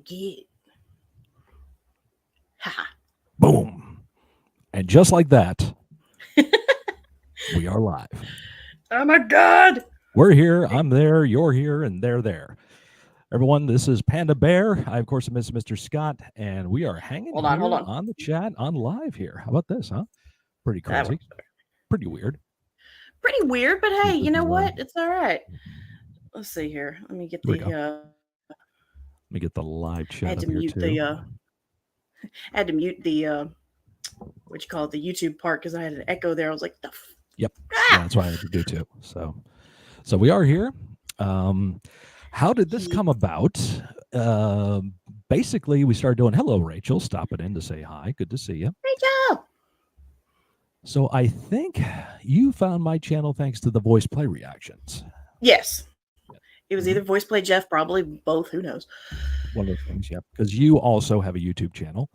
get. Ha. Boom. And just like that, we are live. Oh my God. We're here, I'm there, you're here, and they're there. Everyone, this is Panda Bear. I, of course, am Mr. Scott, and we are hanging Hold here on. on the chat on live here. How about this, huh? Pretty That crazy. was Pretty weird. pretty weird, but hey, This you know is, what? It's all right. Let's see here. Let me get Here we the. go. Let me get the live I chat had up to here, mute too. the. I had to mute the. What you call it, the YouTube part, because I had an echo there. I was like, the. Yep. Yeah, that's what I had to do, too. So we are here. How did this come about? Basically, we started doing hello, Rachel, stopping in to say hi. Good to see you. Rachel. So I think you found my channel thanks to the voice play reactions. Yes. It was either Voice Play Jeff, probably both. Who knows? One of those things, yeah. Because you also have a YouTube channel.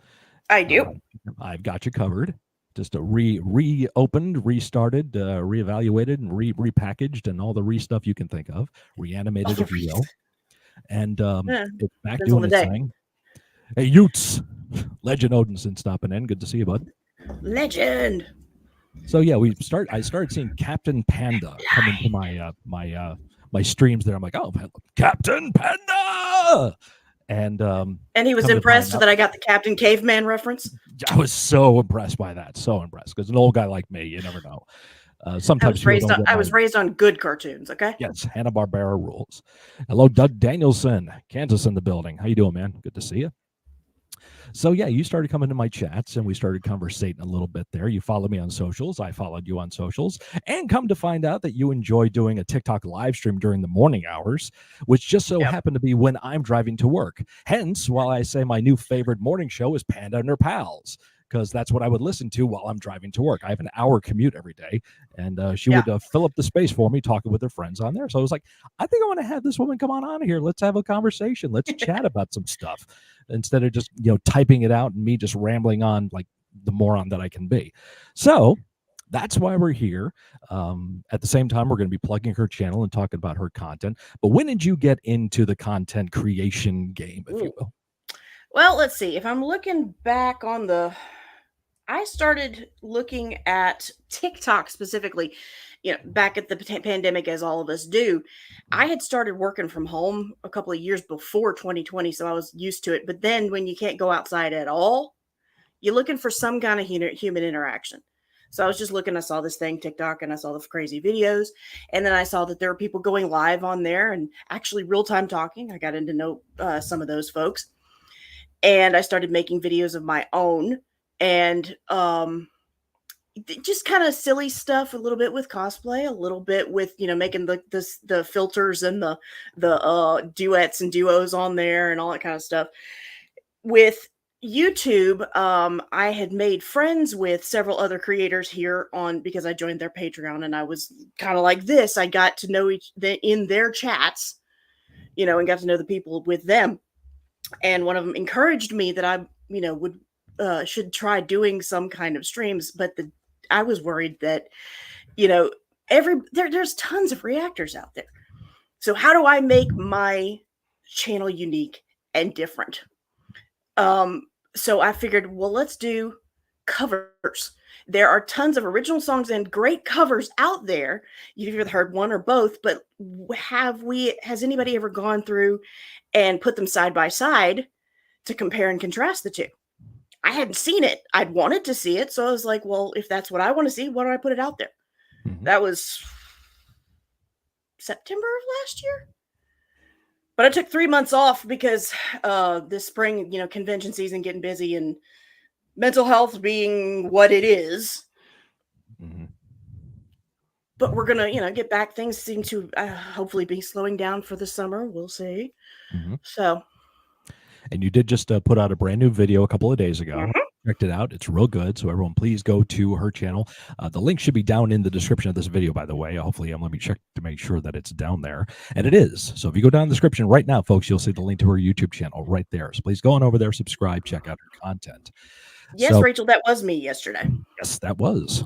I do. I've got you covered. Just a reopened, restarted, reevaluated, and repackaged, and all the stuff you can think of. Reanimated, if you will. And it's back doing its thing. Hey, Utes! Legend Odinson stopping in. Good to see you, bud. Legend. So yeah, I started seeing Captain Panda come into my my streams there. I'm like, oh, Captain Panda, and he was impressed that I got the Captain Caveman reference. I was so impressed by that, so impressed, because an old guy like me, you never know. Sometimes I was raised on good cartoons. Okay. Yes, Hanna-Barbera rules. Hello, Doug Danielson, Kansas in the building. How you doing, man? Good to see you. So yeah, you started coming to my chats and we started conversating a little bit there. You followed me on socials. I followed you on socials, and come to find out that you enjoy doing a TikTok live stream during the morning hours, which just so happened to be when I'm driving to work. Hence, while I say my new favorite morning show is Panda and Her Pals, because that's what I would listen to while I'm driving to work. I have an hour commute every day, and she would fill up the space for me talking with her friends on there. So I was like, I think I want to have this woman come on here. Let's have a conversation. Let's chat about some stuff instead of just typing it out and me just rambling on like the moron that I can be. So that's why we're here. At the same time, we're going to be plugging her channel and talking about her content. But when did you get into the content creation game, if you will? Well, let's see. If I'm looking back on I started looking at TikTok specifically, back at the pandemic, as all of us do. I had started working from home a couple of years before 2020, so I was used to it. But then when you can't go outside at all, you're looking for some kind of human interaction. So I was just looking, I saw this thing, TikTok, and I saw the crazy videos. And then I saw that there were people going live on there and actually real-time talking. I got into know some of those folks. And I started making videos of my own. And just kind of silly stuff, a little bit with cosplay, a little bit with making the filters and the duets and duos on there and all that kind of stuff. With YouTube, I had made friends with several other creators here because I joined their Patreon, and I was kind of like this. I got to know in their chats, and got to know the people with them. And one of them encouraged me that I would should try doing some kind of streams, but I was worried that there's tons of reactors out there. So how do I make my channel unique and different? So I figured, well, let's do covers. There are tons of original songs and great covers out there. You've either heard one or both, but has anybody ever gone through and put them side by side to compare and contrast the two? I hadn't seen it. I'd wanted to see it. So I was like, well, if that's what I want to see, why don't I put it out there? Mm-hmm. That was September of last year. But I took 3 months off because this spring, convention season getting busy and mental health being what it is. Mm-hmm. But we're going to, get back. Things seem to hopefully be slowing down for the summer. We'll see. Mm-hmm. So. And you did just put out a brand new video a couple of days ago. Mm-hmm. Checked it out. It's real good. So everyone, please go to her channel. The link should be down in the description of this video, by the way. Hopefully, let me check to make sure that it's down there. And it is. So if you go down the description right now, folks, you'll see the link to her YouTube channel right there. So please go on over there, subscribe, check out her content. Yes, Rachel, that was me yesterday. Yes, that was.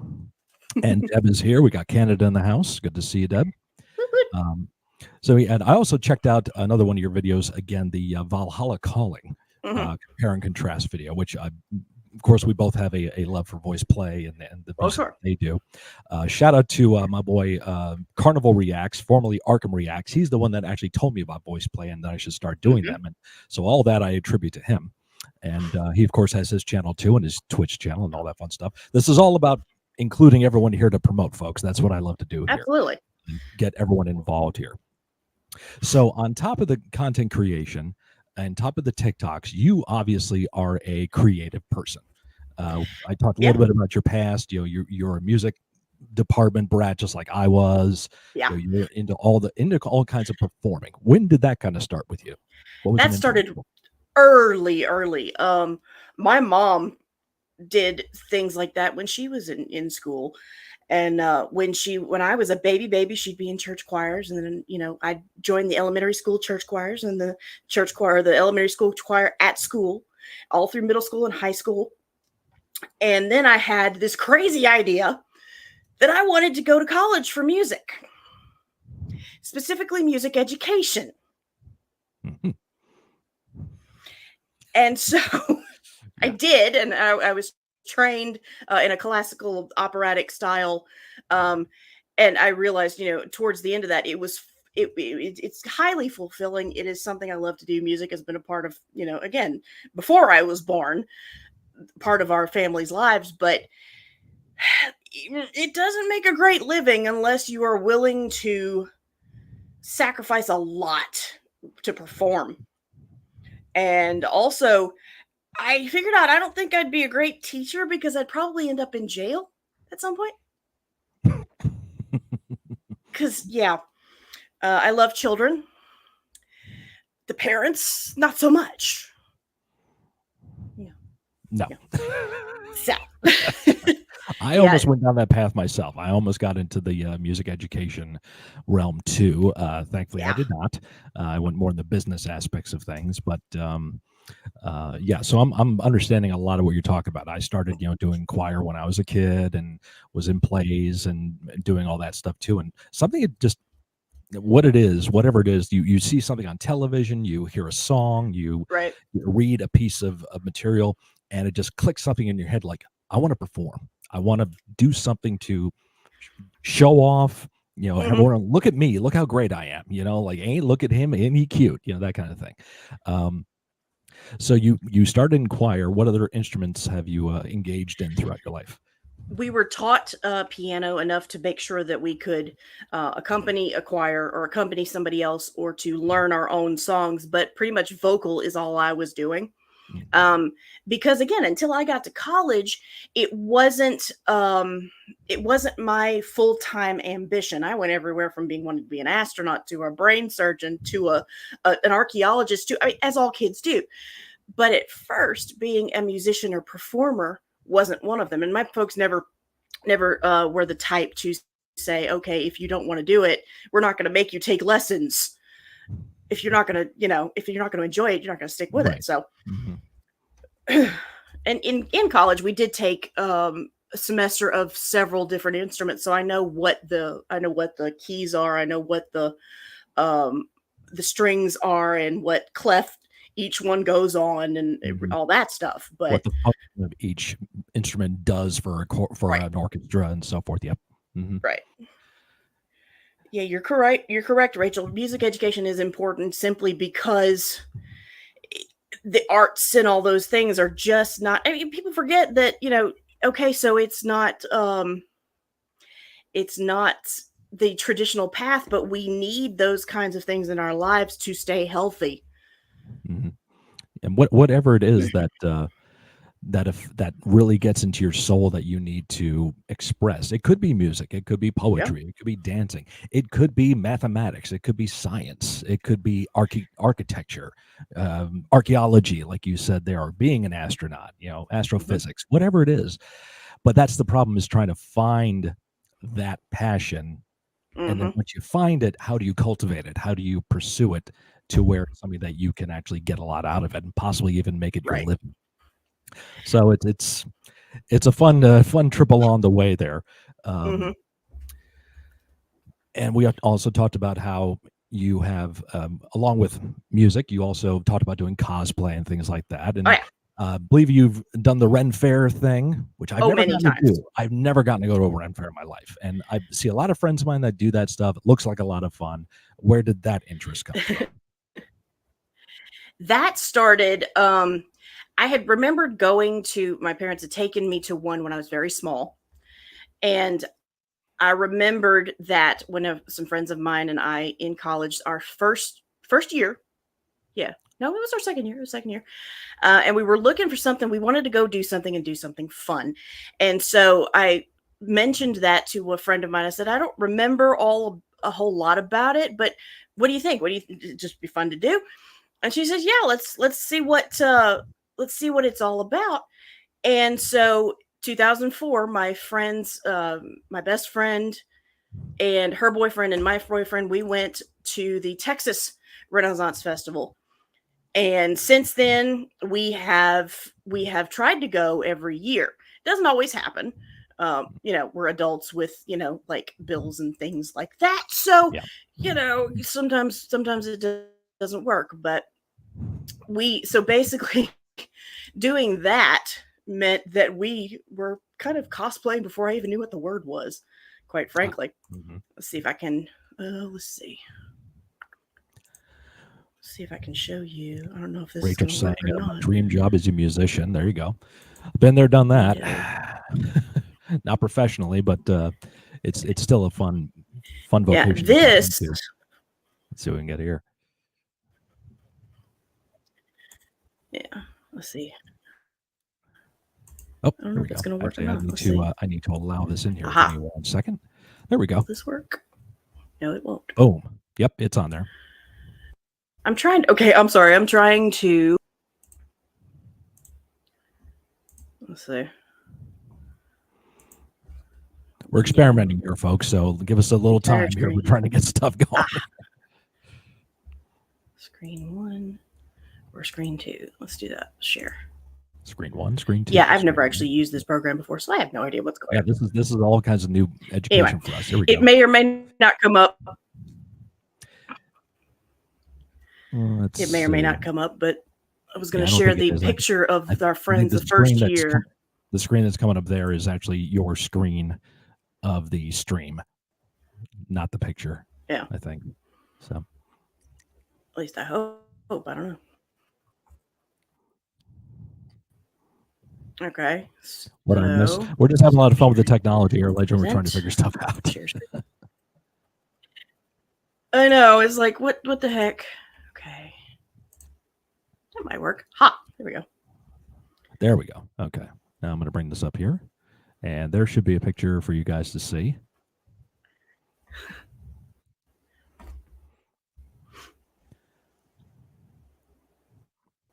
And Deb is here. We got Canada in the house. Good to see you, Deb. So, and I also checked out another one of your videos again, the Valhalla Calling Hmm. compare and contrast video, which of course, we both have a love for voice play and the Oh, music sure. they do. Shout out to my boy Carnival Reacts, formerly Arkham Reacts. He's the one that actually told me about voice play and that I should start doing Hmm. them. And so all that I attribute to him. And he, of course, has his channel too and his Twitch channel and all that fun stuff. This is all about including everyone here to promote, folks. That's what I love to do here. Absolutely. Get everyone involved here. So, on top of the content creation and top of the TikToks, you obviously are a creative person. I talked a Yeah. little bit about your past. You're a music department brat, just like I was. Yeah. You're into all kinds of performing. When did that kind of start with you? What was the That started mentality? early. My mom did things like that when she was in school. And when I was a baby, she'd be in church choirs, and then I'd join the elementary school church choirs and the church choir, the elementary school choir at school, all through middle school and high school. And then I had this crazy idea that I wanted to go to college for music, specifically music education. Mhm. And so I Yeah. did, and I was trained in a classical operatic style. And I realized, towards the end of that, it's highly fulfilling. It is something I love to do. Music has been a part of, again, before I was born, part of our family's lives, but it doesn't make a great living unless you are willing to sacrifice a lot to perform. And also, I figured out I don't think I'd be a great teacher because I'd probably end up in jail at some point. Because, yeah, I love children. The parents, not so much. Yeah. No. Yeah. So, I yeah, almost went down that path myself. I almost got into the music education realm too. Thankfully, I yeah, did not. I went more in the business aspects of things, but yeah. So I'm understanding a lot of what you're talking about. I started, doing choir when I was a kid and was in plays and doing all that stuff too. And something it just what it is, whatever it is, you see something on television, you hear a song, right. you read a piece of material, and it just clicks something in your head like, I want to perform. I want to do something to show off, Hmm. everyone look at me, look how great I am, like, ain't look at him, ain't he cute, that kind of thing. Um, so you started in choir. What other instruments have you engaged in throughout your life? We were taught piano enough to make sure that we could accompany a choir or accompany somebody else or to learn our own songs, but pretty much vocal is all I was doing. Mhm. um because again, until I got to college, it wasn't my full-time ambition. I went everywhere from being wanting to be an astronaut to a brain surgeon to an archaeologist to, I mean, as all kids do. But at first, being a musician or performer wasn't one of them, and my folks never were the type to say, okay, if you don't want to do it, we're not going to make you take lessons. If you're not going to, if you're not going to enjoy it, you're not going to stick with it. Right. So Mhm. and in college we did take a semester of several different instruments, so I know what the keys are, I know what um the strings are and what clef each one goes on and Mhm. all that stuff, What but the function of each instrument does for for right, an orchestra and so forth. Yep. Mhm. right. Yeah, you're correct, Rachel. Music education is important simply because the arts and all those things are just not, I mean, people forget that, okay, so it's not the traditional path, but we need those kinds of things in our lives to stay healthy. Mhm. And whatever it is that that if that really gets into your soul that you need to express. It could be music, it could be Yeah. poetry, it could be dancing, it could be mathematics, it could be science, it could be architecture, archaeology, like you said there, or being an astronaut, Hmm. astrophysics, whatever it is. But that's the problem, is trying to find that passion. And then Hmm. once you find it, how do you cultivate it? How do you pursue it to where it's something that you can actually get a lot out of it and possibly even make it your Right. living? So it's a fun trip along the way there. Hmm. Um, and we also talked about how you have, along with music, you also talked about doing cosplay and things like that. Oh And yeah. believe you've done the Ren Fair thing, which I've Oh, never many gotten to times. do. I've never gotten to go to a Ren Fair in my life. And I see a lot of friends of mine that do that stuff. It looks like a lot of fun. Where did that interest come from? That started. I had remembered going to, my parents had taken me to one when I was very small, and I remembered that when some friends of mine and I in college, our first year, yeah, no, it was our second year. It was second year, and we were looking for something. We wanted to go do something and do something fun, and so I mentioned that to a friend of mine. I said, I don't remember a whole lot about it, but what do you think? What do you it'd just be fun to do? And she says, yeah, let's see what it's all about. And so 2004, my best friend and her boyfriend and my boyfriend, we went to the Texas Renaissance Festival. And since then, we have tried to go every year. It doesn't always happen. We're adults with like bills and things like that. So, Yeah. sometimes it doesn't work. But so basically, doing that meant that we were kind of cosplaying before I even knew what the word was, quite frankly. Mhm. Let's see if I can. Let's see. See if I can show you. I don't know if this is going Rachel's to saying, work or my not. dream job is a musician. There you go. Been there, done Me that. too. Not professionally, but it's still a fun Yeah, vocation to get this. into. Let's see what we can get here. Yeah, let's see. Oh, I don't there know we if it's go. going to work or Actually, not. Let's see. I need to allow this in here. Give Aha. me 1 second. There we go. Will this work? No, it won't. Boom. Yep, it's on there. I'm trying. Okay, I'm sorry. I'm trying to. Let's see. We're experimenting here, folks. So give us a little Entire time here. We're screen. trying to get stuff going. Screen 1 or screen 2. Let's do that. Share. Screen 1, screen 2. Yeah, I've never screen actually used this program before, so I have no idea what's going Yeah, on. this is all kinds of new education Anyway, for us. Here we it go. may or may not come up. Let's It may or may not come up, but I was going to I don't share think it the is. picture of our I think friends the the screen first year. the screen that's coming up there is actually your screen of the stream, not the picture. Yeah. I think so. At least I hope. I don't know. Okay. What I missed. So We're just having a lot of fun with the technology here, Legend. We're trying to present. figure stuff out. Share screen. I know. It's like what the heck? Okay. That might work. Ha! There we go. There we go. Okay. Now I'm going to bring this up here, and there should be a picture for you guys to see.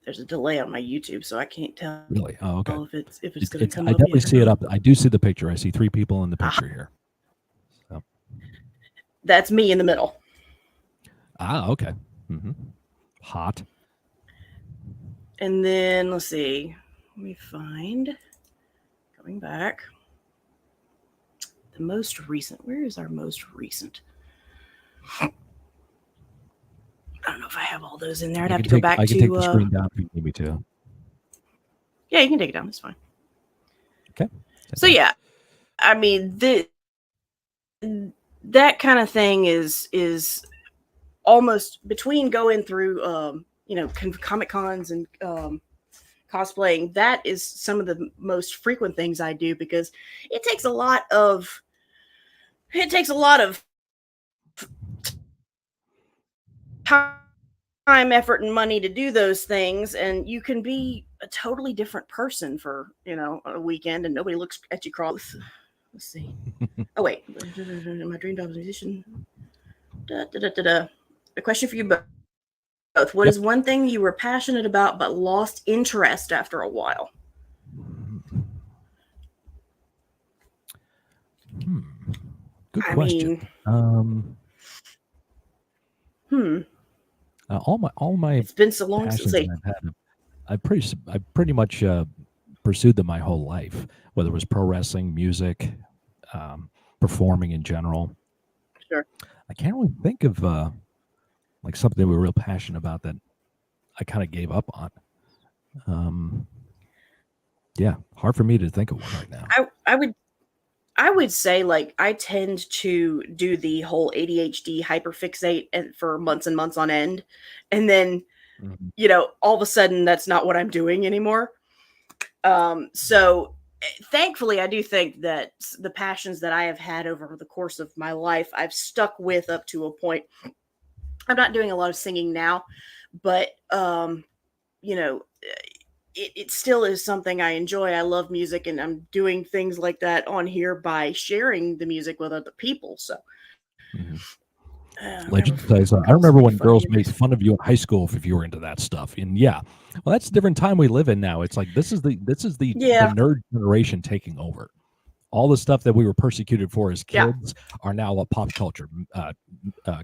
There's a delay on my YouTube, so I can't tell. Really? Oh, okay. If it's going to come I up. definitely see it up. I do see the picture. I see 3 people in the picture here. So. That's me in the middle. Okay. Mm-hmm. Hot. And then let's see. Let me find. Going back. The most recent. Where is our most recent? I don't know if I have all those in there. I'd have to go back to. I can take the screen down if you need me to. Yeah, you can take it down. That's fine. Okay. So yeah, I mean that kind of thing is almost between going through Comic Cons and cosplaying. That is some of the most frequent things I do because it takes a lot of time, effort, and money to do those things, and you can be a totally different person for a weekend, and nobody looks at you cross. Let's see. Oh wait, my dream job is a musician. A question for you both. What is one thing you were passionate about but lost interest after a while? Good question. All my it's been so long since I've had, I pretty much pursued them my whole life, whether it was pro wrestling, music, performing in general. Sure. I can't really think of like something we were real passionate about that I kind of gave up on. Um, yeah, hard for me to think of one right now. I would say like I tend to do the whole ADHD hyperfixate and for months and months on end, and then Mhm. all of a sudden that's not what I'm doing anymore. So thankfully, I do think that the passions that I have had over the course of my life, I've stuck with up to a point. I'm not doing a lot of singing now, but you know, it still is something I enjoy. I love music, and I'm doing things like that on here by sharing the music with other people. So Mhm. whenever Legend says, I calls remember me when funny, girls it made makes fun of you in high school if you were into that stuff. And yeah, well, that's a different time we live in now. It's like this is the yeah, nerd generation taking over. All the stuff that we were persecuted for as yeah, kids are now a pop culture.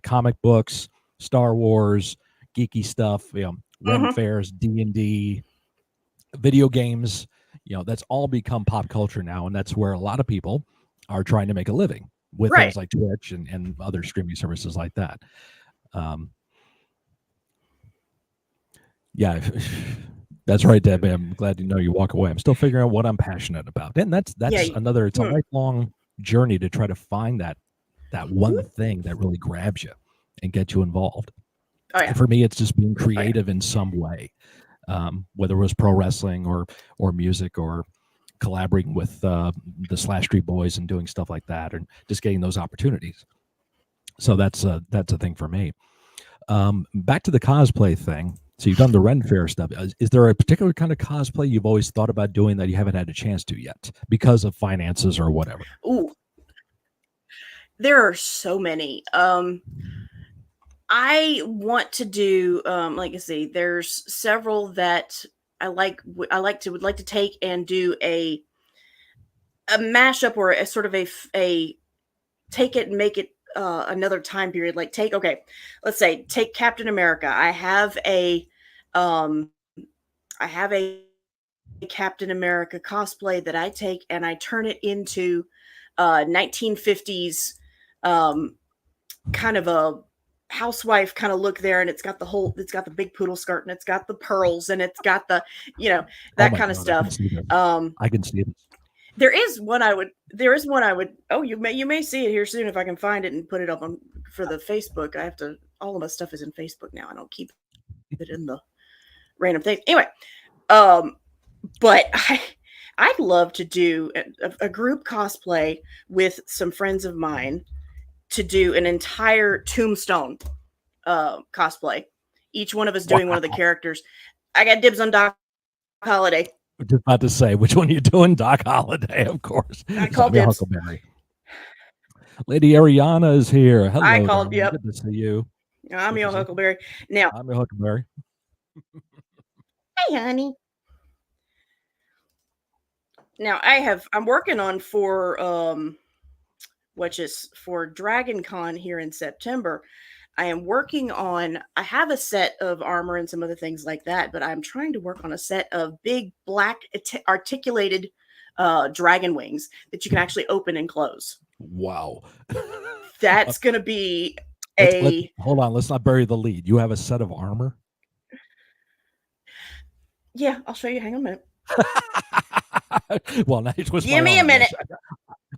Comic books, Star Wars, geeky stuff, Ren hmm, fairs, D&D, video games. That's all become pop culture now, and that's where a lot of people are trying to make a living with right, things like Twitch and other streaming services like that. Um, yeah, that's right, Deb. I'm glad to know you walk away. I'm still figuring out what I'm passionate about, and that's yeah, that's another. It's a hmm. lifelong journey to try to find that one thing that really grabs you and gets you involved. Oh yeah, And for me, it's just being oh yeah, creative in some way, whether it was pro wrestling or music or collaborating with the Slash Street Boys and doing stuff like that, and just getting those opportunities. So that's a thing for me. Back to the cosplay thing. So you've done the Ren Fair stuff. Is there a particular kind of cosplay you've always thought about doing that you haven't had a chance to yet because of finances or whatever? ooh, there are so many. I want to do like I say, there's several that would like to take and do a mashup or a sort of a take it and make it another time period. Like take okay, let's say take Captain America. Um I have a Captain America cosplay that I take and I turn it into 1950s um kind of a housewife kind of look there, and it's got the big poodle skirt, and it's got the pearls, and it's got the you know Oh that my kind of god, I can stuff. see this. um I can see this. there is one I would oh, you may see it here soon if I can find it and put it up on for the Facebook. I have to All of my stuff is in Facebook now. I don't keep it in the random things anyway. um but I'd love to do a group cosplay with some friends of mine to do an entire Tombstone cosplay. Each one of us doing one of the Wow. characters. I got dibs on Doc Holiday. I'm just about to say, which one are you doing? Doc Holiday, of course. I So called I'm your dibs. Huckleberry. Lady Ariana is here. I Hello, called. darling. Yep. Good to see you. I'm Good to your see you. Huckleberry. Now, I'm your Huckleberry. hey, honey. Now I'm working on for which is for Dragon Con here in September. I have a set of armor and some other things like that, but I'm trying to work on a set of big black articulated dragon wings that you can actually open and close. Wow. Uh, That's going to be let's a hold on. Let's not bury the lead. You have a set of armor. yeah, I'll show you. Hang on a minute. Well, now you twist Give my me a arm. minute. Yes,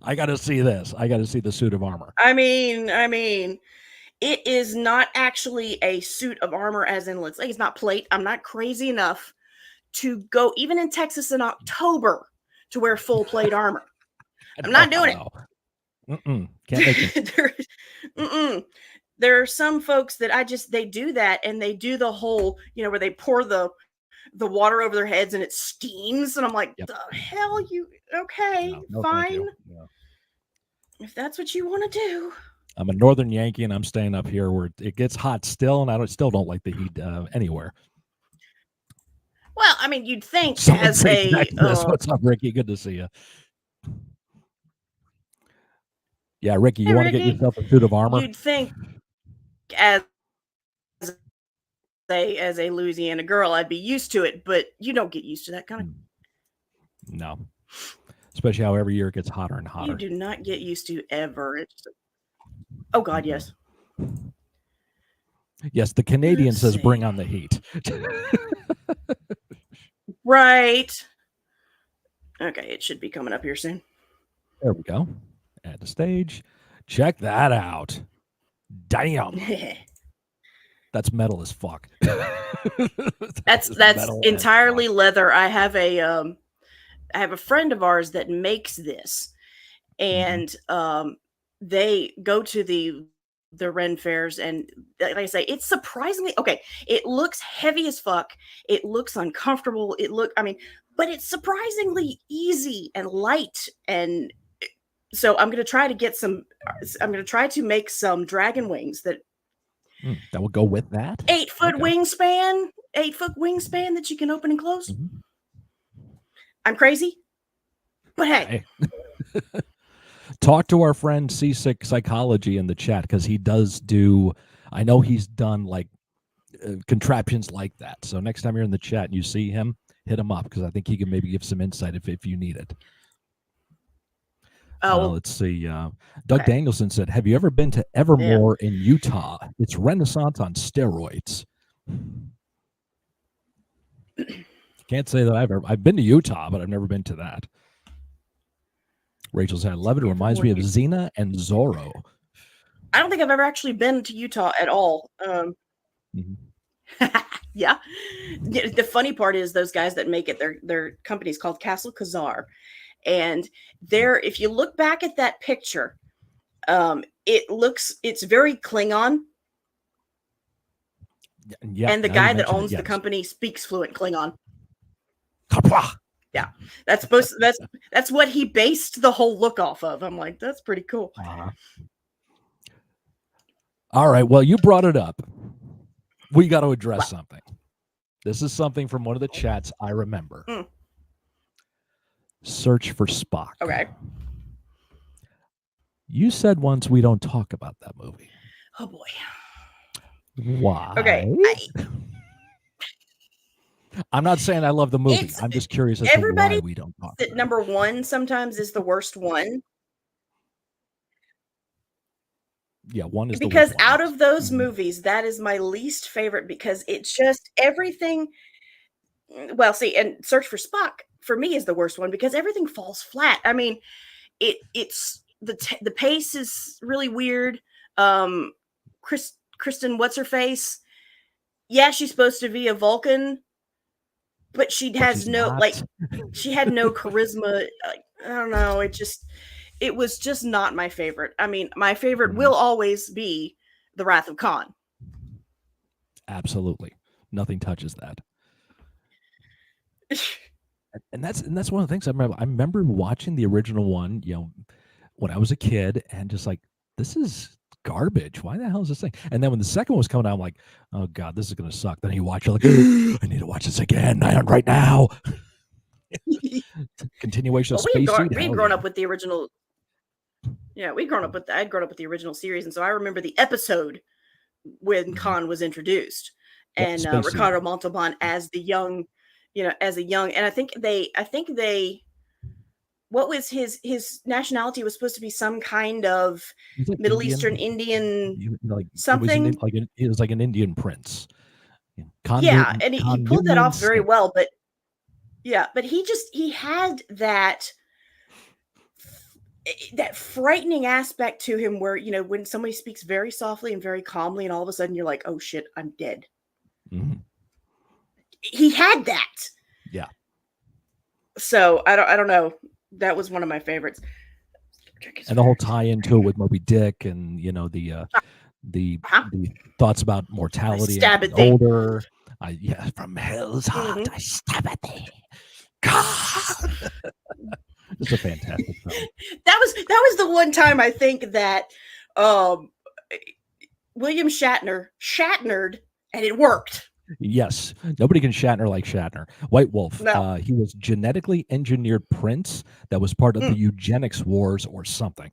I got to see this. I got to see the suit of armor. I mean, it is not actually a suit of armor, as in, let's say it's not plate. I'm not crazy enough to go even in Texas in October to wear full plate armor. I'm No, not doing no. Can't make me. it. Mm-mm. There are some folks that they do that, and they do the whole, where they pour the water over their heads and it steams, and I'm like, Yep. the hell, you okay, No, no, thank fine, you. No. if that's what you want to do. I'm a Northern Yankee, and I'm staying up here where it gets hot still, and I still don't like the heat anywhere. Well, I mean, you'd think Salt Lake as City, a Texas. What's up, Ricky? Good to see you. Yeah, Ricky, hey, you want to get Ricky, yourself a suit of armor? you'd think as a Louisiana girl, I'd be used to it, but you don't get used to that kind of. No, especially how every year it gets hotter and You hotter. do not get used to ever. Oh God, yes. Yes, the Canadian Let's says bring see. on the heat. Right. Okay, it should be coming up here soon. There we go. Add to stage. Check that out. Damn. That's metal as fuck. that's That is that's metal as fuck. entirely leather. I have a friend of ours that makes this, Mhm. and they go to the Ren fairs, and like I say, it's surprisingly okay. It looks heavy as fuck. It looks uncomfortable. I mean, but it's surprisingly easy and light. And so I'm gonna try to get some. I'm gonna try to make some dragon wings that That will go with that. 8 foot Okay. wingspan, 8 foot wingspan that you can open and close. Mhm. I'm crazy, but hey, Hey. Talk to our friend Seasick Psychology in the chat because he does do. I know he's done like contraptions like that. So next time you're in the chat and you see him, hit him up because I think he can maybe give some insight if you need it. well, Let's see. Doug okay, Danielson said, "Have you ever been to yeah. Evermore in Utah? It's Renaissance on steroids." Can't say that I've been to Utah, but I've never been to that. Rachel said, "I love it. It reminds Evermore, me of Xena and Zorro." I don't think I've ever actually been to Utah at all. Mhm. Yeah. The funny part is those guys that make it, their company's called Castle Khazar, and there, if you look back at that picture, it's very Klingon, Yep. and the Now you guy that mention it, owns the yes. company speaks fluent Klingon. Kapwa! Yeah, that's what he based the whole look off of. I'm like, that's pretty cool. All right. Well, you brought it up. We got to address What? something. This is something from one of the chats I remember. Search for Spock. Okay. You said once we don't talk about that movie. Oh boy. Why? Okay. I'm not saying I love the movie. It's I'm just curious as to why everybody we don't talk that about it. number one sometimes is the worst one. Yeah, one is the worst Because one. out Yes. of those movies, that is my least favorite because it's just everything. Well, see, and Search for Spock for me is the worst one because everything falls flat. I mean, it's the pace is really weird. Kristen, what's her face? Yeah, she's supposed to be a Vulcan, but But she's not. she had no charisma. I don't know. It was just not my favorite. I mean, my favorite will always be The Wrath of Khan. Absolutely. Nothing touches that. And that's one of the things I remember. I remember watching the original one, when I was a kid, and just like, this is garbage. Why the hell is this thing? And then when the second one was coming out, I'm like, oh god, this is gonna suck. Then you watch, you're like, I need to watch this again right now. Continuation of Space Seed. We had grown up with the original. Yeah, I'd grown up with the original series, and so I remember the episode when Khan was introduced, Yep, and Space Seed. Ricardo Montalban as the young, as a young, and I think they, what was his nationality was supposed to be some kind of He's like Middle Indian. Eastern Indian Like something. it was like an Indian prince. Yeah, and he pulled that off very Convenience. well, but yeah, but he had that frightening aspect to him where, when somebody speaks very softly and very calmly and all of a sudden you're like, oh shit, I'm dead. Mhm. He had that. Yeah. So I don't know. That was one of my favorites. And the whole tie into it with Moby Dick and the thoughts about mortality and getting older. From hell's heart, I stab at thee. God. It's a fantastic film. That was the one time I think that William Shatnered, and it worked. Yes, nobody can Shatner like Shatner. White Wolf. No. He was genetically engineered prince that was part of the eugenics wars or something.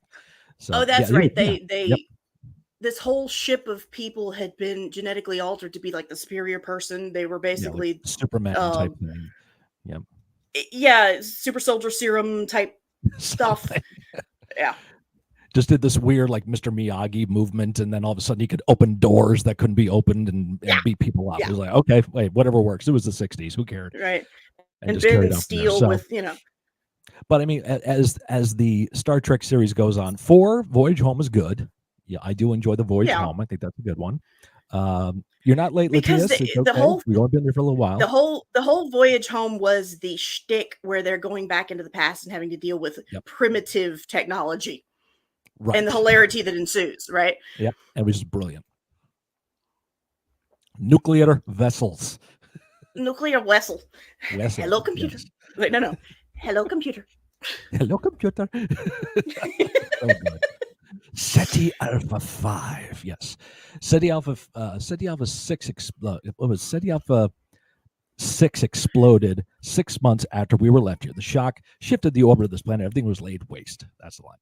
So, that's right. This whole ship of people had been genetically altered to be like the superior person. They were basically like Superman type thing. Yep. Yeah, super soldier serum type stuff. Yeah. just did this weird like Mr. Miyagi movement, and then all of a sudden he could open doors that couldn't be opened and Yeah. beat people up. Yeah. It was like, okay, wait, whatever works. It was the 60s. Who cared? Right. And just Ben carried on from there. Steele So, with, but I mean, as the Star Trek series goes on, 4 Voyage Home is good. Yeah, I do enjoy the Voyage yeah. Home. I think that's a good one. You're not late, Because Latias. It's the okay. whole We've only been there for a little while. the whole Voyage Home was the shtick where they're going back into the past and having to deal with primitive technology. Right. And the hilarity that ensues, right? Yep. It was just brilliant. Nuclear vessels. Nuclear vessel. Hello, computer. Yes. Wait, no. Hello, computer. Hello, computer. So good. SETI Alpha 5. Yes. SETI Alpha 6 exploded. What was SETI Alpha 6 exploded 6 months after we were left here. The shock shifted the orbit of this planet. Everything was laid waste. That's the line.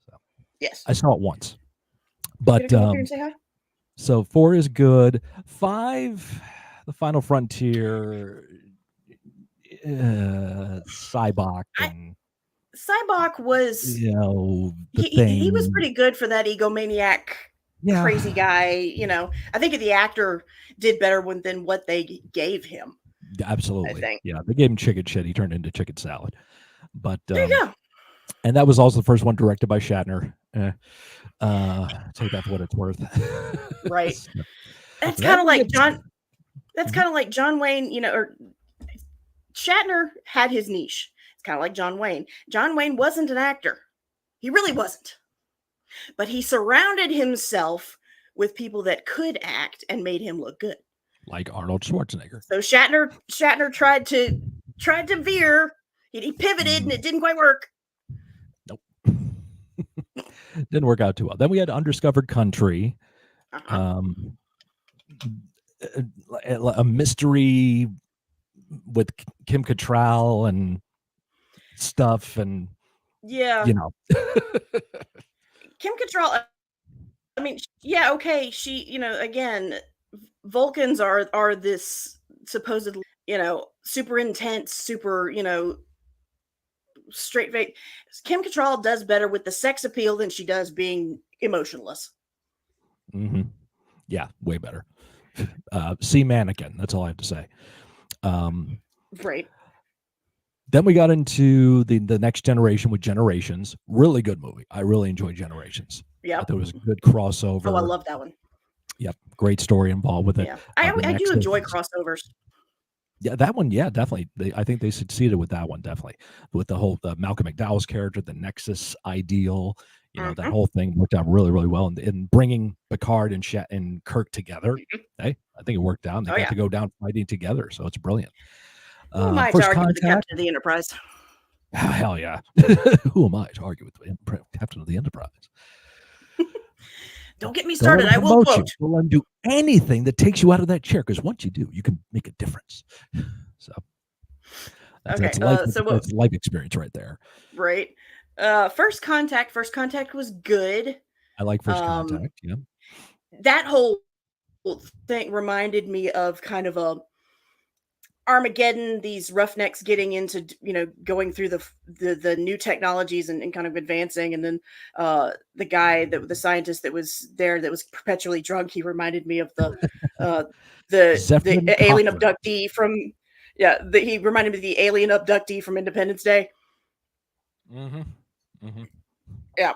So, yes. I saw it once. But come up here and say hi? So 4 is good. 5, The Final Frontier, Cybok, and Cybok was, he was pretty good for that egomaniac, crazy guy. I think the actor did better than what they gave him. Absolutely, I think. Yeah, they gave him chicken shit. He turned into chicken salad. But there you go. And that was also the first one directed by Shatner. Take that for what it's worth. Right. That's kind of like John. That's kind of like John Wayne. Or Shatner had his niche. It's kind of like John Wayne. John Wayne wasn't an actor. He really wasn't. But he surrounded himself with people that could act and made him look good. Like Arnold Schwarzenegger. So Shatner tried to veer. He pivoted and it didn't quite work. Nope. Didn't work out too well. Then we had Undiscovered Country. A mystery with Kim Cattrall and stuff, and Kim Cattrall. I mean, yeah, okay. She, again, Vulcans are this supposedly, super intense, super, straight face. Kim Cattrall does better with the sex appeal than she does being emotionless. Mm-hmm. Yeah, way better. See Mannequin. That's all I have to say. Right. Then we got into the next generation with Generations. Really good movie. I really enjoyed Generations. Yeah. There was a good crossover. Oh, I love that one. Yep. Great story involved with it. Yeah. I do enjoy crossovers. Yeah, that one, definitely. I think they succeeded with that one, definitely. With the Malcolm McDowell's character, the Nexus ideal, that whole thing worked out really, really well. And bringing Picard and Kirk together, I think it worked out. They got to go down fighting together, so it's brilliant. Who am I to argue with the captain of the Enterprise? Hell yeah. Who am I to argue with the captain of the Enterprise? Don't get me started. I will quote. We'll undo anything that takes you out of that chair, because once you do, you can make a difference. So that's life experience right there. Right. First Contact. First Contact was good. I like First Contact. Yeah. That whole thing reminded me of kind of a Armageddon, these roughnecks getting into, going through the new technologies and kind of advancing. And then the guy, the scientist that was there that was perpetually drunk, he reminded me of the alien abductee from, he reminded me of the alien abductee from Independence Day. Mm-hmm. Mm-hmm. Yeah.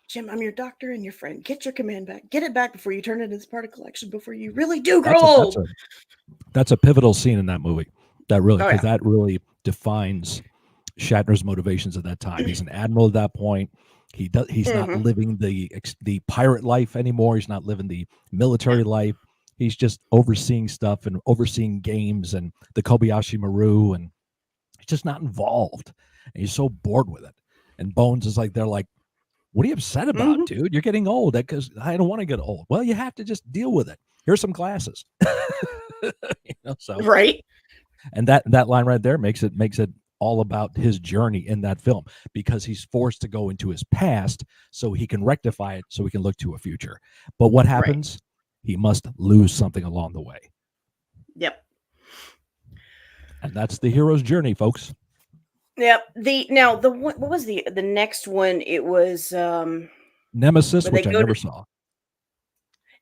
Jim, I'm your doctor and your friend. Get your command back. Get it back before you turn it into this part of collection, before you really do grow old. That's a pivotal scene in that movie. That really defines Shatner's motivations at that time. He's an admiral at that point. He's not living the pirate life anymore. He's not living the military life. He's just overseeing stuff and overseeing games and the Kobayashi Maru, and he's just not involved. And he's so bored with it. And Bones is like, they're like, what are you upset about, dude? You're getting old. Because I don't want to get old. Well, you have to just deal with it. Here's some glasses. Right. And that line right there makes it all about his journey in that film, because he's forced to go into his past so he can rectify it, so he can look to a future. But what happens? Right. He must lose something along the way. Yep. And that's the hero's journey, folks. Yep. What was the next one? It was Nemesis, where they which I go to never saw.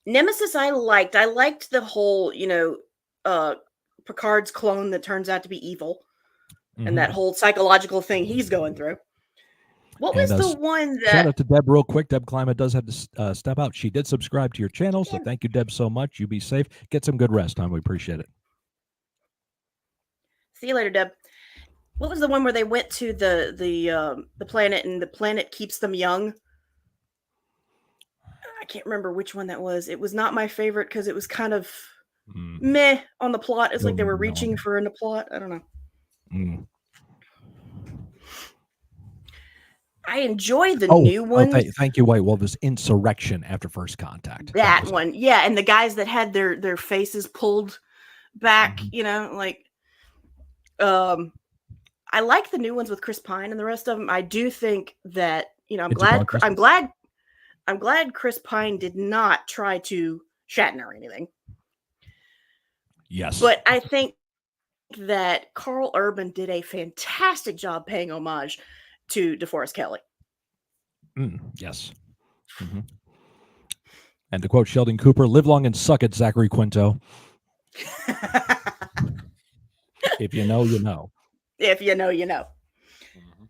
Nemesis. I liked the whole, uh Picard's clone that turns out to be evil, and that Hmm. whole psychological thing he's going through. What And was the one shout that out to Deb real quick. Deb Climate does have to step out. She did subscribe to your channel, so did? thank you, Deb, so much. You be safe. Get some good rest time. We appreciate it. See you later, Deb. What was the one where they went to the planet and the planet keeps them young? I can't remember which one that was. It was not my favorite because it was kind of Mm, meh on the plot. It's like don't they were remember that reaching one. for in the plot. I don't know. Mm. I enjoy the Oh, new ones. thank you, White Wolf. Is Insurrection After First Contact. That That was it. one, yeah, and the guys that had their faces pulled back, Mhm. like um, I like the new ones with Chris Pine and the rest of them. I do think that I'm Into glad Darkness. I'm glad Chris Pine did not try to Shatner or anything, Yes. but I think that Carl Urban did a fantastic job paying homage to DeForest Kelly. Yes. Hmm. And to quote Sheldon Cooper, "Live long and suck it, Zachary Quinto. If you know, you know." If you know, you know. Mhm.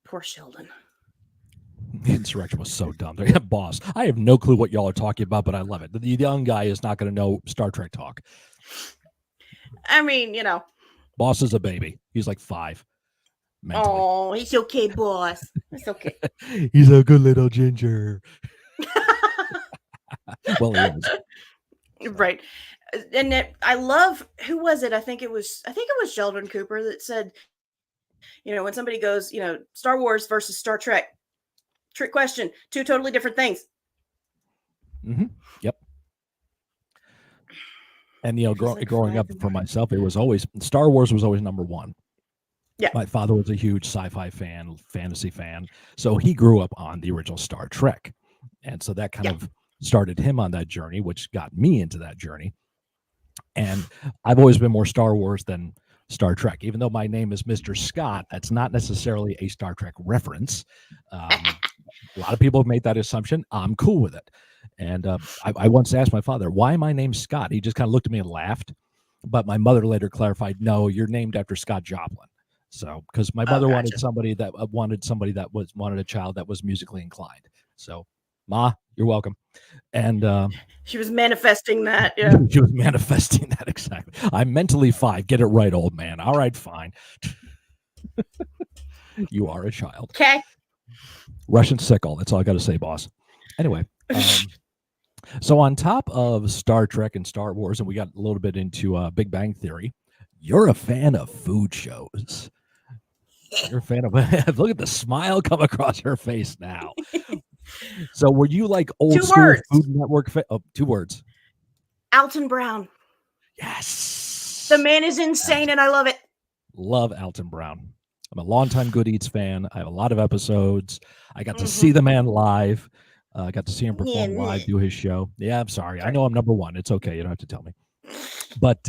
Poor Sheldon. The Insurrection was so dumb. Boss, I have no clue what y'all are talking about, but I love it. The young guy is not going to know Star Trek talk. I mean, Boss is a baby. He's like 5 mentally. oh, he's okay, boss. It's okay. He's a good little ginger. Well, he is. So. Right. And I love, who was it? I think it was Sheldon Cooper that said, when somebody goes, Star Wars versus Star Trek, trick question, two totally different things. Mm-hmm. Yep. And She's like growing 5 up and for myself, it was always Star Wars was always number one. yeah. My father was a huge sci-fi fan, fantasy fan, so he grew up on the original Star Trek, and so that kind Yeah. of started him on that journey, which got me into that journey. And I've always been more Star Wars than Star Trek, even though my name is Mr. Scott. That's not necessarily a Star Trek reference. A lot of people have made that assumption. I'm cool with it. And I once asked my father, why my name's Scott? He just kind of looked at me and laughed. But my mother later clarified, no, you're named after Scott Joplin. So, because my Oh, mother gotcha. wanted a child that was musically inclined. So, Ma, you're welcome. And She was manifesting that. Yeah. she was manifesting that exactly. I'm mentally 5. Get it right, old man. All right, fine. You are a child. Okay. Russian sickle. That's all I got to say, boss. Anyway, so on top of Star Trek and Star Wars, and we got a little bit into Big Bang Theory, you're a fan of food shows. You're a fan of look at the smile come across her face now. So were you like old Two school words. Food Network? 2 words. Alton Brown. The Yes. man is insane and I love it. Love Alton Brown. I'm a longtime Good Eats fan. I have a lot of episodes. I got to see Mm-hmm. the man live. I got to see him Yeah, perform yeah. live, do his show. Yeah, I'm sorry. I Sorry. know I'm number 1. It's okay. You don't have to tell me. But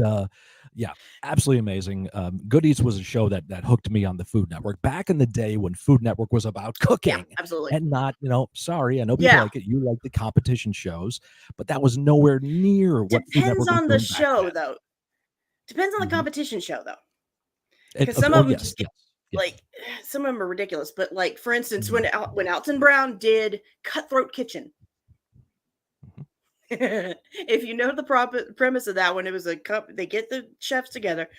yeah, absolutely amazing. Good Eats was a show that hooked me on the Food Network back in the day when Food Network was about Yeah, cooking absolutely. and not, sorry, I know people Yeah. like it. You like the competition shows, but that was nowhere near what Food Depends Network was on the doing back show, then. though. Depends on the Mhm. competition show, though. Because some Oh, of them yes, just get yes, yes. like, some of them are ridiculous. But like, for instance, Mhm, when Alton Brown did Cutthroat Kitchen, mhm. if you know the premise of that one, it was a cup. They get the chefs together,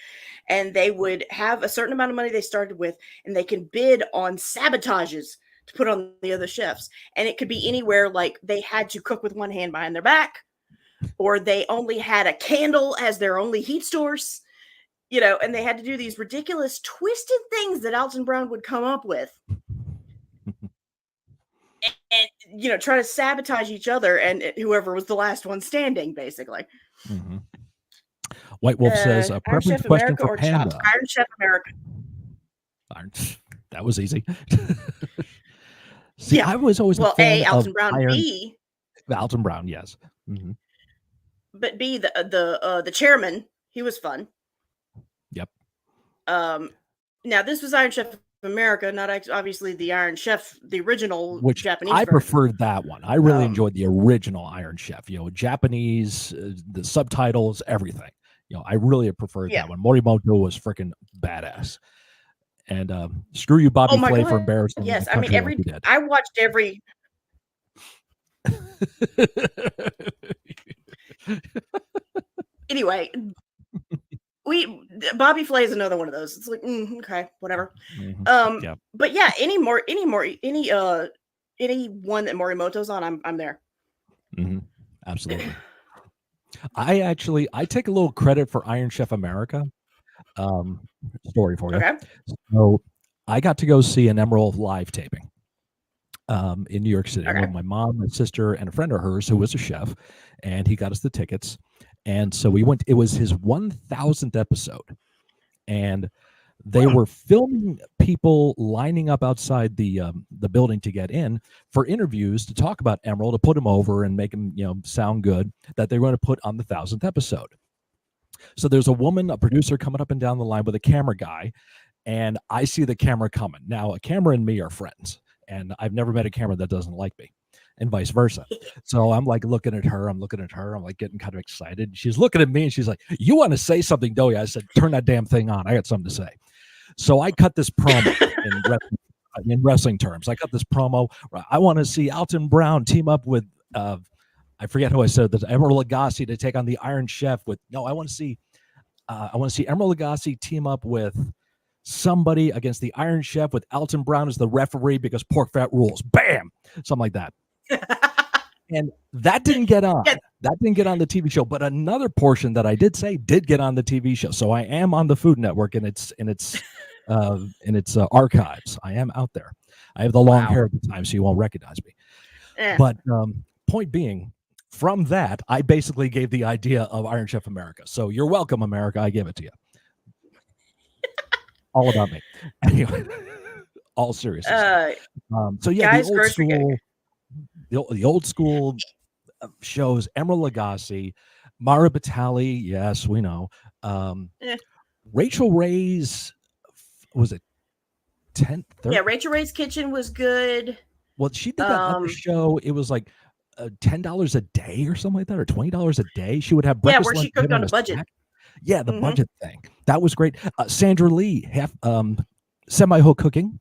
and they would have a certain amount of money they started with, and they can bid on sabotages to put on the other chefs. And it could be anywhere, like they had to cook with one hand behind their back, or they only had a candle as their only heat source, and they had to do these ridiculous, twisted things that Alton Brown would come up with, and try to sabotage each other and whoever was the last one standing, basically. Mhm. White Wolf says a Iron preference Chef question America for or Chops? Panda. Iron Chef America. That was easy. See, Yeah. I was always a Well, fan A, of Alton Brown. Iron B, Alton Brown. Yes. Hmm. but B, the chairman, he was fun. Yep. Um, Now, this was Iron Chef America, not obviously the Iron Chef, the original which Japanese I version. preferred that one. I really Um, enjoyed the original Iron Chef. Japanese, the subtitles, everything. I really preferred yeah. that one. Morimoto was freaking badass. And screw you, Oh Bobby my Flay, for god. embarrassing my Yes. I mean, country like you did. I watched every. Anyway, we Bobby Flay is another one of those. It's like, okay, whatever. Mhm. Yeah. But yeah, any one that Morimoto's on, I'm there. Hmm. Absolutely. I take a little credit for Iron Chef America. Um, Story for you. Okay. So I got to go see an Emerald live taping in New York City. I went Okay. with my mom, my sister, and a friend of hers who was a chef, and he got us the tickets. And so we went. It was his 1,000th episode, and they Hmm. were filming people lining up outside the building to get in for interviews to talk about Emerald, to put him over and make him sound good, that they were going to put on the 1,000th episode. So there's a woman, a producer, coming up and down the line with a camera guy, and I see the camera coming. Now, a camera and me are friends, and I've never met a camera that doesn't like me, and vice versa. So I'm like looking at her, I'm like getting kind of excited. She's looking at me and she's like, "You want to say something, don't you?" I said, "Turn that damn thing on. I got something to say." So I cut this promo in wrestling terms. I cut this promo. I want to see Alton Brown team up with I forget who I said that, Emerald Lagasse, to take on the Iron Chef. I want to see Emerald Lagasse team up with somebody against the Iron Chef with Alton Brown as the referee because pork fat rules. Bam, something like that. And that didn't get on. Yeah. That didn't get on the TV show. But another portion that I did say did get on the TV show. So I am on the Food Network in its archives. I am out there. I have the long Wow. hair at the time, so you won't recognize me. Eh. But point being, from that, I basically gave the idea of Iron Chef America. So you're welcome, America. I give it to you. All about me. Anyway, all seriousness. So yeah, Guys, grocery gang. the old school shows, Emerald Lagasse, Mara Batali, yes, we know. Eh. Rachel Ray's, was it 10th? Yeah, Rachel Ray's Kitchen was good. Well, she did that other show. It was like $10 a day or something like that, or $20 a day. She would have breakfast, where she lunch, cooked dinner, on and a a budget. snack. Yeah, the Mhm. budget thing. That was great. Sandra Lee, semi-hook cooking.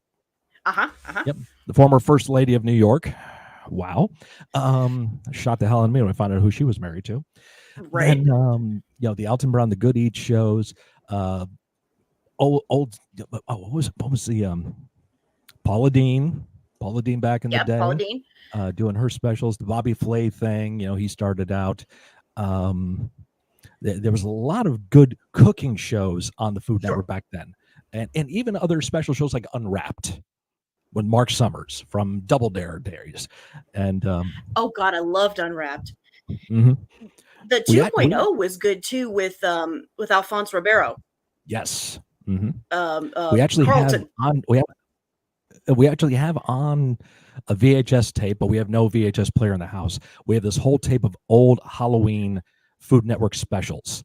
Yep, the former First Lady of New York. Wow. Shot the hell out of me when I found out who she was married to. Right. Then the Alton Brown, the Good Eats shows. What was the Paula Dean back in the day? Paula Dean. Doing her specials, the Bobby Flay thing. He started out. There was a lot of good cooking shows on the Food Network back then, and even other special shows like Unwrapped with Mark Summers from Double Dare days. And oh God, I loved Unwrapped. Mm-hmm. The 2.0 was good too with Alfonso Ribeiro. Yes. Mm-hmm. We actually Carlton. We actually have on a VHS tape, but we have no VHS player in the house. We have this whole tape of old Halloween Food Network specials,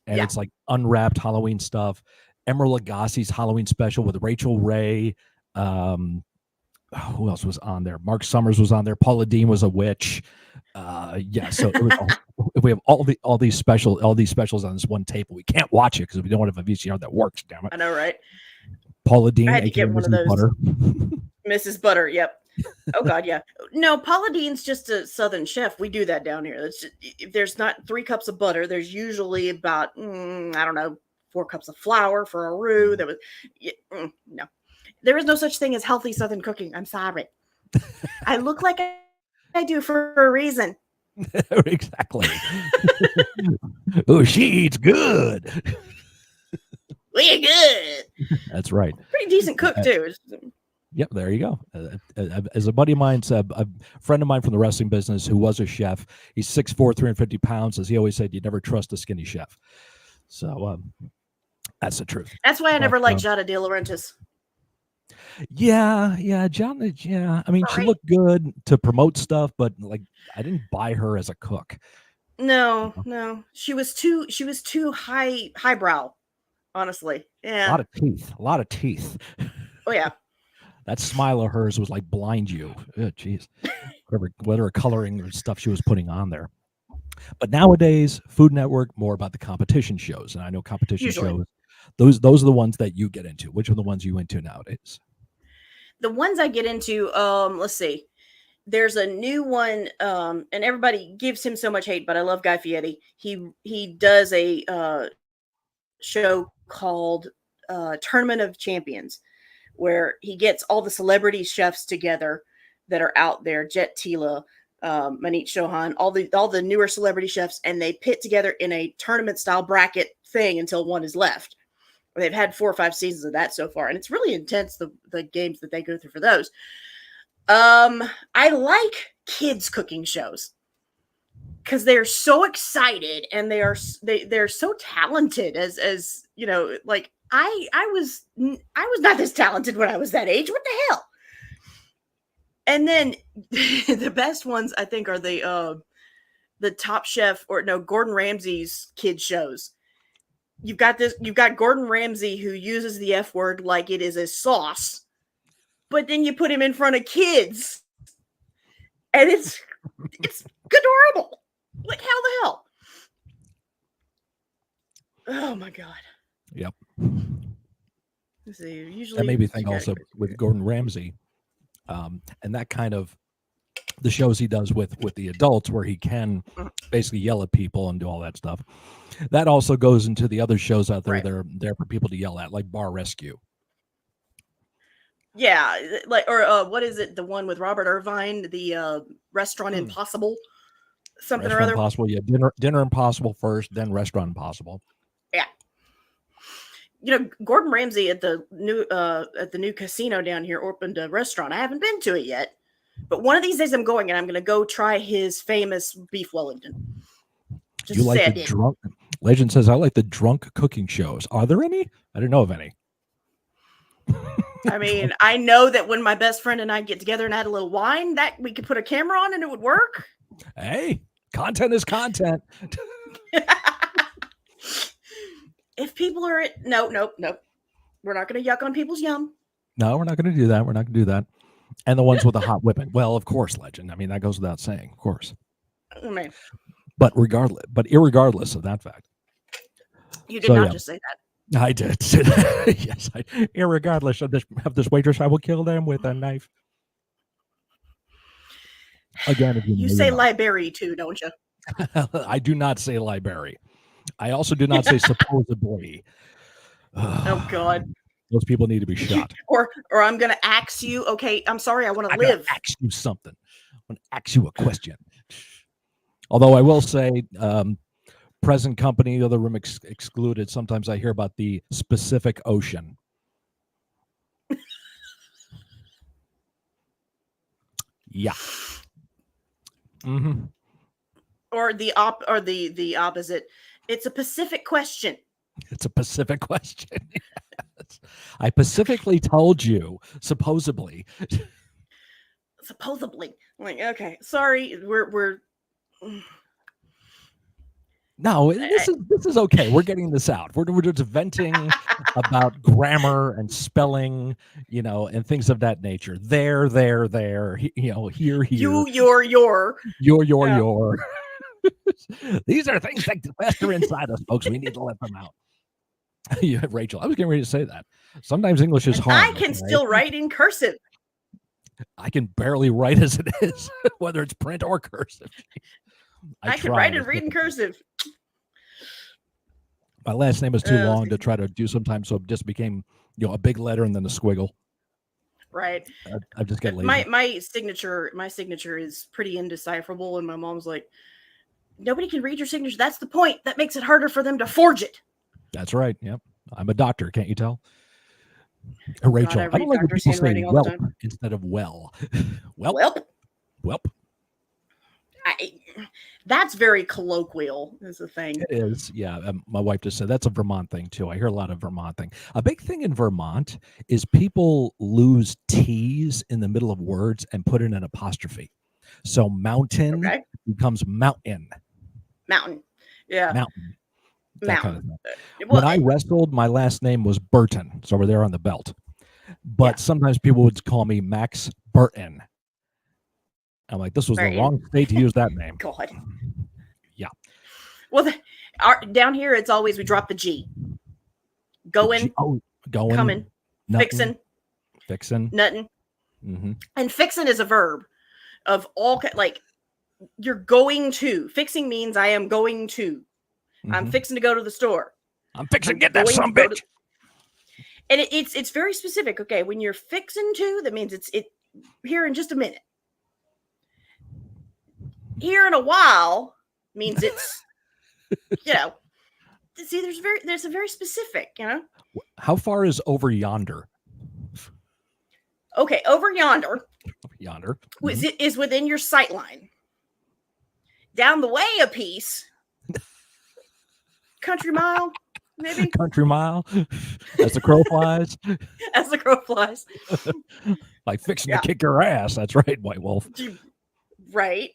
and it's like Unwrapped Halloween stuff. Emerald Lagasse's Halloween special with Rachel Ray. Who else was on there? Mark Summers was on there. Paula Dean was a witch. So it was we have all these specials on this one tape, but we can't watch it because we don't have a VCR that works. Damn it! I know, right? Paula Dean, I had to get one of those. Butter. Mrs. Butter. Yep. Oh God, yeah. No, Paula Dean's just a Southern chef. We do that down here. If there's not 3 cups of butter, there's usually about I don't know, 4 cups of flour for a roux. There was no. There is no such thing as healthy Southern cooking. I'm sorry. I look like I do for a reason. Exactly. Oh, she eats good. We're good. That's right. Pretty decent cook too. Yep, there you go. As a buddy of mine said, a friend of mine from the wrestling business who was a chef, he's 6'4", 350 pounds. As he always said, you never trust a skinny chef. So that's the truth. That's why I never liked Jada De Laurentiis. Yeah, John. Yeah, I mean, she looked good to promote stuff, but like, I didn't buy her as a cook. No, she was too highbrow. honestly. A Yeah. lot of teeth. A lot of teeth. Oh yeah. That smile of hers was like blind you. Oh, jeez. Whatever coloring or stuff she was putting on there. But nowadays, Food Network more about the competition shows, and I know competition Usually. shows. Those are the ones that you get into. Which are the ones you into nowadays? The ones I get into, let's see. There's a new one, and everybody gives him so much hate, but I love Guy Fieri. He does a show called Tournament of Champions, where he gets all the celebrity chefs together that are out there, Jet Tila, Manit Chauhan, all the newer celebrity chefs, and they pit together in a tournament style bracket thing until one is left. They've had 4 or 5 seasons of that so far, and it's really intense, the games that they go through for those. I like kids cooking shows because they're so excited and they're so talented as you know, like I was not this talented when I was that age. What the hell? And then the best ones I think are the Top Chef, or no, Gordon Ramsay's kid shows. You've got Gordon Ramsay who uses the F word like it is a sauce, but then you put him in front of kids and it's adorable. Like, how the hell? Oh my god. Yep. Let's see. Usually That made me think also with Gordon Ramsay, and that kind of the shows he does with the adults, where he can basically yell at people and do all that stuff. That also goes into the other shows out there. Right. They're there for people to yell at, like Bar Rescue. Yeah, like, or what is it? The one with Robert Irvine, the Restaurant Impossible, something or Restaurant other. Impossible, yeah, Dinner Impossible first, then Restaurant Impossible. Yeah. You know, Gordon Ramsay at the new casino down here opened a restaurant. I haven't been to it yet, but one of these days I'm going, and I'm going to go try his famous beef Wellington. Just you like the drunk? Legend says I like the drunk cooking shows. Are there any? I didn't know of any. I mean, I know that when my best friend and I get together and add a little wine, that we could put a camera on and it would work. Hey, content is content. If people are nope. We're not going to yuck on people's yum. No, we're not going to do that. We're not going to do that. And the ones with the hot whipping. Well, of course, Legend. I mean, that goes without saying, of course. Oh, man. But irregardless of that fact. You did not just say that. I did. Yes, irregardless of this waitress, I will kill them with a knife. Again, if you say library too, don't you? I do not say library. I also do not say supposedly. Oh God. Those people need to be shot. Or I'm going to ask you. Okay, I'm sorry. I want to live. Ask you something. I want to ask you a question. Although I will say, present company, other room excluded. Sometimes I hear about the Pacific Ocean. Yeah. Mm-hmm. Or the opposite. It's a Pacific question. It's a Pacific question. Yes. I specifically told you, supposedly. Supposedly. Like, okay, sorry, we're. No, this is okay. We're getting this out. We're just venting about grammar and spelling, and things of that nature. There, here. Your. These are things that fester inside us, folks. We need to let them out. Yeah, Rachel, I was getting ready to say that. Sometimes English is hard. I can still write in cursive. I can barely write as it is, whether it's print or cursive. I can write and read in cursive. My last name is too long to try to do sometimes, so it just became, a big letter and then a squiggle. Right. I just get lazy. My signature is pretty indecipherable, and my mom's like, nobody can read your signature. That's the point. That makes it harder for them to forge it. That's right. Yep. I'm a doctor. Can't you tell? Rachel, God, I don't like when people say whelp instead of well. Whelp. That's very colloquial, is the thing. It is. Yeah. My wife just said that's a Vermont thing too. I hear a lot of Vermont thing. A big thing in Vermont is people lose T's in the middle of words and put in an apostrophe. So mountain becomes mountain. Mountain. Yeah. Mountain. that kind Mountain. of thing. Well, When I wrestled, my last name was Burton. It's over there on the belt. But yeah, sometimes people would call me Max Burton. I'm like, this was the Burton. wrong state to use that name. God. Yeah. Well, down here it's always we drop the G. Going, Going, coming, nutting, fixing, fixing. nutting, Mm-hmm. and fixing is a verb of all like you're going to. Fixing means I am going to. I'm Mm-hmm. fixing to go to the store. I'm fixing I'm to get that going son to of go bitch. to. And it's very specific. Okay, when you're fixing to, that means it's here in just a minute. Here in a while means it's you know. See, there's a very specific. How far is over yonder? Okay, over yonder Yonder. is within your sight line. Down the way a piece, country mile, maybe. Country mile, as the crow flies. As the crow flies. Like fixing to kick your ass. That's right, White Wolf. Right.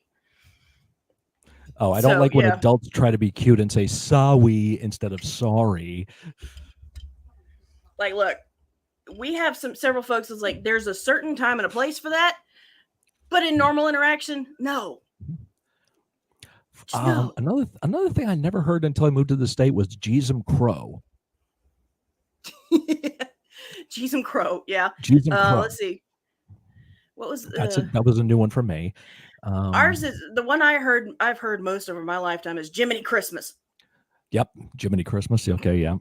Oh, I don't like when adults try to be cute and say sorry instead of sorry. Like, look, we have several folks that's like, there's a certain time and a place for that, but in normal interaction, no. No. Another thing I never heard until I moved to the state was Jeezum Crow. Jeezum Crow, yeah. Jeezum Crow. Let's see. What was that was a new one for me. Ours is the one I've heard most over my lifetime is Jiminy Christmas. Yep, Jiminy Christmas. Okay, yeah.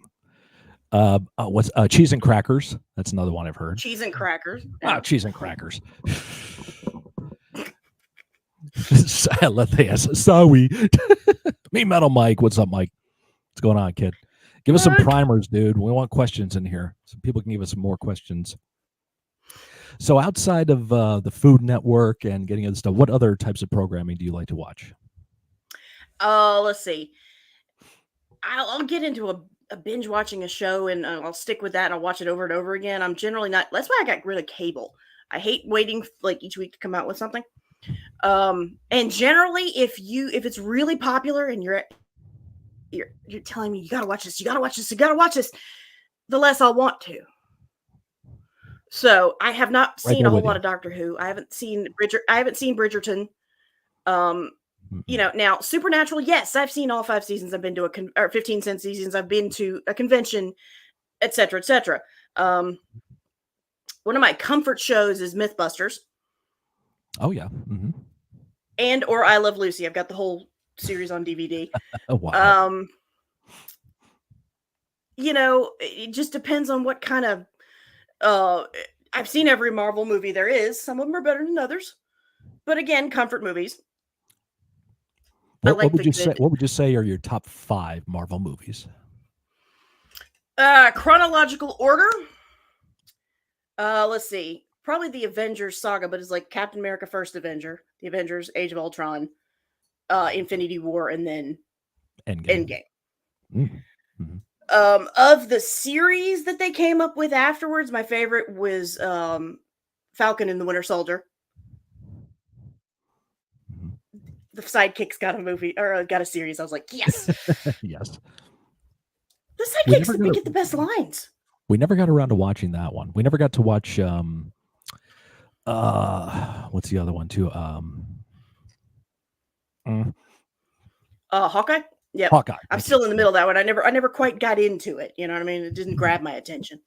What's cheese and crackers? That's another one I've heard. Cheese and crackers. Yeah. Cheese and crackers. Sorry. Me Metal Mike. What's up, Mike? What's going on, kid? Give us some primers, dude. We want questions in here so people can give us some more questions. So outside of the Food Network and getting into stuff, what other types of programming do you like to watch? Let's see. I'll get into a binge watching a show and I'll stick with that and I'll watch it over and over again. I'm generally not. That's why I got rid of cable. I hate waiting like each week to come out with something. And generally, if it's really popular and you're telling me you gotta watch this, the less I'll want to. So I have not seen a whole lot of Doctor Who. I haven't seen Bridgerton. Now Supernatural. Yes, I've seen all 5 seasons. I've been to 15 seasons. I've been to a convention, etc., etc. One of my comfort shows is MythBusters. Oh yeah. Or I Love Lucy. I've got the whole series on DVD. Oh wow. It just depends on what kind of. I've seen every Marvel movie there is. Some of them are better than others, but again, comfort movies. What would you say are your top 5 Marvel movies? Chronological order. Let's see. Probably the Avengers saga, but it's like Captain America: First Avenger, the Avengers: Age of Ultron, Infinity War, and then Endgame. Mm-hmm. Of the series that they came up with afterwards, my favorite was Falcon and the Winter Soldier. The Sidekicks got a movie or got a series. I was like, yes, yes. The Sidekicks get the best lines. We never got around to watching that one. We never got to watch. What's the other one too? Hawkeye. Yeah, Hawkeye. I'm still in the middle of that one. I never quite got into it. You know what I mean? It didn't grab my attention.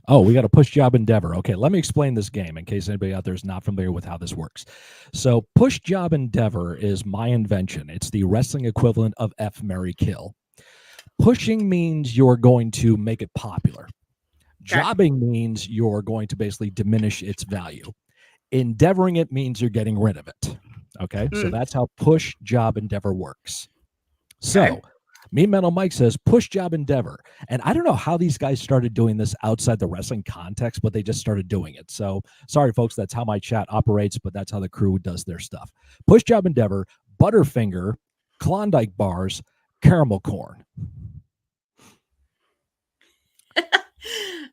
Oh, we got a push job endeavor. Okay, let me explain this game in case anybody out there is not familiar with how this works. So, push job endeavor is my invention. It's the wrestling equivalent of F, Marry, Kill. Pushing means you're going to make it popular. Jobbing means you're going to basically diminish its value. Endeavoring it means you're getting rid of it. Okay, so that's how push job endeavor works. So, Me Metal Mike says push job endeavor. And I don't know how these guys started doing this outside the wrestling context, but they just started doing it. So sorry, folks, that's how my chat operates, but that's how the crew does their stuff. Push job endeavor, Butterfinger, Klondike bars, caramel corn.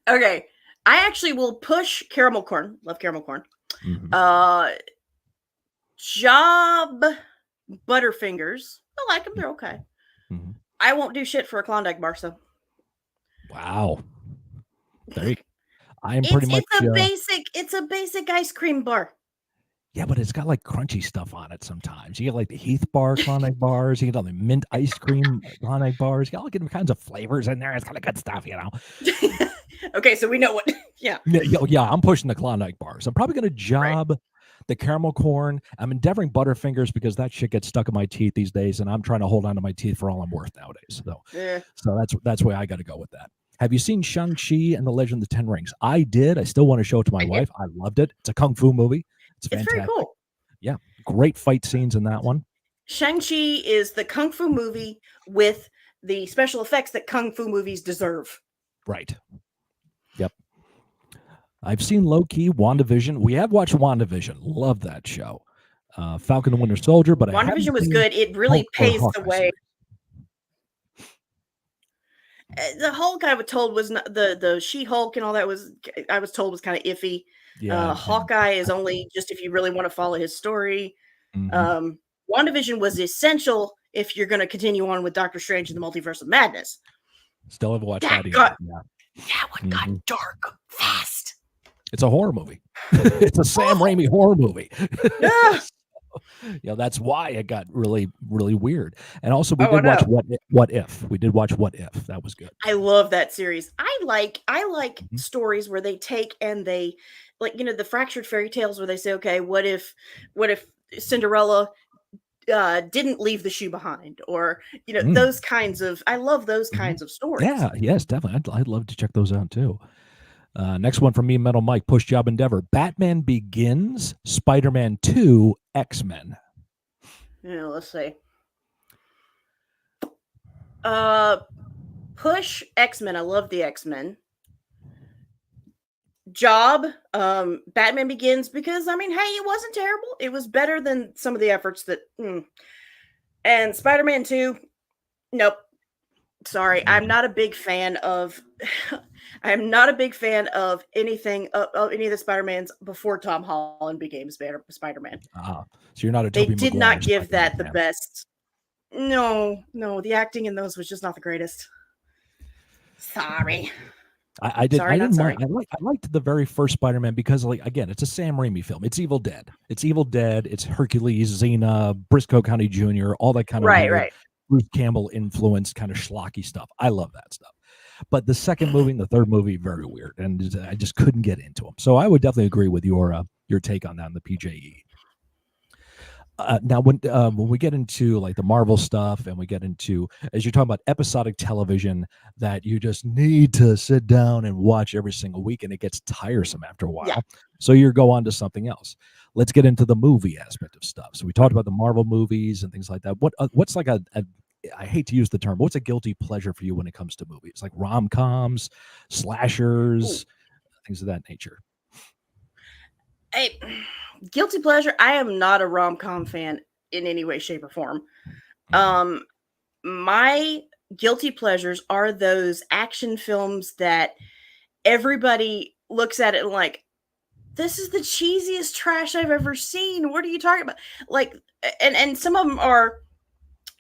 Okay. I actually will push caramel corn. Love caramel corn. Job Butterfingers. I like them. They're okay. I won't do shit for a Klondike bar, so Wow. There you go. I am pretty much it's a basic ice cream bar. yeah, but it's got like crunchy stuff on it sometimes. You get like the Heath bar Klondike bars, you get all the mint ice cream Klondike bars, you got all different kinds of flavors in there. It's kind of good stuff, you know. Okay, so we know what yeah. Yeah, I'm pushing the Klondike bars. I'm probably gonna job the caramel corn. I'm endeavoring Butterfingers because that shit gets stuck in my teeth these days, and I'm trying to hold on to my teeth for all I'm worth nowadays. So that's why I got to go with that. Have you seen Shang-Chi and the Legend of the Ten Rings? I did. I still want to show it to my wife. I loved it. It's a kung fu movie. It's fantastic. Very cool. Yeah, great fight scenes in that one. Shang-Chi is the kung fu movie with the special effects that kung fu movies deserve. Right. Yep. I've seen low-key WandaVision. We have watched WandaVision. Love that show. Falcon and Winter Soldier, but WandaVision was good. It really paves the way. The Hulk I was told was not the She-Hulk and all that I was told was kind of iffy. Yeah, Hawkeye is only just if you really want to follow his story. WandaVision was essential if you're going to continue on with Doctor Strange and the Multiverse of Madness. Still haven't watched that either. That one got dark fast. It's a horror movie. It's a Sam Raimi horror movie. That's why it got really, really weird. And also, we did watch What If. We did watch What If. That was good. I love that series. I like stories where they take and they, like, the fractured fairy tales where they say, okay, what if Cinderella didn't leave the shoe behind, or those kinds of. I love those kinds of stories. Yeah, yes, definitely. I'd love to check those out too. Next one from me, Metal Mike, Push Job Endeavor. Batman Begins, Spider-Man 2, X-Men. Yeah, let's see. Push X-Men. I love the X-Men. Job, Batman Begins, because hey, it wasn't terrible. It was better than some of the efforts that. And Spider-Man 2, nope. Sorry, I'm not a big fan of. I'm not a big fan of anything of any of the Spider-Mans before Tom Holland became Spider-Man. So you're not a They Tobey did Maguire not give Spider-Man that the fan. best. No, the acting in those was just not the greatest. Sorry. I didn't mind. I liked the very first Spider-Man because, again, it's a Sam Raimi film. It's Evil Dead. It's Hercules, Xena, Briscoe County Jr., all that kind of weird Bruce Campbell influenced kind of schlocky stuff. I love that stuff. But the second movie and the third movie, very weird, and I just couldn't get into them. So I would definitely agree with your take on that in the PJE. Now, when we get into like the Marvel stuff, and we get into, as you're talking about episodic television that you just need to sit down and watch every single week, and it gets tiresome after a while. So you go on to something else. Let's get into the movie aspect of stuff. So we talked about the Marvel movies and things like that. What's like I hate to use the term, but what's a guilty pleasure for you when it comes to movies? Like rom-coms, slashers, things of that nature. Guilty pleasure. I am not a rom-com fan in any way, shape, or form. My guilty pleasures are those action films that everybody looks at it and like, this is the cheesiest trash I've ever seen. What are you talking about? Like, and some of them are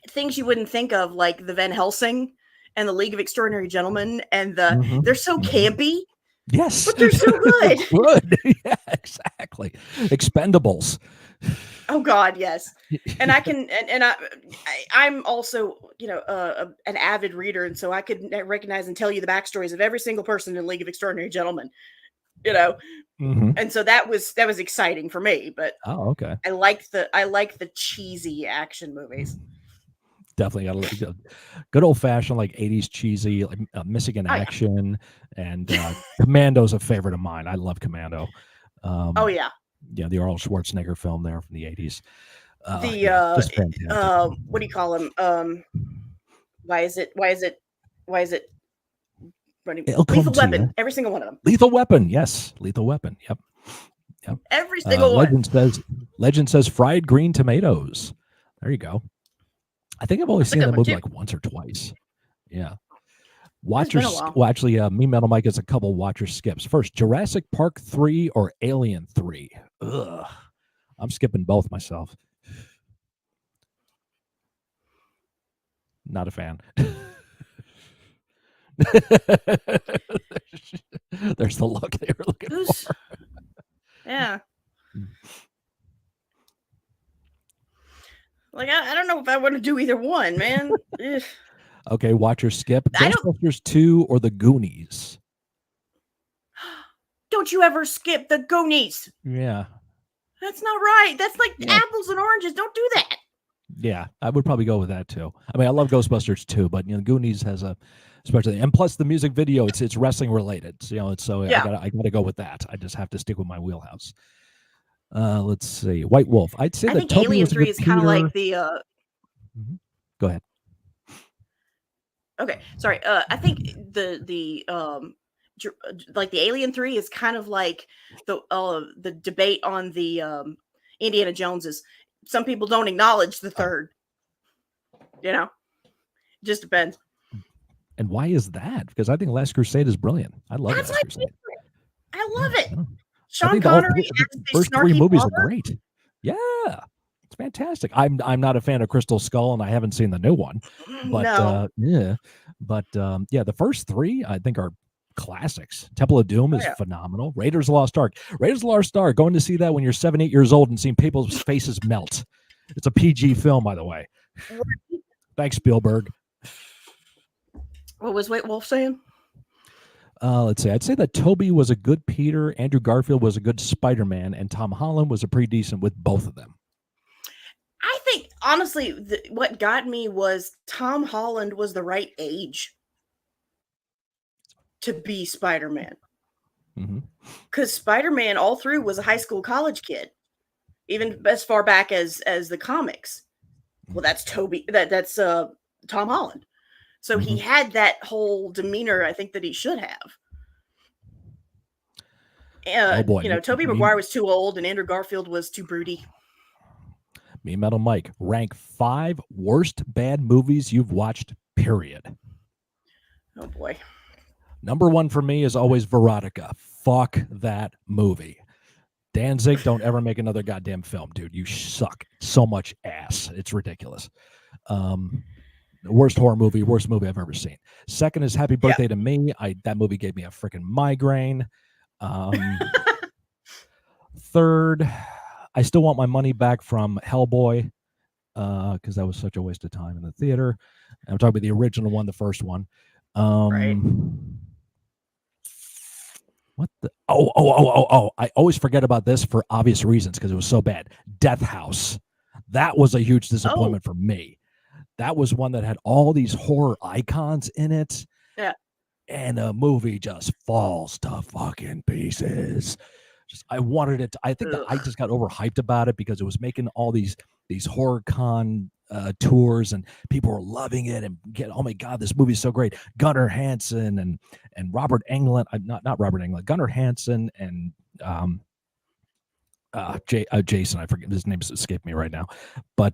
things you wouldn't think of, like the Van Helsing and the League of Extraordinary Gentlemen, and they're so campy. Yes, but they're so good. Good, yeah, exactly. Expendables. Oh God, yes. And I can, and I'm also, an avid reader, and so I could recognize and tell you the backstories of every single person in League of Extraordinary Gentlemen. And so that was exciting for me. But okay, I like the cheesy action movies. Definitely got good old fashioned like 80s cheesy, like missing in action, and Commando's a favorite of mine. I love Commando. Yeah, the Arnold Schwarzenegger film there from the 80s. Just fantastic. What do you call him? Why is it running? Lethal Weapon. Every single one of them. Lethal Weapon, yes. Lethal Weapon. Yep. Every single one. Legend says fried green tomatoes. There you go. I think I've only seen that movie like once or twice. Yeah. Watchers. Well, actually, me, Metal Mike, is a couple watcher skips. First, Jurassic Park 3 or Alien 3. Ugh. I'm skipping both myself. Not a fan. There's the look they were looking Who's for. yeah. Like I don't know if I want to do either one, man. Ugh. Okay, watch or skip. I don't. Ghostbusters 2 or The Goonies? Don't you ever skip the Goonies? Yeah. That's not right. That's like Yeah. apples and oranges. Don't do that. Yeah, I would probably go with that too. I mean, I love Ghostbusters too, but Goonies has a especially, and plus the music video, it's wrestling related. So, Yeah. I gotta go with that. I just have to stick with my wheelhouse. Let's see, White Wolf. I'd say I that think Toby Alien was a 3 good is kind of Peter. like the Go ahead. okay, sorry. I think like the Alien 3 is kind of like the debate on the Indiana Joneses. Some people don't acknowledge the third. You know, just depends. And why is that? Because I think Last Crusade is brilliant. I love That's Last my Crusade. favorite. I love it. Yeah. I Sean think Connery the as the first three snarky movies are barber. great. Yeah, it's fantastic. I'm not a fan of Crystal Skull, and I haven't seen the new one. But No. yeah, the first three I think are classics. Temple of Doom is phenomenal. Raiders of the Lost Ark. Raiders of the Lost Ark. Going to see that when you're 7, 8 years old and seeing people's faces melt. It's a PG film, by the way. Thanks, Spielberg. What was White Wolf saying? Let's see. I'd say that Toby was a good Peter, Andrew Garfield was a good Spider-Man, and Tom Holland was a pretty decent with both of them. I think, honestly, what got me was Tom Holland was the right age to be Spider-Man. Because Spider-Man all through was a high school college kid, even as far back as the comics. Well, that's that's Tom Holland. So he had that whole demeanor, I think, that he should have. Oh boy, Tobey Maguire was too old, and Andrew Garfield was too broody. Me Metal Mike, rank 5 worst bad movies you've watched, period. Oh boy. Number 1 for me is always Veronica. Fuck that movie. Danzig, don't ever make another goddamn film, dude. You suck. So much ass. It's ridiculous. Worst horror movie, worst movie I've ever seen. Second is Happy Birthday to Me. That movie gave me a freaking migraine. Third, I still want my money back from Hellboy, because that was such a waste of time in the theater. I'm talking about the original one, the first one. Right. What the? Oh! I always forget about this for obvious reasons because it was so bad. Death House. That was a huge disappointment for me. That was one that had all these horror icons in it. Yeah. And the movie just falls to fucking pieces. I wanted it. I think that I just got overhyped about it because it was making all these horror con tours and people were loving it and oh my god, this movie's so great. Gunnar Hansen and Robert Englund, not Robert Englund, Gunnar Hansen and Jason, I forget his name's escaped me right now, but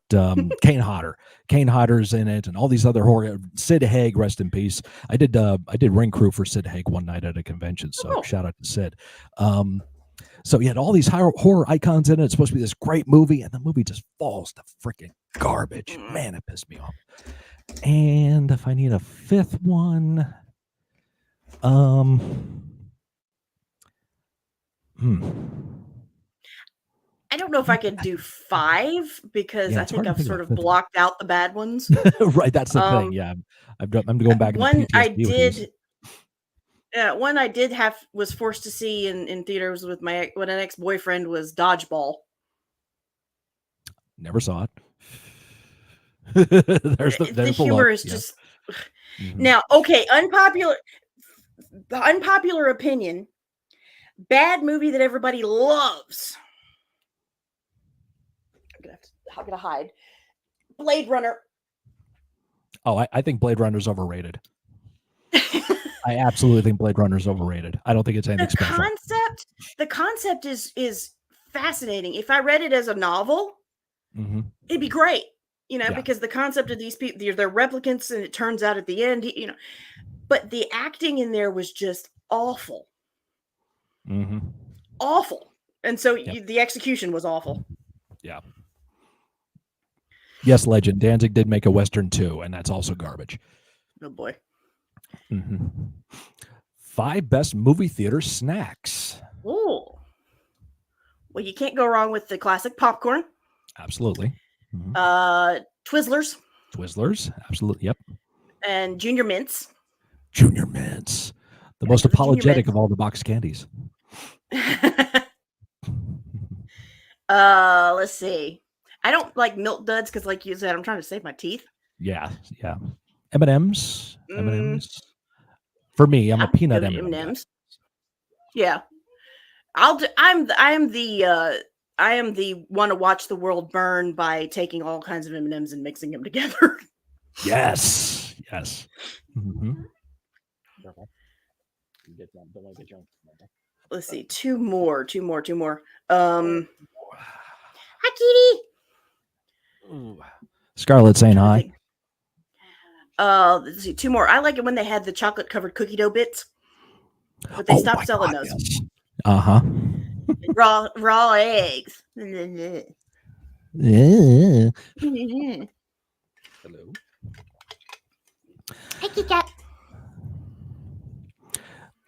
Kane Hodder's in it, and all these other horror. Sid Haig, rest in peace. I did ring crew for Sid Haig one night at a convention, so shout out to Sid. So you had all these horror icons in it. It's supposed to be this great movie, and the movie just falls to freaking garbage. Man, it pissed me off. And if I need a fifth one, I don't know if I could do 5 because I think I've sort of blocked out the bad ones. Right, that's the thing. Yeah, I'm going back. One I did. One I did was forced to see in theaters with an ex-boyfriend was Dodgeball. Never saw it. The humor is just now okay. Unpopular opinion. Bad movie that everybody loves. I'm gonna hide. Blade Runner. Oh, I think Blade Runner's overrated. I absolutely think Blade Runner's overrated. I don't think it's anything special. The concept is fascinating. If I read it as a novel, it'd be great. Because the concept of these people, they're replicants, and it turns out at the end, but the acting in there was just awful. Awful. And so the execution was awful. Yeah. Yes, legend. Danzig did make a Western too, and that's also garbage. Oh boy. Mm-hmm. 5 best movie theater snacks. Ooh. Well, you can't go wrong with the classic popcorn. Absolutely. Mm-hmm. Twizzlers. Twizzlers. Absolutely. Yep. And Junior Mints. Junior Mints. The Gotta most get the Junior apologetic Mints. of all the box candies. Let's see. I don't like Milk Duds because, like you said, I'm trying to save my teeth. Yeah. M&Ms. M&Ms. For me, I'm a peanut M&M guy. Yeah. I am the one to watch the world burn by taking all kinds of M&Ms and mixing them together. Yes. Mm-hmm. Let's see. Two more. Hi, Kitty. Ooh. Scarlett's saying hi. Let's see. 2 more. I like it when they had the chocolate covered cookie dough bits, but they stopped selling those. Yes. Uh-huh. raw eggs. Yeah. Hello. Hi, Kit Kat.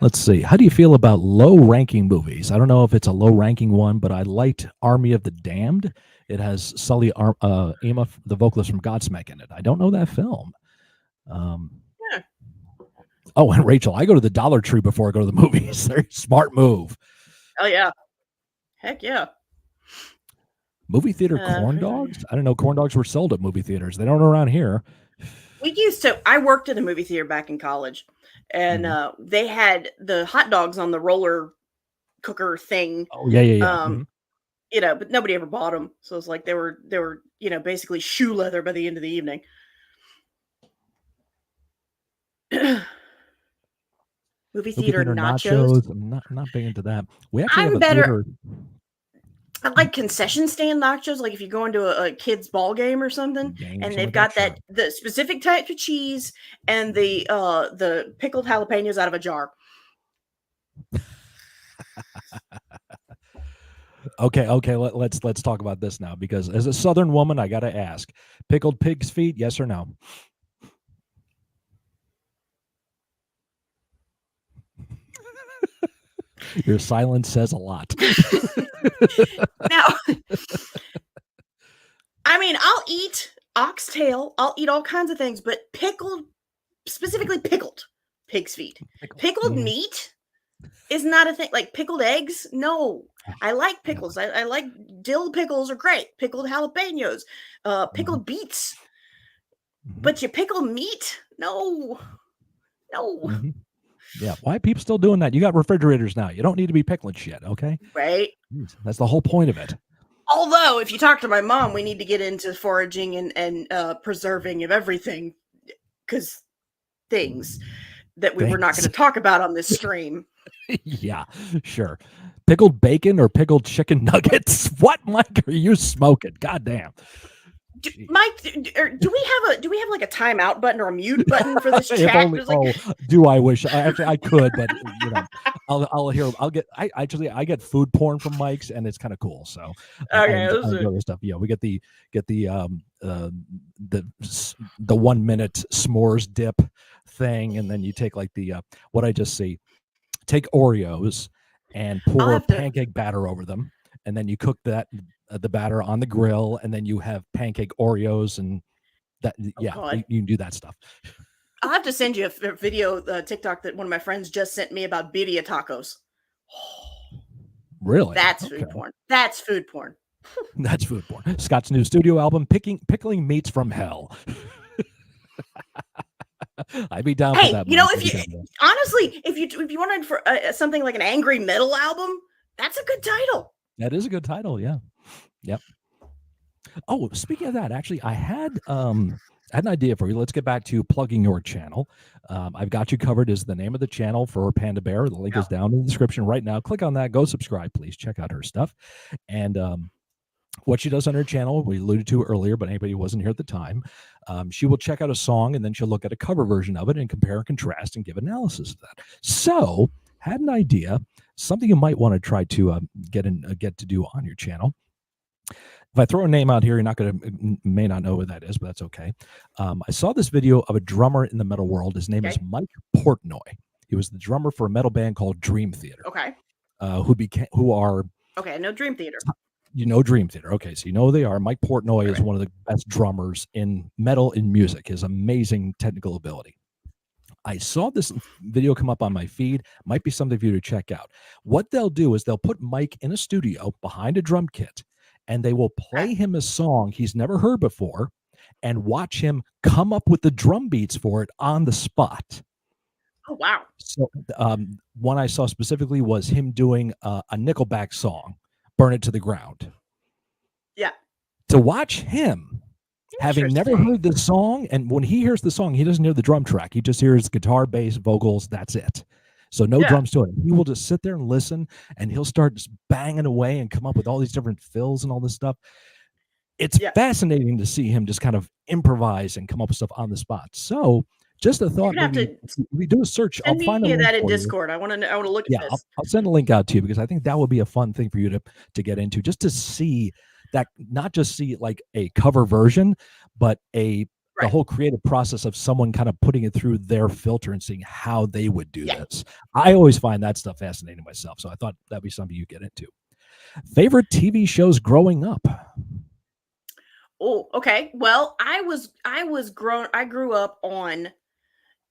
Let's see. How do you feel about low-ranking movies? I don't know if it's a low-ranking one, but I liked Army of the Damned. It has Sully Ema, the vocalist from Godsmack, in it. I don't know that film. Yeah. Oh, and Rachel, I go to the Dollar Tree before I go to the movies. Very smart move. Oh yeah. Heck yeah. Movie theater corn dogs? I don't know. Corn dogs were sold at movie theaters. They don't around here. I worked in a movie theater back in college, and they had the hot dogs on the roller cooker thing. Oh yeah. You know, but nobody ever bought them. So it's like they were, basically shoe leather by the end of the evening. Movie theater nachos. I'm not big into that. We actually have I'm a better. theater. I like concession stand nachos, like if you go into a kid's ball game or something, and they've got the specific type of cheese and the pickled jalapenos out of a jar. Okay. Let's talk about this now, because as a Southern woman, I got to ask: pickled pig's feet, yes or no? Your silence says a lot. Now, I mean, I'll eat oxtail, I'll eat all kinds of things, but specifically pickled pig's feet. Pickled meat is not a thing. Like pickled eggs, no. I like pickles. I like dill pickles are great. Pickled jalapenos, pickled beets. But you pickle meat? No. Mm-hmm. Yeah, why are people still doing that? You got refrigerators now. You don't need to be pickling shit, okay? Right. That's the whole point of it. Although, if you talk to my mom, we need to get into foraging and preserving of everything, because things that we were not going to talk about on this stream. Yeah, sure. Pickled bacon or pickled chicken nuggets? What, Mike, are you smoking? God damn. Mike, do we have like a timeout button or a mute button for this chat? Only, do I wish? I could, but I'll get food porn from Mike's, and it's kind of cool. So okay, I other stuff. Yeah, we get the 1 minute s'mores dip thing, and then you take like the what I just see. Take Oreos and pour pancake batter over them, and then you cook that. The batter on the grill, and then you have pancake Oreos, and that you can do that stuff. I'll have to send you a video TikTok that one of my friends just sent me about birria tacos. Really? That's food porn. That's food porn. That's food porn. Scott's new studio album, Pickling Meats from Hell. I'd be down for that. You know, if you wanted for something like an angry metal album, that's a good title. That is a good title, yeah. Yep. Oh, speaking of that, actually, I had an idea for you. Let's get back to plugging your channel. I've got you covered is the name of the channel for PandaBear. The link is down in the description right now. Click on that. Go subscribe, please. Check out her stuff. And what she does on her channel, we alluded to earlier, but anybody who wasn't here at the time, she will check out a song, and then she'll look at a cover version of it and compare and contrast and give analysis of that. So, had an idea, something you might want to try to get to do on your channel. If I throw a name out here, you're not going to, may not know who that is, but that's okay. I saw this video of a drummer in the metal world. His name is Okay. Mike Portnoy. He was the drummer for a metal band called Dream Theater, Okay. who are, Okay. No Dream Theater. you know, Dream Theater. Okay, so you know who they are. Mike Portnoy Right. is one of the best drummers in metal and music. His amazing technical ability. I saw this video come up on my feed. Might be something for you to check out. What they'll do is they'll put Mike in a studio behind a drum kit, and they will play him a song he's never heard before and watch him come up with the drum beats for it on the spot. Oh, wow. So one I saw specifically was him doing a Nickelback song, Burn It to the Ground. Yeah. To watch him, having never heard this song, and when he hears the song, he doesn't hear the drum track. He just hears guitar, bass, vocals. That's it. So no drums to it. He will just sit there and listen, and he'll start just banging away and come up with all these different fills and all this stuff. It's fascinating to see him just kind of improvise and come up with stuff on the spot. So just a thought, maybe we do a search. I'll find a link that in for Discord. I want to look at this. I'll send a link out to you because I think that would be a fun thing for you to get into, just to see that, not just see like a cover version, but the whole creative process of someone kind of putting it through their filter and seeing how they would do this. I always find that stuff fascinating myself. So I thought that'd be something you get into. Favorite TV shows growing up? Oh, okay. Well, I grew up on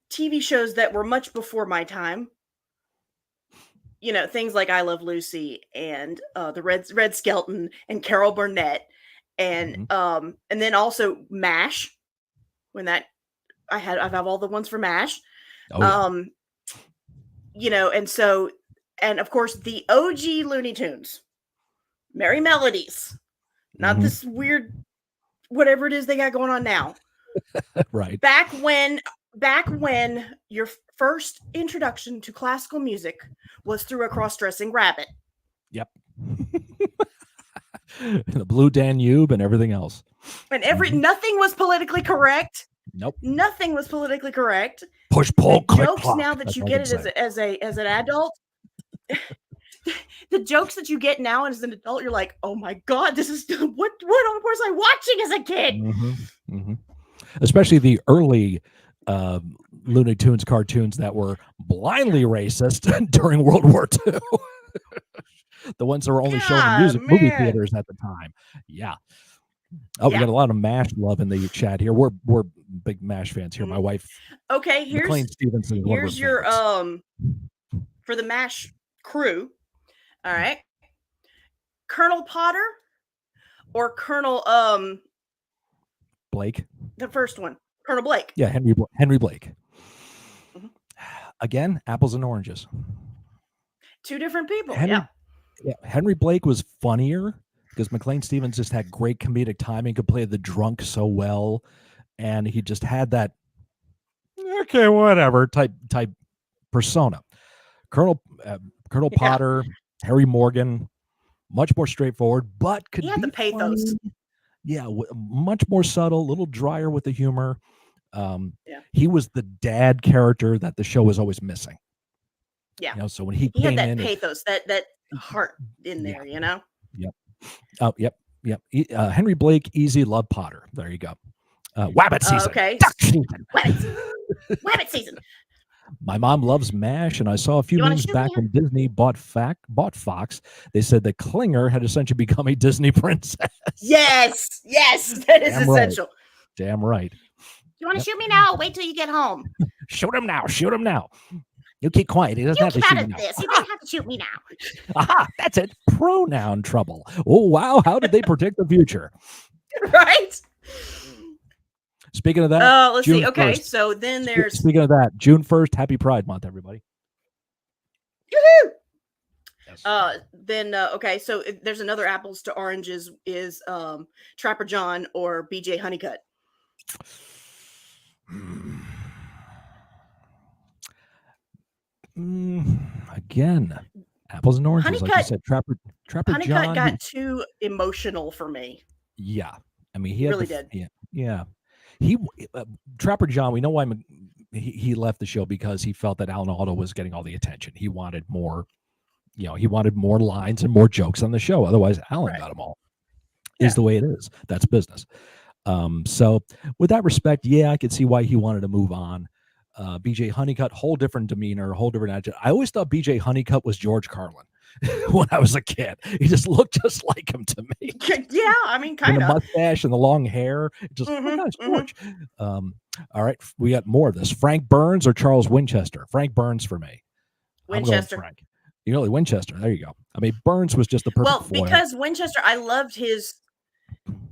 TV shows that were much before my time. You know, things like I Love Lucy and the Red Skelton and Carol Burnett and then also MASH. When that I have all the ones for MASH. You know, and of course the OG Looney Tunes. Merry Melodies. Not this weird whatever it is they got going on now. Right. Back when your first introduction to classical music was through a cross-dressing rabbit. Yep. The Blue Danube and everything else. And nothing was politically correct. Nope. Nothing was politically correct. Push, pull, click, jokes clock. Now that you get it as an adult, the jokes that you get now as an adult, you're like, oh my God, this is what was I watching as a kid? Especially the early Looney Tunes cartoons that were blindly racist during World War II. The ones that were only shown in movie theaters at the time. Yeah. Oh, we got a lot of MASH love in the chat here. We're big MASH fans here. My wife. Okay, here's your for the MASH crew. All right. Colonel Potter or Colonel Blake. The first one. Colonel Blake. Yeah, Henry Blake. Again, apples and oranges. Two different people. Henry Blake was funnier because McLean Stevens just had great comedic timing, could play the drunk so well, and he just had that okay, whatever type persona. Colonel Potter, Harry Morgan, much more straightforward, but could be the pathos. Funny. Yeah, much more subtle, a little drier with the humor. He was the dad character that the show was always missing. Yeah. You know, so when he had came that in, pathos, that heart in there, you know? Yep. Oh, yep. Henry Blake, easy, love Potter. There you go. Wabbit season. Okay. Duck season. Wabbit season. My mom loves MASH, and I saw a few memes back when Disney bought Fox. They said that Klinger had essentially become a Disney princess. Yes, that is essential. Right. Damn right. You want to shoot me now? Wait till you get home. Shoot him now. You keep quiet. He doesn't have to shoot me now. You don't have to shoot me now. Aha, that's it. Pronoun trouble. Oh, wow. How did they predict the future? Right? Speaking of that, let's see. Okay, so then there's... Speaking of that, June 1st, happy Pride Month, everybody. Yoo-hoo! Yes. Okay, so there's another apples to oranges is Trapper John or BJ Honeycutt. Again, apples and oranges, Honeycutt, like you said. Trapper Honeycutt John got too emotional for me. Yeah, I mean, he really did. Yeah. He Trapper John. We know why he left the show, because he felt that Alan Alda was getting all the attention. He wanted more, he wanted more lines and more jokes on the show. Otherwise, Alan got them all. is Yeah. the way it is. That's business. So with that respect, yeah, I could see why he wanted to move on. BJ Honeycutt, whole different demeanor, whole different attitude. I always thought BJ Honeycutt was George Carlin when I was a kid. He just looked just like him to me. Yeah, I mean, And the kind of. mustache and the long hair. Just, oh my Mm-hmm, gosh, mm-hmm. George. All right, we got more of this. Frank Burns or Charles Winchester? Frank Burns for me. I'm going Winchester. Frank. Really, Winchester. There you go. I mean, Burns was just the perfect Well, foil. because Winchester, I loved his.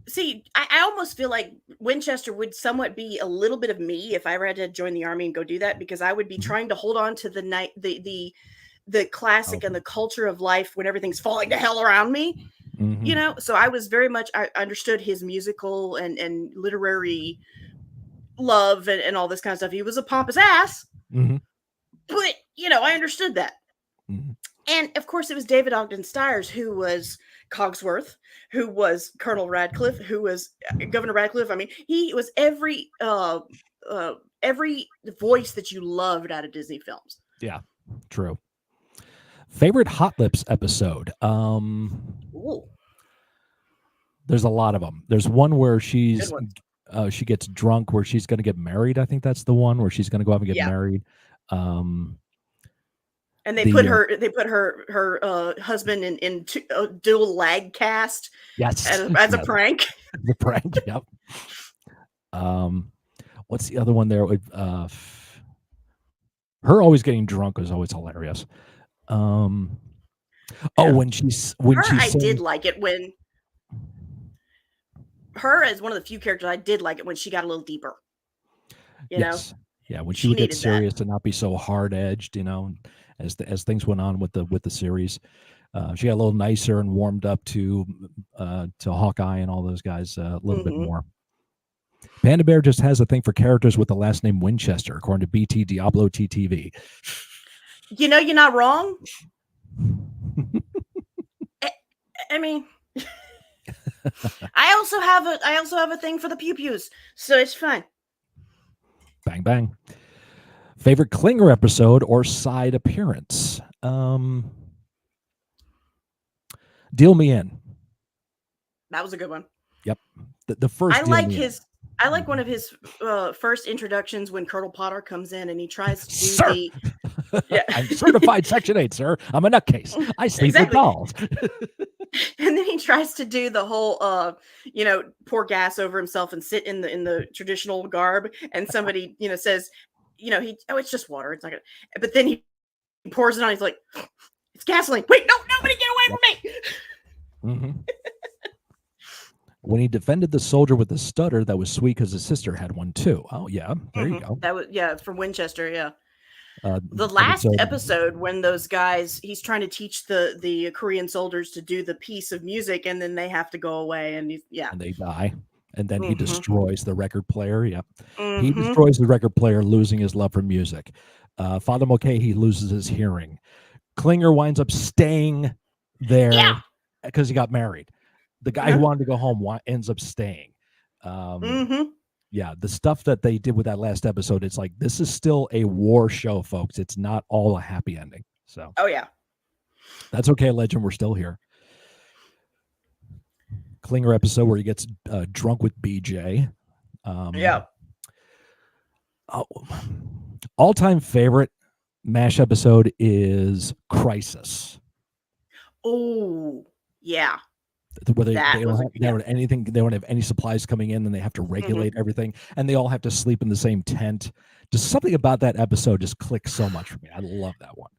See, I almost feel like Winchester would somewhat be a little bit of me if I ever had to join the army and go do that, because I would be Mhm. trying to hold on to the night, the classic Oh. and the culture of life when everything's falling to hell around me. Mhm. So I was very much, I understood his musical and literary love and all this kind of stuff. He was a pompous ass, Mhm. but I understood that. Mhm. And of course, it was David Ogden Stiers who was Cogsworth, who was Colonel Radcliffe, who was Governor Radcliffe. I mean, he was every voice that you loved out of Disney films. Yeah, true. Favorite Hot Lips episode? Ooh, There's a lot of them. There's one where good she ones. gets drunk, where she's going to get married. I think that's the one where she's going to go out and get Yeah. married. Um, And the they put her husband in dual lag cast yes, as a yeah, prank. the prank. Yep. What's the other one there? Her always getting drunk was always hilarious. Oh, Yeah. when Her, she's I did saying like it when her as one of the few characters I did like it when she got a little deeper. yes, yeah, when she She would get needed that. serious and not be so hard edged, as things went on with the series, she got a little nicer and warmed up to Hawkeye and all those guys a little bit Mm-hmm. more. PandaBear just has a thing for characters with the last name Winchester, according to BT Diablo TTV. You're not wrong. I mean, I also have a thing for the pew pews, so it's fine. Bang bang. Favorite Klinger episode or side appearance? Deal Me In. That was a good one. Yep. The first I Deal like Me In. his. I like one of his first introductions when Colonel Potter comes in and he tries to do Sir, the. Yeah. I'm certified Section 8, sir. I'm a nutcase. I sleep with Exactly. dolls. And then he tries to do the whole pour gas over himself and sit in the traditional garb, and somebody says, it's just water, it's not gonna, but then he pours it on, he's like, it's gasoline, wait, no, nobody get away from me. Mm-hmm. When he defended the soldier with the stutter, that was sweet because his sister had one too. Oh yeah, there you go. That was, it's from Winchester. Yeah. The But last episode when those guys, he's trying to teach the Korean soldiers to do the piece of music, and then they have to go away, and and they die, and then he Mm-hmm. destroys the record player. Yep, he Mm-hmm. destroys the record player, losing his love for music. Father Mulcahy loses his hearing. Klinger winds up staying there Yeah. because he got married. The guy who wanted to go home ends up staying. Mm-hmm. Yeah, the stuff that they did with that last episode, it's like, this is still a war show, folks. It's not all a happy ending. So, Oh yeah, that's okay, Legend. We're still here. Klinger episode where he gets drunk with BJ. yeah. All-time favorite MASH episode is Crisis. Oh yeah. Where they That don't was have, they don't have anything, they don't have any supplies coming in, and they have to regulate everything, and they all have to sleep in the same tent. Just something about that episode just clicks so much for me. I love that one.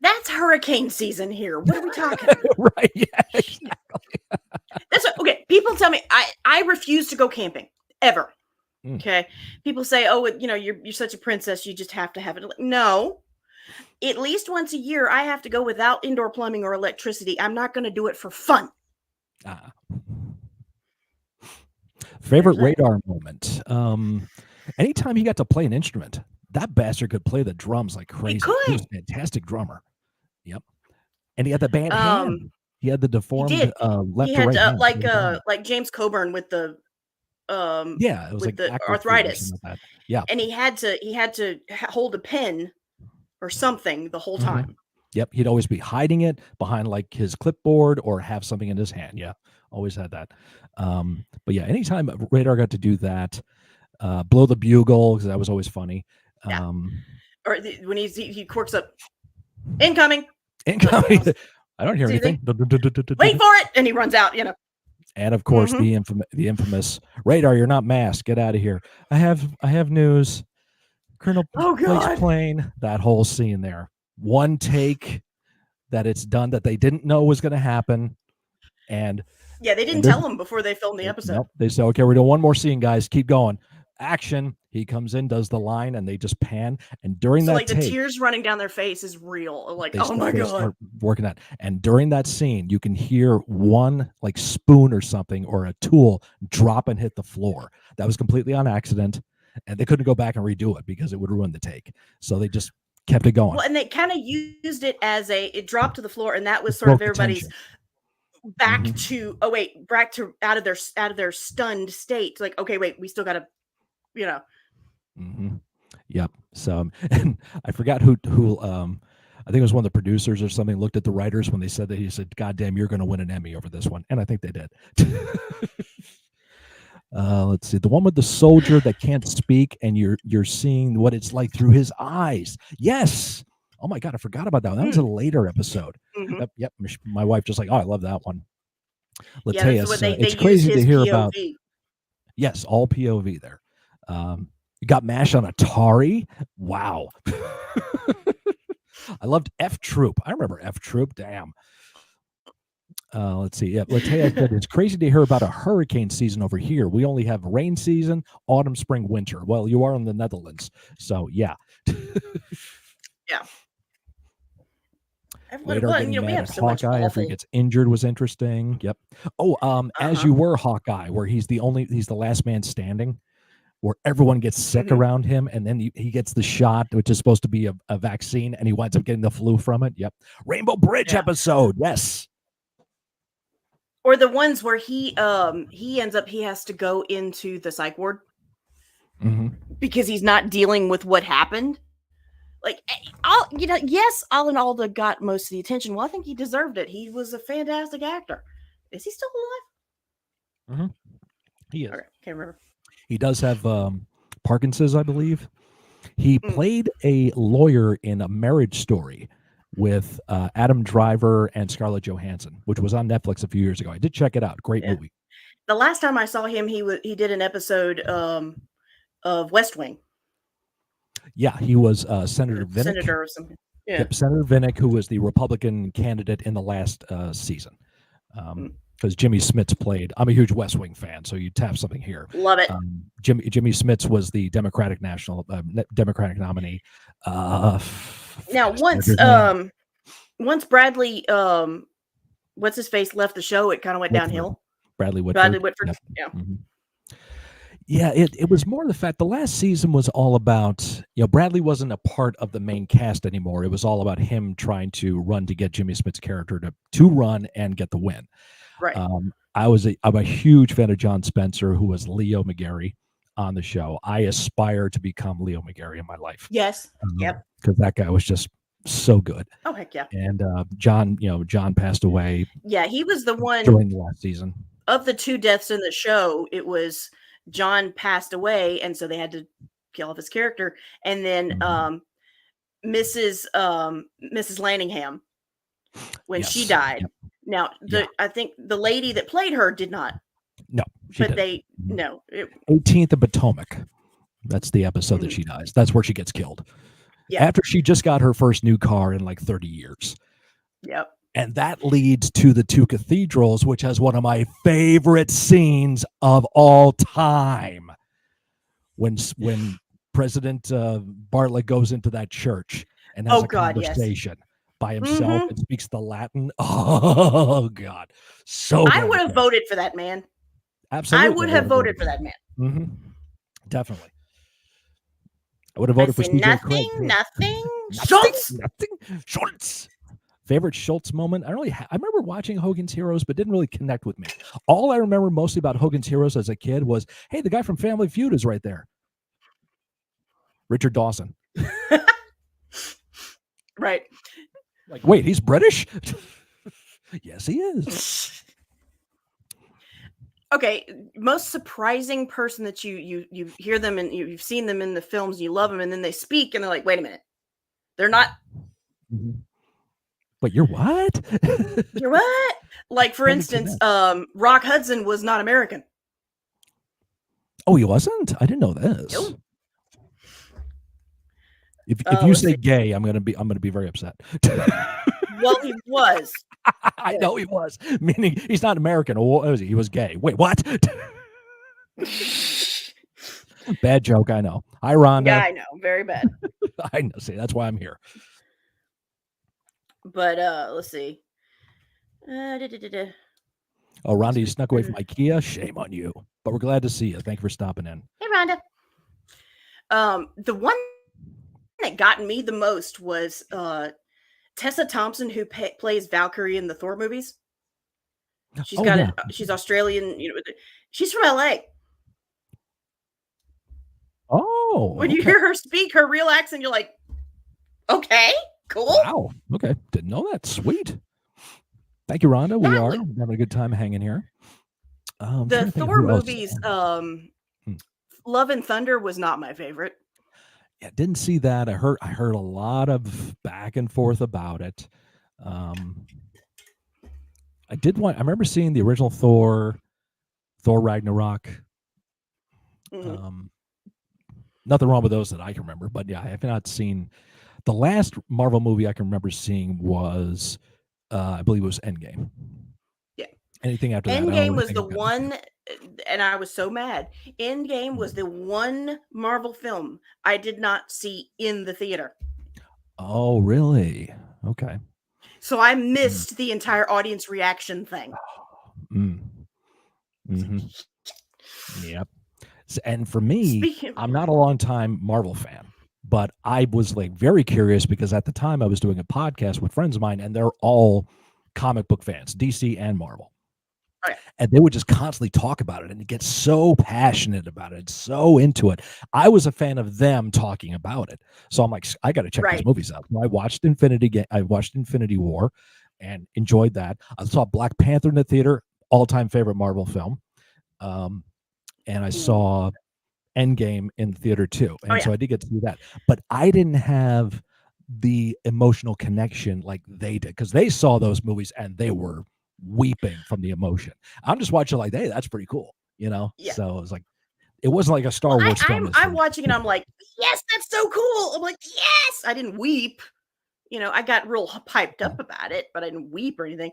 That's hurricane season here. What are we talking about? Right? Yeah, exactly. That's okay. People tell me I refuse to go camping ever. Mm. Okay. People say, "Oh, you're such a princess. You just have to have it." No. At least once a year, I have to go without indoor plumbing or electricity. I'm not going to do it for fun. Favorite radar moment. Anytime he got to play an instrument, that bastard could play the drums like crazy. He was a fantastic drummer. Yep. And he had the bad hand. He had the deformed left to right hand. Like James Coburn with the it was with like the arthritis. like that. Yeah. And he had to hold a pen or something the whole time. Yep, he'd always be hiding it behind like his clipboard or have something in his hand. Yeah, always had that. But yeah, anytime Radar got to do that, blow the bugle because that was always funny. Yeah. Um, Or when he quirks up, incoming. Like, incoming, I don't hear see anything. wait for it, and he runs out. And of course, Mm-hmm. the infamous Radar, you're not masked. Get out of here. I have news. Colonel Oh Blake's God. plane. That whole scene there, one take that it's done that they didn't know was going to happen, and Yeah, they didn't there's tell him before they filmed the episode. nope. They say, okay, we're doing one more scene, guys. Keep going. Action. He comes in, does the line, and they just pan. And during So that like the take, tears running down their face is real. Like, they oh my they God. start working that. And during that scene, you can hear one like spoon or something or a tool drop and hit the floor. That was completely on accident, and they couldn't go back and redo it because it would ruin the take. So they just kept it going. Well, and they kind of used it as it dropped to the floor, and that was It sort of broke the everybody's tension. back Mhm. to back to out of their stunned state. Like, okay, wait, we still got to, you know. Mm-hmm. Yep. So, and I forgot who I think it was one of the producers or something looked at the writers when they said that. He said, "God damn, you're going to win an Emmy over this one," and I think they did. Let's see, the one with the soldier that can't speak, and you're seeing what it's like through his eyes. Yes. Oh my God, I forgot about that one. That was a later episode. Mm-hmm. Yep. My wife just like, oh, I love that one. Yeah, that's Lataeus, what they it's use crazy to his hear about. POV. Yes, all POV there. You got MASH on Atari. Wow. I loved F Troop. I remember F Troop. Damn. Let's see. Yeah, Lataeus said it's crazy to hear about a hurricane season over here. We only have rain season, autumn, spring, winter. Well, you are in the Netherlands, so yeah. Yeah. Radar Well, getting we mad have at so much Hawkeye after he awful. gets injured was interesting. Yep. Oh, as you were Hawkeye, where he's the last man standing, where everyone gets sick around him, and then he gets the shot, which is supposed to be a vaccine, and he winds up getting the flu from it. Yep. Rainbow Bridge episode. Yes. Or the ones where he has to go into the psych ward because he's not dealing with what happened. Like, yes, Alan Alda got most of the attention. Well, I think he deserved it. He was a fantastic actor. Is he still alive? He is. Okay, can't remember. He does have Parkinson's, I believe. He played a lawyer in A Marriage Story with Adam Driver and Scarlett Johansson, which was on Netflix a few years ago. I did check it out. Great movie. The last time I saw him, he did an episode of West Wing. Yeah, he was Senator Vinnick. Senator or something. Yeah. Yep, Senator Vinnick, who was the Republican candidate in the last season. Because Jimmy Smits played. I'm a huge West Wing fan, so you tap something here. Love it. Jimmy Smits was the Democratic nominee. Now, once Bradley, what's his face, left the show, it kind of went downhill. Bradley Whitford. Yep. Yeah. Mm-hmm. Yeah, it was more the fact the last season was all about, Bradley wasn't a part of the main cast anymore. It was all about him trying to run to get Jimmy Smits' character to run and get the win. Right. I'm a huge fan of John Spencer, who was Leo McGarry on the show. I aspire to become Leo McGarry in my life. Yes. Yep. Because that guy was just so good. Oh, heck yeah. And John passed away. Yeah, he was the one during the last season. Of the two deaths in the show, it was John passed away, and so they had to kill off his character. And then Mrs. Lanningham, when she died. Yep. Now, I think the lady that played her did not. No, but didn't. No. 18th of Potomac. That's the episode that she dies. That's where she gets killed. Yeah. After she just got her first new car in like 30 years. Yep. And that leads to the two cathedrals, which has one of my favorite scenes of all time. When President Bartlett goes into that church and has a conversation by himself and speaks the Latin. Oh, God. So I would have voted for that man. Absolutely. I would have voted for that man. Mm-hmm. Definitely. I would have voted for CJ Craig. Nothing. Schultz. Favorite Schultz moment? I remember watching Hogan's Heroes, but didn't really connect with me. All I remember mostly about Hogan's Heroes as a kid was, hey, the guy from Family Feud is right there. Richard Dawson. Right. Like, wait, he's British? Yes, he is. Okay, most surprising person that you hear them and you've seen them in the films, and you love them, and then they speak, and they're like, wait a minute, they're not. Mhm. But you're what? You're what? Like, for How did instance, connect? Rock Hudson was not American. Oh, he wasn't? I didn't know this. No. If you Let's say see. gay, I'm gonna be very upset. Well, he was. I know he was, meaning he's not American. Or was he? He was gay. Wait, what? Bad joke, I know. Hi, Rhonda. Yeah, I know. Very bad. I know. See, that's why I'm here. But let's see. Da-da-da-da. Oh, Rhonda, you snuck away from IKEA. Shame on you. But we're glad to see you. Thank you for stopping in. Hey, Rhonda. The one that got me the most was Tessa Thompson, who plays Valkyrie in the Thor movies. She's got it. She's Australian. You know, she's from LA. Oh, when you hear her speak, her real accent, you're like, okay, cool. Wow. Okay, didn't know that. Sweet. Thank you, Rhonda. We are having a good time hanging here. The Thor movies, Love and Thunder was not my favorite. Yeah, didn't see that. I heard a lot of back and forth about it. I remember seeing the original Thor Ragnarok. Mm-hmm. Nothing wrong with those that I can remember, but yeah, I have not seen. The last Marvel movie I can remember seeing was, I believe it was Endgame. Yeah. Anything after that? Endgame was the one, and I was so mad. Endgame was the one Marvel film I did not see in the theater. Oh, really? Okay. So I missed the entire audience reaction thing. Mm-hmm. Yep. And for me, I'm not a long-time Marvel fan, but I was like very curious because at the time I was doing a podcast with friends of mine, and they're all comic book fans, DC and Marvel. Right. And they would just constantly talk about it and get so passionate about it, so into it. I was a fan of them talking about it. So I'm like, I got to check these movies out. So I watched Infinity War and enjoyed that. I saw Black Panther in the theater, all-time favorite Marvel film. And I saw Endgame in the theater too. And so I did get to do that. But I didn't have the emotional connection like they did, because they saw those movies and they were weeping from the emotion. I'm just watching like, hey, that's pretty cool, you know? Yeah. So it was like, it wasn't like a Star Wars film. I'm watching it, I'm like, yes, that's so cool. I'm like, yes. I didn't weep. You know, I got real piped up about it, but I didn't weep or anything.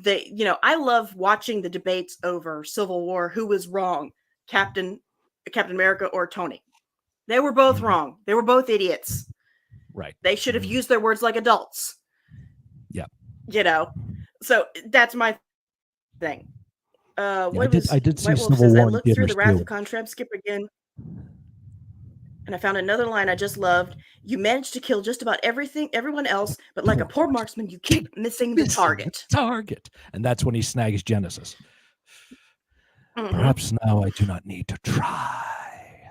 I love watching the debates over Civil War. Who was wrong, Captain America or Tony? They were both wrong. They were both idiots. Right. They should have used their words like adults. Yeah. You know, so that's my thing. I did see Civil War. I looked through the Wrath of Khan skip again, and I found another line I just loved. You managed to kill just about everyone else, but like a poor marksman, you keep missing the target. And that's when he snags Genesis. Perhaps now I do not need to try.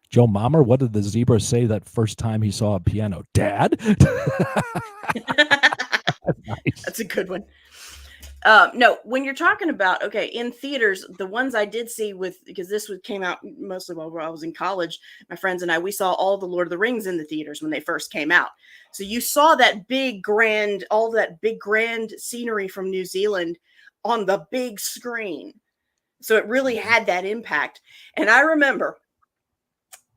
Joe Mauer, what did the zebra say that first time he saw a piano? Dad? Nice. That's a good one. No, when you're talking about, in theaters, the ones I did see because this came out mostly while I was in college, my friends and I, we saw all the Lord of the Rings in the theaters when they first came out. So you saw that big grand scenery from New Zealand on the big screen. So it really had that impact. And I remember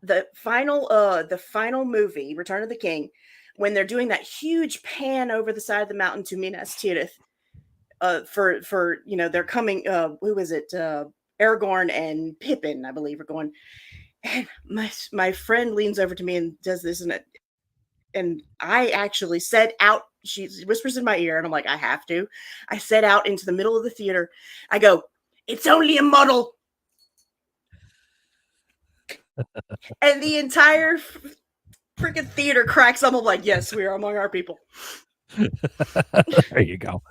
the final movie, Return of the King, when they're doing that huge pan over the side of the mountain to Minas Tirith, for they're coming. Who is it? Aragorn and Pippin, I believe, are going. And my friend leans over to me and does this, and I actually said out. She whispers in my ear, and I'm like, I have to. I said out into the middle of the theater. I go, "It's only a model." And the entire freaking theater cracks up. I'm like, yes, we are among our people. There you go.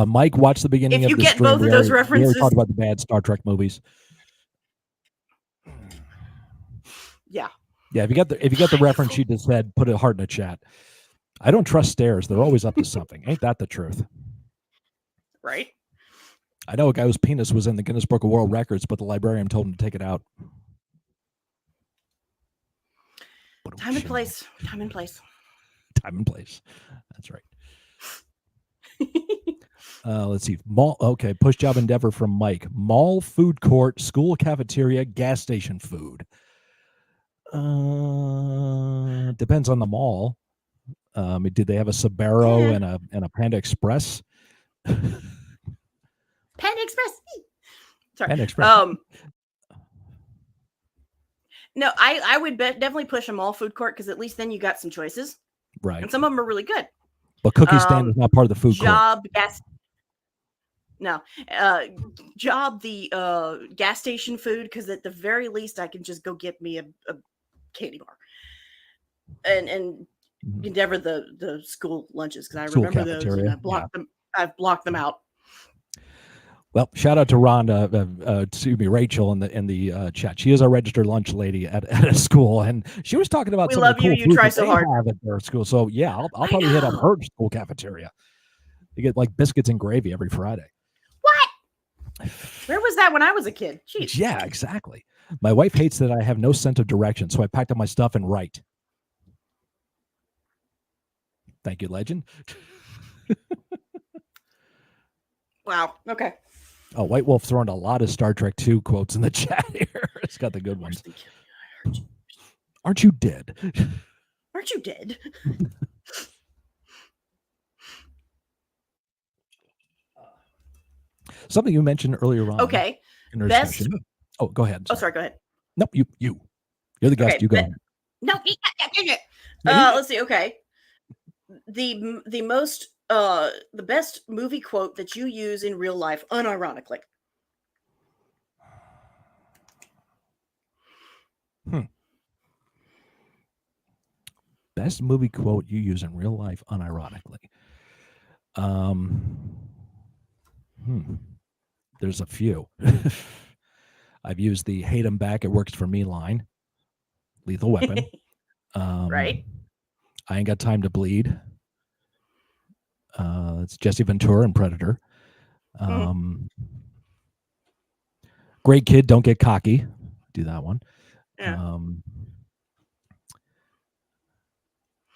Mike, watch the beginning of the stream. If you get both of those references, we talked about the bad Star Trek movies. Yeah. Yeah, if you got the reference you just said, put a heart in the chat. I don't trust stairs. They're always up to something. Ain't that the truth? Right? I know a guy whose penis was in the Guinness Book of World Records, but the librarian told him to take it out. Time and place. Time and place. Time and place. That's right. Let's see. Mall. Okay. Push job endeavor from Mike. Mall, food court, school cafeteria, gas station food. Depends on the mall. Did they have a Sbarro and a Panda Express? Panda Express. Sorry. Panda Express. No, I would definitely push a mall food court because at least then you got some choices. Right. And some of them are really good. But cookie stand is not part of the food court. Gas. No. Job the gas station food because at the very least I can just go get me a candy bar. And endeavor the school lunches because I remember those and I've blocked them out. Well, shout out to Rhonda, Rachel in the chat. She is a registered lunch lady at a school, and she was talking about some of the cool food that they have at their school. So yeah, I'll probably hit up her school cafeteria. You get like biscuits and gravy every Friday. What? Where was that when I was a kid? Jeez. Yeah, exactly. My wife hates that I have no sense of direction, so I packed up my stuff and write. Thank you, legend. Wow. Okay. Oh, White Wolf throwing a lot of Star Trek 2 quotes in the chat here. It's got the good ones. Aren't you dead? Aren't you dead? Something you mentioned earlier on. Okay. In our discussion. Oh, go ahead. Sorry. Oh, sorry. Go ahead. Nope. You're the guest. You go ahead. No. Let's see. Okay. The most the best movie quote that you use in real life, unironically. Best movie quote you use in real life, unironically. There's a few. I've used the "hate 'em back, it works for me" line. Lethal Weapon. Right. I ain't got time to bleed. It's Jesse Ventura and Predator. Great kid, don't get cocky. Do that one. Yeah.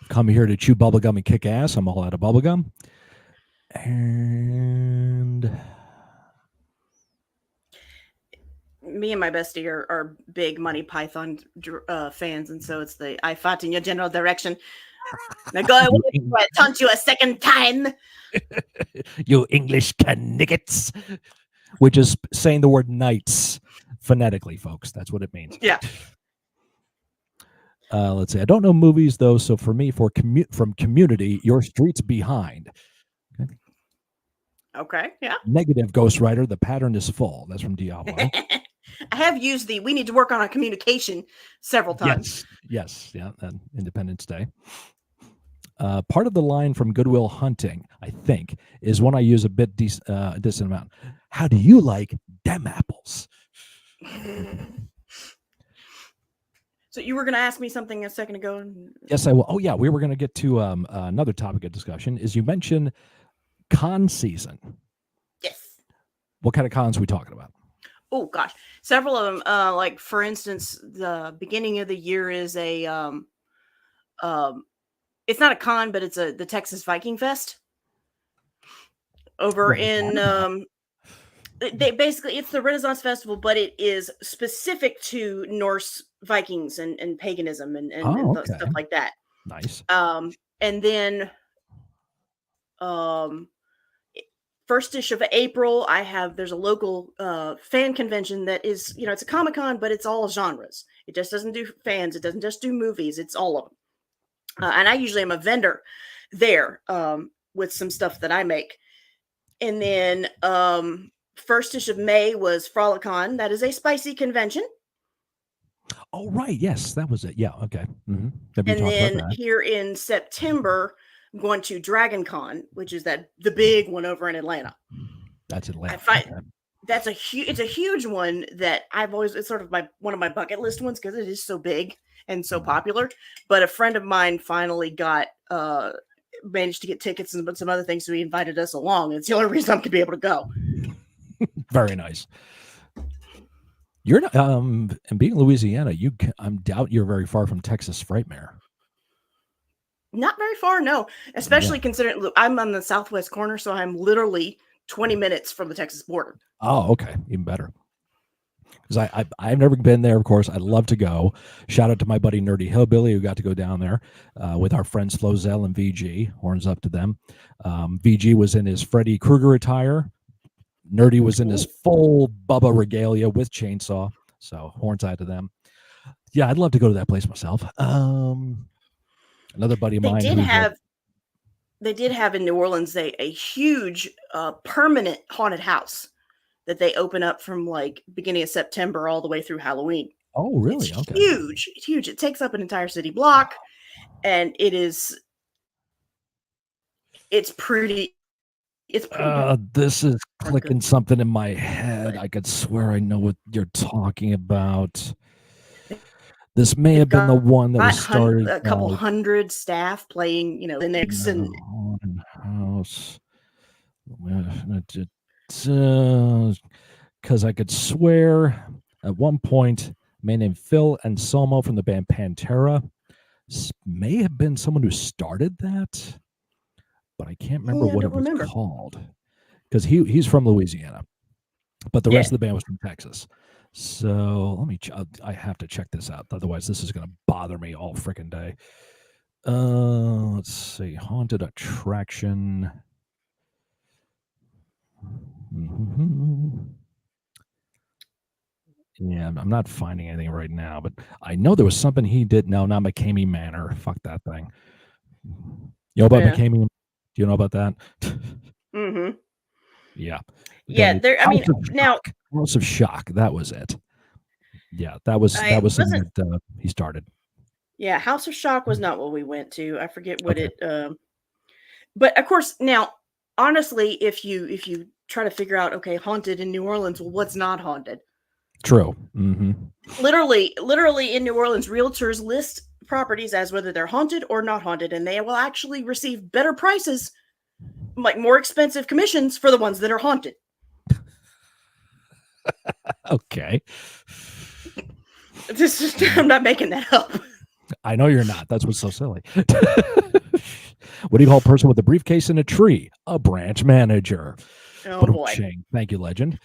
Come here to chew bubblegum and kick ass. I'm all out of bubblegum. And me and my bestie are big Monty Python fans, and so it's the "I fought in your general direction. Now go away before I taunt you a second time." You English knickets. Which is saying the word knights phonetically, folks. That's what it means. Yeah. Let's see. I don't know movies, though, so for me, from Community, Your Streets Behind. Okay, yeah. Negative, Ghost Rider, The Pattern is Full. That's from Diablo. I have used we need to work on our communication several times. Yes. Yeah, and Independence Day. Part of the line from Good Will Hunting, I think, is one I use a bit decent amount. How do you like them apples? So you were going to ask me something a second ago? Yes, I will. Oh, yeah, we were going to get to another topic of discussion. Is you mentioned con season. Yes. What kind of cons are we talking about? Oh, gosh. Several of them. Like, for instance, the beginning of the year is a... it's not a con, but it's the Texas Viking Fest. Over in... they basically, it's the Renaissance Festival, but it is specific to Norse Vikings and paganism and stuff like that. Nice. And then first-ish of April, there's a local fan convention that is, it's a Comic-Con, but it's all genres. It just doesn't do fans. It doesn't just do movies. It's all of them. And I usually am a vendor there with some stuff that I make. And then first-ish of May was Frolicon. That is a spicy convention. Oh, right. Yes, that was it. Yeah. Okay. And then here in September, I'm going to Dragon Con, which is the big one over in Atlanta. That's Atlanta. it's a huge one that I've always it's sort of my one of my bucket list ones because it is so big and so popular. But a friend of mine finally got managed to get tickets and some other things, so he invited us along. It's the only reason I'm gonna be able to go. Very nice. You're not, and being in Louisiana, I'm doubt you're very far from Texas Frightmare. Not very far, no. Especially considering I'm on the southwest corner, so I'm literally 20 minutes from the Texas border. Oh, okay, even better. Because I've never been there. Of course, I'd love to go. Shout out to my buddy Nerdy Hillbilly who got to go down there with our friends Flozell and VG. Horns up to them. VG was in his Freddy Krueger attire. Nerdy was in his full Bubba regalia with chainsaw. So horns out to them. Yeah, I'd love to go to that place myself. Another buddy of mine. They did have in New Orleans a huge permanent haunted house that they open up from like beginning of September all the way through Halloween. Oh, really? It's okay. Huge. It's huge. It takes up an entire city block, and it's pretty. This is clicking something in my head. I could swear I know what you're talking about. This may have been the one that was started. A couple hundred staff playing, in Linux and house. Because I could swear at one point, a man named Phil Anselmo from the band Pantera may have been someone who started that, but I can't remember what it was called. Because he's from Louisiana, but the rest of the band was from Texas. So I have to check this out. Otherwise, this is going to bother me all freaking day. Let's see. Haunted attraction. Yeah, I'm not finding anything right now, but I know there was something he did. No, not McCamey Manor. Fuck that thing. You know about McCamey? Do you know about that? Mm-hmm. Yeah. Yeah, now House of Shock. That was it. Yeah, that was something that he started. Yeah, House of Shock was not what we went to. I forget what it. But of course, now honestly, if you try to figure out, okay, haunted in New Orleans, well, what's not haunted? True. Mm-hmm. Literally in New Orleans, realtors list properties as whether they're haunted or not haunted, and they will actually receive better prices, like more expensive commissions for the ones that are haunted. Okay. I'm not making that up. I know you're not. That's what's so silly. What do you call a person with a briefcase and a tree? A branch manager. Oh boy. Thank you, legend.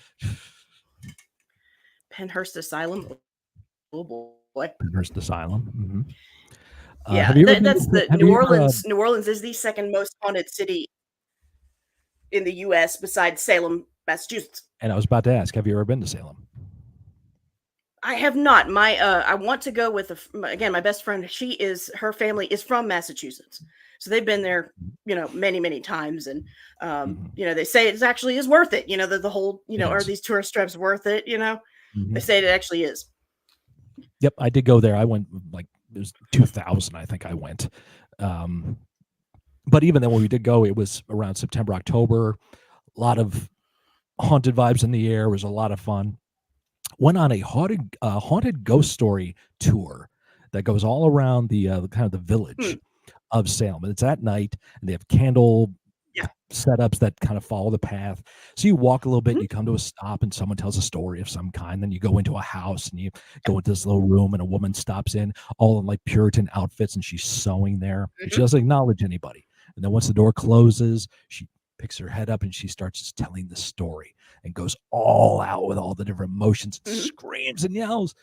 Penhurst Asylum. Oh boy. Penhurst Asylum. Mm-hmm. Yeah, that's the New Orleans. New Orleans is the second most haunted city in the U.S. besides Salem, Massachusetts. And I was about to ask, have you ever been to Salem? I have not. I want to go with again my best friend. Her family is from Massachusetts, so they've been there, many many times, and they say it actually is worth it. The whole, are these tourist trips worth it? They say it actually is. Yep, I did go there. I went it was 2000, I think I went. But even then, when we did go, it was around September, October. A lot of haunted vibes in the air. It was a lot of fun. Went on a haunted ghost story tour that goes all around the kind of the village of Salem. And it's at night, and they have candle setups that kind of follow the path. So you walk a little bit, you come to a stop, and someone tells a story of some kind. Then you go into a house, and you go into this little room, and a woman stops in, all in like Puritan outfits, and she's sewing there. And she doesn't acknowledge anybody. And then once the door closes, she picks her head up and she starts just telling the story and goes all out with all the different emotions and screams and yells,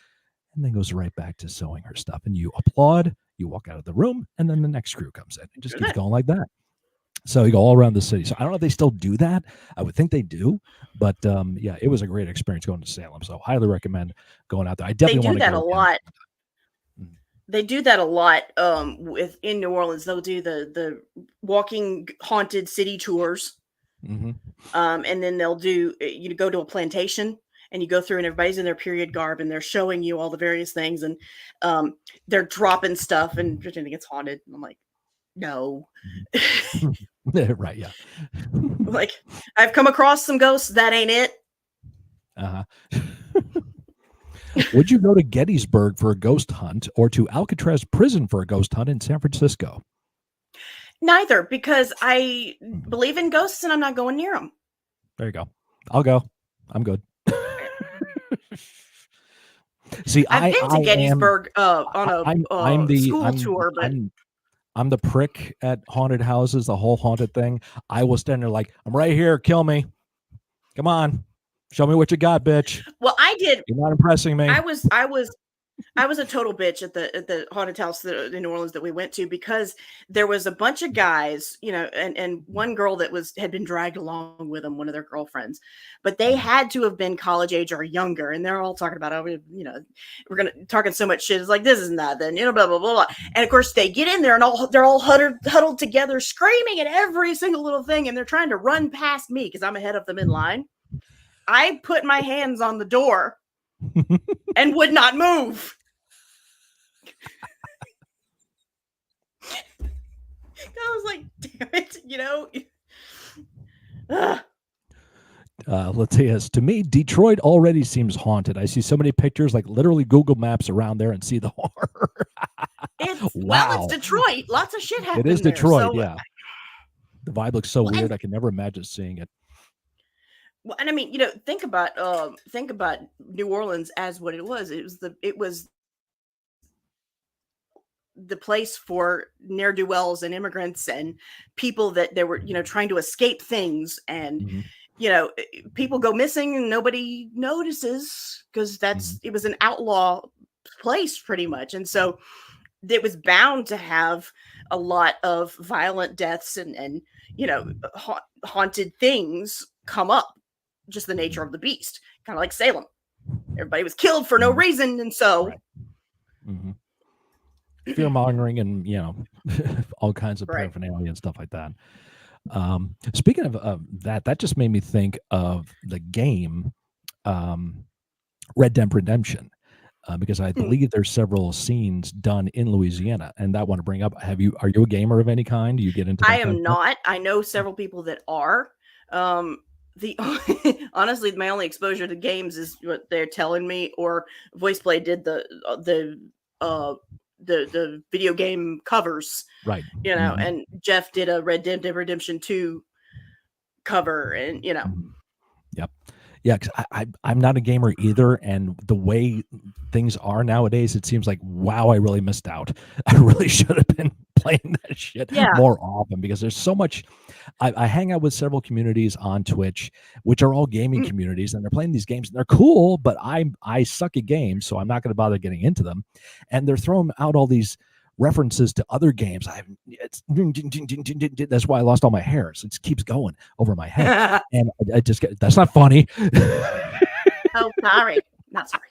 and then goes right back to sewing her stuff. And you applaud, you walk out of the room, and then the next crew comes in. It just keeps going like that. So you go all around the city. So I don't know if they still do that. I would think they do, but yeah, it was a great experience going to Salem. So highly recommend going out there. I definitely want to go. They do that a lot. They do that a lot in New Orleans. They'll do the walking haunted city tours. Mm-hmm. And then they'll do, go to a plantation and you go through and everybody's in their period garb and they're showing you all the various things and they're dropping stuff and pretending it's haunted. And I'm like, no. Right, yeah. Like, I've come across some ghosts. That ain't it. Uh-huh. Would you go to Gettysburg for a ghost hunt or to Alcatraz prison for a ghost hunt in San Francisco? Neither, because I believe in ghosts and I'm not going near them. There you go. I'll go. I'm good. See, I've been to Gettysburg on I'm a school tour, but I'm the prick at haunted houses, the whole haunted thing. I will stand there like, I'm right here, kill me. Come on. Show me what you got, bitch. well, I did. You're not impressing me. I was a total bitch at the haunted house in New Orleans that we went to, because there was a bunch of guys, and one girl that had been dragged along with them, one of their girlfriends, but they had to have been college age or younger, and they're all talking about, oh, we're gonna talking so much shit. It's like, this is nothing, blah blah blah blah. And of course, they get in there and they're all huddled together, screaming at every single little thing, and they're trying to run past me because I'm ahead of them in line. I put my hands on the door and would not move. I was like, damn it, Let's see this. To me, Detroit already seems haunted. I see so many pictures, like literally Google Maps around there, and see the horror. Well, it's Detroit. Lots of shit happens. It is Detroit, there, yeah. The vibe looks so weird. I can never imagine seeing it. Well, and I mean, think about New Orleans as what it was. It was the place for ne'er-do-wells and immigrants and people that they were, trying to escape things, and people go missing and nobody notices because it was an outlaw place pretty much, and so it was bound to have a lot of violent deaths and haunted things come up. Just the nature of the beast, kind of like Salem. Everybody was killed for no reason, and so fear mongering and all kinds of paraphernalia and stuff like that. Speaking of that just made me think of the game Red Dead Redemption, because I believe there's several scenes done in Louisiana, and I want to bring up. Are you a gamer of any kind? Do you get into that? I am not. I know several people that are. Honestly, my only exposure to games is what they're telling me, or VoicePlay did the video game covers, right? And Jeff did a Red Dead Redemption 2 cover, and Yep. Yeah, because I'm not a gamer either, and the way things are nowadays, it seems like, wow, I really missed out. I really should have been playing that shit more often, because there's so much. I hang out with several communities on Twitch, which are all gaming communities, and they're playing these games, and they're cool, but I suck at games, so I'm not going to bother getting into them. And they're throwing out all these references to other games. That's why I lost all my hair. So it just keeps going over my head, and I just get, that's not funny. Oh, sorry, not sorry.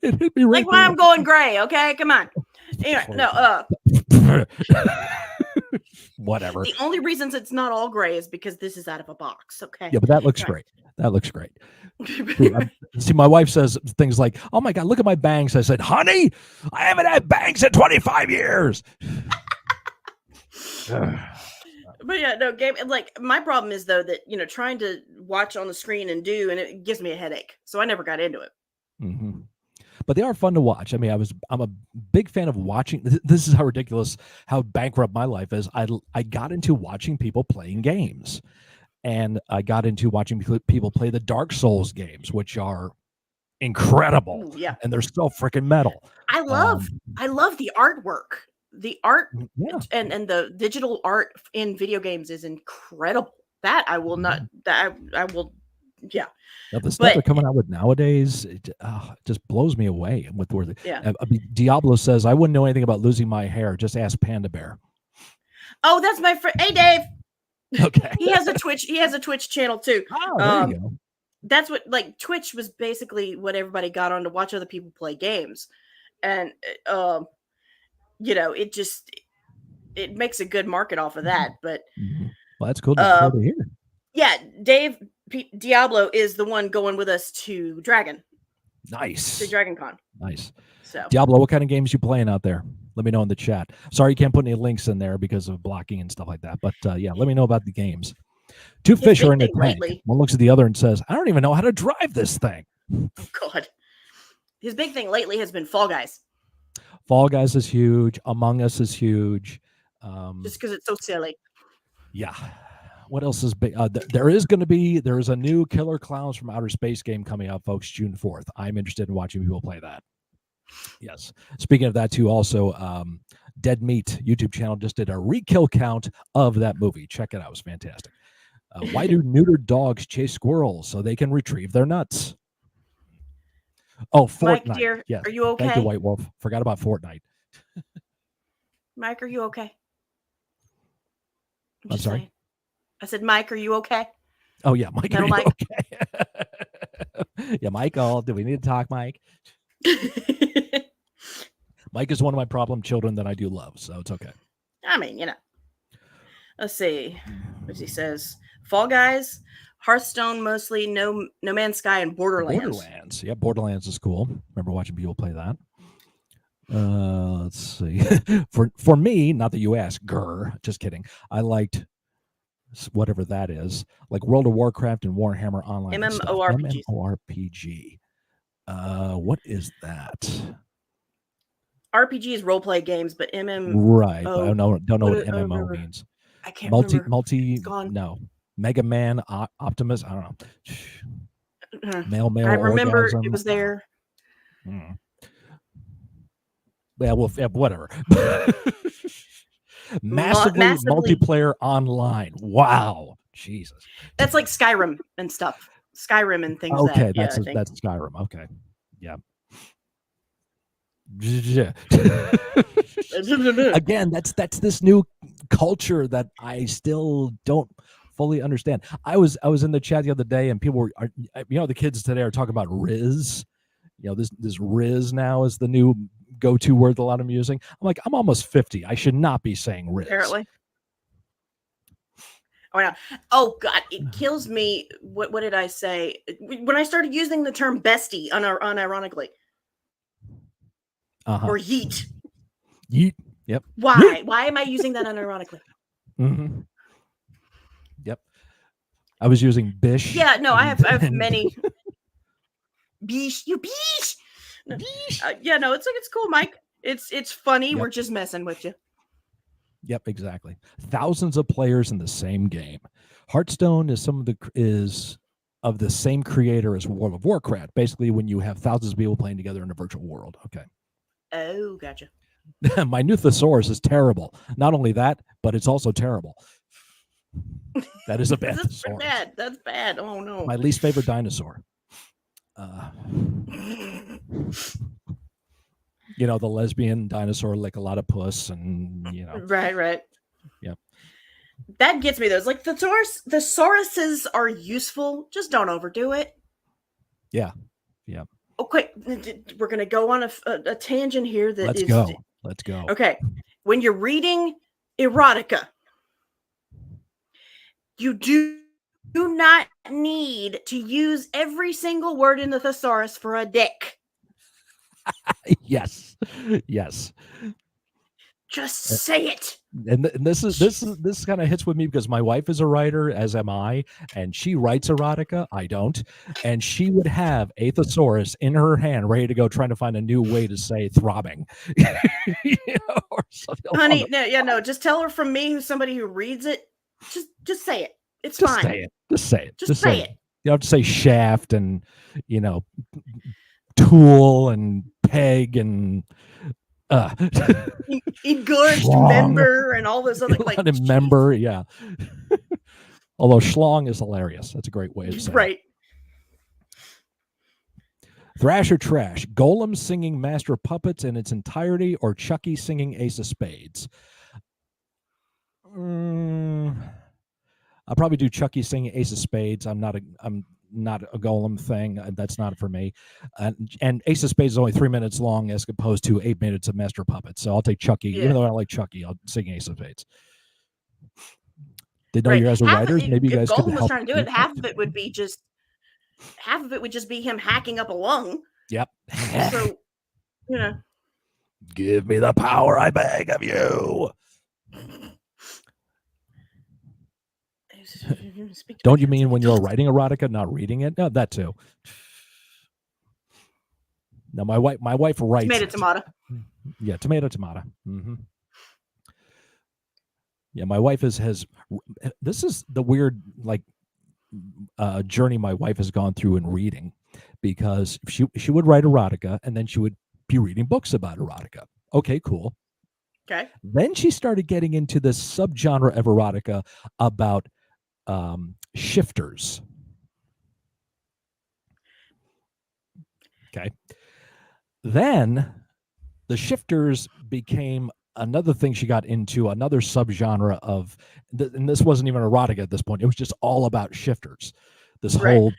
It hit me right like why I'm going gray. Okay, come on. Anyway, no. Whatever. The only reasons it's not all gray is because this is out of a box. Okay. Yeah, but that looks great. That looks great. See, my wife says things like, "Oh my God, look at my bangs." I said, "Honey, I haven't had bangs in 25 years." But yeah, no game. Like my problem is though that trying to watch on the screen and it gives me a headache, so I never got into it. Mm-hmm. But they are fun to watch. I mean, I'm a big fan of watching. This is how ridiculous, how bankrupt my life is. I got into watching people playing games, and I got into watching people play the Dark Souls games, which are incredible. Ooh, yeah, and they're so freaking metal. I love the artwork. The art and the digital art in video games is incredible. That I will not. That I will. Yeah. Now, the stuff they're coming out with nowadays, it just blows me away. With where Diablo says, "I wouldn't know anything about losing my hair. Just ask PandaBear." Oh, that's my friend. Hey, Dave. Okay. He has a Twitch channel too. Oh, there you go. That's what Twitch was basically what everybody got on to watch other people play games, and it makes a good market off of that. But well, that's cool to hear. Yeah, Dave Diablo is the one going with us to Dragon. Nice. To Dragon Con. Nice. So Diablo, what kind of games you playing out there? Let me know in the chat. Sorry you can't put any links in there because of blocking and stuff like that. But let me know about the games. Two His fish are big in a thing tank. lately. One looks at the other and says, I don't even know how to drive this thing. Oh God. His big thing lately has been Fall Guys. Fall Guys is huge. Among Us is huge. Just because it's so silly. Yeah. What else is big? There is a new Killer Clowns from Outer Space game coming out, folks, June 4th. I'm interested in watching people play that. Yes. Speaking of that, too, also, Dead Meat YouTube channel just did a re-kill count of that movie. Check it out. It was fantastic. Why do neutered dogs chase squirrels so they can retrieve their nuts? Oh, Fortnite. Mike, dear, yes. are you okay? Thank you, White Wolf. Forgot about Fortnite. Mike, are you okay? I'm sorry? Saying. I said, Mike, are you okay? Oh, yeah, Mike, Metal are you Mike. okay? Yeah, Michael, do we need to talk, Mike? Mike is one of my problem children that I do love, so it's okay. I mean, you know. Let's see. What he says. Fall Guys, Hearthstone mostly, No Man's Sky, and Borderlands. Borderlands. Yeah, Borderlands is cool. Remember watching people play that. Let's see. for me, not that you asked, just kidding. I liked whatever that is, like World of Warcraft and Warhammer Online. MMORPG. What is that? RPG is role play games, but Right. But I don't know what MMO means. I can't remember. No. Mega Man, Optimus. I don't know. Male. I remember orgasm. it was there. Yeah, well, whatever. Massively multiplayer online. Wow, Jesus. That's like Skyrim and stuff. Skyrim and things. Okay, that's Skyrim. Okay, yeah. Again, that's this new culture that I still don't fully understand. I was in the chat the other day, and people were, the kids today are talking about Riz. This Riz now is the new go-to word that a lot of them using. I'm like, I'm almost 50. I should not be saying Riz. Apparently. Oh, yeah. Oh God, it kills me. What did I say when I started using the term bestie unironically? Or yeet. Yeet. Yep. Why? Yeet. Why am I using that unironically? Mm-hmm. Yep. I was using bish. Yeah. No, I have many. Bish. You bish. Yeah. No, it's cool, Mike. It's funny. Yep. We're just messing with you. Yep, exactly. Thousands of players in the same game. Hearthstone is of the same creator as World of Warcraft. Basically, when you have thousands of people playing together in a virtual world. Okay. Oh, gotcha. My new thesaurus is terrible. Not only that, but it's also terrible. That is a bad thesaurus. Bad. That's bad. Oh no. My least favorite dinosaur. The lesbian dinosaur lick a lot of puss, and Right. Yep. That gets me though. It's like thesauruses are useful, just don't overdo it. Yeah. Okay, we're gonna go on a tangent here. Let's go. Okay, when you're reading erotica, you do not need to use every single word in the thesaurus for a dick. Yes. Just say it. And this kind of hits with me because my wife is a writer, as am I, and she writes erotica. I don't. And she would have a thesaurus in her hand, ready to go, trying to find a new way to say throbbing. Or something. Honey, no. Just tell her from me, who's somebody who reads it. Just say it. It's fine. Just say it. Just say it. You have to say shaft and tool and peg and engorged member and all this other member, yeah. Although schlong is hilarious. That's a great way of saying right. It. Thrash or trash? Golem singing Master of Puppets in its entirety, or Chucky singing Ace of Spades? I'll probably do Chucky singing Ace of Spades. I'm not a Golem thing. That's not for me. And Ace of Spades is only 3 minutes long as opposed to 8 minutes of Master Puppets. So I'll take Chucky. Yeah. Even though I like Chucky, I'll sing Ace of Spades. Didn't know you guys are writers. Maybe you guys could help. If Golem was trying to do it, half of it would just be him hacking up a lung. Yep. So, Give me the power, I beg of you. Speak to my Don't you cats. mean when you're writing erotica, not reading it? No, that too. No, my wife writes Tomato, it. tomato. Yeah, tomato. Yeah, my wife has. This is the weird journey my wife has gone through in reading, because she would write erotica and then she would be reading books about erotica. Okay, cool. Okay. Then she started getting into this subgenre of erotica about shifters. Okay. Then the shifters became another thing she got into, another subgenre of, and this wasn't even erotica at this point. It was just all about shifters, this Right. whole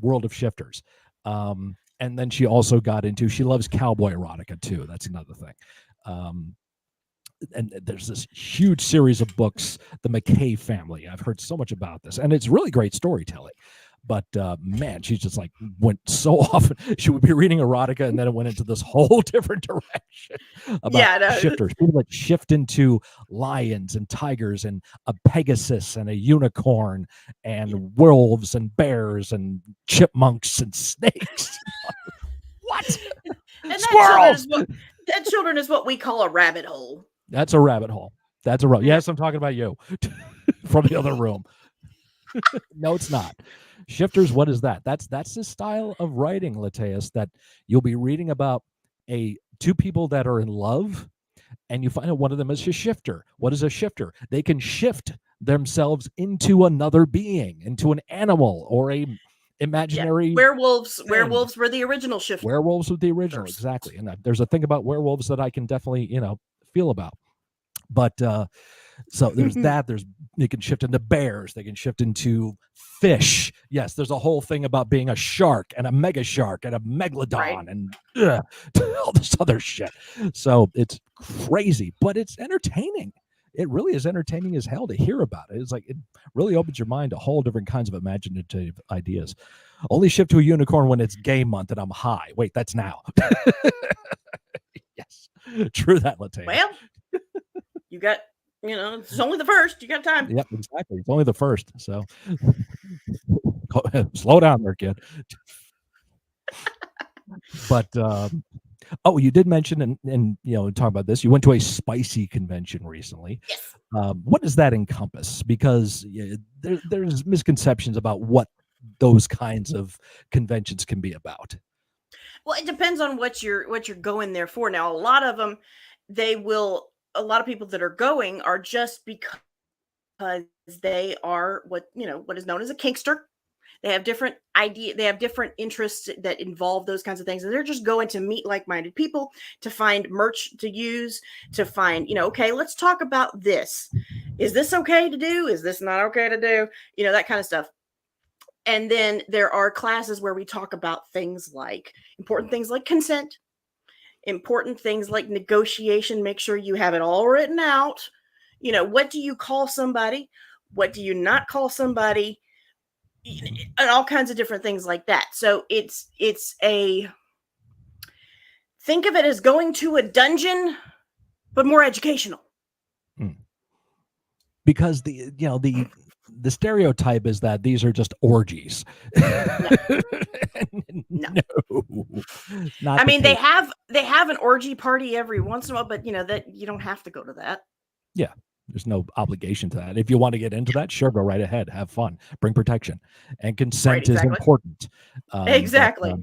world of shifters. And then she also got into, she loves cowboy erotica too. That's another thing. And there's this huge series of books, the McKay family. I've heard so much about this, and it's really great storytelling. But man, she's just like went so often. She would be reading erotica, and then it went into this whole different direction about Yeah, no. shifters. People that shift into lions and tigers and a Pegasus and a unicorn and wolves and bears and chipmunks and snakes. What? And Squirrels! That children is what we call a rabbit hole. That's a rabbit hole. That's a rabbit. Yes, I'm talking about you from the other room. No, it's not. Shifters, what is that? That's the style of writing, Lateus, that you'll be reading about two people that are in love, and you find out one of them is a shifter. What is a shifter? They can shift themselves into another being, into an animal or a imaginary werewolves. thing. Werewolves were the original shifters. Werewolves were the original, exactly. And there's a thing about werewolves that I can definitely, feel about. But so there's that. They can shift into bears. They can shift into fish. Yes, there's a whole thing about being a shark and a mega shark and a megalodon and all this other shit. So it's crazy, but it's entertaining. It really is entertaining as hell to hear about it. It's like it really opens your mind to whole different kinds of imaginative ideas. Only shift to a unicorn when it's gay month and I'm high. Wait, that's now. Yes, true that, Latte. Well, you got, it's only the first. You got time. Yep, exactly. It's only the first. So slow down there, kid. But you did mention and talk about this. You went to a spicy convention recently. Yes. What does that encompass? Because there's misconceptions about what those kinds of conventions can be about. Well, it depends on what you're going there for. Now, a lot of them, a lot of people that are going are just because they are what is known as a kinkster. They have different they have different interests that involve those kinds of things. And they're just going to meet like-minded people to find merch to use, to find, okay, let's talk about this. Is this okay to do? Is this not okay to do? That kind of stuff. And then there are classes where we talk about important things like consent, important things like negotiation. Make sure you have it all written out. What do you call somebody? What do you not call somebody? And all kinds of different things like that. So think of it as going to a dungeon, but more educational. Because the stereotype is that these are just orgies. No. Not I mean, they have an orgy party every once in a while, but that you don't have to go to that. Yeah. There's no obligation to that. If you want to get into that, sure, go right ahead. Have fun. Bring protection. And consent is important. Exactly.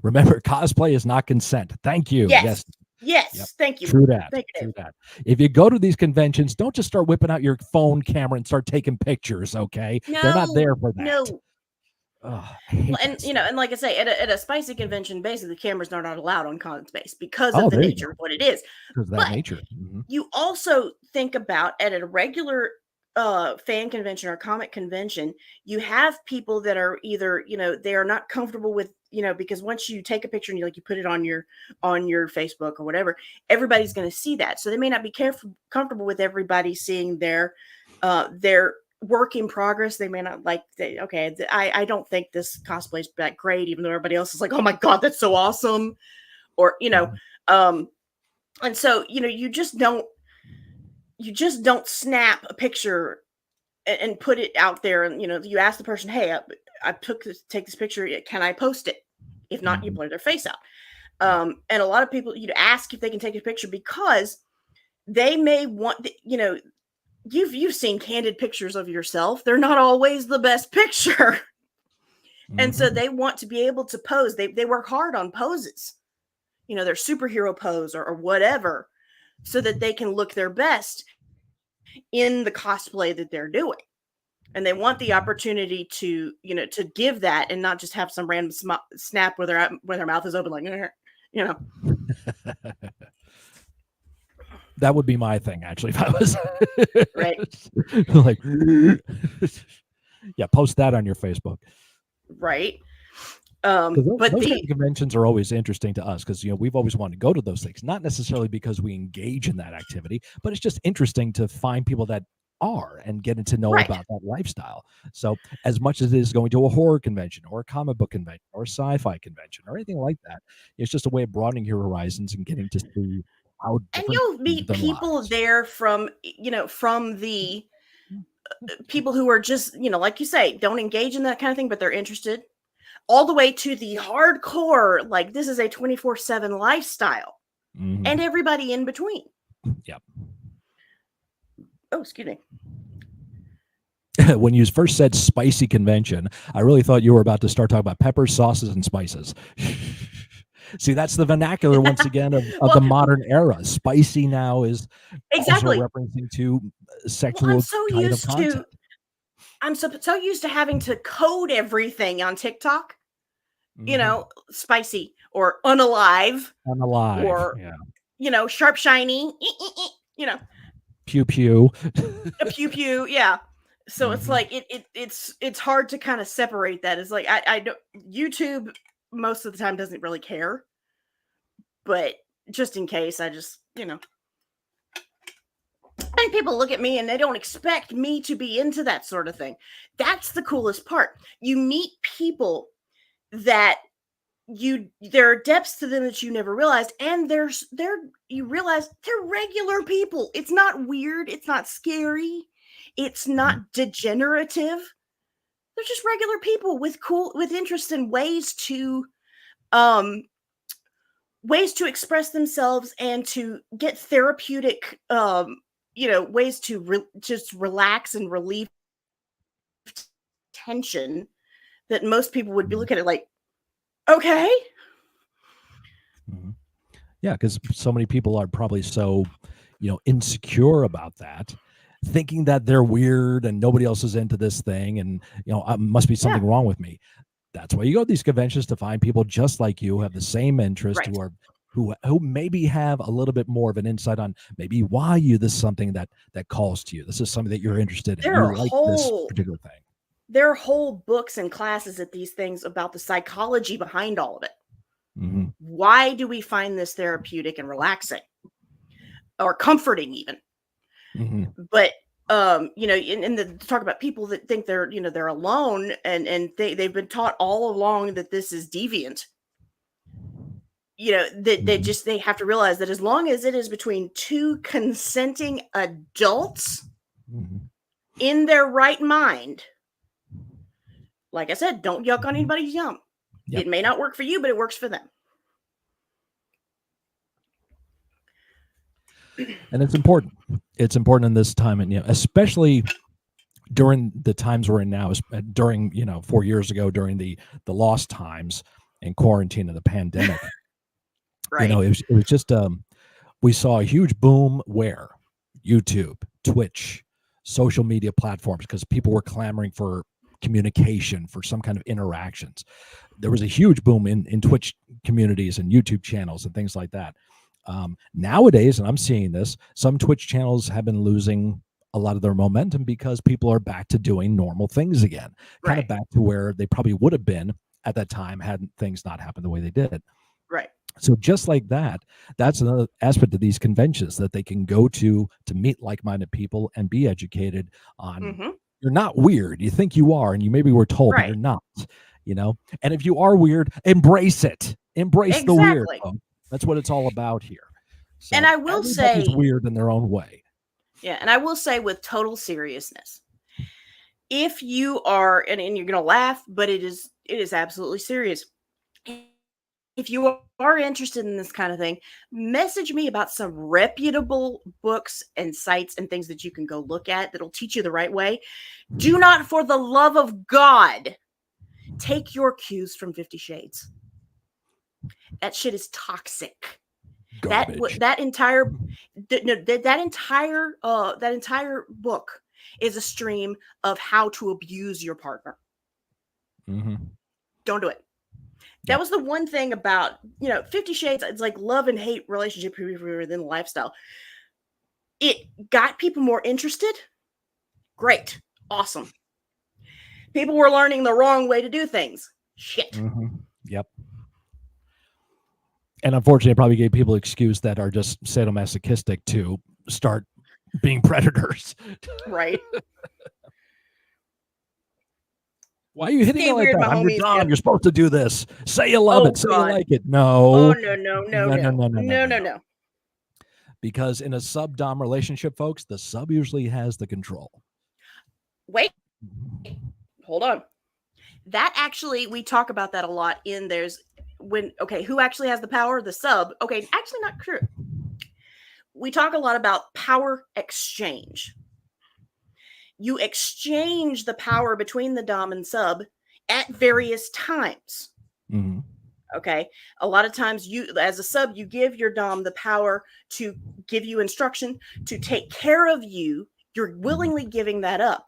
Remember, cosplay is not consent. Thank you. Yes. Yes. Yep. Thank you. True that. True that. If you go to these conventions, don't just start whipping out your phone camera and start taking pictures, okay? No, they're not there for that. No. And and like I say, at a spicy convention, basically the cameras are not allowed on con space because of the nature of what it is. Because of that nature. You also think about at a regular fan convention or comic convention, you have people that are either they are not comfortable with because once you take a picture and you put it on your Facebook or whatever, everybody's going to see that, so they may not be comfortable with everybody seeing their work in progress. They may not I don't think this cosplay is that great, even though everybody else is like, oh my god, that's so awesome, or and so you just don't snap a picture and put it out there, and you ask the person, hey, I take this picture, can I post it? If not, you blur their face out. And a lot of people, you'd ask if they can take a picture because they may want, you've seen candid pictures of yourself. They're not always the best picture. And so they want to be able to pose. They work hard on poses, their superhero pose or whatever, so that they can look their best in the cosplay that they're doing. And they want the opportunity to, to give that and not just have some random snap where their mouth is open, like, That would be my thing, actually, if I was right. Like, yeah, post that on your Facebook. Right. But those kind of conventions are always interesting to us because we've always wanted to go to those things, not necessarily because we engage in that activity, but it's just interesting to find people that are and getting to know about that lifestyle. So as much as it is going to a horror convention or a comic book convention or a sci-fi convention or anything like that, it's just a way of broadening your horizons and getting to see how different. And you'll meet people there from the people who are just, like you say, don't engage in that kind of thing, but they're interested, all the way to the hardcore, like this is a 24/7 lifestyle, and everybody in between. Yep. Oh, excuse me. When you first said spicy convention, I really thought you were about to start talking about peppers, sauces, and spices. See, that's the vernacular once again of the modern era. Spicy now is also referencing to sexual kind of content. I'm so used to having to code everything on TikTok. Spicy or unalive, or sharp, shiny, pew pew, a pew pew, yeah. So it's like it's hard to kind of separate that. It's like I don't, YouTube most of the time doesn't really care, but just in case, I just and people look at me and they don't expect me to be into that sort of thing. That's the coolest part. You meet people that there are depths to them that you never realized, and you realize they're regular people. It's not weird, it's not scary, it's not degenerative. They're just regular people with interest in ways to express themselves and to get therapeutic ways to just relax and relieve tension that most people would be looking at like, okay. Yeah, because so many people are probably so, insecure about that, thinking that they're weird and nobody else is into this thing, and must be something wrong with me. That's why you go to these conventions, to find people just like you who have the same interest, who maybe have a little bit more of an insight on maybe why this is something that calls to you. This is something that you're interested in. You like this particular thing. There are whole books and classes at these things about the psychology behind all of it. Why do we find this therapeutic and relaxing or comforting even? But talk about people that think they're alone, and they've been taught all along that this is deviant. They have to realize that as long as it is between two consenting adults in their right mind, like I said, don't yuck on anybody's yum. It may not work for you, but it works for them. And it's important. It's important in this time, and especially during the times we're in now, during 4 years ago, during the lost times and quarantine of the pandemic. Right. It was just we saw a huge boom where YouTube, Twitch, social media platforms, because people were clamoring for communication, for some kind of interactions. There was a huge boom in Twitch communities and YouTube channels and things like that. Nowadays, and I'm seeing this, some Twitch channels have been losing a lot of their momentum because people are back to doing normal things again, kind of back to where they probably would have been at that time had things not happened the way they did. Right. So just like that, that's another aspect of these conventions that they can go to meet like-minded people and be educated on. You're not weird. You think you are, and you maybe were told, but you're not. And if you are weird, embrace it. Embrace the weird. That's what it's all about here. So and I will say, weird in their own way. Yeah, and I will say with total seriousness, if you are, and you're going to laugh, but it is absolutely serious. If you are interested in this kind of thing, message me about some reputable books and sites and things that you can go look at that'll teach you the right way. Do not, for the love of God, take your cues from 50 Shades. That shit is toxic. Garbage. That entire book is a stream of how to abuse your partner. Mm-hmm. Don't do it. That was the one thing about, 50 Shades. It's like love and hate relationship within lifestyle. It got people more interested. Great. Awesome. People were learning the wrong way to do things. Shit. Mm-hmm. Yep. And unfortunately, it probably gave people excuse that are just sadomasochistic to start being predators. Right. Why are you hitting me like Weird, that? my I'm your homies dom. do. You're supposed to do this. Say you love Oh, it. Say God. you like it. No. Oh, no. Because in a sub-dom relationship, folks, the sub usually has the control. Wait. Hold on. That actually, we talk about that a lot in who actually has the power? The sub. Okay, actually not true. We talk a lot about power exchange. You exchange the power between the dom and sub at various times. Mm-hmm. Okay. A lot of times you, as a sub, you give your dom the power to give you instruction, to take care of you. You're willingly giving that up.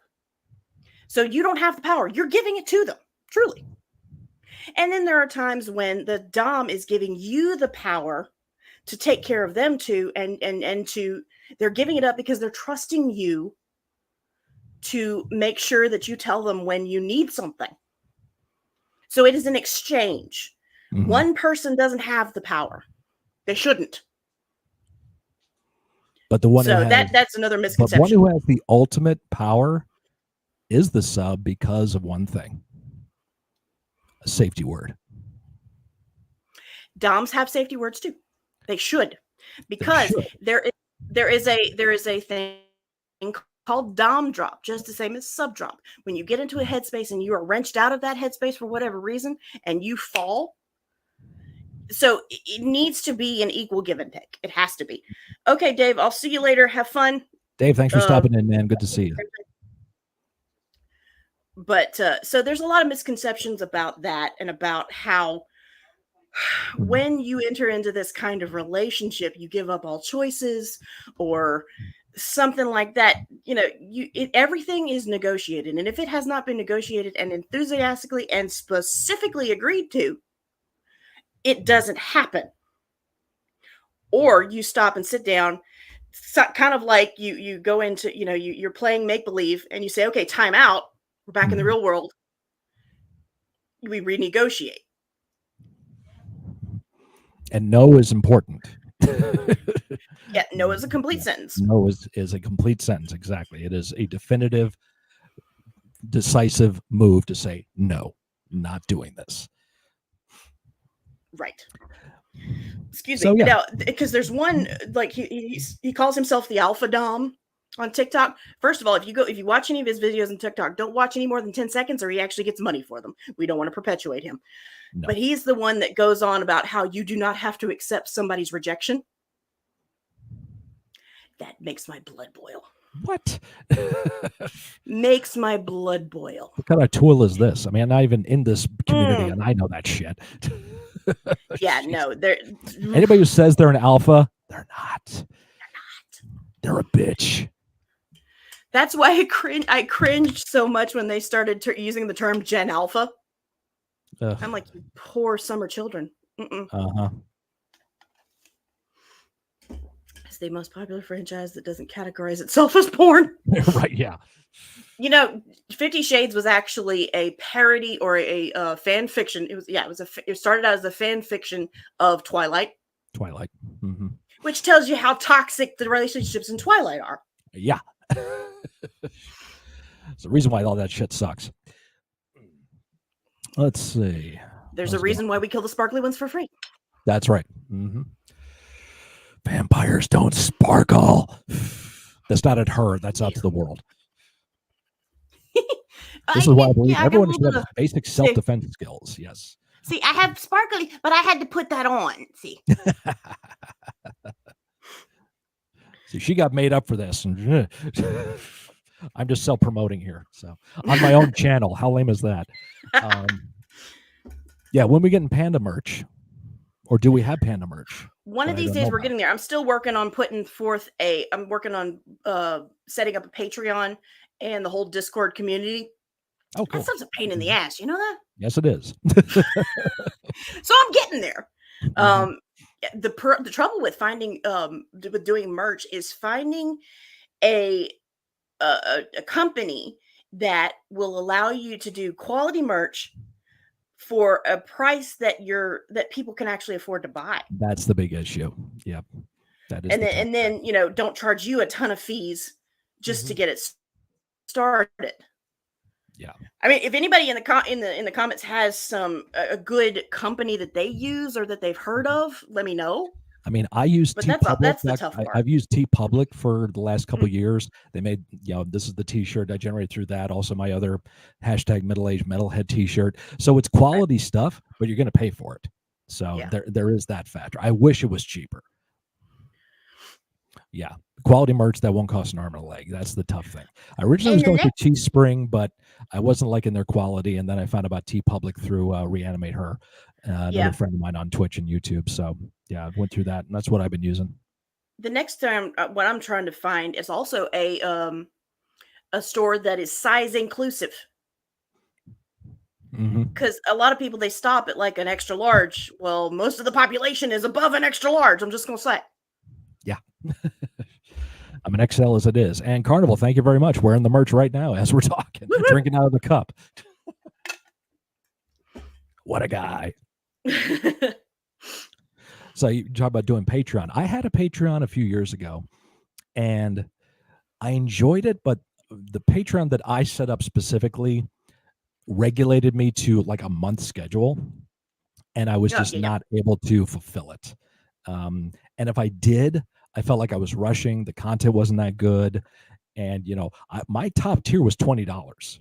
So you don't have the power. You're giving it to them, truly. And then there are times when the dom is giving you the power to take care of them too, and they're giving it up because they're trusting you to make sure that you tell them when you need something. So it is an exchange. Mm-hmm. One person doesn't have the power. They shouldn't. But the one that's another misconception. But one who has the ultimate power is the sub because of one thing. A safety word. Doms have safety words too. They should. Because there is a thing called dom drop, just the same as sub drop. When you get into a headspace and you are wrenched out of that headspace for whatever reason and you fall, so it needs to be an equal give and take. It has to be. Okay, Dave, I'll see you later. Have fun. Dave, thanks for stopping in, man. Good to see you. But so there's a lot of misconceptions about that, and about how when you enter into this kind of relationship, you give up all choices or something like that. Everything is negotiated. And if it has not been negotiated and enthusiastically and specifically agreed to, it doesn't happen. Or you stop and sit down, kind of like you go into, you're playing make-believe and you say, okay, time out. We're back in the real world. We renegotiate. And no is important. Yeah, no is a complete sentence. No is a complete sentence. Exactly. It is a definitive, decisive move to say, no, not doing this. Right. Excuse me. Now, because there's one, like he calls himself the Alpha Dom on TikTok. First of all, if you watch any of his videos on TikTok, don't watch any more than 10 seconds or he actually gets money for them. We don't want to perpetuate him. No. But he's the one that goes on about how you do not have to accept somebody's rejection. That makes my blood boil. What? Makes my blood boil. What kind of tool is this? I mean, I'm not even in this community and I know that shit. Yeah, no. Anybody who says they're an alpha, they're not. They're a bitch. That's why I cringed so much when they started using the term Gen Alpha. I'm like, you poor summer children. Uh-huh. It's the most popular franchise that doesn't categorize itself as porn. Right, yeah. 50 Shades was actually a parody or a fan fiction. It started out as a fan fiction of Twilight. Mm-hmm. Which tells you how toxic the relationships in Twilight are. Yeah. It's the reason why all that shit sucks. Let's see. There's a reason why we kill the sparkly ones for free. That's right. Mm-hmm. Vampires don't sparkle. That's not at her. That's out to the world. This is why I believe Yeah, I got a everyone little should bit have of. basic See, self-defense skills. Yes. see, I have sparkly, but I had to put that on. See, See, she got made up for this. And I'm just self-promoting here. So on my own channel. How lame is that? Um, yeah, when we getting Panda merch, or do we have Panda merch one that of I these don't know days we're about? getting there. I'm still working on putting forth a. I'm working on setting up a Patreon and the whole Discord community. Oh, That cool. stuff's a pain in the Mhm. ass, you know that? Yes, it is. So I'm getting there. Mhm. Um, the trouble with finding with doing merch is finding a a company that will allow you to do quality merch for a price that people can actually afford to buy. That's the big issue. Yep, that is the tough And thing. then, don't charge you a ton of fees just to Mhm. get it started. Yeah. I mean, if anybody in the in the comments has a good company that they use or that they've heard Mhm. of, let me know. I mean, I use But TeePublic. that's the tough part. I've used TeePublic for the last couple Mhm. of years. They made, this is the T-shirt I generated through that. Also, my other hashtag middle-aged metalhead T-shirt. So it's Right. quality stuff, but you're going to pay for it. So Yeah. there is that factor. I wish it was cheaper. Yeah, quality merch that won't cost an arm and a leg. That's the tough thing. I originally was And the going through next, Teespring, but I wasn't liking their quality, and then I found about TeePublic through Reanimate Her, another yeah, friend of mine on Twitch and YouTube. So yeah, I went through that, and that's what I've been using. the next time what I'm trying to find is also a store that is size inclusive. Hmm. Because a lot of people they stop at like an extra large. Well, most of the population is above an extra large. I'm just gonna say. Yeah, I'm an XL as it is. And Carnival, thank you very much. Wearing the merch right now as we're talking, drinking out of the cup. What a guy. So you talk about doing Patreon. I had a Patreon a few years ago, and I enjoyed it, but the Patreon that I set up specifically regulated me to like a month schedule, and I was Yeah, just yeah, yeah. not able to fulfill it. And if I did, I felt like I was rushing. The content wasn't that good, and my top tier was $20,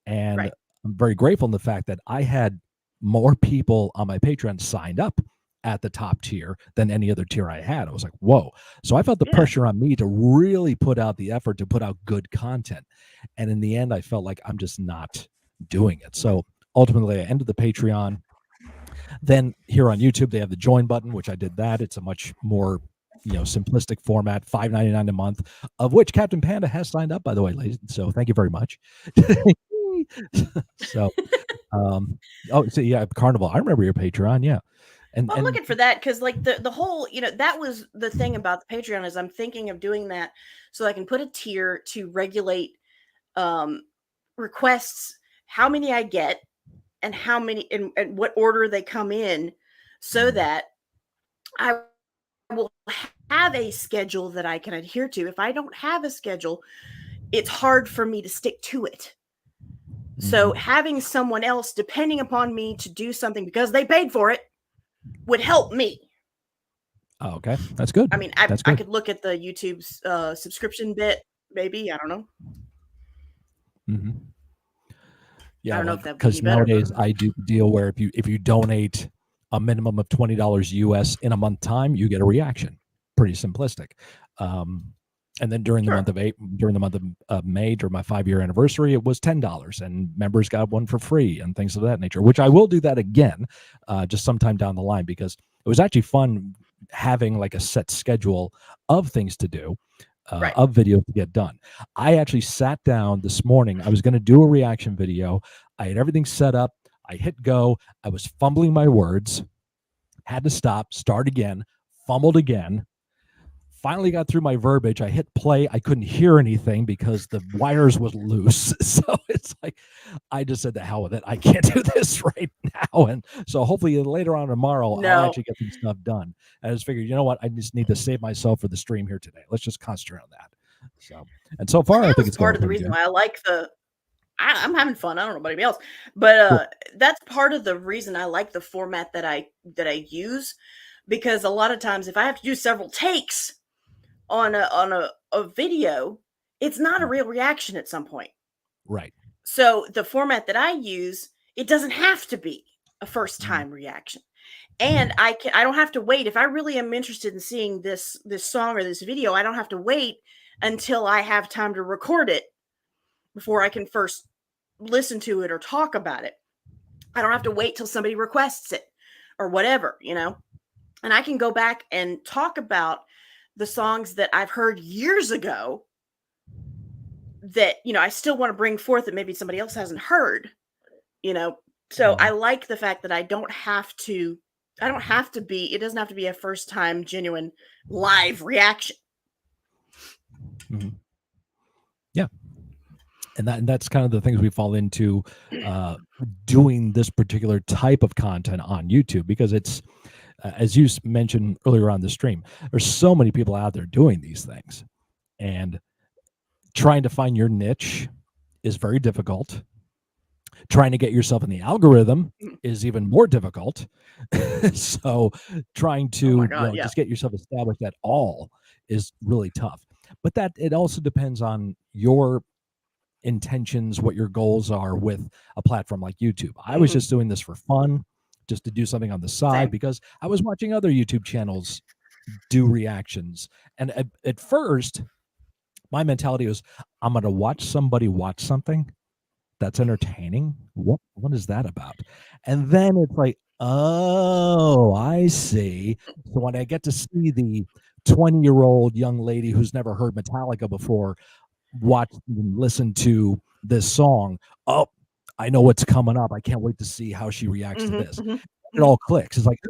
and Right. I'm very grateful in the fact that I had more people on my Patreon signed up at the top tier than any other tier I had. I was like, whoa. So I felt the Yeah. pressure on me to really put out the effort to put out good content. And in the end, I felt like I'm just not doing it. So ultimately, I ended the Patreon. Then here on YouTube, they have the join button, which I did that. It's a much more simplistic format, $5.99 a month, of which Captain Panda has signed up, by the way, ladies. So thank you very much. So oh, so yeah, Carnival. I remember your Patreon, yeah. And Well, I'm and looking for that because, like, the whole, that was the thing about the Patreon is I'm thinking of doing that so I can put a tier to regulate um requests, how many I get, and how many and what order they come in, so mm, that I will have a schedule that I can adhere to. If I don't have a schedule, it's hard for me to stick to it. So mhm. having someone else depending upon me to do something because they paid for it would help me. Oh, okay. That's good. I mean, I That's I good. could look at the YouTube's subscription bit, maybe. I don't know. Mhm. I Yeah, don't know well, if that would be any because better, but nowadays I do the deal where if you donate a minimum of $20 US in a month time, you get a reaction. Pretty simplistic. Um, and then sure. during the month of May, during my 5-year anniversary, it was $10, and members got one for free and things of that nature. Which I will do that again, just sometime down the line, because it was actually fun having like a set schedule of things to do, Right. of videos to get done. I actually sat down this morning. I was going to do a reaction video. I had everything set up. I hit go. I was fumbling my words, had to stop, start again, fumbled again. Finally got through my verbiage. I hit play. I couldn't hear anything because the wires was loose. So it's like I just said the hell with it. I can't do this right now. And so hopefully later on tomorrow I'll No. actually get some stuff done. And I just figured, you know what? I just need to save myself for the stream here today. Let's just concentrate on that. So and so And far I that think was it's part going of the pretty reason good. why I like I'm having fun. I don't know about anybody else, but Cool. that's part of the reason I like the format that I use, because a lot of times if I have to do several takes on a video, it's not a Mhm. real reaction at some point. Right. So the format that I use, it doesn't have to be a first Mhm. time reaction. And I don't have to wait if I really am interested in seeing this song or this video. I don't have to wait until I have time to record it before I can first listen to it or talk about it. I don't have to wait till somebody requests it or whatever, you know. And I can go back and talk about the songs that I've heard years ago that, I still want to bring forth that maybe somebody else hasn't heard, you know. So I Mhm. like the fact that I don't have to be it doesn't have to be a first time genuine live reaction. Mhm. Yeah, and that's kind of the things we fall into uh, doing this particular type of content on YouTube because it's as you mentioned earlier on the stream. There's so many people out there doing these things, and trying to find your niche is very difficult. Trying to get yourself in the algorithm Mm. is even more difficult. So trying Oh my to, god, yeah. just get yourself established at all is really tough. But that it also depends on your intentions, what your goals are with a platform like YouTube. I was Mhm. just doing this for fun, just to do something on the side Same. because I was watching other YouTube channels do reactions. And at first, my mentality was I'm going to watch somebody watch something that's entertaining. What is that about? And then it's like, oh, I see. So when I get to see the 20-year-old young lady who's never heard Metallica before watch and listen to this song, oh, I know what's coming up. I can't wait to see how she reacts to Mhm, this. mhm, It mhm. all clicks. It's like,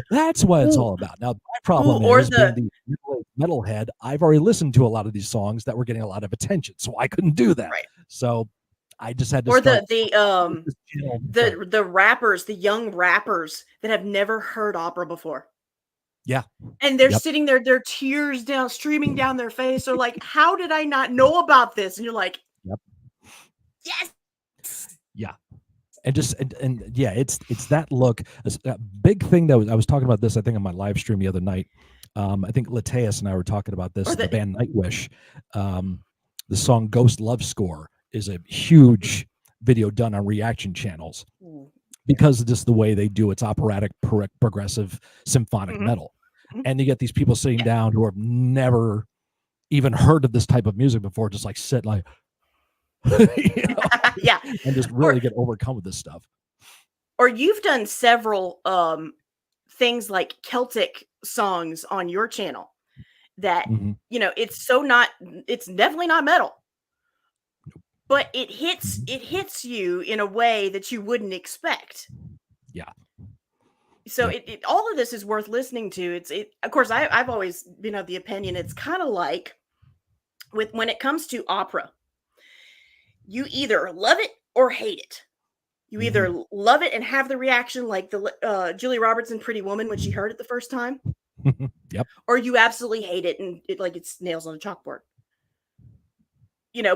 that's what it's Ooh, all about. Now, my ooh, problem or is being the the metalhead. I've already listened to a lot of these songs that were getting a lot of attention, so I couldn't do that. right. So I just had to Or start the this channel. Sorry. the rappers, the young rappers that have never heard opera before. Yeah. And they're Yep. sitting there, their tears down streaming down their face. They're like, "How did I not know about this?" And you're like, Yep. "Yes." Yeah. And just and yeah, it's that look. A big thing that I was talking about this, I think, on my live stream the other night. I think Lateus and I were talking about this. Or The the band Nightwish, um, the song "Ghost Love Score" is a huge video done on reaction channels Ooh, yeah. because of just the way they do its operatic, progressive, symphonic Mhm, metal. mhm. And you get these people sitting Yeah. down who have never even heard of this type of music before, just like sit like, you know, Yeah. and just Or really get overcome with this stuff. or you've done several things like Celtic songs on your channel that, Mhm. it's so not it's definitely not metal, but Mhm. it hits you in a way that you wouldn't expect. Yeah. So Yep. it all of this is worth listening to. Of course I've always been of the opinion it's kind of like with when it comes to opera, you either love it or hate it. You either Mhm. love it and have the reaction like the Julie Roberts in Pretty Woman when she heard it the first time, Yep. or you absolutely hate it and it's nails on a chalkboard.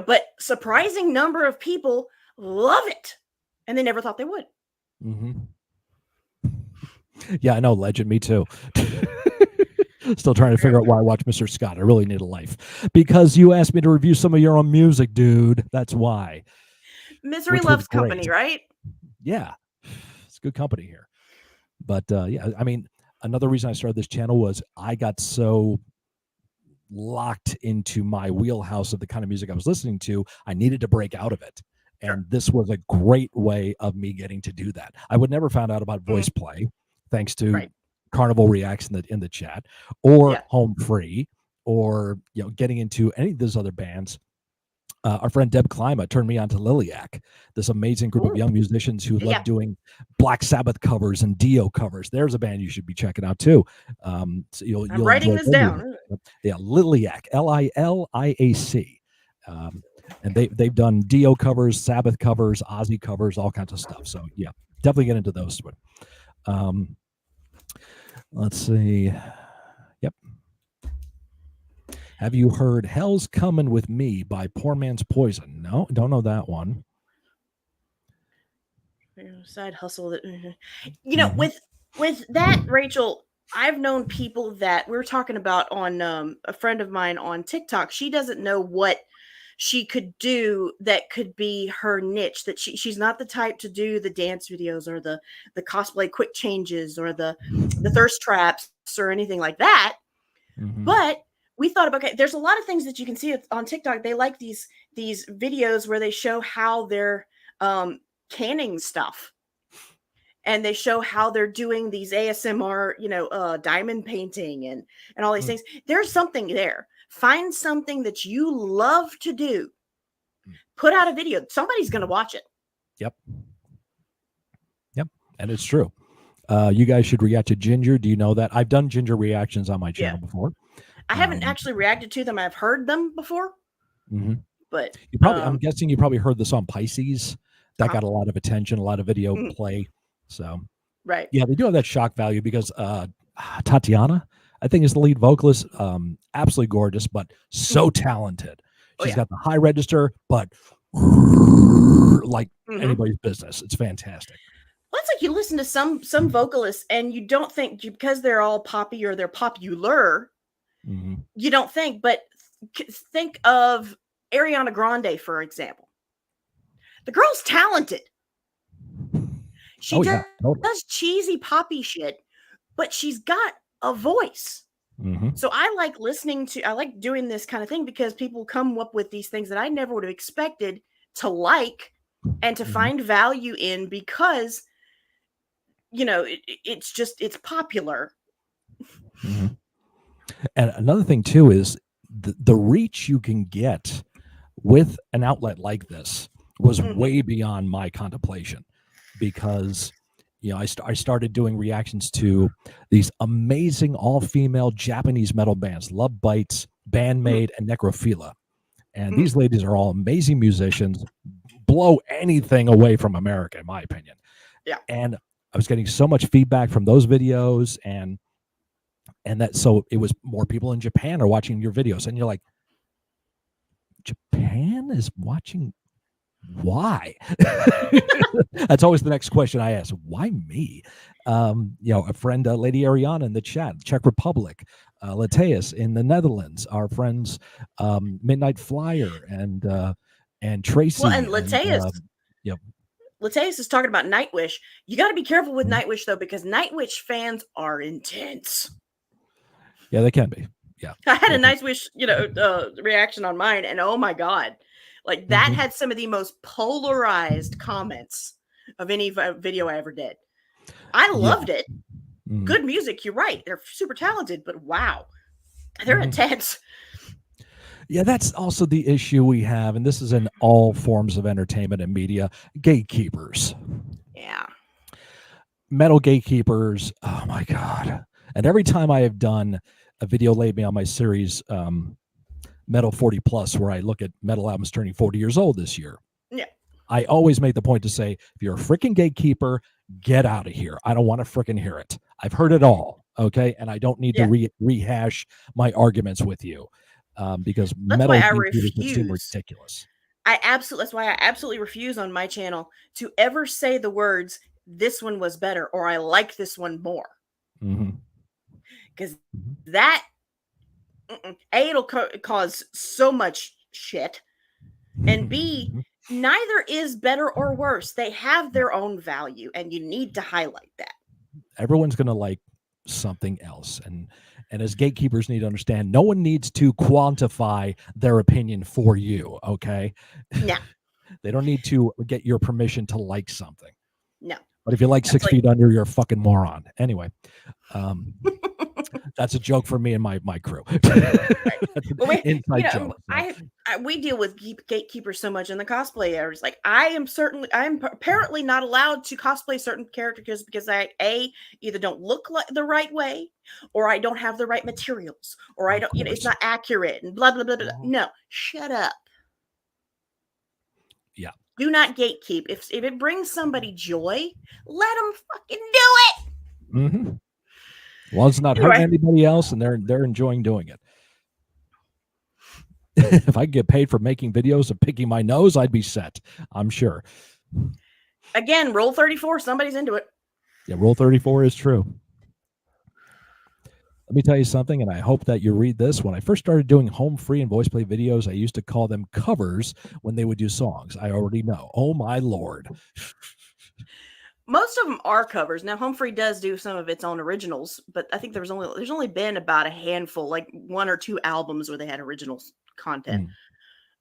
But surprising number of people love it, and they never thought they would. Mhm. Yeah, I know, legend. Me too. Still trying to figure out why I watch Mr. Scott. I really need a life because you asked me to review some of your own music, dude. That's why, Misery which was loves great. company, right? Yeah, it's good company here. But yeah, I mean, another reason I started this channel was I got so locked into my wheelhouse of the kind of music I was listening to, I needed to break out of it. Sure. And this was a great way of me getting to do that. I would never found out about Mhm. voice play, thanks to Right. Carnival Reacts in the chat, or Yeah. Home Free, or getting into any of those other bands. Our friend Deb Klima turned me on to Liliac, this amazing group of Ooh. young musicians who Yeah. love doing Black Sabbath covers and Dio covers. There's a band you should be checking out too. So I'm you'll writing enjoy this their music. down. Yeah, Liliac, Liliac, and they've done Dio covers, Sabbath covers, Ozzy covers, all kinds of stuff. So yeah, definitely get into those. Um, let's see. Yep. Have you heard "Hell's Coming with Me" by Poor Man's Poison? No, don't know that one. Side hustle that Mm-hmm. with that, Rachel, I've known people that we were talking about on a friend of mine on TikTok. She doesn't know what she could do that could be her niche, that she's not the type to do the dance videos or the cosplay quick changes or the thirst traps or anything like that. But we thought about, okay, there's a lot of things that you can see on TikTok. They like these videos where they show how they're canning stuff, and they show how they're doing these ASMR, diamond painting and all these things. There's something there. Find something that you love to do. Put out a video. Somebody's going to watch it. Yep. And it's true. You guys should react to Ginger. Do you know that? I've done Ginger reactions on my channel before. I haven't actually reacted to them. I've heard them before. But you probably, I'm guessing you probably heard the song Pisces. That got a lot of attention, a lot of video play. So, right. Yeah, they do have that shock value because Tatiana, I think, is the lead vocalist. Absolutely gorgeous, but so talented. She's got the high register, but like anybody's business. It's fantastic. Well, it's like you listen to some vocalists and you don't think, because they're all poppy or they're popular, you don't think, but think of Ariana Grande, for example. The girl's talented. She does cheesy poppy shit, but she's got a voice. So I like doing this kind of thing because people come up with these things that I never would have expected to like and to find value in, because it's popular. And another thing too is the reach you can get with an outlet like this was way beyond my contemplation, because I started doing reactions to these amazing all-female Japanese metal bands, Love Bites, Bandmate, and Necrophilia. And these ladies are all amazing musicians, blow anything away from America, in my opinion. Yeah. And I was getting so much feedback from those videos, and that, so it was more people in Japan are watching your videos, and you're like, Japan is watching? Why? That's always the next question I ask. Why me? A friend, Lady Ariana in the chat, Czech Republic, Lateus in the Netherlands, our friends, Midnight Flyer and Tracy. Well, and Lateus. Lateus is talking about Nightwish. You got to be careful with Nightwish, though, because Nightwish fans are intense. Yeah, they can be. Yeah, I had a Nightwish, reaction on mine, and oh my god, like that had some of the most polarized comments of any video I ever did. I loved it. Good music. You're right. They're super talented, but wow, they're intense. Yeah, that's also the issue we have, and this is in all forms of entertainment and media: gatekeepers. Yeah. Metal gatekeepers. Oh my god. And every time I have done a video lately on my series, Metal 40 Plus, where I look at metal albums turning 40 years old this year, I always make the point to say, if you're a freaking gatekeeper, get out of here. I don't want to freaking hear it. I've heard it all, okay? And I don't need to rehash my arguments with you, because that's metal gatekeepers seem ridiculous. That's why I absolutely refuse on my channel to ever say the words, this one was better, or I like this one more. Because that, it'll cause so much shit, and B, neither is better or worse. They have their own value, and you need to highlight that. Everyone's going to like something else, and as gatekeepers need to understand, no one needs to quantify their opinion for you, okay? Yeah. They don't need to get your permission to like something. No. But if you like 6 feet under, you're a fucking moron. Anyway, that's a joke for me and my crew. Well, inside joke. We deal with gatekeepers so much in the cosplay areas. Like I'm apparently not allowed to cosplay certain characters because I either don't look like the right way, or I don't have the right materials, or I don't, it's not accurate, and blah blah blah blah. No, shut up. Yeah. Do not gatekeep. If it brings somebody joy, let them fucking do it. Well, it's not hurting anybody else, and they're enjoying doing it. If I could get paid for making videos of picking my nose, I'd be set, I'm sure. Again, Rule 34, somebody's into it. Yeah, Rule 34 is true. Let me tell you something, and I hope that you read this. When I first started doing home free and voice play videos, I used to call them covers when they would do songs. I already know. Oh my Lord. Most of them are covers. Now, Home Free does do some of its own originals, but I think there's only been about a handful, like 1 or 2 albums where they had original content.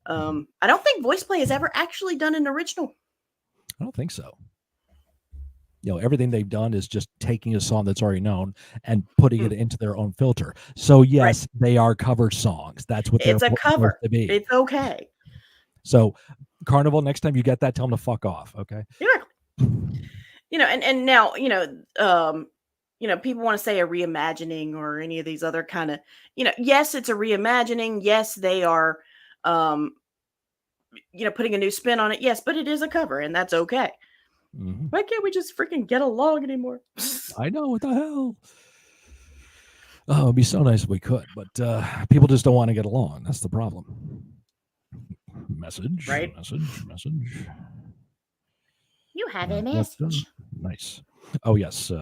I don't think voice play has ever actually done an original. I don't think so. Everything they've done is just taking a song that's already known and putting it into their own filter. So yes, they are cover songs. That's what they're It's a cover. supposed to be. It's okay. So Carnival, next time you get that, tell them to fuck off. Okay. Yeah. And now, people want to say a reimagining or any of these other kind of, yes, it's a reimagining. Yes, they are, putting a new spin on it. Yes, but it is a cover and that's okay. Why can't we just freaking get along anymore? I know, what the hell? Oh, it'd be so nice if we could, but people just don't want to get along. That's the problem. Message. You have a message. Nice. Oh, yes.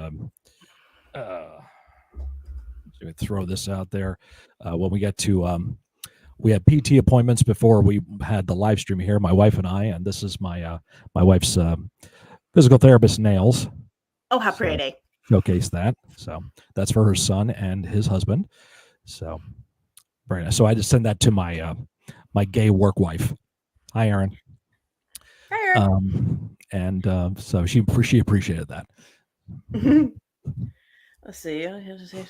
Throw this out there. When we get to, we had PT appointments before we had the live stream here, my wife and I, and this is my wife's physical therapist, Nails. Oh, how pretty. Showcase that. So that's for her son and his husband. So very nice. So I just send that to my my gay work wife. Hi, Erin. Hi, Erin. And so she appreciated that. Let's see. I have to say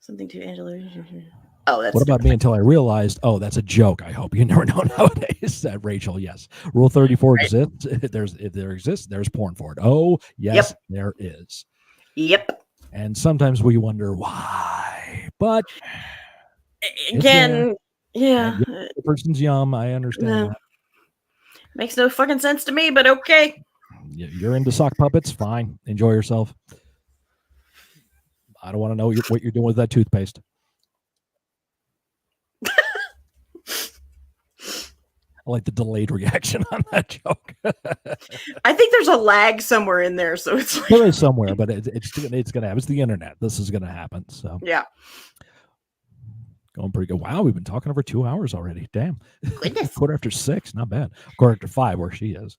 something to Angela. Oh, that's what about me until I realized, oh, that's a joke. I hope you never know nowadays. Said Rachel. Yes. Rule 34 exists. If there exists, there's porn for it. Oh, yes, there is. Yep. And sometimes we wonder why. But again, yeah. The person's yum. I understand that. Makes no fucking sense to me, but okay. You're into sock puppets? Fine. Enjoy yourself. I don't want to know what you're doing with that toothpaste. I like the delayed reaction on that joke. I think there's a lag somewhere in there, so it's like... there is somewhere, but it's going to happen. It's the internet. This is going to happen. So yeah, going pretty good. Wow, we've been talking over 2 hours already. Damn. Goodness. 6:15, not bad. 5:15, where she is.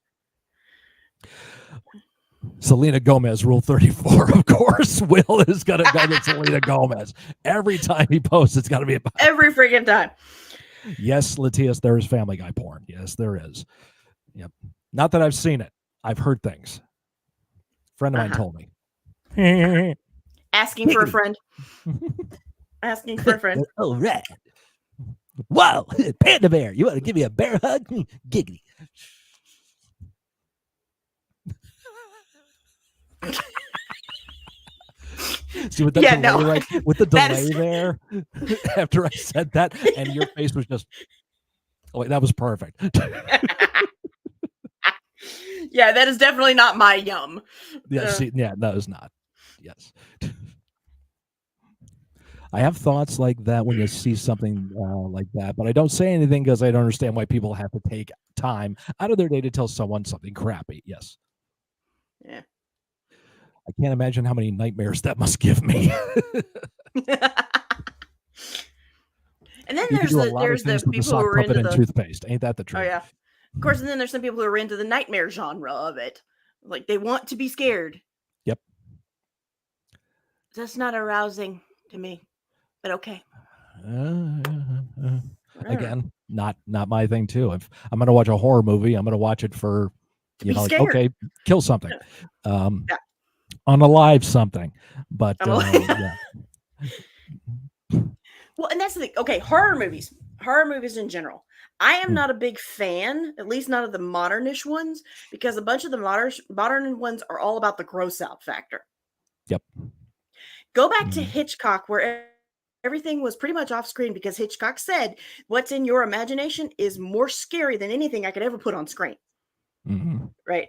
Selena Gomez, Rule 34. Of course, Will is going to go to Selena Gomez every time he posts. It's got to be about every freaking time. Yes, Latias, there is Family Guy porn. Yes, there is. Yep. Not that I've seen it. I've heard things. A friend of mine told me. Asking for a friend. Asking for a friend. All right. Wow, PandaBear, you want to give me a bear hug? Giggity. See with the delay, right? With the delay there, after I said that, and your face was just, oh, wait, that was perfect. Yeah, that is definitely not my yum. Yeah, that is not. Yes. I have thoughts like that when you see something like that, but I don't say anything because I don't understand why people have to take time out of their day to tell someone something crappy. Yes. Yeah. I can't imagine how many nightmares that must give me. And then there's the people who are into the toothpaste. Ain't that the truth? Oh yeah, of course. And then there's some people who are into the nightmare genre of it. Like they want to be scared. Yep. That's not arousing to me, but okay. Again, not my thing too. If I'm going to watch a horror movie, I'm going to watch it for, like, okay, kill something. Unalive something, but yeah. Well, and that's the thing. Okay, horror movies in general. I am not a big fan, at least not of the modernish ones, because a bunch of the modern ones are all about the gross out factor. Yep. Go back to Hitchcock, where everything was pretty much off screen, because Hitchcock said, "What's in your imagination is more scary than anything I could ever put on screen." Right.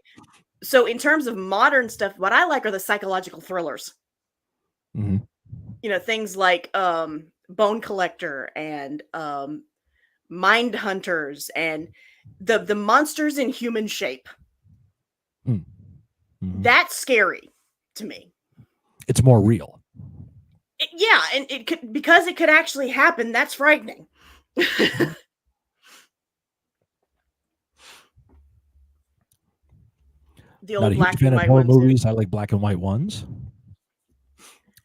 So in terms of modern stuff, what I like are the psychological thrillers. Things like Bone Collector and Mind Hunters and the monsters in human shape. That's scary to me. It's more real. Yeah, and it could, because it could actually happen. That's frightening. Mhm. The Not old a huge black and fan of white horror ones too. movies. I like black and white ones.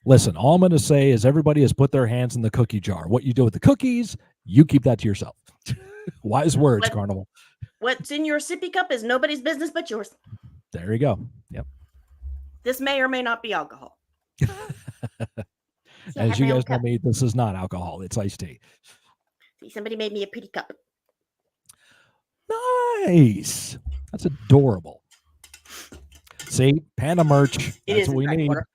Listen, all I'm going to say is everybody has put their hands in the cookie jar. What you do with the cookies, you keep that to yourself. Wise words, What Carnival. what's in your sippy cup is nobody's business but yours. There you go. Yep. This may or may not be alcohol. See, I As have you my own guys know cup. me, this is not alcohol. It's iced tea. See, somebody made me a pretty cup. Nice. That's adorable. See, panda merch. It That's is what in we fact need. water.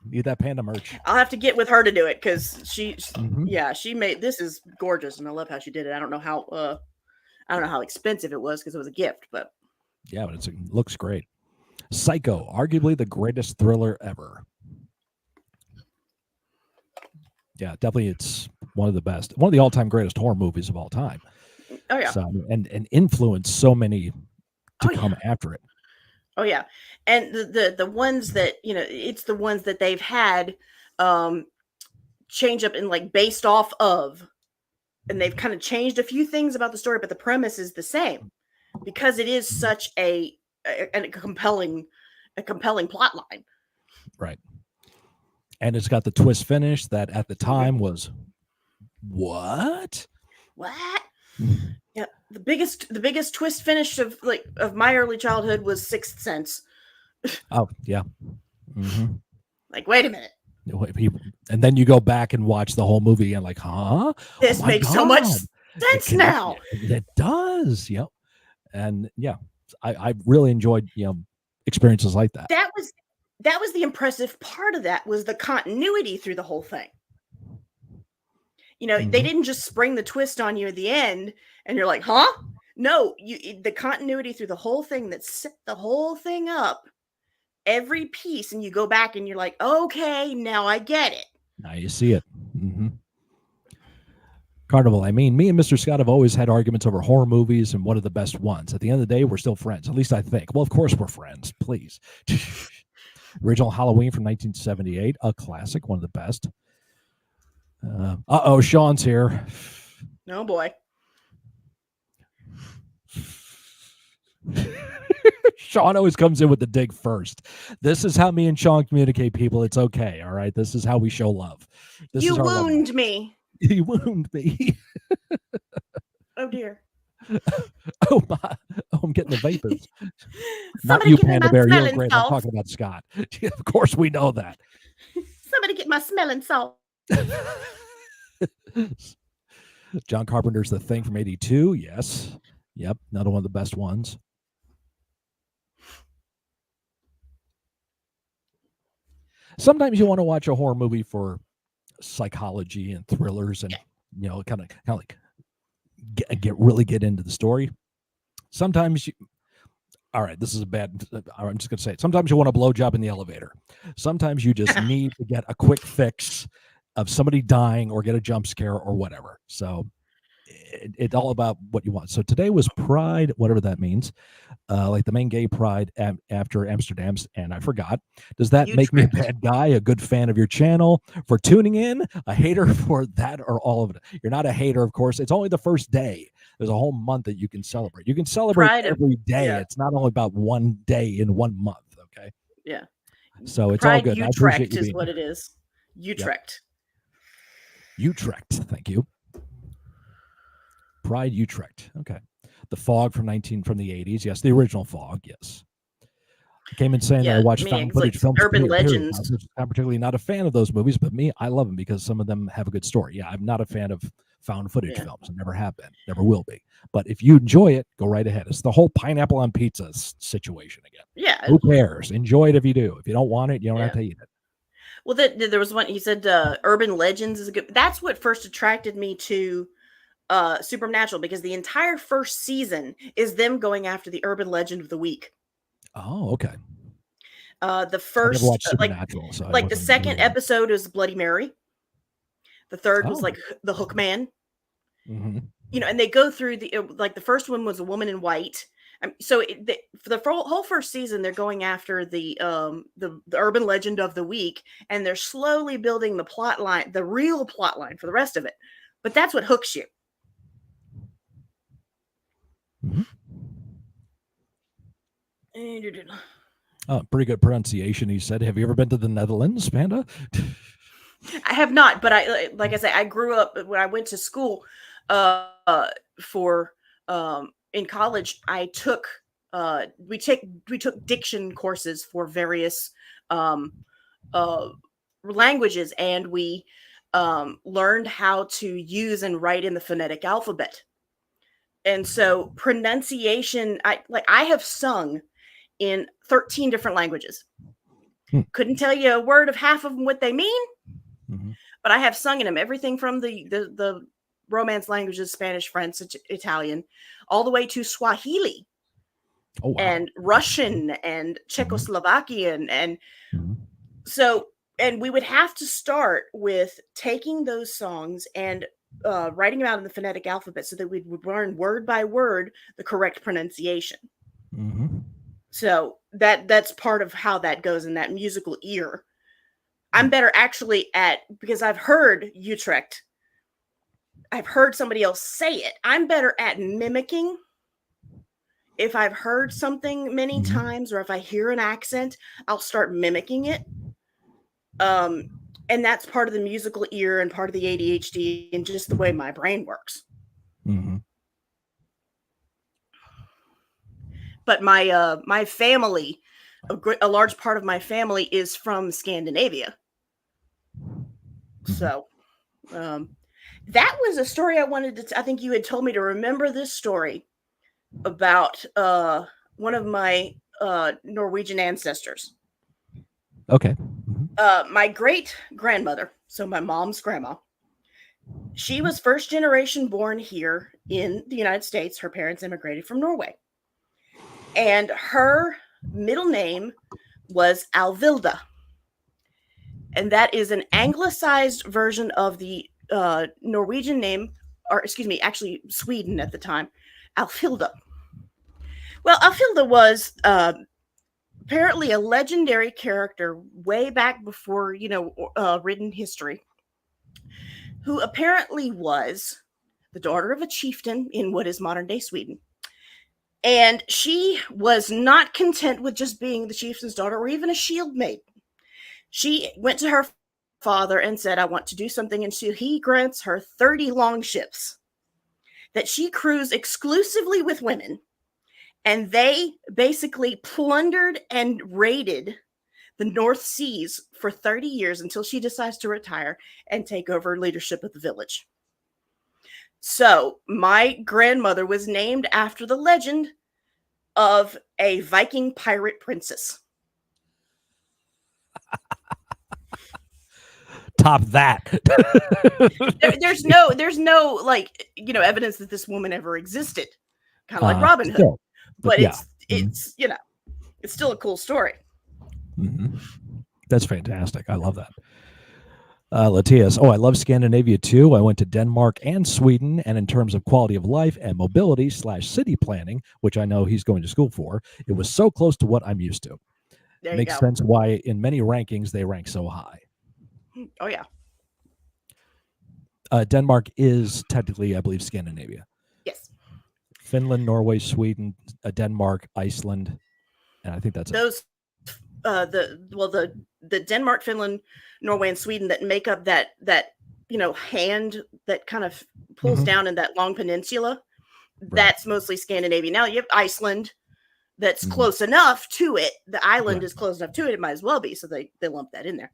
Need that panda merch. I'll have to get with her to do it because Mhm. she made this is gorgeous and I love how she did it. I don't know how expensive it was because it was a gift, but Yeah, but it looks great. Psycho, arguably the greatest thriller ever. Yeah, definitely, it's one of the best, one of the all-time greatest horror movies of all time. oh yeah, So, and influenced so many to oh yeah, come after it. oh yeah, and the ones that it's the ones that they've had um change up and like based off of, and they've kind of changed a few things about the story, but the premise is the same because it is Mhm. such a compelling plot line. Right. And it's got the twist finish that at the time was what? What? Yeah, the biggest twist finish of my early childhood was Sixth Sense. Oh, yeah. Mm-hmm. Like, wait a minute, And then you go back and watch the whole movie and like, huh? Oh this my makes so much God. It sense connects. now. It does. Yep. And yeah, I really enjoyed, experiences like that. That was the impressive part of that was the continuity through the whole thing. They Mm-hmm. didn't just spring the twist on you at the end, and you're like, huh? No, the continuity through the whole thing that set the whole thing up, every piece, and you go back and you're like, okay, now I get it. Now you see it. Mm-hmm. Carnival, I mean, me and Mr. Scott have always had arguments over horror movies and one of the best ones. At the end of the day, we're still friends. At least I think. Well, of course we're friends. Please. Original Halloween from 1978, a classic, one of the best. Sean's here. Oh boy. Sean always comes in with the dig first. This is how me and Sean communicate, people. It's okay. All right. This is how we show love. This You is our love. wound me. You wound me. Oh dear. Oh my. Oh, I'm getting the vapors. Not Somebody you, get me my PandaBear. You're smelling great. I'm salts. talking about Scott. Of course, we know that. Somebody get my smelling salt. John Carpenter's The Thing from 82. Yes. Yep. Another one of the best ones. Sometimes you want to watch a horror movie for psychology and thrillers and, kind of like get into the story. Sometimes all right, this is a bad, I'm just going to say it. Sometimes you want a blowjob in the elevator. Sometimes you just need to get a quick fix of somebody dying or get a jump scare or whatever. So it's all about what you want. So today was Pride, whatever that means, like the main gay pride after Amsterdam's, and I forgot. Does that make me a bad guy, a good fan of your channel for tuning in, a hater for that, or all of it? You're not a hater, of course. It's only the first day. There's a whole month that you can celebrate. You can celebrate every day. Yeah. It's not only about one day in 1 month. Okay. Yeah. So it's Pride all good. I appreciate Utrecht you is being what here. it is. Utrecht. Yep. Utrecht. Thank you. Pride Utrecht. Okay. The Fog from the 80s. Yes, the original Fog. Yes. I came in saying that I watched found footage films. Urban Legends. I'm particularly not a fan of those movies, but I love them because some of them have a good story. Yeah, I'm not a fan of found footage films. I never have been, never will be. But if you enjoy it, go right ahead. It's the whole pineapple on pizza situation again. Yeah. Who cares? Enjoy it if you do. If you don't want it, you don't have to eat it. Well, there was one, he said Urban Legends is a good, that's what first attracted me to Supernatural, because the entire first season is them going after the urban legend of the week. Oh, okay. The first, Supernatural, like the second episode is Bloody Mary. The third was like the Hook Man. Mm-hmm. And they go through the first one was a woman in white, For the whole first season, they're going after the urban legend of the week, and they're slowly building the plot line, the real plot line for the rest of it. But that's what hooks you. Mm-hmm. Pretty good pronunciation, he said. Have you ever been to the Netherlands, Panda? I have not, but like I say, I grew up when I went to school for in college. We took diction courses for various um, uh, languages, and we learned how to use and write in the phonetic alphabet. And so pronunciation, I have sung in 13 different languages. Couldn't tell you a word of half of them what they mean, but I have sung in them. Everything from the Romance languages, Spanish, French, Italian, all the way to Swahili. Oh, wow. And Russian and Czechoslovakian. And so, and we would have to start with taking those songs and writing them out in the phonetic alphabet so that we would learn word by word the correct pronunciation. So that's part of how that goes in that musical ear. I'm better actually because I've heard Utrecht. I've heard somebody else say it. I'm better at mimicking. If I've heard something many times, or if I hear an accent, I'll start mimicking it. And that's part of the musical ear and part of the ADHD and just the way my brain works. But my family, a large part of my family is from Scandinavia. So that was a story I wanted to. I think you had told me to remember this story about one of my Norwegian ancestors. Okay. My great grandmother, so my mom's grandma, she was first generation born here in the United States. Her parents immigrated from Norway. And her middle name was Alvilda. And that is an anglicized version of the Norwegian name, or excuse me, actually Sweden at the time, Alfilda. Well, Alfilda was apparently a legendary character way back before, written history, who apparently was the daughter of a chieftain in what is modern day Sweden. And she was not content with just being the chieftain's daughter or even a shield maiden. She went to her father and said, I want to do something. And so he grants her 30 longships that she cruised exclusively with women. And they basically plundered and raided the North Seas for 30 years until she decides to retire and take over leadership of the village. So my grandmother was named after the legend of a Viking pirate princess. Top that. there's no evidence that this woman ever existed, kind of like Robin Hood. Still, but yeah. It's it's still a cool story. That's fantastic. I love that. Latias, I love Scandinavia too. I went to Denmark and Sweden, and in terms of quality of life and mobility / city planning, which I know he's going to school for, it was so close to what I'm used to. There Makes sense why in many rankings they rank so high. Oh yeah. Denmark is technically, I believe, Scandinavia. Yes. Finland, Norway, Sweden, Denmark, Iceland, and I think that's those. The Denmark, Finland, Norway, and Sweden that make up that hand that kind of pulls down in that long peninsula. Right. That's mostly Scandinavia. Now you have Iceland, that's close enough to it. The island is close enough to it. It might as well be. So they lump that in there.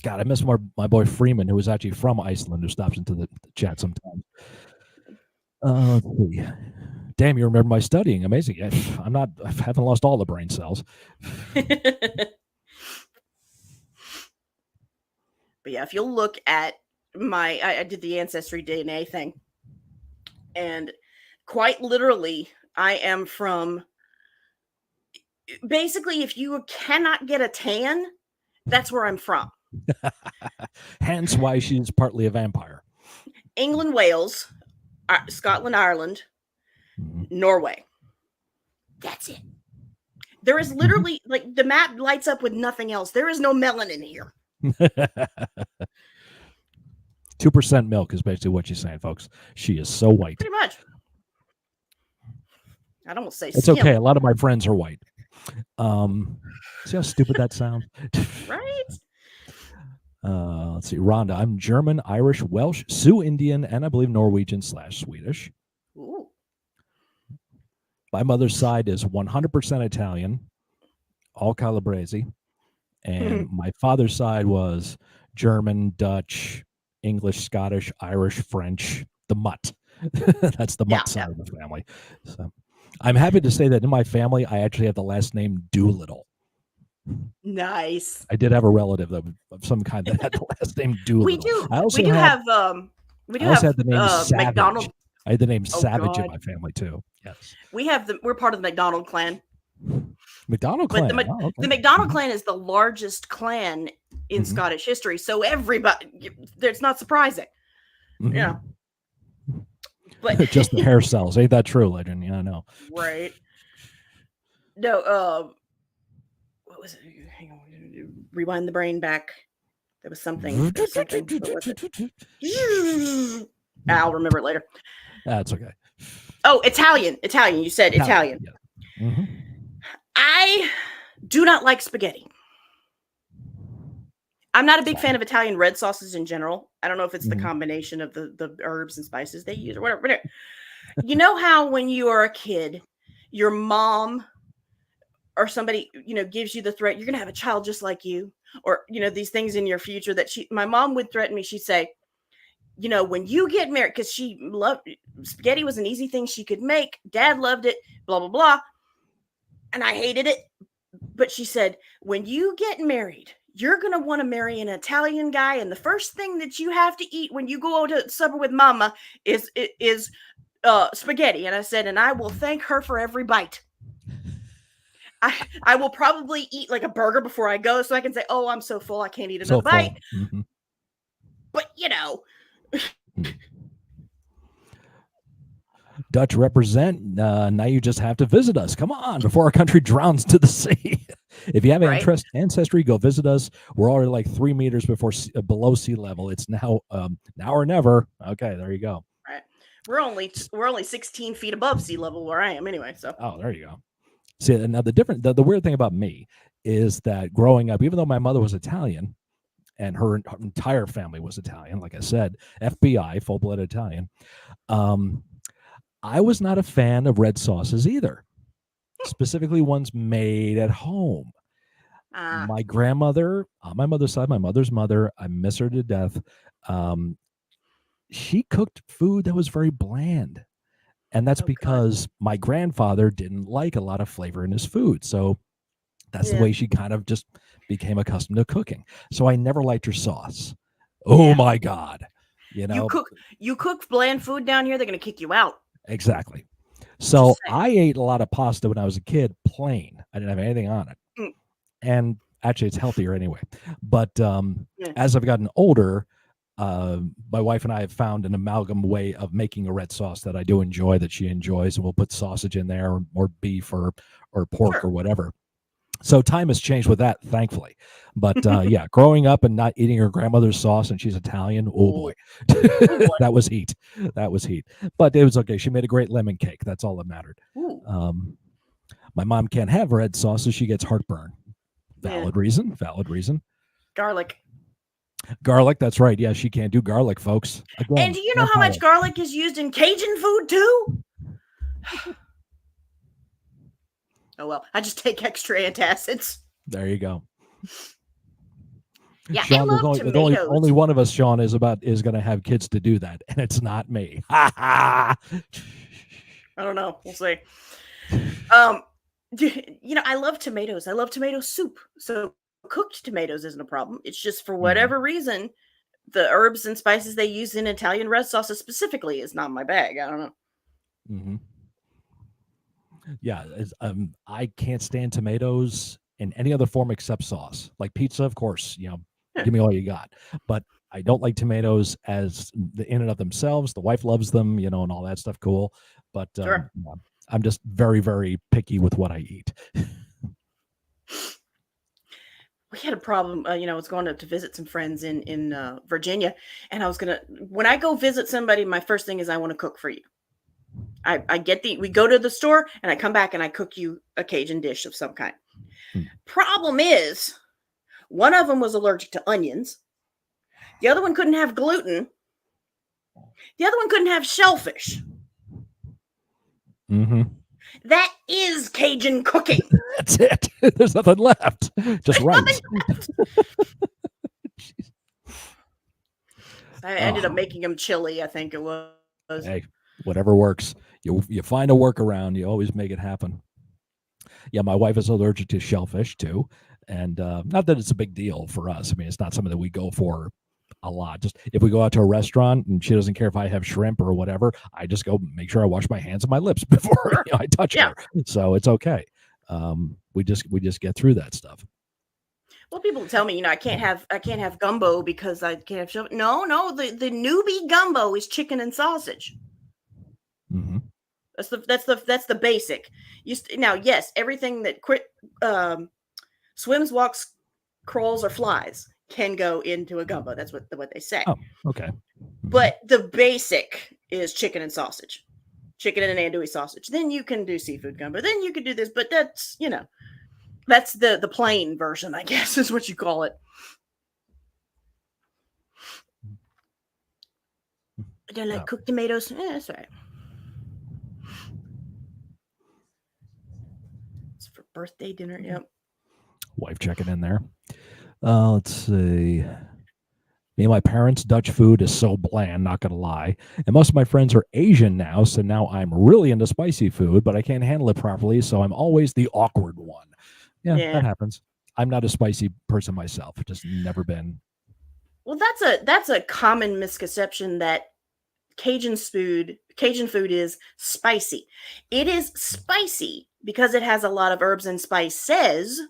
God, I miss my boy Freeman, who is actually from Iceland, who stops into the chat sometimes. Let's see. Damn, you remember my studying. Amazing. I haven't lost all the brain cells. But yeah, if you'll look at I did the Ancestry DNA thing. And quite literally, I am from, basically, if you cannot get a tan, that's where I'm from. Hence why she's partly a vampire. England, Wales, Scotland, Ireland, Norway. That's it. There is literally like the map lights up with nothing else. There is no melanin here. 2% milk is basically what she's saying, folks. She is so white. Pretty much. I'd almost say It's skim. okay. A lot of my friends are white. See how stupid that sounds? Right? Let's see. Rhonda, I'm German, Irish, Welsh, Sioux Indian, and I believe Norwegian/Swedish. Ooh. My mother's side is 100% Italian, all Calabrese. And my father's side was German, Dutch, English, Scottish, Irish, French, the mutt. That's the mutt side of the family. So I'm happy to say that in my family, I actually have the last name Doolittle. Nice. I did have a relative of some kind that had the last name Doolittle. We do. I also had the name Savage. McDonald. I had the name Savage in my family too. Yes. We're part of the McDonald clan. McDonald clan. The McDonald clan is the largest clan in Scottish history. So everybody, it's not surprising. Yeah. But just the hair cells. Ain't that true, Legend? Yeah, I know. Right. No, what was it? Hang on. Rewind the brain back. There was something. What was it? I'll remember it later. That's okay. Oh, Italian. You said Italian. Yeah. Mm-hmm. I do not like spaghetti. I'm not a big fan of Italian red sauces in general. I don't know if it's the combination of the herbs and spices they use or whatever. You know how when you are a kid, your mom or somebody, gives you the threat, you're going to have a child just like you, or, these things in your future that my mom would threaten me. She'd say, when you get married, because she loved spaghetti was an easy thing she could make. Dad loved it, blah, blah, blah. And I hated it. But she said, when you get married, you're going to want to marry an Italian guy. And the first thing that you have to eat when you go to supper with mama is spaghetti. And I said, and I will thank her for every bite. I will probably eat like a burger before I go so I can say, oh, I'm so full I can't eat another bite. Mm-hmm. But, Dutch represent. Now you just have to visit us. Come on, before our country drowns to the sea. If you have ancestry, go visit us. We're already like 3 meters below sea level. It's now or never. Okay, there you go. Right. We're only 16 feet above sea level where I am anyway. So. Oh, there you go. See, now the weird thing about me is that growing up, even though my mother was Italian and her entire family was Italian, like I said, FBI, full-blooded Italian, I was not a fan of red sauces either, specifically ones made at home. My grandmother, on my mother's side, my mother's mother, I miss her to death. She cooked food that was very bland. And that's because my grandfather didn't like a lot of flavor in his food. So that's the way she kind of just became accustomed to cooking. So I never liked her sauce. Oh my God. You cook bland food down here, they're going to kick you out. Exactly. So I ate a lot of pasta when I was a kid, plain. I didn't have anything on it. And actually it's healthier anyway. But as I've gotten older, my wife and I have found an amalgam way of making a red sauce that I do enjoy, that she enjoys, and we'll put sausage in there or beef or pork or whatever. So time has changed with that, thankfully. But growing up and not eating her grandmother's sauce, and she's Italian, oh boy. That was heat. But it was okay. She made a great lemon cake. That's all that mattered. My mom can't have red sauce, so she gets heartburn. Valid reason. Garlic, that's right. Yeah, she can't do garlic, folks. Again, and do you know how much garlic is used in Cajun food too? Oh well, I just take extra antacids. There you go. Yeah, Sean, I love tomatoes. Only one of us, Sean, is going to have kids to do that, and it's not me. I don't know. We'll see. I love tomatoes. I love tomato soup. So cooked tomatoes isn't a problem. It's just for whatever reason, the herbs and spices they use in Italian red sauces specifically is not my bag. I don't know. Mm-hmm. Yeah, I can't stand tomatoes in any other form except sauce. Like pizza, of course, give me all you got. But I don't like tomatoes as in and of themselves. The wife loves them, and all that stuff. Cool. But I'm just very, very picky with what I eat. We had a problem. I was going to visit some friends in Virginia, and I was gonna when I go visit somebody, my first thing is I want to cook for you. I get we go to the store, and I come back and I cook you a Cajun dish of some kind. Hmm. Problem is, one of them was allergic to onions. The other one couldn't have gluten. The other one couldn't have shellfish. Mm-hmm. That is Cajun cooking. That's it. There's nothing left. Just rice. I ended up making them chili, I think it was. Hey, whatever works. You find a workaround. You always make it happen. Yeah, my wife is allergic to shellfish too, and not that it's a big deal for us. I mean, it's not something that we go for a lot. Just if we go out to a restaurant and she doesn't care if I have shrimp or whatever, I just go make sure I wash my hands and my lips before I touch her. So it's okay. We just get through that stuff. Well, people tell me, I can't have gumbo because I can't have shellfish. No, the newbie gumbo is chicken and sausage. Mm-hmm. That's the basic. Now, yes, everything that swims, walks, crawls, or flies can go into a gumbo. That's what they say. Oh, okay. Mm-hmm. But the basic is chicken and sausage, chicken and an andouille sausage. Then you can do seafood gumbo. Then you can do this, but that's the plain version, I guess, is what you call it. I don't like cooked tomatoes. That's right. It's for birthday dinner. Yep. Wife checking in there. Let's see. Me and my parents' Dutch food is so bland, not gonna lie. And most of my friends are Asian now, so now I'm really into spicy food, but I can't handle it properly, so I'm always the awkward one. Yeah. That happens. I'm not a spicy person myself. Just never been. Well, that's a common misconception that Cajun food is spicy. It is spicy because it has a lot of herbs and spices.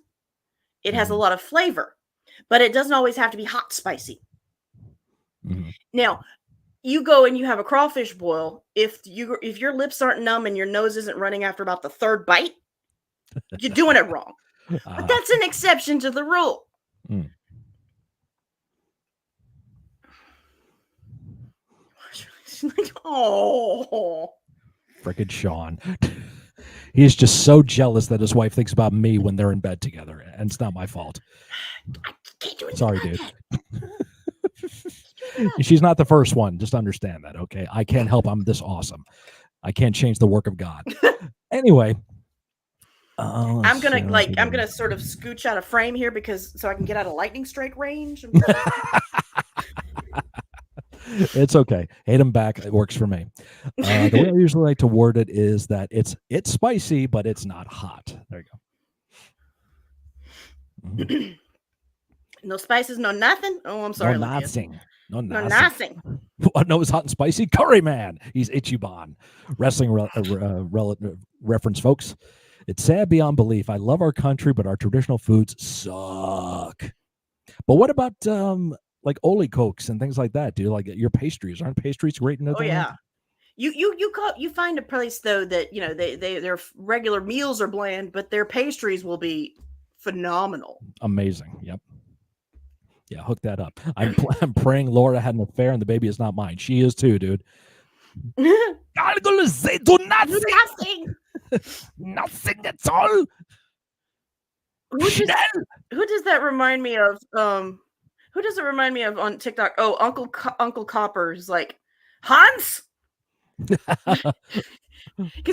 It has a lot of flavor, but it doesn't always have to be hot spicy. Mm-hmm. Now, you go and you have a crawfish boil. If your lips aren't numb and your nose isn't running after about the third bite, you're doing it wrong. But that's an exception to the rule. Mm. Like, oh, frickin' Sean. He's just so jealous that his wife thinks about me when they're in bed together, and it's not my fault. I can't do anything. Sorry, dude. She's not the first one. Just understand that, okay? I can't help. I'm this awesome. I can't change the work of God. Anyway, I'm gonna sort of scooch out of frame here so I can get out of lightning strike range. It's okay. Hate him back. It works for me. The way I usually like to word it is that it's spicy, but it's not hot. There you go. Mm-hmm. No spices, no nothing. Oh, I'm sorry. No nothing. No nothing. What knows hot and spicy? Curry Man. He's Ichiban. Wrestling reference, folks. It's sad beyond belief. I love our country, but our traditional foods suck. But what about like Oli Cokes and things like that, dude? Like your pastries, aren't pastries great in Oh yeah. You find a place though that their regular meals are bland, but their pastries will be phenomenal. Amazing. Yep. Yeah, hook that up. I'm praying Laura had an affair and the baby is not mine. She is too, dude. I'm gonna say do nothing. Nothing at all. Who does that remind me of? Who does it remind me of on TikTok? Oh, Uncle Copper is like Hans. Because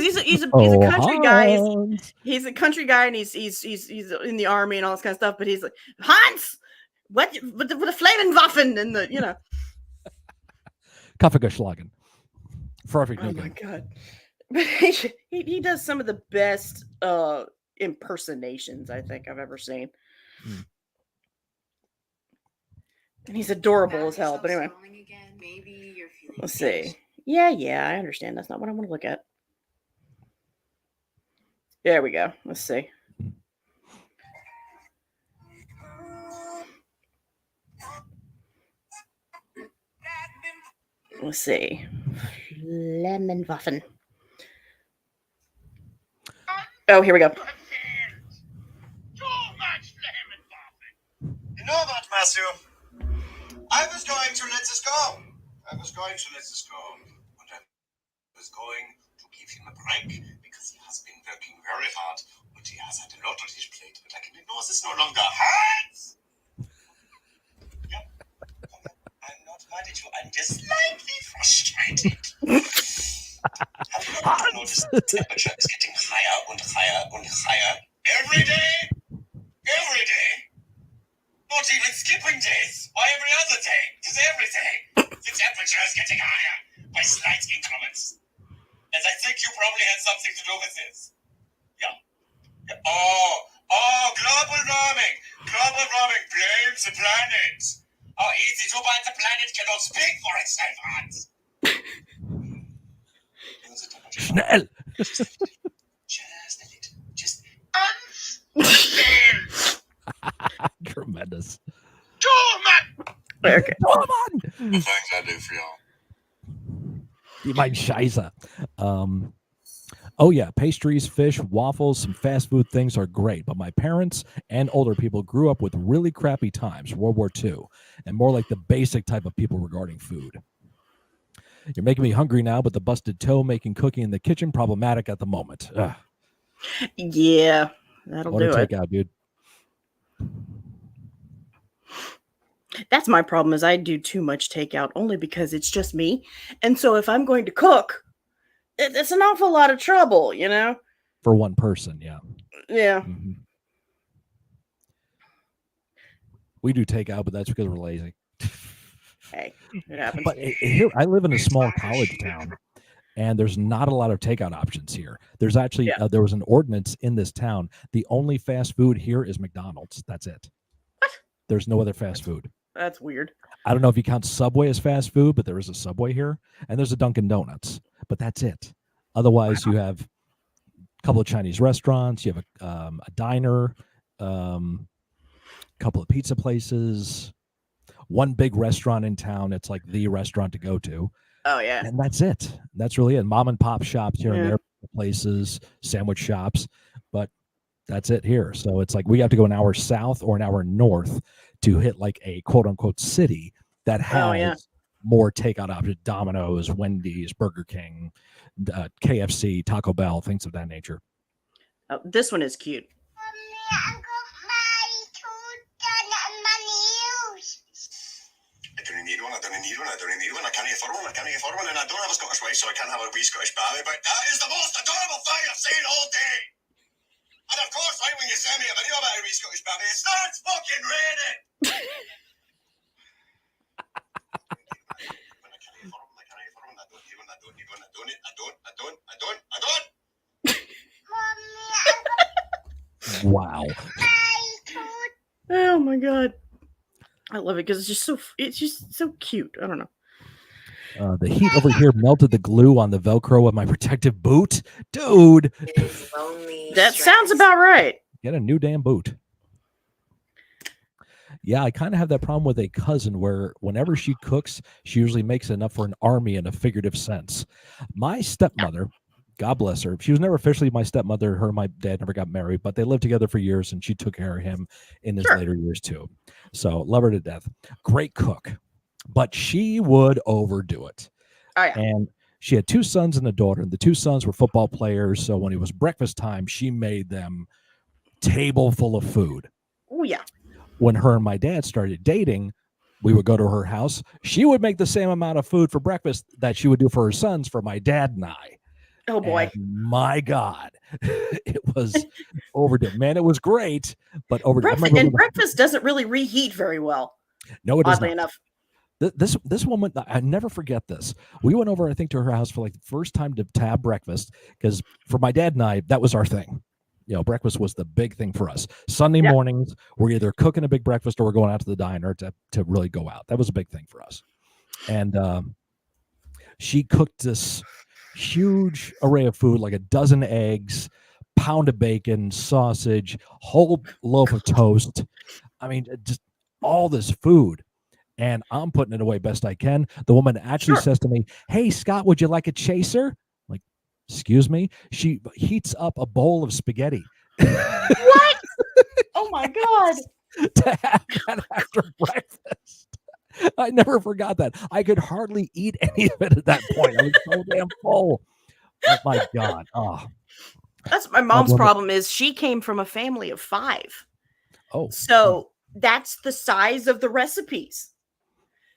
he's a country guy. He's a country guy, and he's in the army and all this kind of stuff. But he's like Hans, what with the flaming Waffen and the Kaffeegeschlagen. Perfect. Oh my god! He does some of the best impersonations I think I've ever seen. And he's adorable as hell. But anyway, let's see. Yeah, I understand. That's not what I want to look at. There we go. Let's see. Let's see. Lemon Waffen. Oh, here we go. Too much flaming boffin. You know what, Matthew? I was going to let this go. I was going to let this go. And I was going to give him a break because he has been working very hard. But he has had a lot on his plate. But I can ignore this no longer. Hands! Yeah. I'm not mad at you. I'm just slightly frustrated. Have you not noticed the temperature is getting higher and higher and higher every day? Every day. Not even skipping days, or every other day. Just every day. The temperature is getting higher by slight increments. And I think you probably had something to do with this. Yeah. Oh, global warming. Global warming blames the planet. How easy, too bad the planet cannot speak for itself, Hans. Schnell. Just a little. Just unstill. Tremendous. Dorman! Okay. Norman! The things I do for y'all. Die mein Scheiße. Oh yeah, pastries, fish, waffles, some fast food things are great, but my parents and older people grew up with really crappy times, World War II, and more like the basic type of people regarding food. You're making me hungry now, but the busted toe making cooking in the kitchen problematic at the moment. Ugh. Yeah, that'll Order do it. takeout, dude. That's my problem is I do too much takeout only because it's just me. And so if I'm going to cook, it's an awful lot of trouble, you know? For one person, yeah. Yeah. Mm-hmm. We do takeout, but that's because we're lazy. Hey, it happens. But here, I live in a small college town, and there's not a lot of takeout options here. There's actually there was an ordinance in this town. The only fast food here is McDonald's. That's it. What? There's no other fast food. That's weird. I don't know if you count Subway as fast food, but there is a Subway here, and there's a Dunkin' Donuts. But that's it. Otherwise, you have a couple of Chinese restaurants. You have a diner, a couple of pizza places. One big restaurant in town. It's like the restaurant to go to. Oh, yeah. And that's it. That's really it. Mom and pop shops here and there, places, sandwich shops, but that's it here. So it's like we have to go an hour south or an hour north to hit like a quote unquote city that has more takeout options. Domino's, Wendy's, Burger King, KFC, Taco Bell, things of that nature. Oh, this one is cute. I don't need one. I don't need one. I can't afford one. And I don't have a Scottish wife, so I can't have a wee Scottish babby. But that is the most adorable thing I've seen all day. And of course, right when you send me a video about a wee Scottish babby, it starts fucking raining. I don't. Wow. Oh my god. I love it because it's just so cute. I don't know. The heat over here melted the glue on the Velcro of my protective boot. Dude. That sounds about right. Get a new damn boot. Yeah, I kind of have that problem with a cousin where whenever she cooks, she usually makes enough for an army in a figurative sense. My stepmother, God bless her, she was never officially my stepmother. Her and my dad never got married, but they lived together for years, and she took care of him in his later years too. So love her to death. Great cook, but she would overdo it. Oh, yeah. And she had two sons and a daughter, and the two sons were football players. So when it was breakfast time, she made them table full of food. Oh, yeah. When her and my dad started dating, we would go to her house. She would make the same amount of food for breakfast that she would do for her sons for my dad and I. Oh, boy. And my God, it was overdone. Man, it was great, but overdone. Breakfast doesn't really reheat very well. No, it does oddly not. enough. This woman, I never forget this. We went over, I think, to her house for like the first time to have breakfast because for my dad and I, that was our thing. You know, breakfast was the big thing for us. Sunday mornings, we're either cooking a big breakfast or we're going out to the diner to really go out. That was a big thing for us. And she cooked this huge array of food, like a dozen eggs, pound of bacon, sausage, whole loaf of toast. I mean, just all this food. And I'm putting it away best I can. The woman actually says to me, "Hey, Scott, would you like a chaser?" I'm like, Excuse me? She heats up a bowl of spaghetti What? Oh my God. to have that after breakfast. I never forgot that. I could hardly eat any of it at that point. I was so damn full. Oh my God. Oh, That's my mom's problem is she came from a family of 5. oh. So that's the size of the recipes.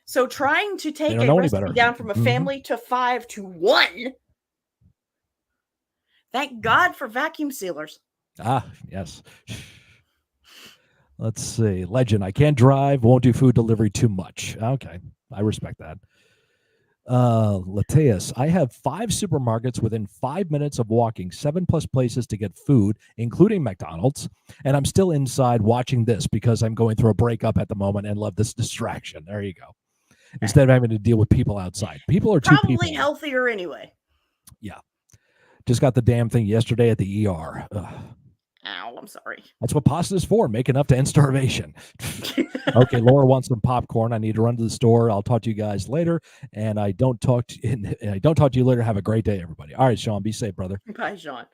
So trying to They take don't a know any recipe better. down from a family to 5 to 1. Thank God for vacuum sealers. Ah, yes. Let's see. Legend. I can't drive, won't do food delivery too much. Okay. I respect that. Lateus, I have 5 supermarkets within 5 minutes of walking, 7+ places to get food, including McDonald's, and I'm still inside watching this because I'm going through a breakup at the moment and love this distraction. There you go. Instead of having to deal with people outside. People are too Probably people. healthier anyway. Yeah. Just got the damn thing yesterday at the ER. Ugh. Ow, I'm sorry. That's what pasta is for, make enough to end starvation. Okay, Laura wants some popcorn. I need to run to the store. I'll talk to you guys later. And I don't talk to you later. Have a great day, everybody. All right, Sean, be safe, brother. Bye, Sean.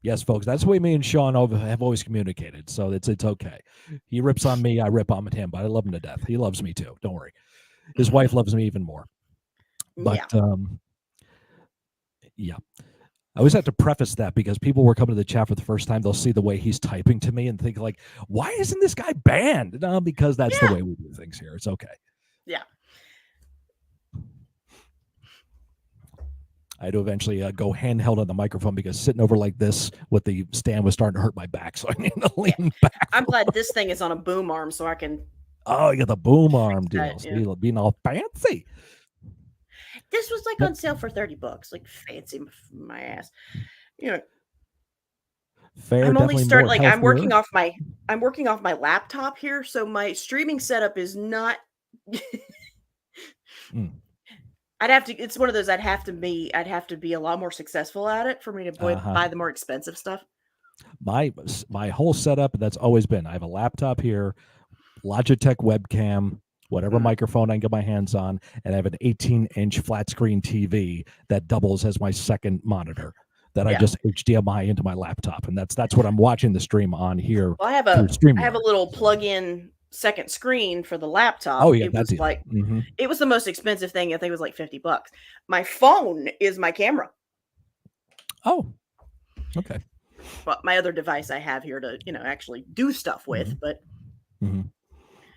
Yes, folks, that's the way me and Sean have always communicated. So it's okay. He rips on me, I rip on him, but I love him to death. He loves me too. Don't worry. His wife loves me even more. But yeah. I always have to preface that because people were coming to the chat for the first time. They'll see the way he's typing to me and think like, why isn't this guy banned? No, because that's the way we do things here. It's okay. Yeah. I had to eventually go handheld on the microphone because sitting over like this with the stand was starting to hurt my back. So I need to lean back. I'm glad this thing is on a boom arm so I can. Oh, you got the boom arm deal. Yeah. Being all fancy. This was like on sale for $30. Like fancy my ass. You know. Fair, I'm only starting like healthier. I'm working off my laptop here, so my streaming setup is not it's one of those I'd have to be a lot more successful at it for me to buy the more expensive stuff. My whole setup, that's always been, I have a laptop here, Logitech webcam, whatever microphone I can get my hands on, and I have an 18-inch flat screen TV that doubles as my second monitor that I just HDMI into my laptop, and that's what I'm watching the stream on here. Well, I have a little plug-in second screen for the laptop. Oh yeah, it was like it was the most expensive thing. I think it was like $50. My phone is my camera. Oh, okay. But my other device I have here to actually do stuff with, but.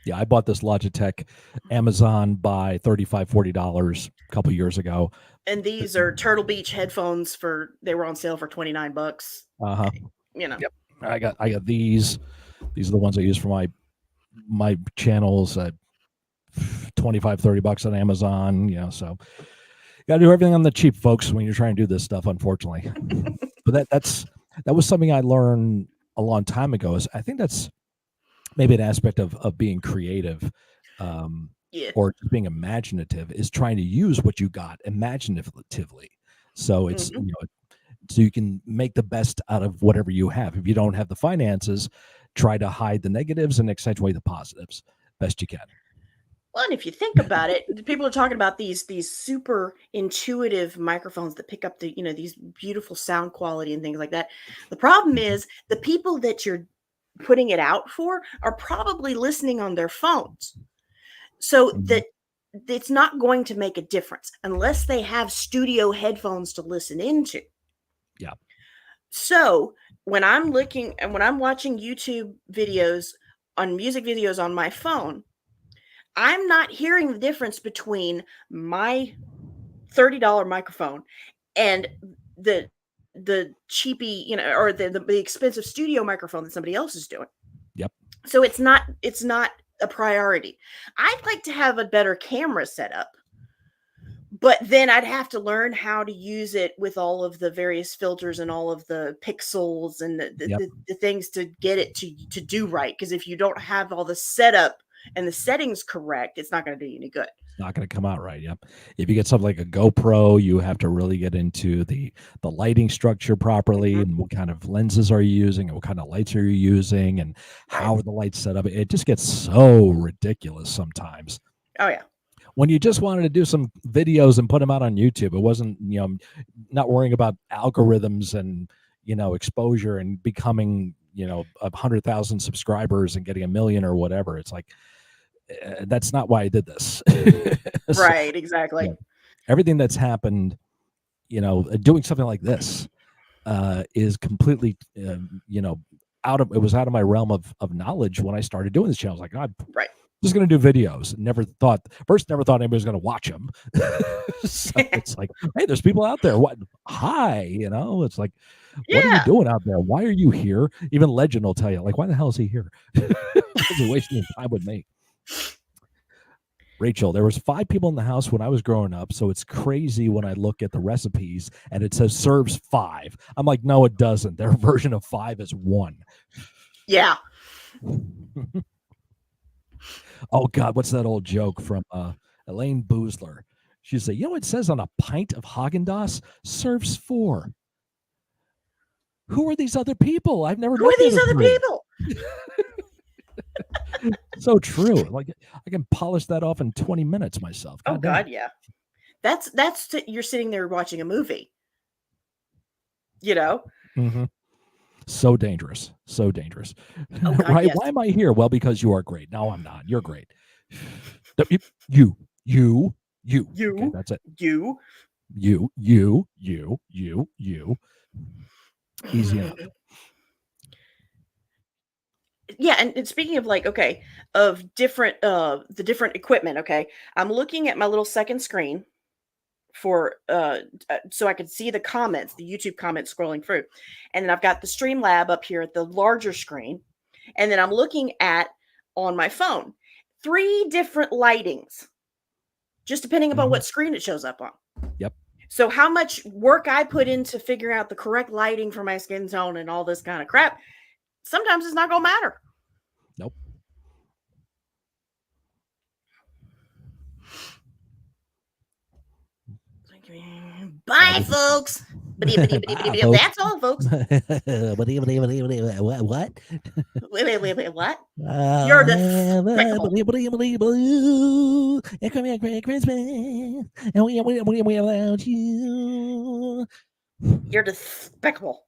Yeah, I bought this Logitech Amazon by $35-$40 a couple years ago. And these are Turtle Beach headphones they were on sale for $29. Yep. I got these. These are the ones I use for my channels at $25-$30 on Amazon. So you got to do everything on the cheap, folks, when you're trying to do this stuff, unfortunately. But that was something I learned a long time ago. Is I think that's maybe an aspect of being creative or just being imaginative is trying to use what you got imaginatively. So it's, so you can make the best out of whatever you have. If you don't have the finances, try to hide the negatives and accentuate the positives best you can. Well, and if you think about it, people are talking about these super intuitive microphones that pick up the, these beautiful sound quality and things like that. The problem is the people that you're putting it out for are probably listening on their phones. So that it's not going to make a difference unless they have studio headphones to listen into. Yeah. So when I'm watching YouTube videos on music videos on my phone, I'm not hearing the difference between my $30 microphone and the cheapy, or the expensive studio microphone that somebody else is doing. Yep. So it's not a priority. I'd like to have a better camera setup, but then I'd have to learn how to use it with all of the various filters and all of the pixels and the things to get it to do right. Because if you don't have all the setup and the settings correct, it's not going to do you any good. It's not going to come out right. Yep. If you get something like a GoPro, you have to really get into the lighting structure properly and what kind of lenses are you using and what kind of lights are you using and how are the lights set up. It just gets so ridiculous sometimes. Oh yeah. when you just wanted to do some videos and put them out on YouTube. It wasn't, not worrying about algorithms and, exposure and becoming, 100,000 subscribers and getting 1 million or whatever. It's like, that's not why I did this. So, Right, exactly. everything that's happened, doing something like this is completely, it was out of my realm of knowledge when I started doing this channel. I was like, God, Right. just going to do videos. Never thought anybody was going to watch them. So it's like, hey, there's people out there. What? Hi, it's like, what are you doing out there? Why are you here? Even Legend will tell you, like, why the hell is he here? Is he wasting his time with me? Rachel, there was 5 people in the house when I was growing up, so it's crazy when I look at the recipes and it says serves 5. I'm like, no, it doesn't. Their version of 5 is 1. Yeah. Oh God, what's that old joke from Elaine Boozler? She'd say, it says on a pint of Haagen-Dazs serves 4. Who are these other people? I've never Who met are these other 3. people? So true. Like, I can polish that off in 20 minutes myself. Oh God, yeah. That's you're sitting there watching a movie. Mm-hmm. So dangerous. So dangerous. Oh, God, right? yes. Why am I here? Well, because you are great. No, I'm not. You're great. You. Okay, that's it. You. Easy enough. Yeah, and speaking of of different the different equipment, okay. I'm looking at my little second screen for so I could see the comments, the YouTube comments scrolling through. And then I've got the Streamlab up here at the larger screen. And then I'm looking at on my phone 3 different lightings, just depending upon what screen it shows up on. Yep. So how much work I put into figuring out the correct lighting for my skin tone and all this kind of crap, sometimes it's not going to matter. Nope. Bye, folks. That's all, folks. What? Wait, what? You're despicable. You're despicable.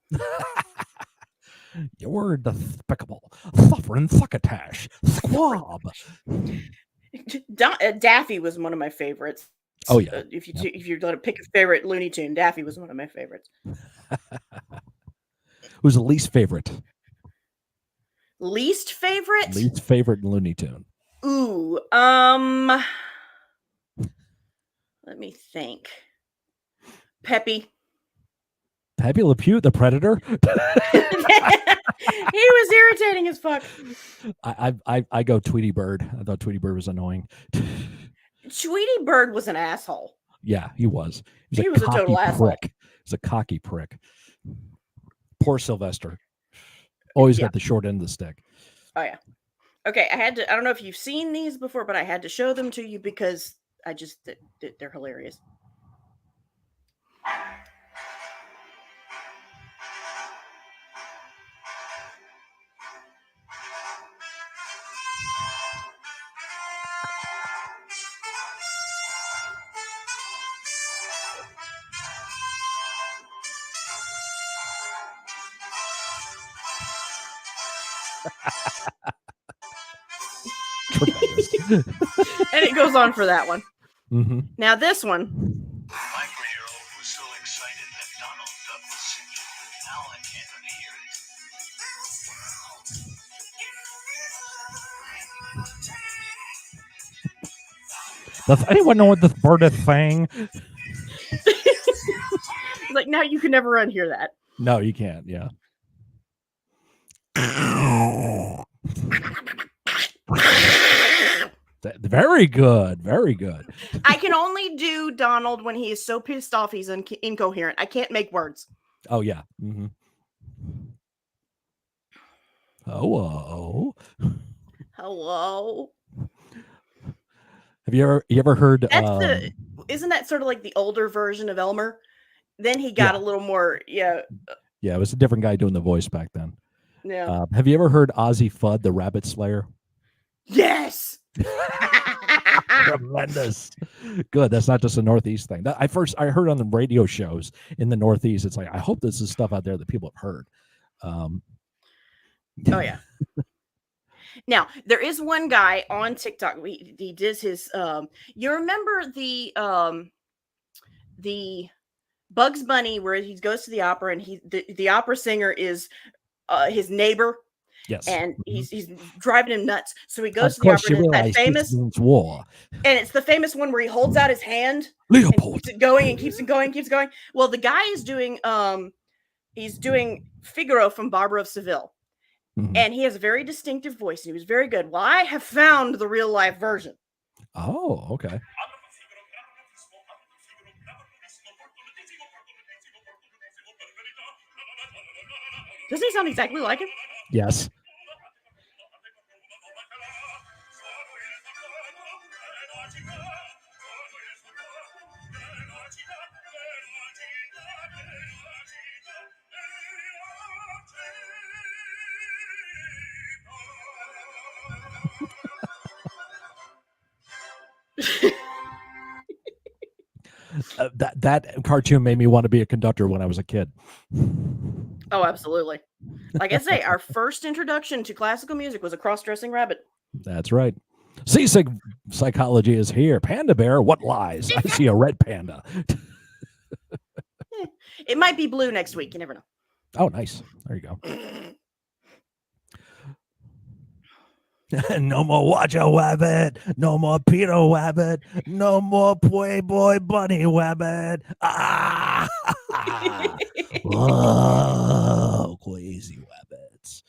You're despicable. Suffering succotash. Squab. Daffy was one of my favorites. Oh yeah. If you're going to pick a favorite Looney Tune, Daffy was one of my favorites. Who's the least favorite? Least favorite? Least favorite Looney Tune. Ooh, let me think. Peppy. Pepe Le Pew, the Predator. He was irritating as fuck. I go Tweety Bird. I thought Tweety Bird was annoying. Tweety Bird was an asshole. Yeah, he was. He was a total asshole. Prick. He was a cocky prick. Poor Sylvester. Always got the short end of the stick. Oh yeah. Okay, I don't know if you've seen these before, but I had to show them to you because they're hilarious. Tremendous. And it goes on for that one. Mm-hmm. Now this one. My 3-year-old was so excited that Donald Duck was singing. Now I can't unhear it. Does anyone know what this bird is saying? Like, now you can never unhear that. No, you can't. Yeah. Very good. Very good. I can only do Donald when he is so pissed off he's incoherent. I can't make words. Oh, yeah. Mm-hmm. Hello. Hello. Have you ever heard? Isn't that sort of like the older version of Elmer? Then he got a little more, Yeah, it was a different guy doing the voice back then. Yeah. Have you ever heard Ozzy Fudd, the Rabbit Slayer? Yes. Tremendous. Good. That's not just a Northeast thing. I heard on the radio shows in the Northeast. It's like, I hope this is stuff out there that people have heard. Oh yeah. Now there is one guy on TikTok. He does his. You remember the Bugs Bunny where he goes to the opera and the opera singer is his neighbor. Yes. And he's driving him nuts. So he goes Of to the course, opera, you and it's that realize famous this means war. and it's the famous one where he holds out his hand Leopold. and keeps it going and keeps it going, keeps going. Well, the guy is doing he's doing Figaro from Barbara of Seville. Mhm. And he has a very distinctive voice, and he was very good. Well, I have found the real life version. Oh, okay. Doesn't he sound exactly like him? Yes. That cartoon made me want to be a conductor when I was a kid. Oh, absolutely. Like I say, our first introduction to classical music was a cross-dressing rabbit. That's right. Seasick psychology is here. PandaBear, what lies? I see a red panda. It might be blue next week. You never know. Oh, nice. There you go. No more Watcher Wabbit. No more Peter Wabbit. No more Playboy Bunny Wabbit. Ah! Oh, crazy wabbits.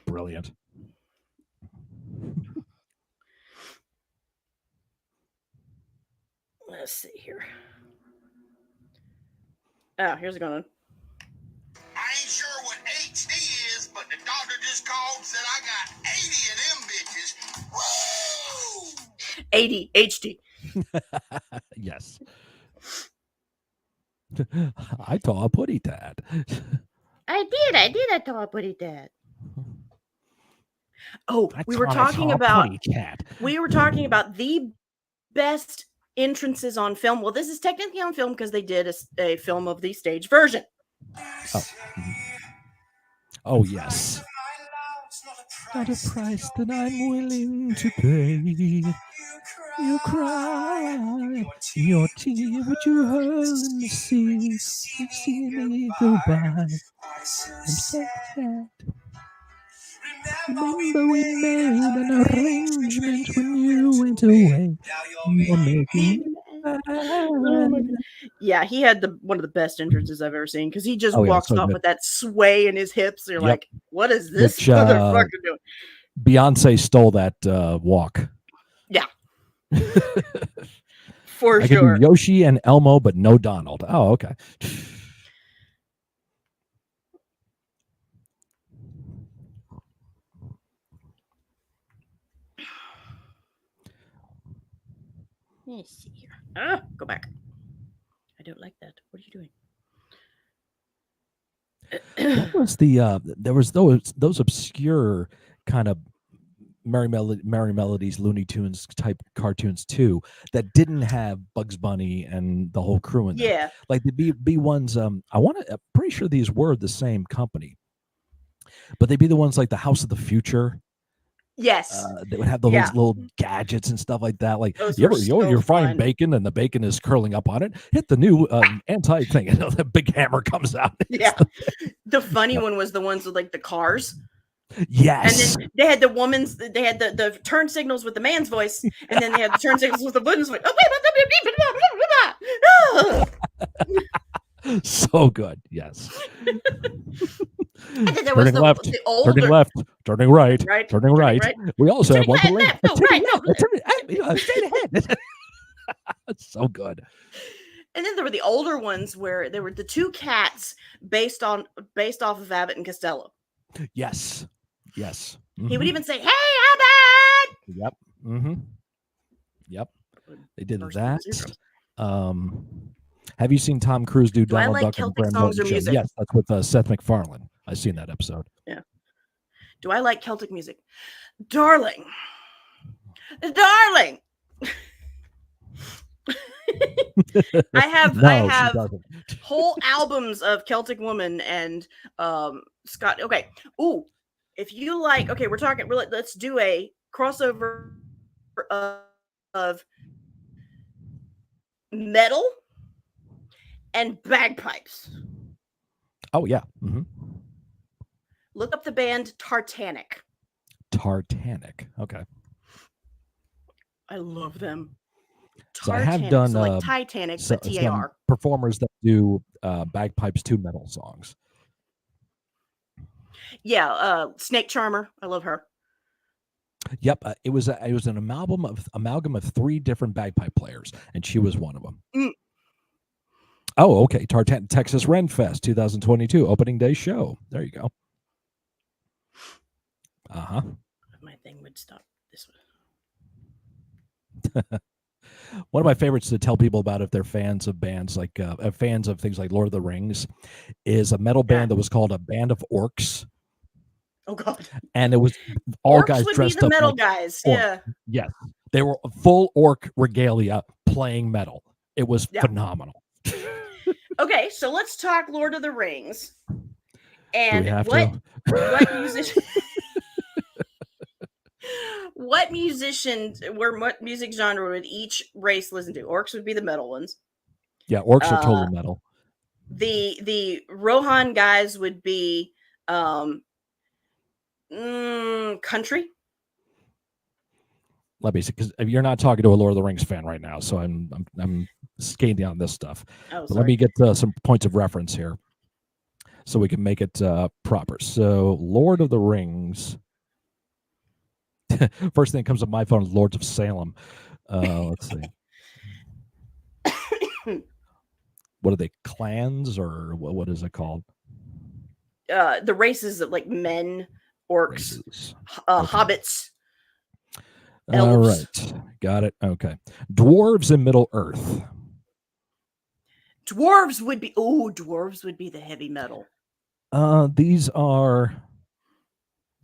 Brilliant. Let's see here. Oh, here's a good one. I ain't sure what HD is, but the doctor just called and said I got 80 of them bitches. Woo! 80 HD. Yes. I saw a putty tat. I did. I saw a putty tat. Oh, we were talking about the best entrances on film. Well, this is technically on film because they did a film of the stage version. Oh, oh yes. Not a price that I'm willing to pay. You cry, your tear which you hurl in the sea. You see me go by. I'm so sad. Remember we made an arrangement when you went away. You're making Yeah, he had one of the best entrances I've ever seen because he just Oh, yeah, walks so off good. with that sway in his hips. You're Yep. like, what is this Which, motherfucker doing? Beyonce stole that walk. Yeah. For I could sure. do Yoshi and Elmo, but no Donald. Oh, okay. Let's see here. Go back. I don't like that. What are you doing? What was the there was those obscure kind of Merry Melodies, Looney Tunes type cartoons too that didn't have Bugs Bunny and the whole crew in there. Yeah. Like the B ones. I'm pretty sure these were the same company, but they'd be the ones like the House of the Future. Yes. They would have those little gadgets and stuff like that. Like Those you're were so frying fun. bacon and the bacon is curling up on it. Hit the new anti thing, and the big hammer comes out. Yeah. The funny one was the ones with like the cars. Yes. And then they had they had the turn signals with the man's voice, and then they had the turn signals with the woman's voice. So good. Yes. And then there was Turning left, the older, turning left, turning right, right, turning right. We also have one to left, left. no, right, no, Straight ahead. It's so good. And then there were the older ones where there were the two cats based off of Abbott and Costello. Yes. Yes. He would even say, "Hey, Abbott!" Yep. Mm-hmm. Yep. They did that. Have you seen Tom Cruise do Donald I like Duck Celtic and Graham songs or Norton show? music? Yes, that's with Seth MacFarlane. I've seen that episode. Yeah. Do I like Celtic music? Darling. I No, she have doesn't. whole albums of Celtic Woman and Scott. Okay. Ooh, if you like, okay, we're talking. Let's do a crossover of metal and bagpipes. Oh yeah. Look up the band Tartanic. Tartanic. Okay. I love them. So I have Tartanic, done so like Titanic, but some TAR. performers that do bagpipes to metal songs. Yeah, Snake Charmer. I love her. Yep, it was an amalgam of 3 different bagpipe players, and she was one of them. Mm. Oh, okay. Texas Ren Fest 2022 opening day show. There you go. My thing would stop this one. One of my favorites to tell people about if they're fans of bands like fans of things like Lord of the Rings is a metal band that was called a Band of Orcs. Oh God! And it was all Orcs guys would dressed be the up metal like guys. orcs. Yeah. Yes, they were full orc regalia playing metal. It was phenomenal. Okay, so let's talk Lord of the Rings. And do we have what to? what music genre would each race listen to? Orcs would be the metal ones. Yeah, orcs are totally metal. The Rohan guys would be country. Let me see, because you're not talking to a Lord of the Rings fan right now, so I'm skating on this stuff. But let me get some points of reference here, so we can make it proper. So, Lord of the Rings. First thing that comes up my phone is Lords of Salem. Let's see. What are they? Clans or what is it called? The races of like men, orcs, hobbits. Elves. All right, got it. Okay, dwarves in Middle Earth. Dwarves would be the heavy metal. These are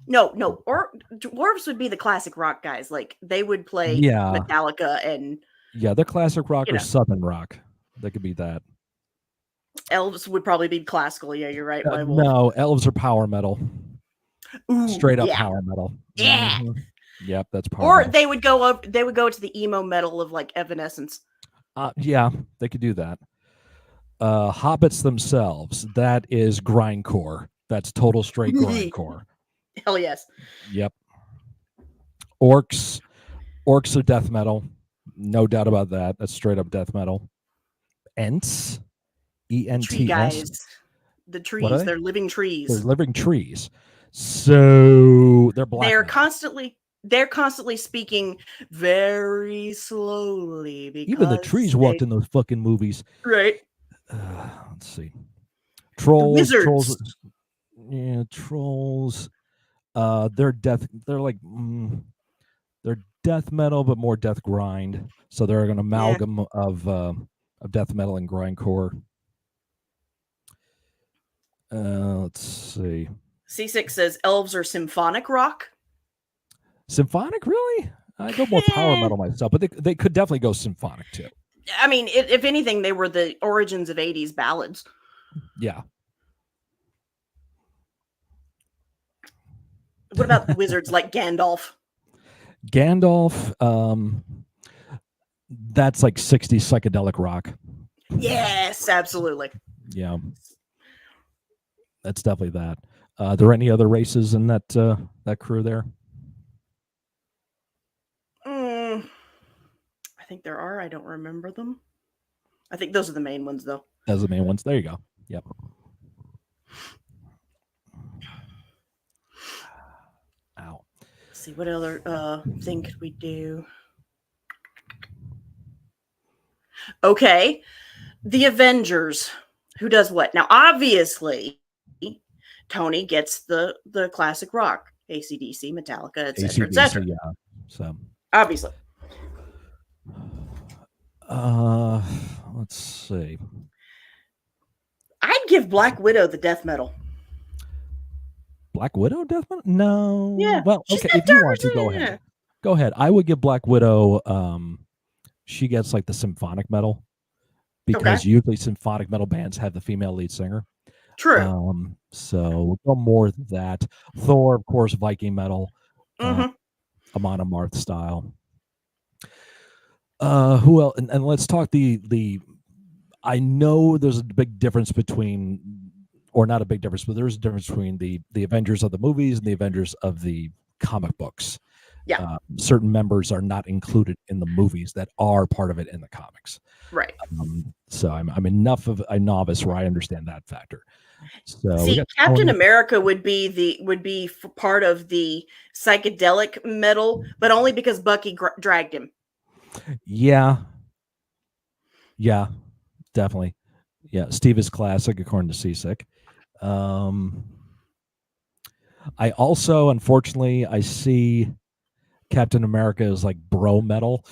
or dwarves would be the classic rock guys. Like they would play Metallica and they're classic rock or southern rock. That could be that. Elves would probably be classical. Yeah, you're right. No, elves are power metal. Ooh, straight up power metal. Yeah. Mm-hmm. Yep, that's power. Or metal. they would go to the emo metal of like Evanescence. Yeah, they could do that. Hobbits themselves, that is grindcore. That's total straight grindcore. Hell yes. Yep. Orcs are death metal. No doubt about that. That's straight up death metal. Ents. E-N-T-S. Tree guys. The trees. They're living trees. They're living trees. So they're black. They're constantly speaking very slowly. Because even the trees walked in those fucking movies. Right. Let's see. Trolls. Wizards. Trolls. Yeah, trolls. They're death. They're like they're death metal, but more death grind. So they're an amalgam of death metal and grindcore. Let's see. C6 says elves are symphonic rock. Symphonic, really? I go more power metal myself, but they could definitely go symphonic too. I mean, if anything, they were the origins of 80s ballads. Yeah. What about wizards like Gandalf? That's like 60s psychedelic rock. Yes, absolutely. Yeah. That's definitely that. Are there any other races in that crew there? I think there are. I don't remember them. I think those are the main ones, though. Those are the main ones. There you go. Yep. Ow. Let's see, what other thing could we do? Okay. The Avengers. Who does what? Now, obviously, Tony gets the classic rock. AC/DC, Metallica, etc., etc. Yeah. So obviously. Let's see. I'd give Black Widow the death metal. Black Widow death metal? No. Yeah. Well, okay. If you want to, go ahead. Go ahead. I would give Black Widow she gets like the symphonic metal because Okay. usually symphonic metal bands have the female lead singer. True. So we'll go more of that. Thor, of course, Viking metal, Mm-hmm. Amon Amarth style. Who else? And let's talk the. I know there's a big difference between, or not a big difference, but there's a difference between the Avengers of the movies and the Avengers of the comic books. Yeah. Certain members are not included in the movies that are part of it in the comics. Right. So I'm enough of a novice where I understand that factor. So we See, got Captain Tony. America would be part of the psychedelic metal, but only because Bucky dragged him. Yeah, definitely. Yeah, Steve is classic according to Seasick. I also, unfortunately, I see Captain America as like bro metal.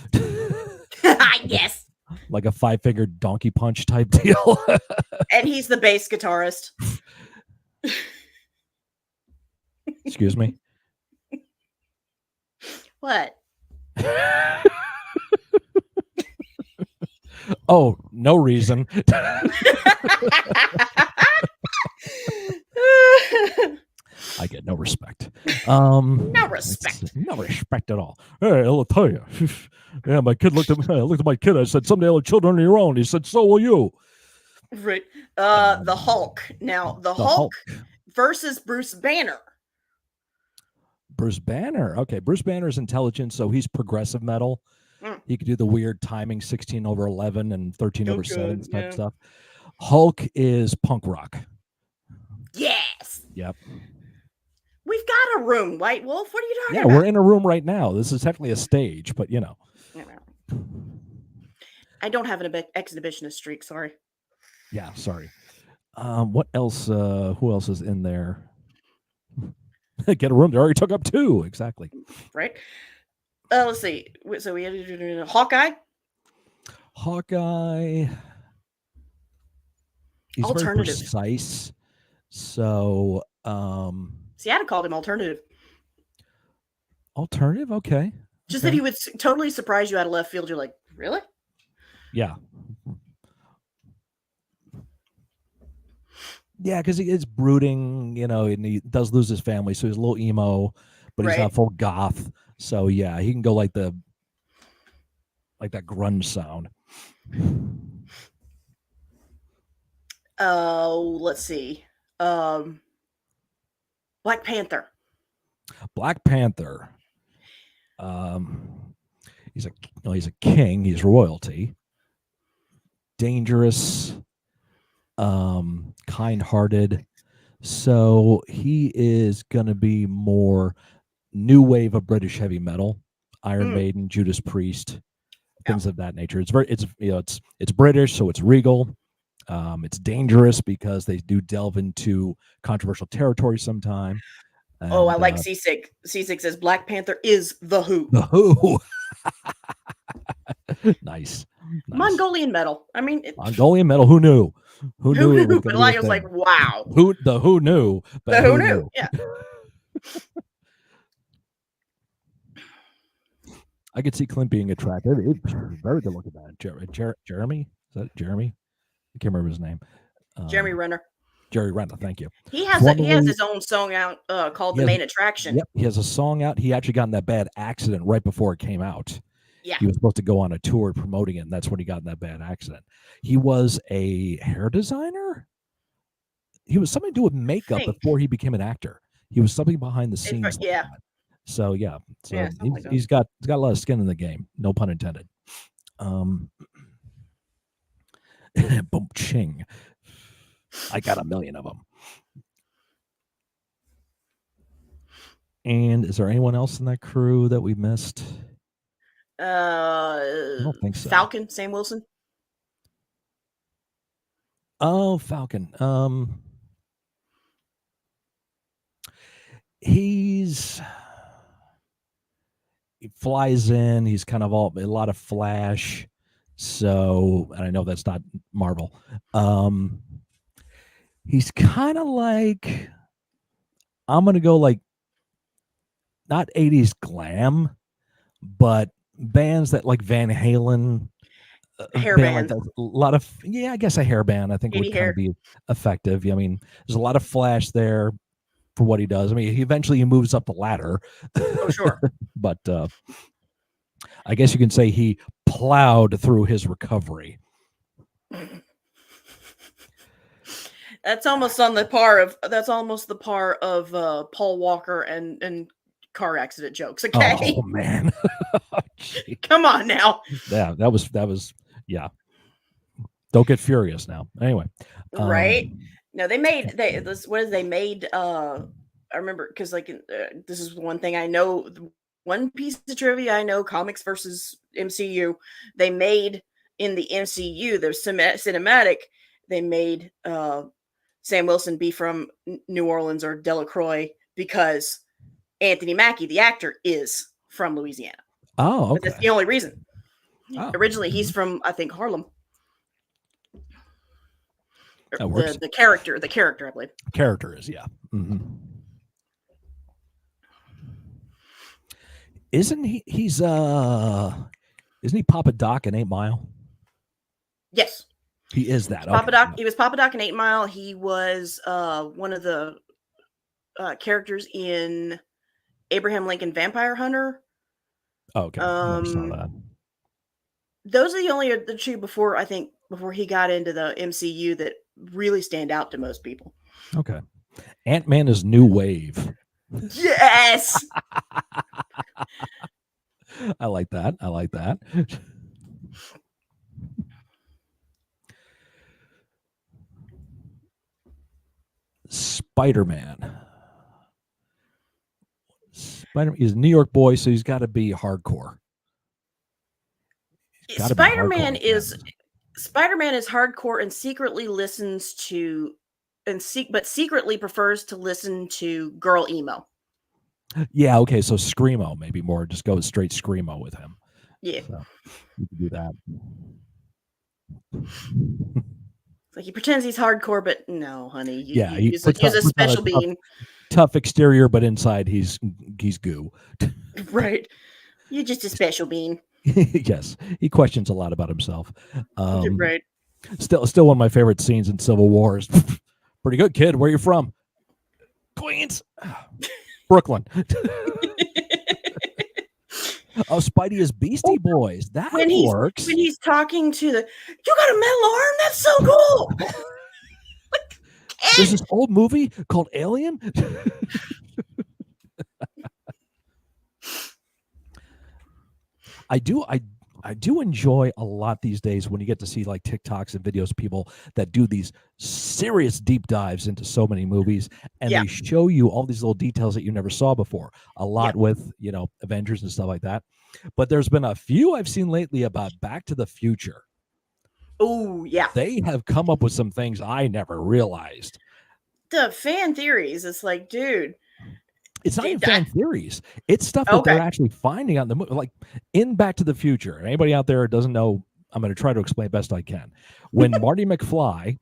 Yes. Like a five-finger donkey punch type deal. And he's the bass guitarist. Excuse me. What? Oh, no reason. I get no respect. No respect. No respect at all. Hey, I'll tell you. Yeah, my kid looked at me. I looked at my kid. I said, "Someday I'll have children on your own." He said, "So will you." Right. The Hulk. Now, the Hulk versus Bruce Banner. Bruce Banner. Okay, Bruce Banner's intelligent, so he's progressive metal. He could do the weird timing 16/11 and 13/7 type stuff. Hulk is punk rock. Yes. Yep. We've got a room, White Wolf. What are you talking about? Yeah, we're in a room right now. This is technically a stage, but you know. I don't have an exhibitionist streak, sorry. Yeah, sorry. What else? Who else is in there? Get a room. They already took up 2. Exactly. Right. Let's see. So we had Hawkeye. Hawkeye. He's very precise. So, see, I'd have called him alternative. Alternative, okay. Just that he would totally surprise you out of left field. You're like, really? Yeah. Yeah, because he is brooding, you know, and he does lose his family, so he's a little emo, but he's not full goth. So yeah, he can go like that grunge sound. Oh, let's see. Black Panther. Black Panther. He's a king. He's royalty. Dangerous. Kind-hearted. So he is gonna be more new wave of British heavy metal, Iron Maiden, Judas Priest, things of that nature. It's British, so it's regal. It's dangerous because they do delve into controversial territory sometime. And, I like C6. C6 says Black Panther is the Who. The Who. Nice. Mongolian metal. I mean, Mongolian metal. Who knew? Who knew? But I was like, wow. Who knew? But who knew? Yeah. I could see Clint being attractive. It's very good looking man. Jeremy? Is that Jeremy? I can't remember his name. Jeremy Renner. Jerry Renner, thank you. He has his own song out called The Main Attraction. Yep, he has a song out. He actually got in that bad accident right before it came out. Yeah. He was supposed to go on a tour promoting it, and that's when he got in that bad accident. He was a hair designer. He was something to do with makeup before he became an actor. He was something behind the scenes. Yeah. So yeah. So he's got a lot of skin in the game. No pun intended. Boom ching. I got a million of them. And is there anyone else in that crew that we missed? I don't think so. Falcon, Sam Wilson. Oh, Falcon. He flies in. He's kind of a lot of flash. So, and I know that's not Marvel. He's kind of like, I'm going to go like, not 80s glam, but bands that like Van Halen, a Hair band like band, that. A lot of, I guess a hair band I think would 80 kind of hair. be effective. I mean, there's a lot of flash there for what he does. I mean, he moves up the ladder, Oh, sure. but I guess you can say he plowed through his recovery. That's almost the par of Paul Walker and car accident jokes. Okay, Oh man. come on now. Yeah, that was yeah. Don't get furious now. Anyway, Right? No, they made they made. I remember because this is one thing I know. One piece of trivia I know: comics versus MCU. They made in the MCU, the cinematic. They made Sam Wilson be from New Orleans or Delacroix because Anthony Mackie, the actor, is from Louisiana. Oh, okay. But that's the only reason. Oh. Originally, he's from, I think, Harlem. That works. The character, I believe. Character is, yeah. Mm-hmm. Isn't he Papa Doc in 8 Mile? Yes. He is that. Okay. Papa Doc. He was Papa Doc in 8 Mile. He was one of the characters in Abraham Lincoln Vampire Hunter. Okay. Never saw that. Those are the two before he got into the MCU that really stand out to most people. Okay. Ant-Man is New Wave. Yes. I like that. Spider-Man. He's a New York boy, so he's got to be hardcore. Spider-Man is hardcore and secretly listens to but secretly prefers to listen to girl emo. Yeah, okay, so screamo maybe more. Just go straight screamo with him. Yeah. So you can do that. Like he pretends he's hardcore, but no, honey. He use a special bean. Tough exterior, but inside he's goo. Right. You're just a special bean. Yes, he questions a lot about himself. Right. Still one of my favorite scenes in Civil War is pretty good, kid. Where you from? Queens. Brooklyn. Oh, Spidey is Beastie Boys. That works. When he's talking to you got a metal arm? That's so cool. There's this old movie called Alien. I do enjoy a lot these days when you get to see like TikToks and videos of people that do these serious deep dives into so many movies, and they show you all these little details that you never saw before. A lot with Avengers and stuff like that. But there's been a few I've seen lately about Back to the Future. Oh yeah, they have come up with some things I never realized. The fan theories, it's like, dude. It's not even fan theories. It's stuff that they're actually finding on the movie. Like in Back to the Future. Anybody out there who doesn't know, I'm going to try to explain best I can. When Marty McFly,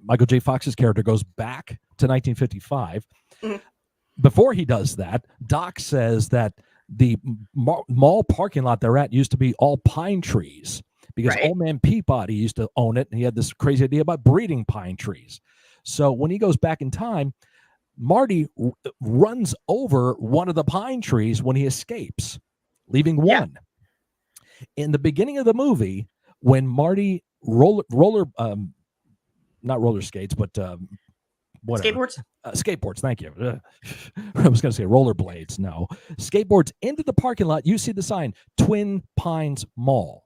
Michael J. Fox's character, goes back to 1955, before he does that, Doc says that the mall parking lot they're at used to be all pine trees because Old Man Peabody used to own it, and he had this crazy idea about breeding pine trees. So when he goes back in time, Marty runs over one of the pine trees when he escapes, leaving one. In the beginning of the movie, when Marty not roller skates, but whatever. Skateboards, thank you. I was going to say rollerblades. No. Skateboards into the parking lot, you see the sign, Twin Pines Mall.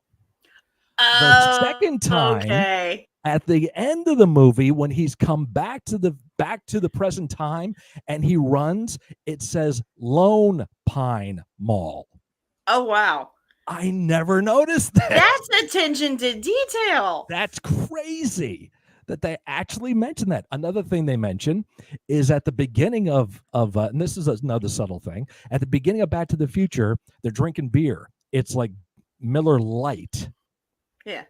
The second time, at the end of the movie, when he's come back to the present time and he runs, it says Lone Pine Mall. Oh, wow. I never noticed that. That's attention to detail. That's crazy that they actually mention that. Another thing they mention is at the beginning of and this is another subtle thing. At the beginning of Back to the Future, they're drinking beer. It's like Miller Lite. Yeah.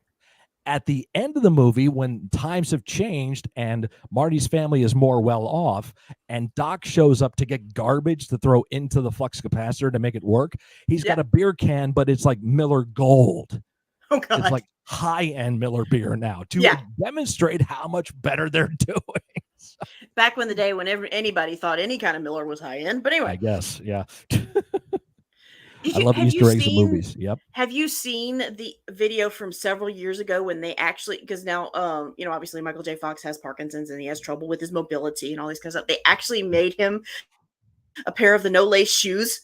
at the end of the movie, when times have changed and Marty's family is more well off, and Doc shows up to get garbage to throw into the flux capacitor to make it work, he's got a beer can, but it's like Miller Gold. Oh God. It's like high-end Miller beer now to demonstrate how much better they're doing. Back when the day when anybody thought any kind of Miller was high end. But anyway, I guess, yeah. I love Easter eggs in movies. Yep. Have you seen the video from several years ago when they actually, because now, obviously Michael J. Fox has Parkinson's and he has trouble with his mobility and all these kinds of stuff. They actually made him a pair of the no lace shoes.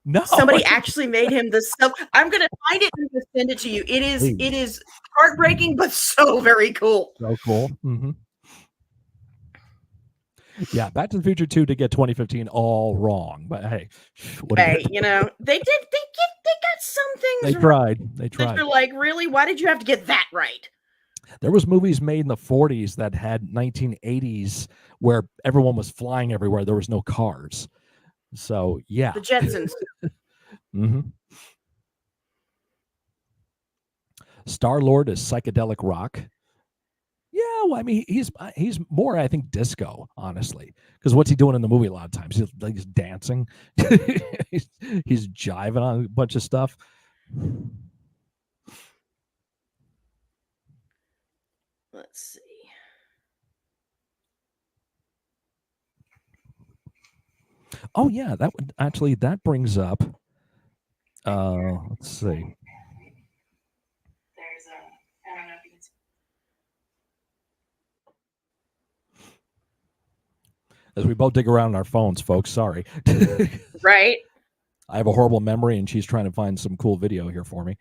No, somebody actually made him this stuff. I'm gonna find it and send it to you. It is heartbreaking, but so very cool. So cool. Mm-hmm. Yeah, Back to the Future 2 to get 2015 all wrong, but hey, they got some things. They tried. You're like, really? Why did you have to get that right? There was movies made in the 40s that had 1980s where everyone was flying everywhere. There was no cars. So, yeah. The Jetsons. Mm-hmm. Star-Lord is psychedelic rock. Yeah, well, I mean, he's more, I think, disco, honestly. Because what's he doing in the movie a lot of times? He's dancing. he's jiving on a bunch of stuff. Let's see. Oh yeah, that brings up. Let's see. There's I don't know if you can see. As we both dig around on our phones, folks. Sorry. Right. I have a horrible memory, and she's trying to find some cool video here for me.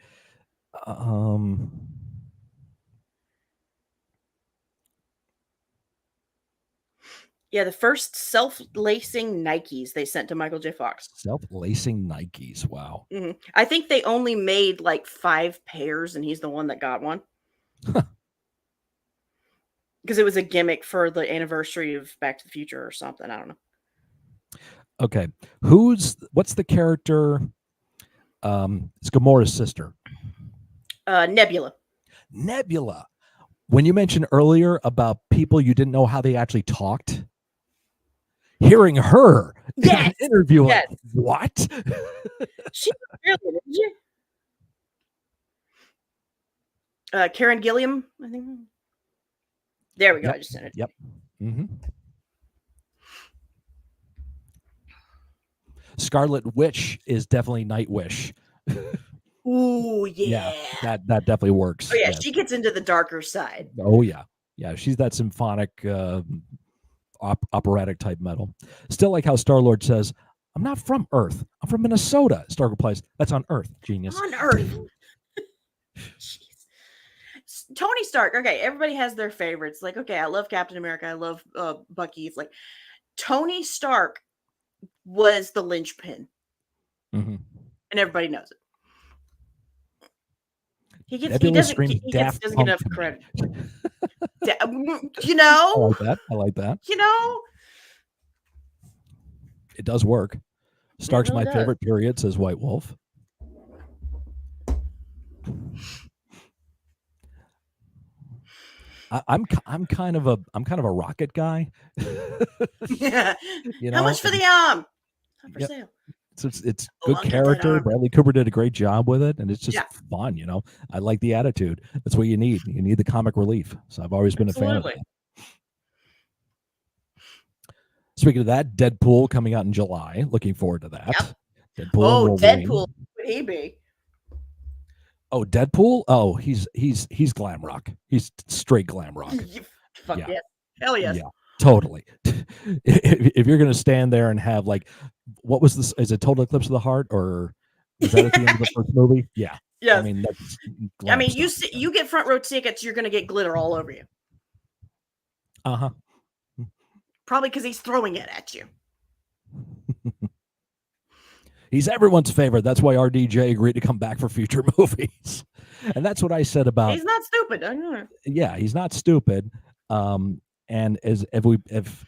Yeah, the first self-lacing Nikes they sent to Michael J. Fox. Self-lacing Nikes. Wow. Mm-hmm. I think they only made like 5 pairs, and he's the one that got one. Because it was a gimmick for the anniversary of Back to the Future or something. I don't know. Okay. What's the character? It's Gamora's sister. Nebula. Nebula. When you mentioned earlier about people you didn't know how they actually talked, hearing her in an interview, like, what? She really, did you? Karen Gilliam, I think. There we go. Yep. I just sent it. Yep. Mm-hmm. Scarlet Witch is definitely Nightwish. Ooh, yeah. That definitely works. Oh yeah, she gets into the darker side. Oh yeah, she's that symphonic, operatic type metal. Still like how Star-Lord says, "I'm not from Earth. I'm from Minnesota." Stark replies, "That's on Earth, genius." On Earth. Jeez. Tony Stark. Okay, everybody has their favorites. Like, okay, I love Captain America. I love Bucky. It's like Tony Stark was the linchpin, mm-hmm. and everybody knows it. He doesn't get enough credit. You know? I like that. You know? It does work. Stark's my favorite period, says White Wolf. I'm kind of a rocket guy. Yeah. You know? How much for the arm? Not for sale. It's good character. Bradley Cooper did a great job with it, and it's just fun. You know, I like the attitude. That's what you need. You need the comic relief. So I've always been a fan of that. Speaking of that, Deadpool coming out in July. Looking forward to that. Yep. Deadpool. Deadpool. Would he be? Oh, Deadpool. Oh, he's glam rock. He's straight glam rock. Fuck yeah. Hell yes. Yeah. Totally. If you're going to stand there and have like, what was this? Is it Total Eclipse of the Heart, or is that at the end of the first movie? Yeah. Yeah. I mean, you get front row tickets, you're going to get glitter all over you. Uh-huh. Probably because he's throwing it at you. He's everyone's favorite. That's why RDJ agreed to come back for future movies. And that's what I said about. He's not stupid. I know. Yeah, he's not stupid. And if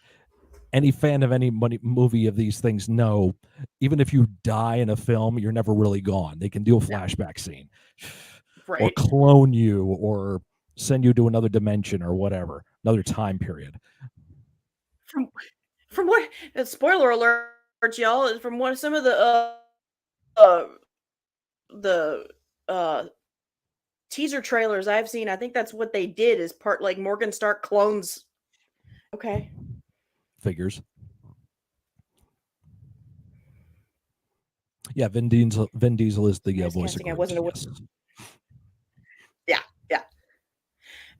any fan of any movie of these things know, even if you die in a film, you're never really gone. They can do a flashback scene. Right. clone you or send you to another dimension or whatever, another time period. From what spoiler alert, y'all, is from what some of uh the teaser trailers I've seen, I think that's what they did is part like Morgan Stark clones. Okay. Figures. Yeah, Vin Diesel is the voice of I Groot. wasn't aware. Yes. Yeah.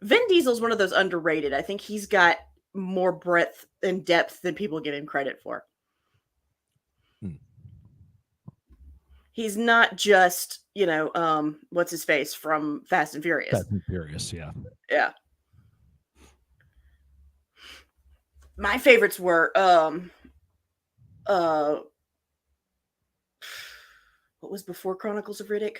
Vin Diesel's one of those underrated. I think he's got more breadth and depth than people give him credit for. He's not just, what's his face from Fast and Furious. Fast and Furious, yeah. Yeah. My favorites were what was before Chronicles of Riddick?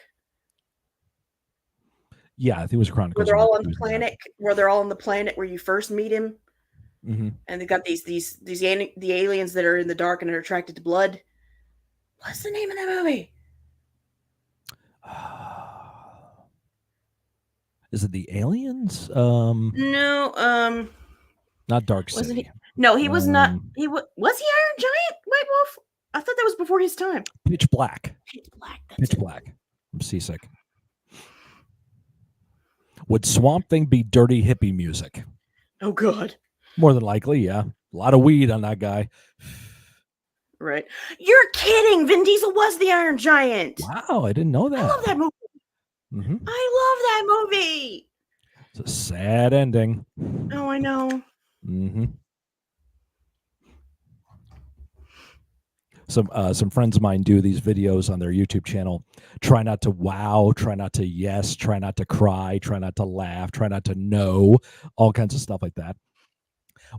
Yeah, I think it was Chronicles. Where they're all on the planet. Where they're all on the planet where you first meet him, and they got the aliens that are in the dark and are attracted to blood. What's the name of that movie? Is it the aliens? No, not Dark City. Wasn't he? No, he was not. He was he Iron Giant? White Wolf? I thought that was before his time. Pitch Black. Pitch Black. Pitch Black. I'm seasick. Would Swamp Thing be dirty hippie music? Oh, God. More than likely, yeah. A lot of weed on that guy. Right. You're kidding. Vin Diesel was the Iron Giant. Wow, I didn't know that. I love that movie. Mm-hmm. I love that movie. It's a sad ending. Oh, I know. Mm-hmm. Some friends of mine do these videos on their YouTube channel. Try not to wow, try not to yes, try not to cry, try not to laugh, try not to know, all kinds of stuff like that.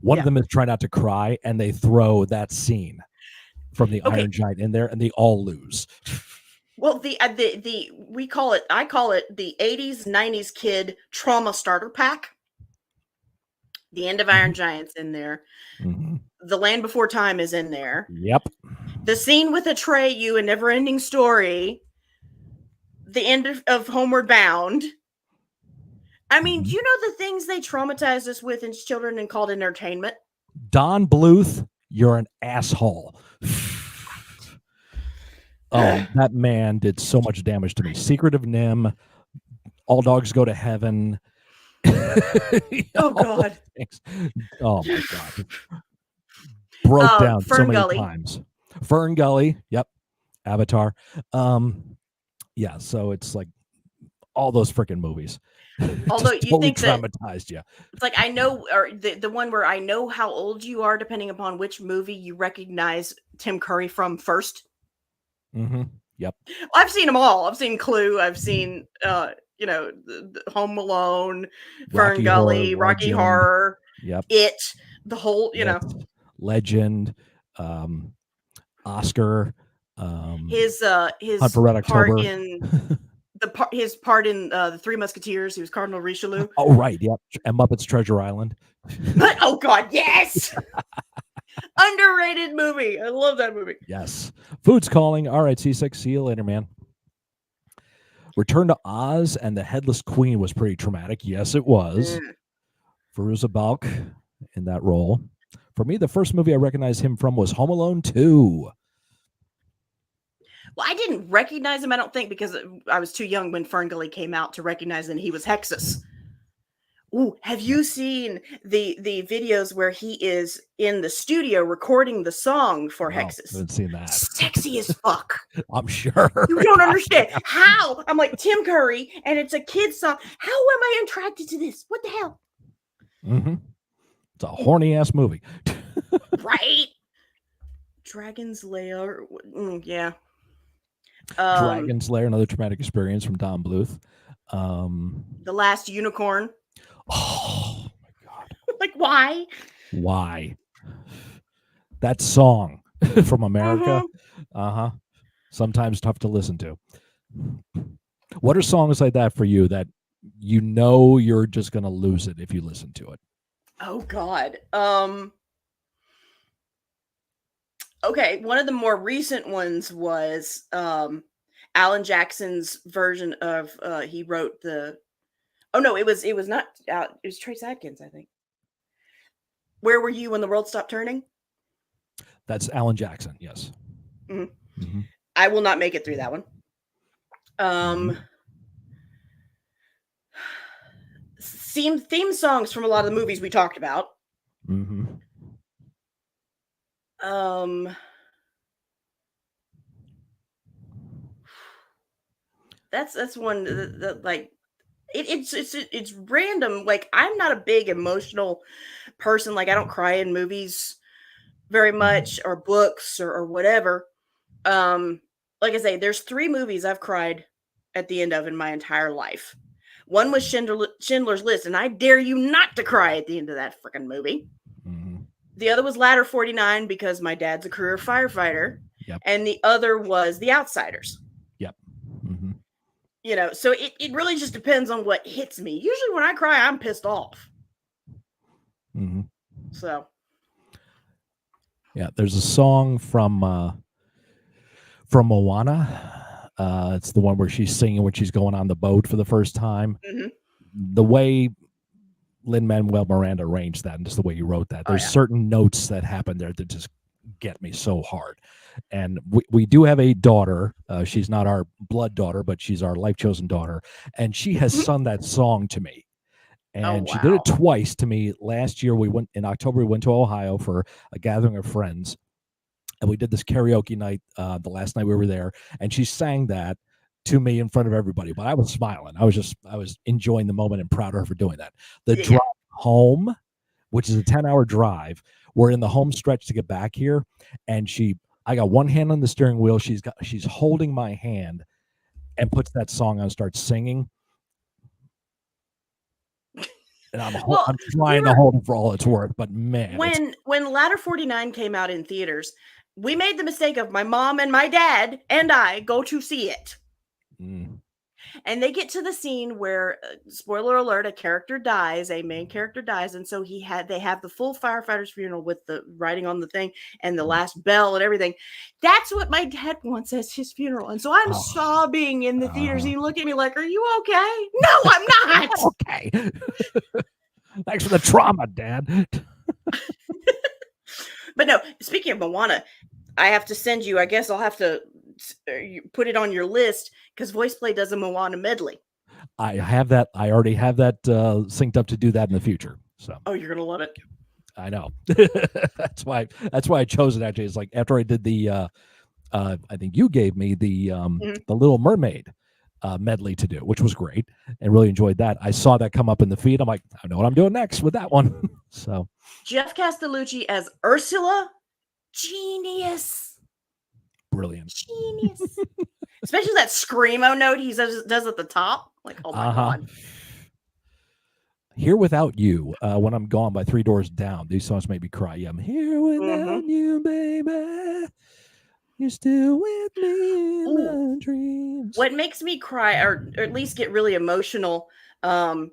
One of them is try not to cry, and they throw that scene from the Iron Giant in there, and they all lose. Well, I call it the 80s, 90s kid trauma starter pack. The End of Iron Giant's in there. Mm-hmm. The Land Before Time is in there. Yep. The scene with Atreyu and Never Ending Story. The end of Homeward Bound. I mean, do you know the things they traumatized us with as children and called entertainment? Don Bluth, you're an asshole. Oh, that man did so much damage to me. Secret of Nim, All Dogs Go to Heaven. Oh, God. Oh, my God. Broke down Fern so many Gully. times. Fern Gully. Yep. Avatar. Yeah, so it's like all those freaking movies. Although you totally think that traumatized you. it's like I know, or the one where I know how old you are, depending upon which movie you recognize Tim Curry from first. Mm-hmm. Yep. I've seen them all. I've seen Clue. I've seen, the Home Alone, Fern Gully, Rocky Horror. Yep. It, the whole, Legend, Oscar, his Hunt for Red October. his part in the Three Musketeers. He was Cardinal Richelieu. Oh, right. Yep. And Muppets Treasure Island. But oh, God, yes. Underrated movie. I love that movie. Yes. Food's calling. All right, C6. See you later, man. Return to Oz and the Headless Queen was pretty traumatic. Yes, it was. Fairuza Balk in that role. For me, the first movie I recognized him from was Home Alone 2. Well, I didn't recognize him, I don't think, because I was too young when Fern Gully came out to recognize that he was Hexus. Ooh, have you seen the videos where he is in the studio recording the song for Hexus? I haven't seen that. Sexy as fuck. I'm sure. You don't understand. How? I'm like, Tim Curry, and it's a kid's song. How am I attracted to this? What the hell? Mm-hmm. It's a horny-ass movie. Right? Dragon's Lair. Yeah. Dragon's Lair, another traumatic experience from Don Bluth. The Last Unicorn. Oh, my God. Like, why? Why? That song from America. Sometimes tough to listen to. What are songs like that for you that you know you're just going to lose it if you listen to it? Oh, God. Okay, one of the more recent ones was Alan Jackson's version of he wrote the. Oh no, it was not. It was Trace Adkins, I think. Where were you when the world stopped turning? That's Alan Jackson. Yes. I will not make it through that one. Theme songs from a lot of the movies we talked about. That's one that like it's random. Like, I'm not a big emotional person. Like, I don't cry in movies very much, or books, or whatever. Like I say, there's 3 movies I've cried at the end of in my entire life. One was Schindler's List, and I dare you not to cry at the end of that freaking movie. The other was Ladder 49 because my dad's a career firefighter. And the other was The Outsiders. You know, so it really just depends on what hits me. Usually when I cry, I'm pissed off. So. Yeah, there's a song from Moana. It's the one where she's singing when she's going on the boat for the first time. The way Lin-Manuel Miranda arranged that, and just the way he wrote that, there's certain notes that happen there that just get me so hard. And we do have a daughter. She's not our blood daughter, but she's our life-chosen daughter. And she has sung that song to me. And she did it twice to me. Last year, in October, we went to Ohio for a gathering of friends. And we did this karaoke night the last night we were there. And she sang that to me in front of everybody. But I was smiling. I was enjoying the moment and proud of her for doing that. The drive home, which is a 10-hour drive, we're in the home stretch to get back here. And I got one hand on the steering wheel. She's holding my hand and puts that song on and starts singing. And I'm trying to hold it for all it's worth, but man. When Ladder 49 came out in theaters, we made the mistake of my mom and my dad and I go to see it. And they get to the scene where, spoiler alert, a main character dies, and so they have the full firefighter's funeral with the writing on the thing and the last bell and everything. That's what my dad wants as his funeral, and so I'm sobbing in the theaters. He looked at me like, "Are you okay?" No, I'm not. Okay. Thanks for the trauma, Dad. But no, speaking of Moana, I have to send you. I guess I'll have to put it on your list because VoicePlay does a Moana medley. I have that. I already have that synced up to do that in the future. So. Oh, you're gonna love it. I know. That's why I chose it. Actually, it's like after I did the, I think you gave me the Little Mermaid medley to do, which was great and really enjoyed that. I saw that come up in the feed. I'm like, I know what I'm doing next with that one. So. Jeff Castellucci as Ursula, genius. Brilliant. Genius. Especially that screamo note he does at the top. Like, oh my God. Here Without You, When I'm Gone by Three Doors Down. These songs make me cry. Yeah, I'm here without you, baby. You're still with me in my dreams. What makes me cry, or at least get really emotional, for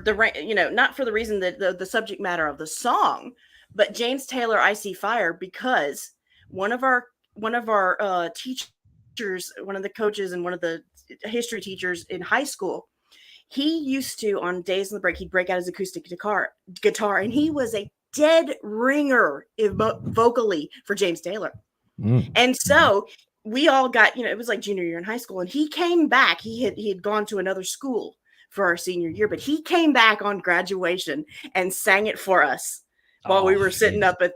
the, not for the reason that the subject matter of the song, but James Taylor, I See Fire, because one of our teachers, one of the coaches and one of the history teachers in high school, he used to, on days on the break, he'd break out his acoustic guitar, and he was a dead ringer vocally for James Taylor. And so we all got, it was like junior year in high school, and he came back. He had gone to another school for our senior year, but he came back on graduation and sang it for us while we were sitting up at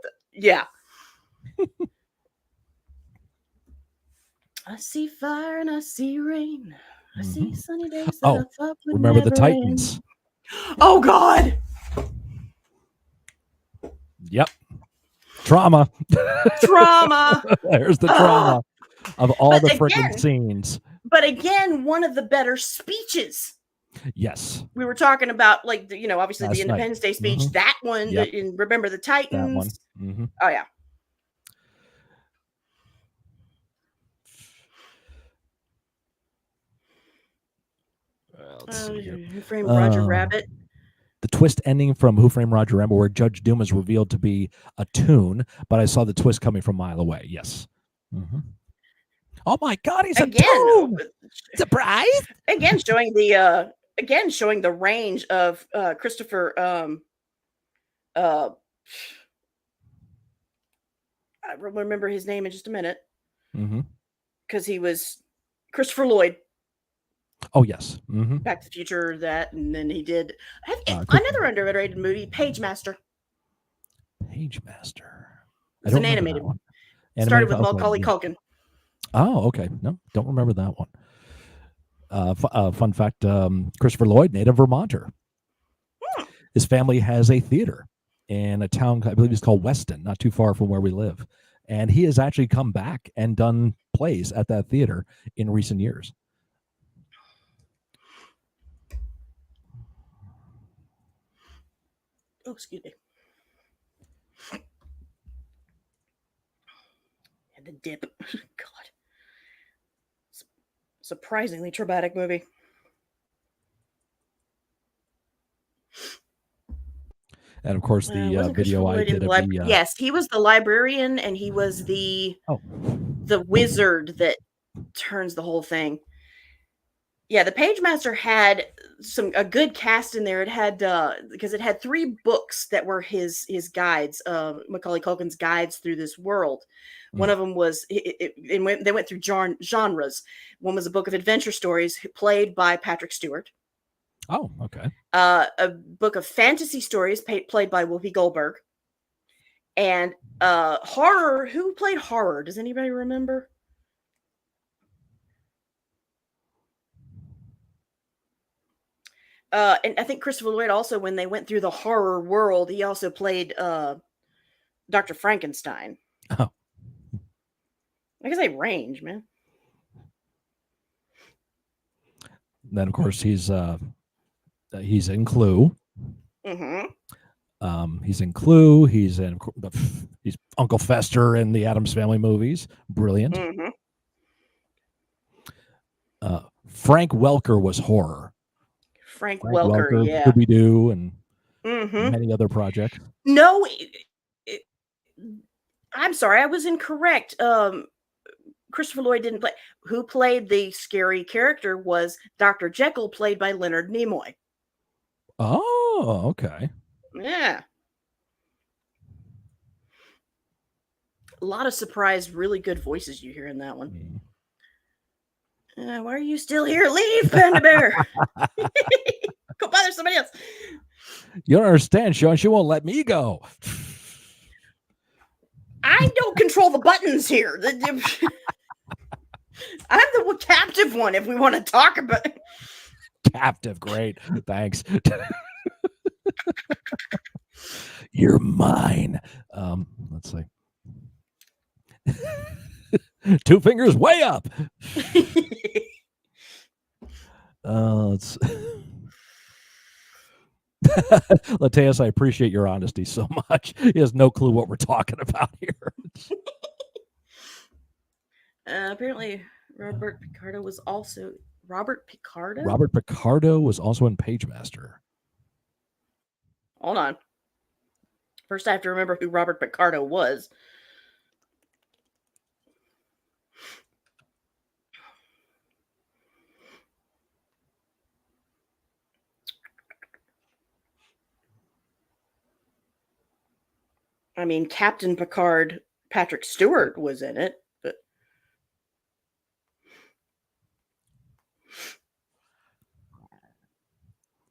I see fire and I see rain. I see sunny days that I thought would remember the never Titans. End. Oh God. Yep. Trauma. There's the trauma of all the freaking scenes. But again, one of the better speeches. Yes. We were talking about, like, obviously Last the Independence Day speech, that one, in Remember the Titans. That one. Oh, yeah. Let's see here. Who Framed Roger Rabbit? The twist ending from Who Framed Roger Rabbit, where Judge Doom is revealed to be a tune, but I saw the twist coming from a mile away. Yes. Oh my God, he's a Again, toad! Surprise! showing the range of Christopher. Uh, I remember his name in just a minute Mm-hmm. because he was Christopher Lloyd. Oh yes. Mm-hmm. Back to the Future, that, and then he did Cook- another underrated movie, Page Master. Page Master. I It's don't an remember animated that one. Started with Okay, Macaulay yeah. Culkin. Oh, okay. No, don't remember that one. Fun fact: Christopher Lloyd, native Vermonter. His family has a theater in a town, I believe it's called Weston, not too far from where we live. And he has actually come back and done plays at that theater in recent years. Oh, excuse me. And the dip. God. Surprisingly traumatic movie. And of course, the Wasn't video Christopher I Lloyd in did the of library? the Yes, he was the librarian, and he was the wizard that turns the whole thing. Yeah, the Page Master had a good cast in there. It had because it had 3 books that were his guides, Macaulay Culkin's guides through this world. One of them was they went through genres. One was a book of adventure stories played by Patrick Stewart. Oh, okay. A book of fantasy stories played by Whoopi Goldberg. And horror. Who played horror? Does anybody remember? And I think Christopher Lloyd also, when they went through the horror world, he also played Dr. Frankenstein. Oh. I guess they range, man. Then of course he's in Clue. Mm-hmm. He's in Clue. He's Uncle Fester in the Addams Family movies. Brilliant. Mm-hmm. Frank Welker was horror. Frank Welker, yeah. Scooby-Doo, and Mm-hmm. many other projects. No, I'm sorry, I was incorrect. Christopher Lloyd didn't play. Who played the scary character was Dr. Jekyll, played by Leonard Nimoy. Oh, okay. Yeah. A lot of surprised, really good voices you hear in that one. Why are you still here? Leave, PandaBear. Go bother somebody else. You don't understand, Sean. She won't let me go. I don't control the buttons here. I'm the captive one if we want to talk about it. Captive, great. Thanks. You're mine. Let's see. 2 fingers way up. Let's Lataeus, I appreciate your honesty so much. He has no clue what we're talking about here. Apparently, Robert Picardo was also Robert Picardo. Robert Picardo was also in Page Master. Hold on. First, I have to remember who Robert Picardo was. I mean, Captain Picard, Patrick Stewart was in it, but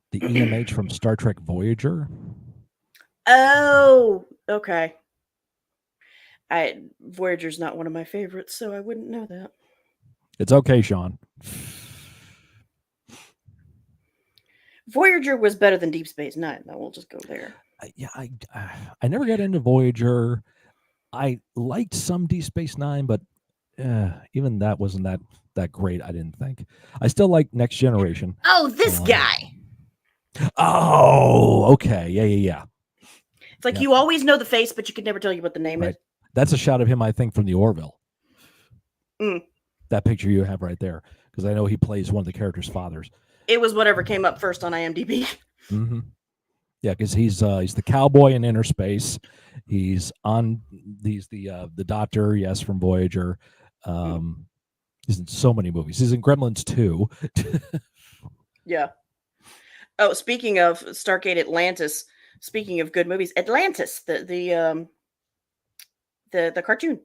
The EMH from Star Trek Voyager. oh, okay. Voyager's not one of my favorites, so I wouldn't know that. It's okay, Sean. Voyager was better than Deep Space Nine, though. We'll just go there. Yeah, I never got into Voyager. I liked some Deep Space Nine, but even that wasn't that great. I didn't think. I still like Next Generation. Oh, this guy. Oh, okay, yeah. It's like you always know the face, but you could never tell you what the name is. That's a shot of him, I think, from the Orville. Mm. That picture you have right there, because I know he plays one of the character's fathers. It was whatever came up first on IMDb. Mm-hmm. Yeah, because he's the cowboy in Inner Space. He's the doctor, yes, from Voyager. He's in so many movies. He's in Gremlins 2. Yeah. Oh, speaking of Stargate Atlantis, speaking of good movies, Atlantis, the cartoon.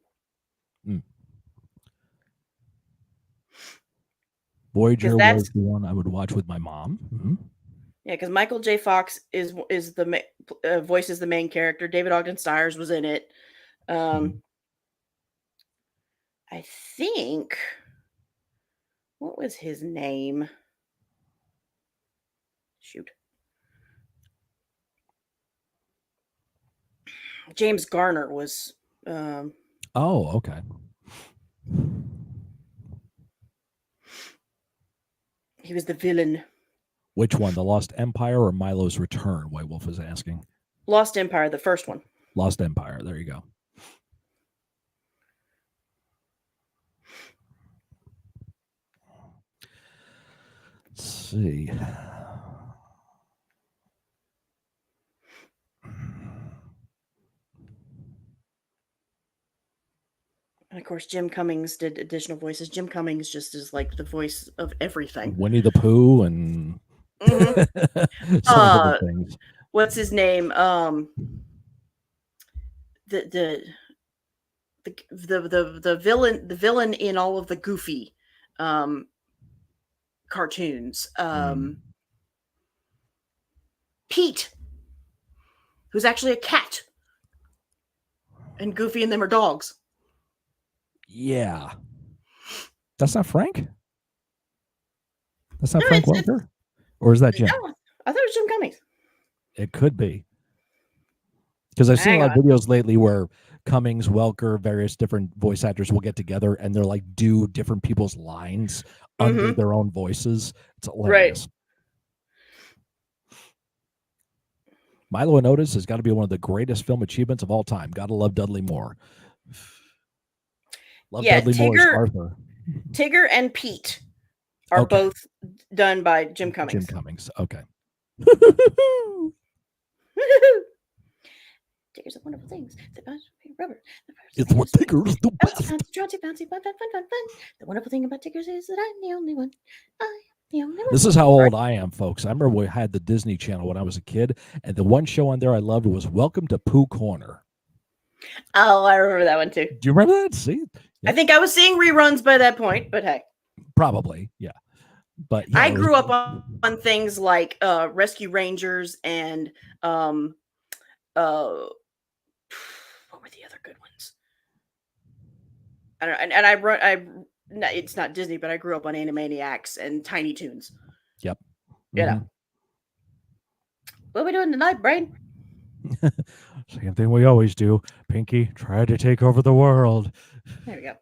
Voyager that's was the one I would watch with my mom. Mm-hmm. Yeah, because Michael J. Fox is the voices the main character. David Ogden Stiers was in it. I think, what was his name? Shoot, James Garner was. Oh, okay. He was the villain. Which one, The Lost Empire or Milo's Return? White Wolf is asking. Lost Empire, the first one. Lost Empire. There you go. Let's see. And of course, Jim Cummings did additional voices. Jim Cummings just is like the voice of everything. Winnie the Pooh and mm-hmm. so many different things. What's his name? The villain in all of the Goofy cartoons. Pete, who's actually a cat, and Goofy and them are dogs. Yeah, that's not Frank. That's not Frank Welker, or is that Jim? No, I thought it was Jim Cummings. It could be, because I've seen a lot of videos lately where Cummings, Welker, various different voice actors will get together and they're like do different people's lines under their own voices. It's hilarious. Right. Milo and Otis has got to be one of the greatest film achievements of all time. Gotta love Dudley Moore. Love Dudley Moore as Arthur. Tigger and Pete are both done by Jim Cummings. Jim Cummings. Okay. Tigger's a wonderful things. Rubber. It's what Tigger's do best. Bouncy, fun. The wonderful thing about Tigger's is that I'm the only one. This is how old I am, folks. I remember we had the Disney Channel when I was a kid, and the one show on there I loved was Welcome to Pooh Corner. Oh, I remember that one too. Do you remember that? See? Yep. I think I was seeing reruns by that point, but hey. Probably, yeah. But yeah, I grew up on things like Rescue Rangers and what were the other good ones? I don't know. And it's not Disney, but I grew up on Animaniacs and Tiny Toons. Yep. You know. What are we doing tonight, Brain? Same thing we always do. Pinky tried to take over the world. There we go.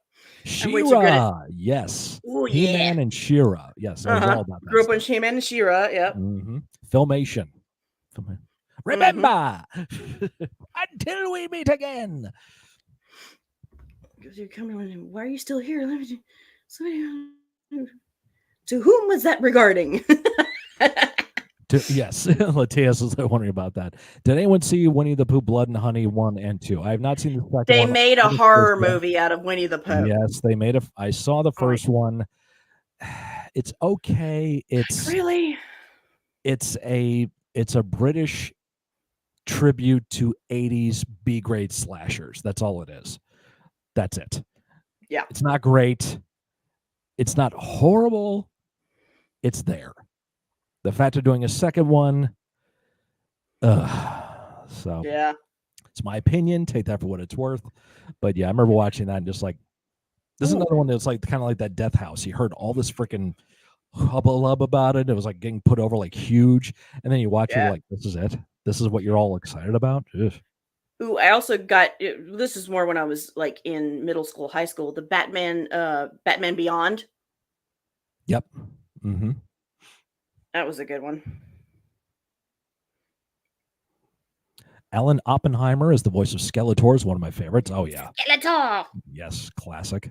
She-Ra, yes. Ooh, He-Man and She-Ra. Yes, I was all about that. Grew up on He-Man and She-Ra, yep. Filmation. Remember, until we meet again. Why are you still here? To whom was that regarding? Yes, Latias was wondering about that. Did anyone see Winnie the Pooh, Blood and Honey 1 and 2? I have not seen the second one. They made a horror movie out of Winnie the Pooh. Yes, they made I saw the first one. It's okay. It's a British tribute to 80s B-grade slashers. That's all it is. That's it. Yeah. It's not great. It's not horrible. It's there. The fact of doing a second one, so yeah, it's my opinion. Take that for what it's worth. But yeah, I remember watching that and just like, this is another one that's like kind of like that Death House. You heard all this freaking hubbub about it. It was like getting put over like huge, and then you watch it like, this is it. This is what you're all excited about. Ugh. Ooh, I also got this is more when I was like in middle school, high school. The Batman Beyond. Yep. That was a good one. Alan Oppenheimer is the voice of Skeletor, is one of my favorites. Oh, yeah. Skeletor! Yes, classic.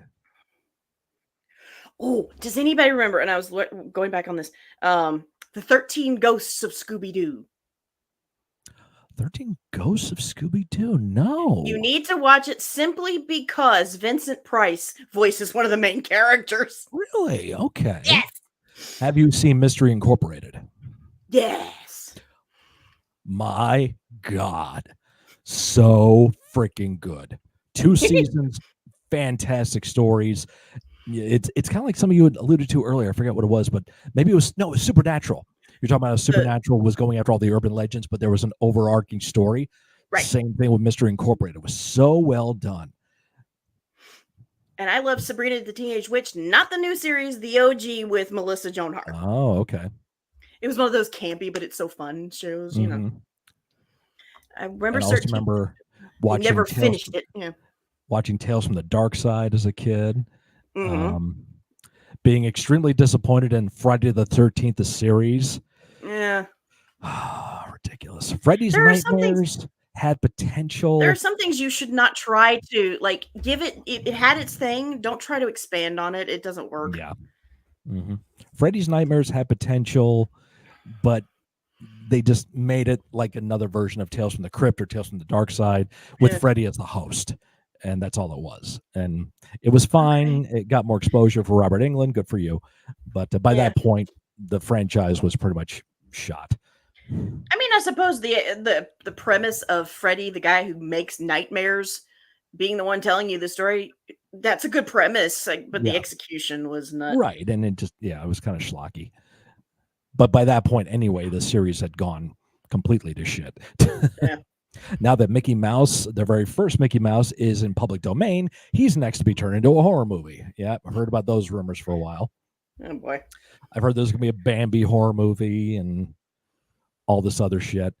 Oh, does anybody remember, and I was going back on this, the 13 Ghosts of Scooby-Doo. 13 Ghosts of Scooby-Doo. No. You need to watch it simply because Vincent Price voices one of the main characters. Really? Okay. Yes. Have you seen Mystery Incorporated? Yes. My God. So freaking good. 2 seasons, fantastic stories. It's kind of like some of you had alluded to earlier. I forget what it was, but maybe it was Supernatural. You're talking about how Supernatural was going after all the urban legends, but there was an overarching story. Right. Same thing with Mystery Incorporated. It was so well done. And I love Sabrina the Teenage Witch, not the new series, the OG with Melissa Joan Hart. Oh, okay. It was one of those campy, but it's so fun shows, you know. I remember And I also remember watching never finished it. Yeah. Watching Tales from the Dark Side as a kid. Mm-hmm. Being extremely disappointed in Friday the 13th, the series. Yeah. Ridiculous. Freddy's Nightmares had potential. There are some things you should not try to, like, give it. It had its thing. Don't try to expand on it. It doesn't work. Yeah. Mm-hmm. Freddy's Nightmares had potential, but they just made it like another version of Tales from the Crypt or Tales from the Dark Side with Freddy as the host. And that's all it was. And it was fine. Okay. It got more exposure for Robert Englund. Good for you. But by that point, the franchise was pretty much shot. I mean, I suppose the premise of Freddy, the guy who makes nightmares, being the one telling you the story, that's a good premise. Like, but the execution was not right. And it just it was kind of schlocky. But by that point, anyway, the series had gone completely to shit. Yeah. Now that Mickey Mouse, the very first Mickey Mouse, is in public domain, he's next to be turned into a horror movie. Yeah, I've heard about those rumors for a while. Oh, boy. I've heard there's going to be a Bambi horror movie and all this other shit.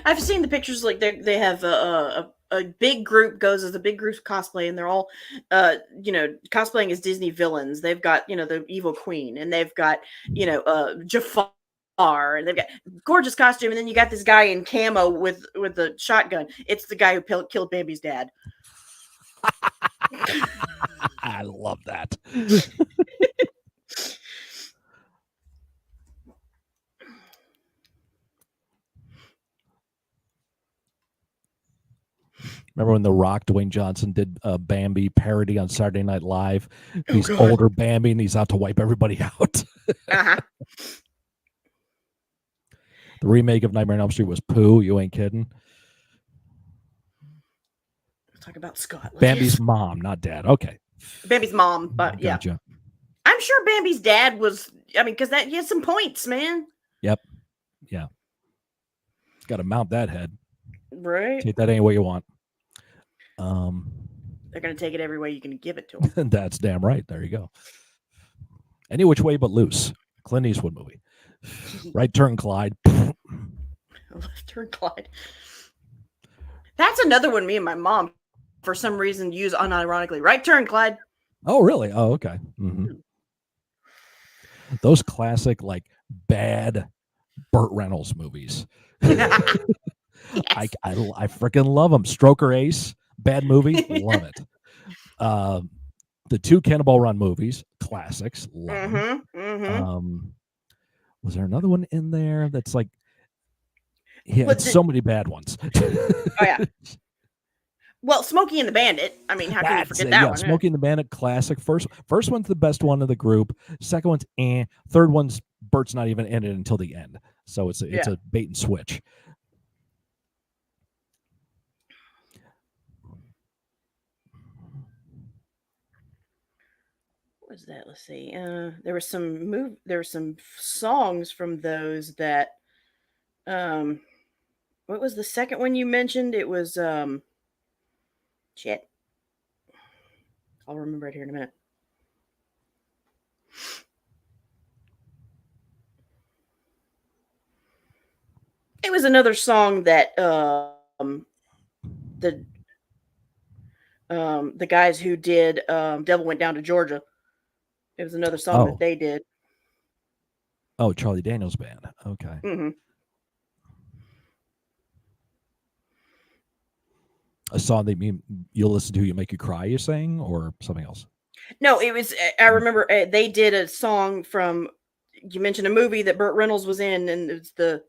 I've seen the pictures. Like they have a big group goes as a big group cosplay, and they're all, cosplaying as Disney villains. They've got, the evil queen, and they've got, Jafar. And they've got gorgeous costume, and then you got this guy in camo with the shotgun. It's the guy who killed Bambi's dad. I love that. Remember when The Rock, Dwayne Johnson, did a Bambi parody on Saturday Night Live? He's older Bambi, and he's out to wipe everybody out. Uh-huh. The remake of Nightmare on Elm Street was poo. You ain't kidding. Talk about Scott. Bambi's mom, not dad. Okay. Bambi's mom, but gotcha. Yeah. I'm sure Bambi's dad was, because he had some points, man. Yep. Yeah. Got to mount that head. Right. Take that any way you want. They're going to take it every way you can give it to them. That's damn right. There you go. Any Which Way But Loose. Clint Eastwood movie. Right Turn Clyde. Left Turn Clyde. That's another one me and my mom, for some reason, use unironically. Right Turn Clyde. Oh, really? Oh, okay. Mm-hmm. Those classic, like, bad Burt Reynolds movies. Yes. I freaking love them. Stroker Ace, bad movie, love it. The 2 Cannonball Run movies, classics, love them. Mm-hmm. Was there another one in there that's like, so many bad ones. Oh, yeah. Well, Smokey and the Bandit. I mean, how can you forget that one? Smokey and the Bandit, classic. First one's the best one of the group. Second one's Third one's Bert's not even in it until the end. So it's a bait and switch. What was that? Let's see. There were some songs from those that. What was the second one you mentioned? It was shit. I'll remember it here in a minute. It was another song that the guys who did Devil Went Down to Georgia. It was another song that they did. Oh, Charlie Daniels Band. Okay. Mm-hmm. A song that you'll listen to, you make you cry, you're saying, or something else? No, it was. I remember they did a song from. You mentioned a movie that Burt Reynolds was in, and it's the.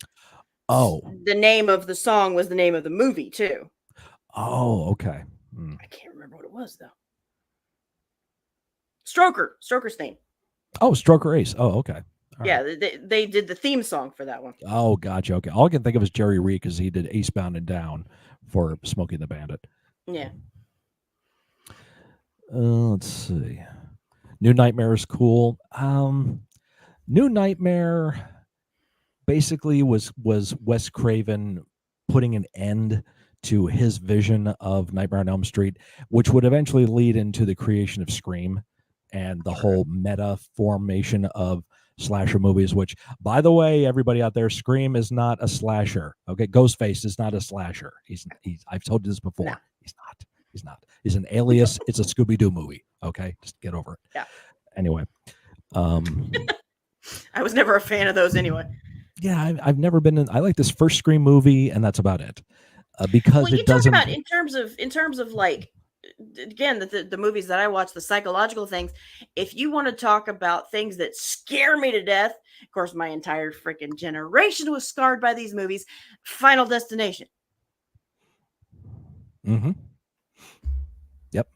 Oh. The name of the song was the name of the movie too. Oh, okay. I can't remember what it was though. Stroker's name. Oh, Stroker Ace. Oh, okay. All Yeah, right. they did the theme song for that one. Oh, gotcha. Okay. All I can think of is Jerry Reed because he did Eastbound and Down for Smokey and the Bandit. Yeah. Let's see. New Nightmare is cool. New Nightmare basically was Wes Craven putting an end to his vision of Nightmare on Elm Street, which would eventually lead into the creation of Scream and the whole meta formation of slasher movies, which, by the way, everybody out there, Scream is not a slasher. Okay, Ghostface is not a slasher. He's I've told you this before. No. He's not. He's an alias. It's a Scooby-Doo movie. Okay, just get over it. Yeah. Anyway, I was never a fan of those anyway. Yeah, I've never been in. I like this first Scream movie, and that's about it. Because you it doesn't. Talk about in terms of like, again, the movies that I watch, the psychological things. If you want to talk about things that scare me to death, of course, my entire freaking generation was scarred by these movies. Final Destination. Mm-hmm. Yep.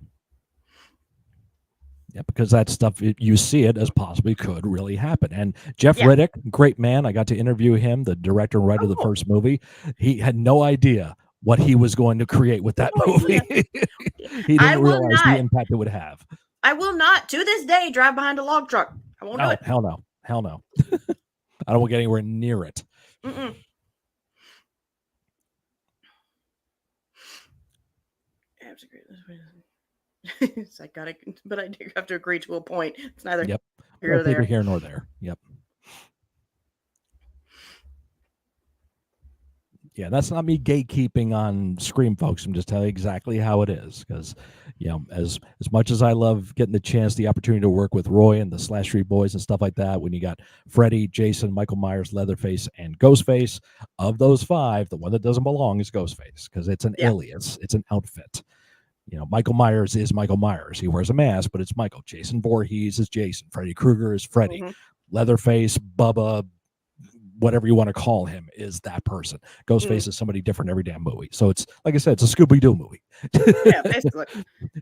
Yeah, because that stuff, you see it as possibly could really happen. And Jeff Riddick, great man. I got to interview him, the director and writer of the first movie. He had no idea what he was going to create with that movie. He didn't realize the impact it would have. I will not, to this day, drive behind a log truck. I won't do it. Hell no. Hell no. I don't want to get anywhere near it. Mm-mm. I gotta, but I do have to agree to a point. It's neither here nor there. Yep. Yeah, that's not me gatekeeping on Scream, folks. I'm just telling you exactly how it is. Because, as much as I love getting the opportunity to work with Roy and the Slash Street Boys and stuff like that, when you got Freddy, Jason, Michael Myers, Leatherface, and Ghostface, of those five, the one that doesn't belong is Ghostface because it's an alias, it's an outfit. Michael Myers is Michael Myers. He wears a mask, but it's Michael. Jason Voorhees is Jason. Freddy Krueger is Freddy. Mm-hmm. Leatherface, Bubba, whatever you want to call him, is that person. Ghostface is somebody different every damn movie. So it's, like I said, it's a Scooby-Doo movie. Yeah, basically.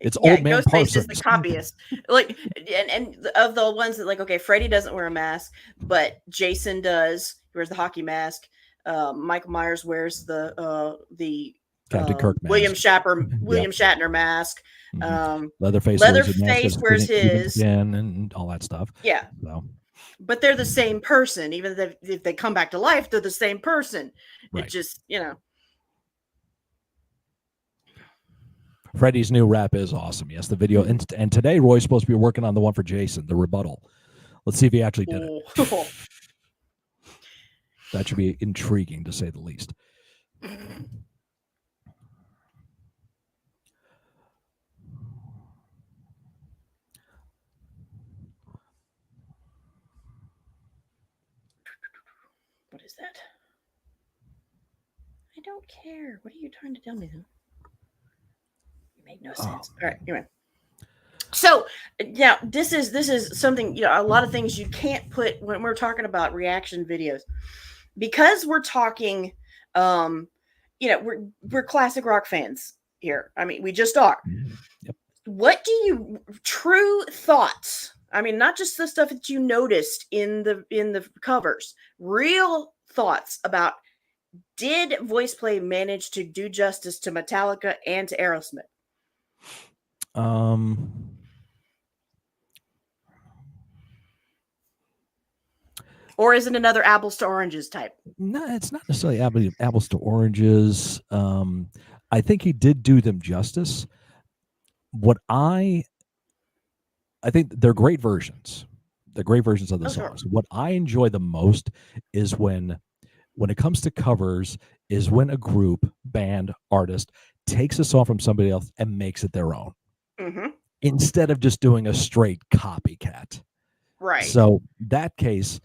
It's old man Ghostface Parsons. is the copyist. Like, and of the ones that, like, okay, Freddy doesn't wear a mask, but Jason does. He wears the hockey mask. Michael Myers wears the Captain Kirk mask. William Shatner mask. Leatherface wears his and all that stuff. Yeah. So. But they're the same person. Even if they come back to life, they're the same person. Right. It just, Freddy's new rap is awesome. Yes, the video. And today, Roy's supposed to be working on the one for Jason, the rebuttal. Let's see if he actually did it. That should be intriguing, to say the least. What is that? I don't care. What are you trying to tell me, though? It made no sense. All right, anyway. So, yeah, this is something, a lot of things you can't put when we're talking about reaction videos. Because we're talking, we're classic rock fans here. I mean, we just are. Yep. What do you, true thoughts, I mean, not just the stuff that you noticed in the covers, real thoughts about, did voice play manage to do justice to Metallica and to Aerosmith? Or is it another apples to oranges type? No, it's not necessarily apples to oranges. I think he did do them justice. I think they're great versions. They're great versions of the songs. Sure. What I enjoy the most is when it comes to covers, is when a group, band, artist takes a song from somebody else and makes it their own. Mm-hmm. Instead of just doing a straight copycat. Right. So that case,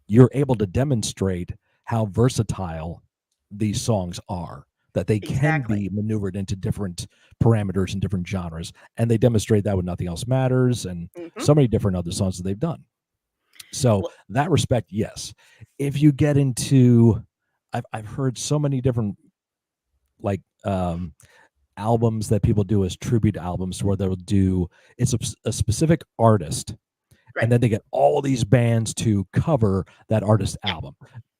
you're able to demonstrate how versatile these songs are, that they can be maneuvered into different parameters and different genres. And they demonstrate that with Nothing Else Matters and so many different other songs that they've done. So that respect, yes. If you get into I've heard so many different like albums that people do as tribute albums where they'll do it's a specific artist, Right. and then they get all these bands to cover that artist album.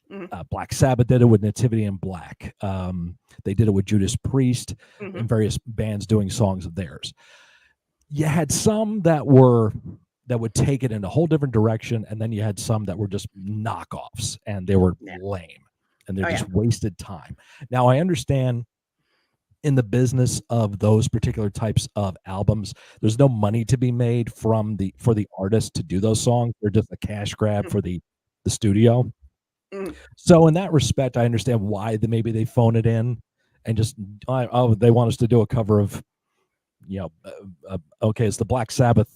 Mhm. Black Sabbath did it with Nativity in Black. They did it with Judas Priest Mhm. and various bands doing songs of theirs. You had some that would take it in a whole different direction, and then you had some that were just knockoffs, and they were Yeah. lame, and they're Oh, yeah. just wasted time. Now, I understand in the business of those particular types of albums, there's no money to be made for the artist to do those songs. They're just a cash grab for the studio. Mhm. So in that respect, I understand why maybe they phone it in and just they want us to do a cover of okay, it's the Black Sabbath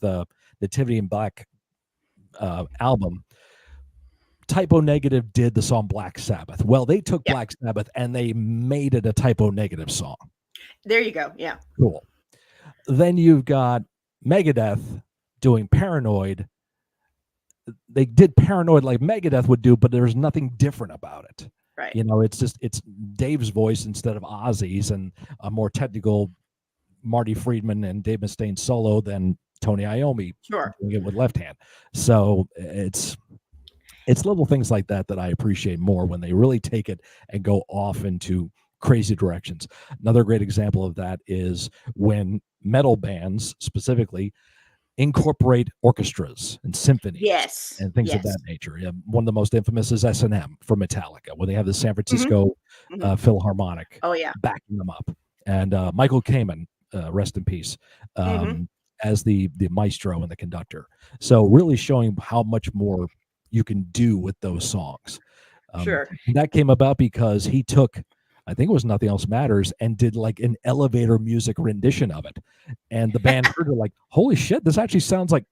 Nativity in Black album. Typo Negative did the song Black Sabbath. Well, they took Yeah. Black Sabbath and they made it a Typo Negative song. There you go. Yeah. Cool. Then you've got Megadeth doing Paranoid. They did Paranoid like Megadeth would do, but there's nothing different about it. Right. It's Dave's voice instead of Ozzy's, and a more technical Marty Friedman and Dave Mustaine solo than Tony Iommi doing it with left hand. So it's little things like that I appreciate more when they really take it and go off into crazy directions. Another great example of that is when metal bands specifically incorporate orchestras and symphonies and things of that nature. One of the most infamous is S&M for Metallica, when they have the San Francisco Philharmonic backing them up. And Michael Kamen, rest in peace, as the maestro and the conductor. So really showing how much more you can do with those songs. And that came about because he took, I think it was Nothing Else Matters, and did like an elevator music rendition of it. And the band heard it like, holy shit, this actually sounds like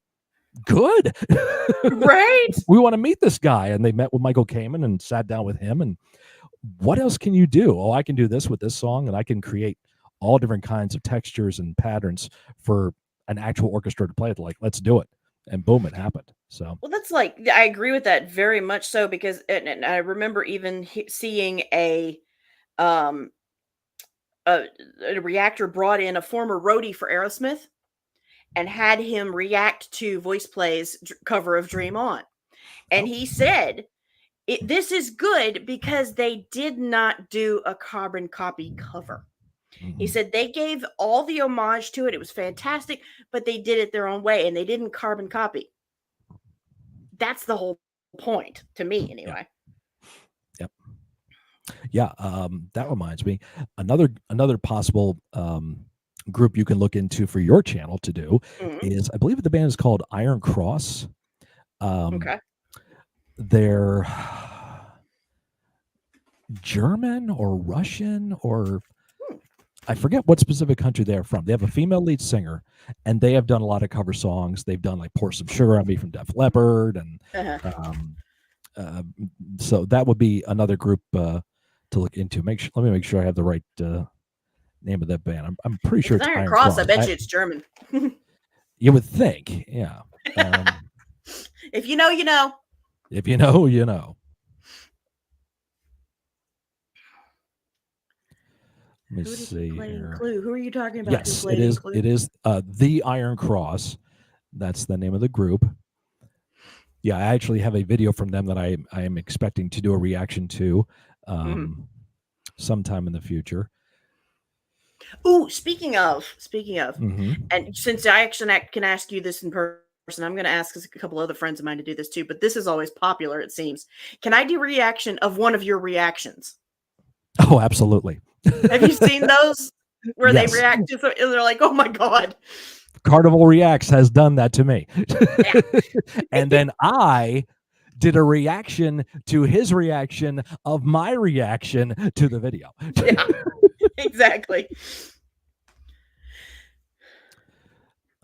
good. Right. We want to meet this guy. And they met with Michael Kamen and sat down with him. And what else can you do? Oh, I can do this with this song, and I can create all different kinds of textures and patterns for an actual orchestra to play it. Like, let's do it. And boom, it happened. So, well, that's like, I agree with that very much so, because and I remember even seeing a reactor brought in a former roadie for Aerosmith and had him react to Voice Play's cover of Dream On. And he said, this is good because they did not do a carbon copy cover. He said they gave all the homage to it. It was fantastic, but they did it their own way and they didn't carbon copy. That's the whole point to me, anyway. Yep. Yeah. That reminds me, another possible group you can look into for your channel to do is, I believe the band is called Iron Cross. Okay. They're German or Russian, or I forget what specific country they're from. They have a female lead singer, and they have done a lot of cover songs. They've done like Pour Some Sugar on Me from Def Leppard, and so that would be another group to look into. Let me make sure I have the right name of that band. I'm pretty sure it's Iron Cross. I bet you it's German. You would think, yeah. If you know, you know. If you know, you know. Let me see here. Clue? Who are you talking about? Yes, it is. It is the Iron Cross. That's the name of the group. Yeah, I actually have a video from them that I am expecting to do a reaction to sometime in the future. Ooh, speaking of, and since I actually can ask you this in person, I'm going to ask a couple other friends of mine to do this too, but this is always popular, it seems. Can I do a reaction of one of your reactions? Oh, absolutely. Have you seen those where they react to something and they're like, oh my God. Carnival Reacts has done that to me. Yeah. And then I did a reaction to his reaction of my reaction to the video. Yeah, exactly.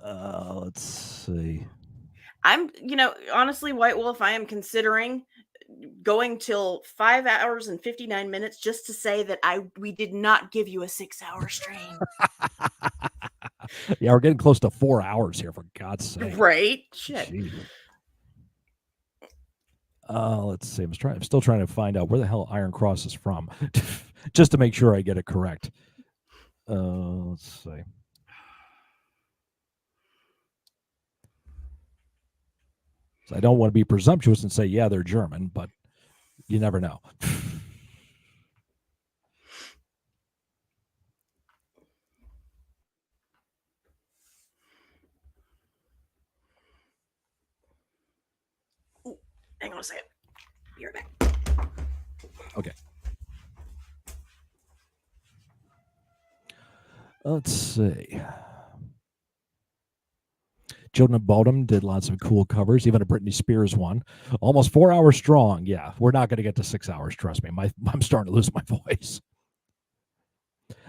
Let's see. I'm, honestly, White Wolf, I am considering going till 5 hours and 59 minutes just to say that we did not give you a 6-hour stream. Yeah, we're getting close to 4 hours here, for God's sake. Right? Shit. Let's see. I'm still trying to find out where the hell Iron Cross is from, just to make sure I get it correct. Let's see. So I don't want to be presumptuous and say, yeah, they're German, but you never know. Ooh, hang on a second. Be right back. Okay. Let's see. Jonah Bottom did lots of cool covers, even a Britney Spears one. Almost 4 hours strong. Yeah, we're not going to get to 6 hours. Trust me. I'm starting to lose my voice.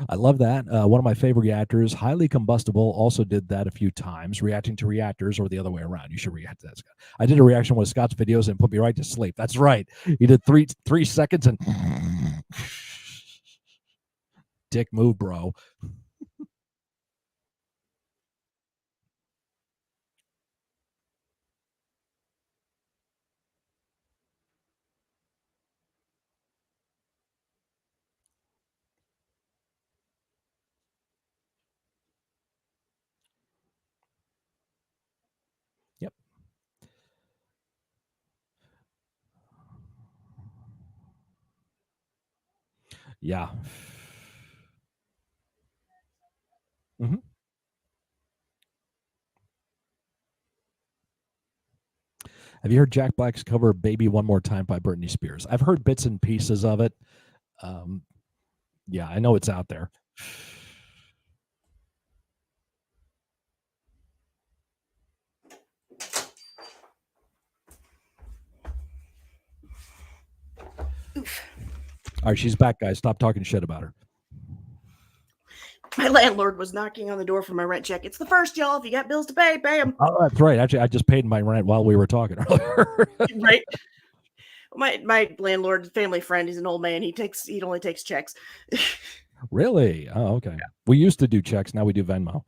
I love that. One of my favorite reactors, Highly Combustible, also did that a few times, reacting to reactors or the other way around. You should react to that, Scott. I did a reaction with Scott's videos and put me right to sleep. That's right. He did three seconds and dick move, bro. Yep. Yeah. Mm-hmm. Have you heard Jack Black's cover "Baby One More Time" by Britney Spears? I've heard bits and pieces of it. Yeah, I know it's out there. Oof. All right, she's back, guys. Stop talking shit about her. My landlord was knocking on the door for my rent check. It's the first, y'all. If you got bills to pay, pay them. Oh, that's right. Actually, I just paid my rent while we were talking earlier. Right. My landlord, family friend, he's an old man. He only takes checks. Really? Oh, okay. Yeah. We used to do checks. Now we do Venmo.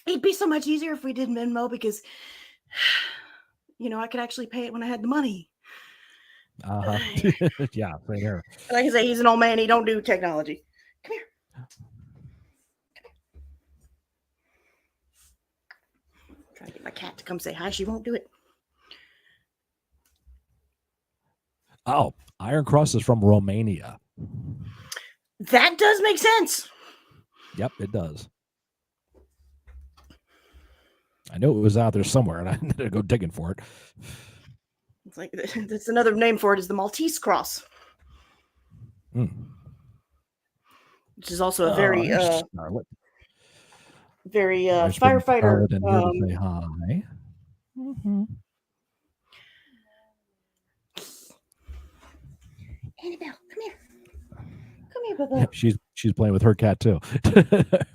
It'd be so much easier if we did Venmo because, I could actually pay it when I had the money. Uh-huh. Yeah, right here. Like I say, he's an old man. He don't do technology. Come here. I'm trying to get my cat to come say hi. She won't do it. Oh, Iron Cross is from Romania. That does make sense. Yep, it does. I knew it was out there somewhere, and I had to go digging for it. It's like that's another name for it is the Maltese Cross, which is also a very very firefighter. Say hi. Mm-hmm. Annabelle, come here. Come here, Bubba. Yeah, she's playing with her cat too.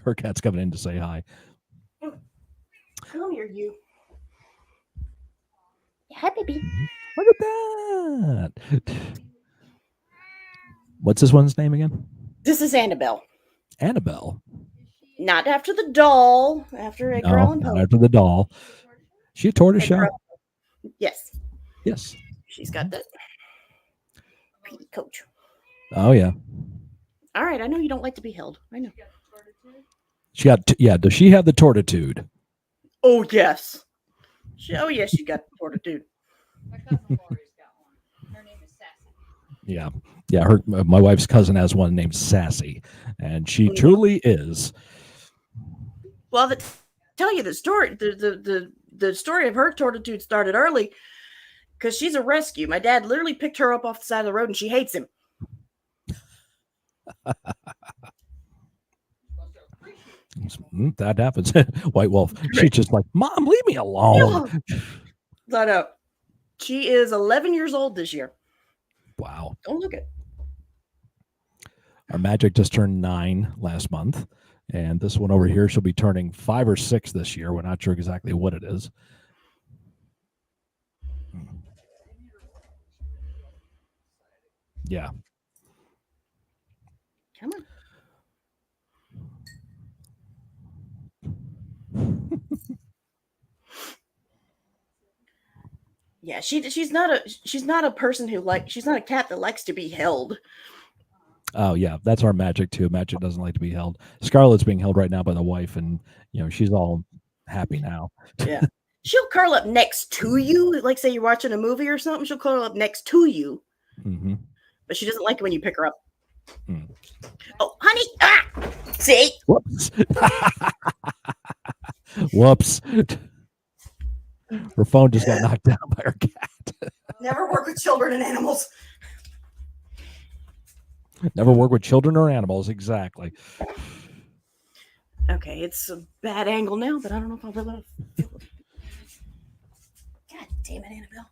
Her cat's coming in to say hi. Come here, you. Hi, baby. Look at that. What's this one's name again? This is Annabelle. Annabelle. Not after the doll. After Edgar Allan Poe. Not after the doll. She a tortoiseshell? Yes. Yes. She's got that Petey coach. Oh yeah. All right, I know you don't like to be held. I know. She got does she have the tortitude? Oh yes. Yes, she got the tortitude. My cousin Lori's got one. Her name is Sassy. Yeah. My wife's cousin has one named Sassy, and she truly is. Well, tell you the story. The story of her tortitude started early because she's a rescue. My dad literally picked her up off the side of the road, and she hates him. That happens. White Wolf. She's just like, Mom, leave me alone. I know. She is 11 years old this year. Wow. Don't look it. Our Magic just turned 9 last month. And this one over here, she'll be turning 5 or 6 this year. We're not sure exactly what it is. Yeah. Come on. Yeah, she's not a person who she's not a cat that likes to be held. Oh yeah, that's our Magic too. Magic doesn't like to be held. Scarlett's being held right now by the wife, and she's all happy now. Yeah. She'll curl up next to you, like say you're watching a movie or something. She'll curl up next to you, but she doesn't like it when you pick her up. Oh, honey! Ah, see? Whoops! Whoops! Her phone just got knocked down by her cat. Never work with children and animals. Never work with children or animals. Exactly. Okay, it's a bad angle now, but I don't know if I'll be able to. God damn it, Annabelle.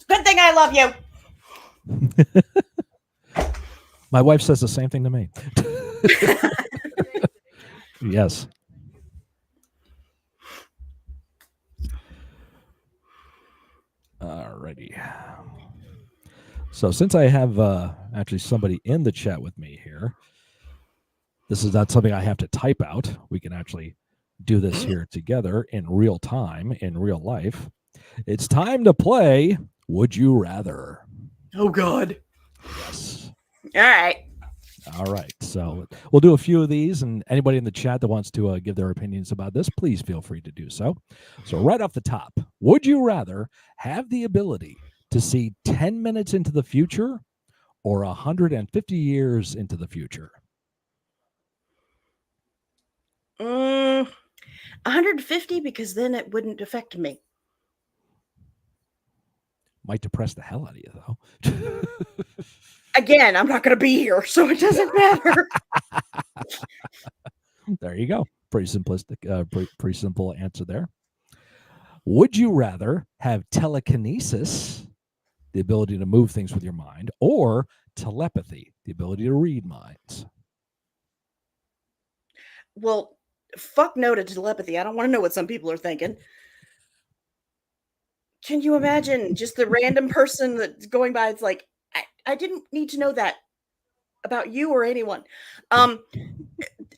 Good thing I love you. My wife says the same thing to me. Yes. Alrighty. So since I have actually somebody in the chat with me here, this is not something I have to type out. We can actually do this here together in real time, in real life. It's time to play Would You Rather? Oh, God. Yes. All right. All right. So we'll do a few of these, and anybody in the chat that wants to give their opinions about this, please feel free to do so. So right off the top, would you rather have the ability to see 10 minutes into the future or 150 years into the future? 150, because then it wouldn't affect me. Might depress the hell out of you, though. Again, I'm not going to be here, so it doesn't matter. There you go. Pretty simplistic, pretty simple answer there. Would you rather have telekinesis, the ability to move things with your mind, or telepathy, the ability to read minds? Well, fuck no to telepathy. I don't want to know what some people are thinking. Can you imagine just the random person that's going by? It's like, I didn't need to know that about you or anyone. And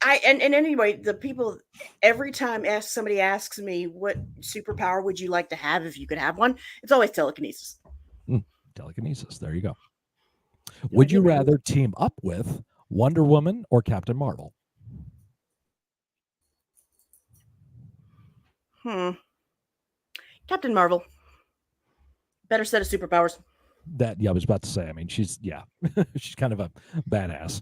anyway, the people, every time somebody asks me what superpower would you like to have if you could have one, it's always telekinesis. Telekinesis. There you go. Would you rather team up with Wonder Woman or Captain Marvel? Captain Marvel. Better set of superpowers. I was about to say. I mean, she's kind of a badass.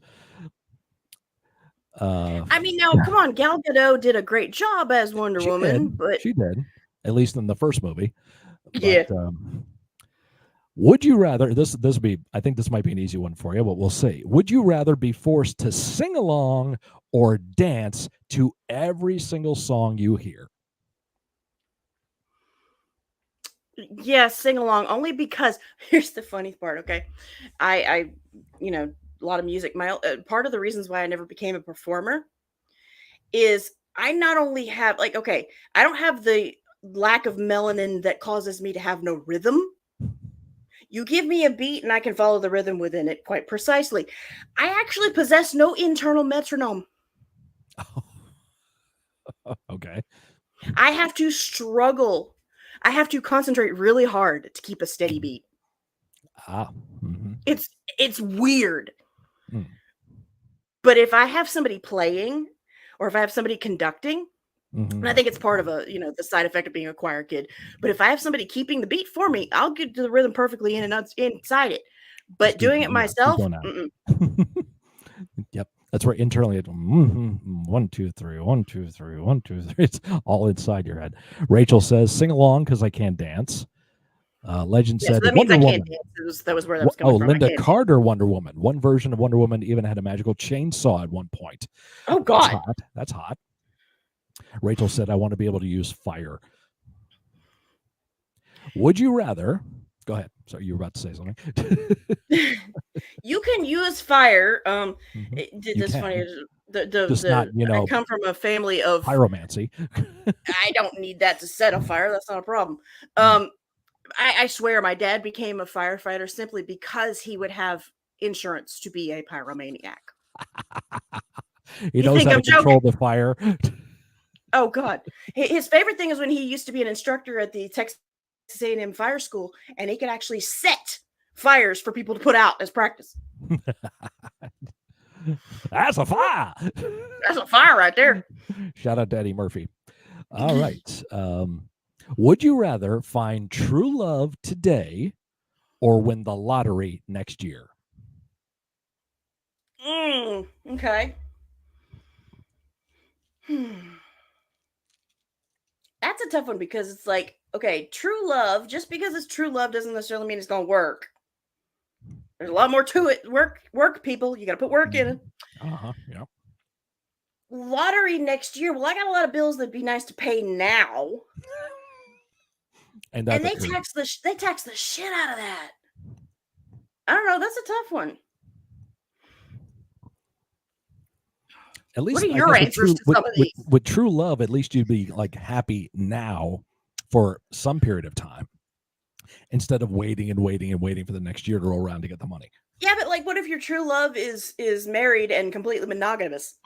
I mean, now come on, Gal Gadot did a great job as Wonder Woman, but she did, at least in the first movie. Yeah. But, would you rather? This be? I think this might be an easy one for you, but we'll see. Would you rather be forced to sing along or dance to every single song you hear? Yeah, sing along, only because here's the funny part. Okay, I a lot of music. My part of the reasons why I never became a performer is I not only have I don't have the lack of melanin that causes me to have no rhythm. You give me a beat and I can follow the rhythm within it quite precisely. I actually possess no internal metronome. Okay. I have to struggle. I have to concentrate really hard to keep a steady beat. It's weird. But if I have somebody playing or if I have somebody conducting, and I think it's part of the side effect of being a choir kid. But if I have somebody keeping the beat for me, I'll get to the rhythm perfectly in and out inside it. But doing it myself, yep. That's where internally it's 1, 2, 3, 1, 2, 3, 1, 2, 3. It's all inside your head. Rachel says, sing along because I can't dance. Legend said, so that means I can't dance. That was where that was coming from. Linda Carter, Wonder Woman. One version of Wonder Woman even had a magical chainsaw at one point. Oh, God. That's hot. Rachel said, I want to be able to use fire. Would you rather... Go ahead. Sorry, you were about to say something. You can use fire. This funny. I come from a family of pyromancy. I don't need that to set a fire. That's not a problem. I swear, my dad became a firefighter simply because he would have insurance to be a pyromaniac. He knows how to control the fire. Oh God, his favorite thing is when he used to be an instructor at the Texas A&M Fire School, and he could actually set fires for people to put out as practice. That's a fire. That's a fire right there. Shout out to Eddie Murphy. All right. Would you rather find true love today or win the lottery next year? Okay. That's a tough one because it's like, okay, true love, just because it's true love doesn't necessarily mean it's going to work. There's a lot more to it. Work, people. You got to put work in it. Yeah. Lottery next year. Well, I got a lot of bills that'd be nice to pay now. And they tax the shit out of that. I don't know. That's a tough one. At least, what are your answers to some of these? With true love, at least you'd be like happy now for some period of time instead of waiting and waiting and waiting for the next year to roll around to get the money. Yeah, but like, what if your true love is married and completely monogamous?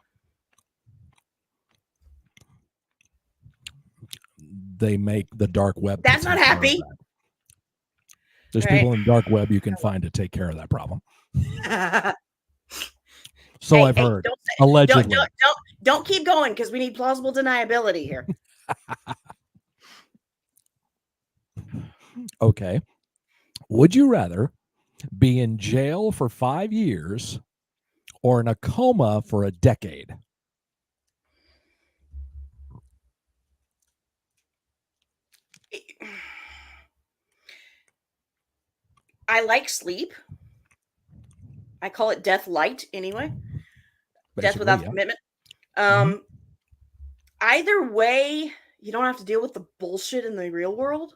They make the dark web. That's not happy. There's people in the dark web you can find to take care of that problem. So I've heard. Allegedly. Don't keep going because we need plausible deniability here. Okay. Would you rather be in jail for 5 years or in a coma for a decade? I like sleep. I call it death light anyway. Basically, death without commitment. Either way, you don't have to deal with the bullshit in the real world.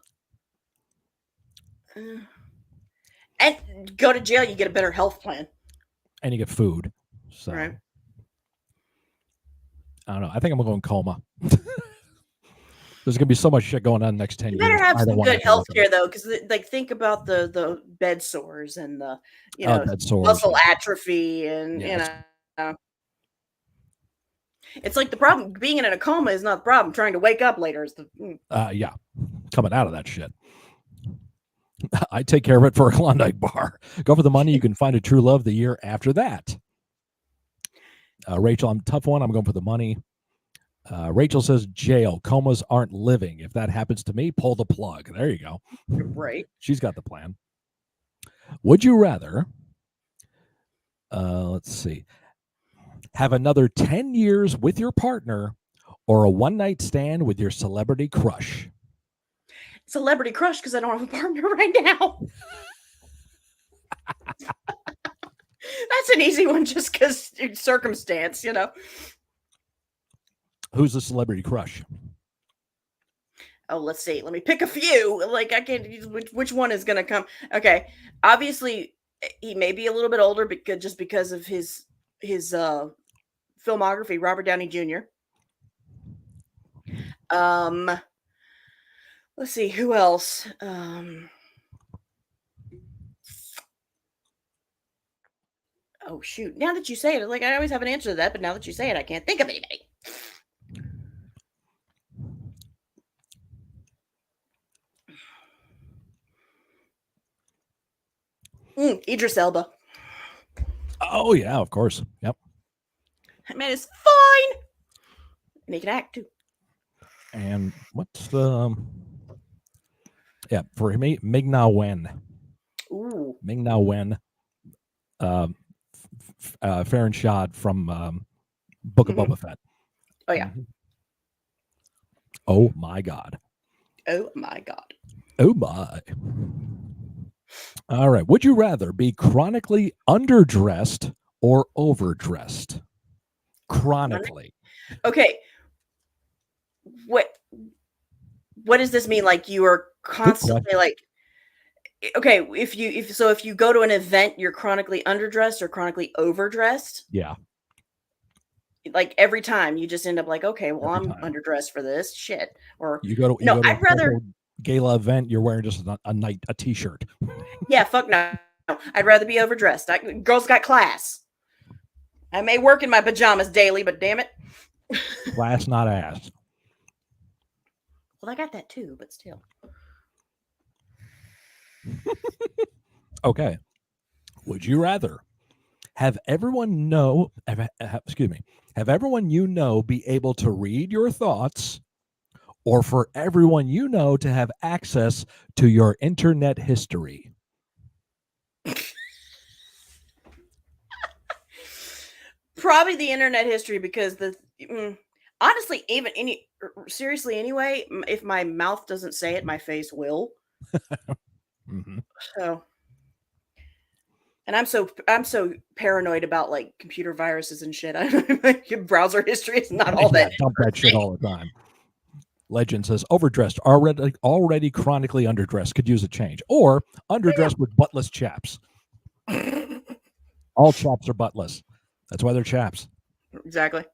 And go to jail, you get a better health plan. And you get food. So right. I don't know. I think I'm going coma. There's going to be so much shit going on the next 10 years. You better have some good health care, though, because like think about the bed sores and the muscle atrophy and it's like the problem being in a coma is not the problem. Trying to wake up later is the coming out of that shit. I take care of it for a Klondike bar. Go for the money. You can find a true love the year after that. Rachel, I'm a tough one. I'm going for the money. Rachel says jail. Comas aren't living. If that happens to me, pull the plug. There you go. Right. She's got the plan. Would you rather, let's see, have another 10 years with your partner or a one-night stand with your celebrity crush? Celebrity crush because I don't have a partner right now. That's an easy one just because circumstance, Who's the celebrity crush? Oh, let's see. Let me pick a few. Like, I can't. Which one is going to come? Okay. Obviously, he may be a little bit older because of his filmography. Robert Downey Jr. Let's see. Who else? Oh, shoot. Now that you say it, like, I always have an answer to that, but now that you say it, I can't think of anybody. Idris Elba. Oh, yeah, of course. Yep. That man is fine. And he can act, too. And what's the... Yeah, for me, Ming-Na Wen. Ooh. Ming-Na Wen. Farron Shad from Book of Boba Fett. Oh, yeah. Oh, my God. Oh, my God. Oh, my. All right. Would you rather be chronically underdressed or overdressed? Chronically. Okay. What does this mean? Like you are constantly like, okay, if you go to an event, you're chronically underdressed or chronically overdressed? Yeah. Like every time you just end up like, okay, well, I'm underdressed for this shit. Or you go to I'd rather gala event, you're wearing just a t-shirt. Yeah, fuck no. I'd rather be overdressed. Girls got class. I may work in my pajamas daily, but damn it. Class, not ass. Well, I got that too, but still. Okay. Would you rather have everyone know, excuse me, have everyone you know be able to read your thoughts, or for everyone you know to have access to your internet history? Probably the internet history because honestly, seriously anyway, if my mouth doesn't say it, my face will. Mm-hmm. So, and I'm so paranoid about like computer viruses and shit. My browser history is not all Yeah, that. dump that shit all the time. Legend says overdressed, already chronically underdressed, could use a change, or underdressed with buttless chaps. All chaps are buttless. That's why they're chaps. Exactly.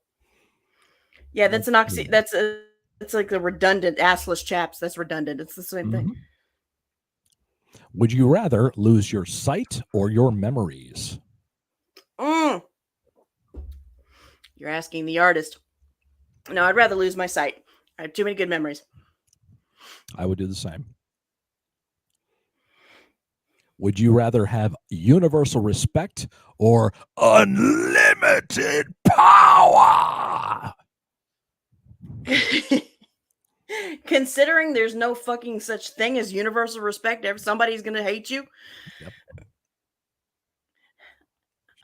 Yeah, that's an oxy. It's like the redundant assless chaps. That's redundant. It's the same thing. Mhm. Would you rather lose your sight or your memories? Mm, you're asking the artist. No, I'd rather lose my sight. I have too many good memories. I would do the same. Would you rather have universal respect or unlimited power? Considering there's no fucking such thing as universal respect, somebody's gonna hate you. Yep.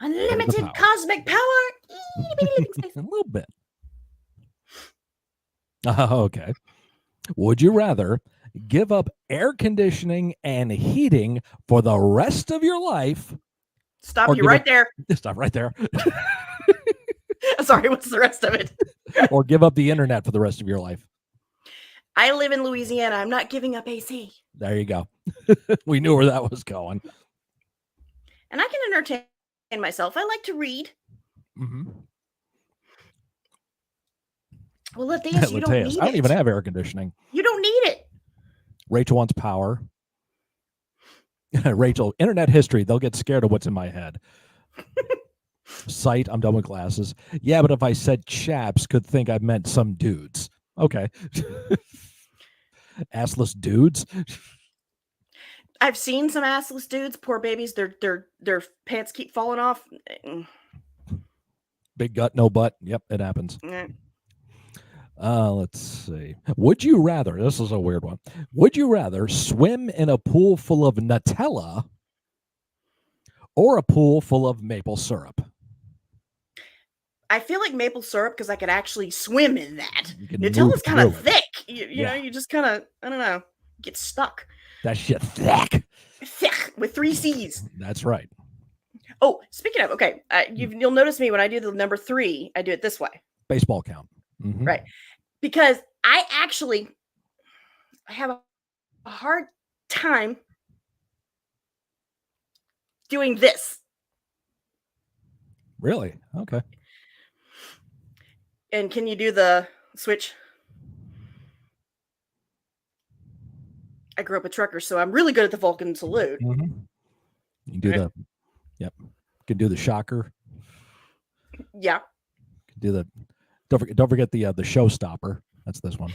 Unlimited cosmic power. A little bit. Okay. Would you rather give up air conditioning and heating for the rest of your life? Stop you right there. Stop right there. Sorry, what's the rest of it? Or give up the internet for the rest of your life? I live in Louisiana. I'm not giving up AC. There you go. We knew where that was going. And I can entertain myself. I like to read. Mm-hmm. Well, Latheus, you don't need it. I don't even have air conditioning. You don't need it. Rachel wants power. Rachel, internet history, they'll get scared of what's in my head. Sight, I'm done with glasses. Yeah, but if I said chaps, could think I meant some dudes. Okay. Assless dudes. I've seen some assless dudes, poor babies. Their pants keep falling off. Big gut, no butt. Yep, it happens. Mm. Let's see. Would you rather, this is a weird one. Would you rather swim in a pool full of Nutella or a pool full of maple syrup? I feel like maple syrup because I could actually swim in that. You can Nutella's move kind of through it. thick. You know, you just kind of, I don't know, get stuck. That shit thick. Thick with 3 C's. That's right. Oh, speaking of, okay, you'll notice me when I do the number 3, I do it this way. Baseball count. Mm-hmm. Right. Because I have a hard time doing this. Really? Okay. And can you do the switch? I grew up a trucker, so I'm really good at the Vulcan salute. Mm-hmm. You can do Right. you can do the shocker. Yeah. Do the don't forget the showstopper. That's this one.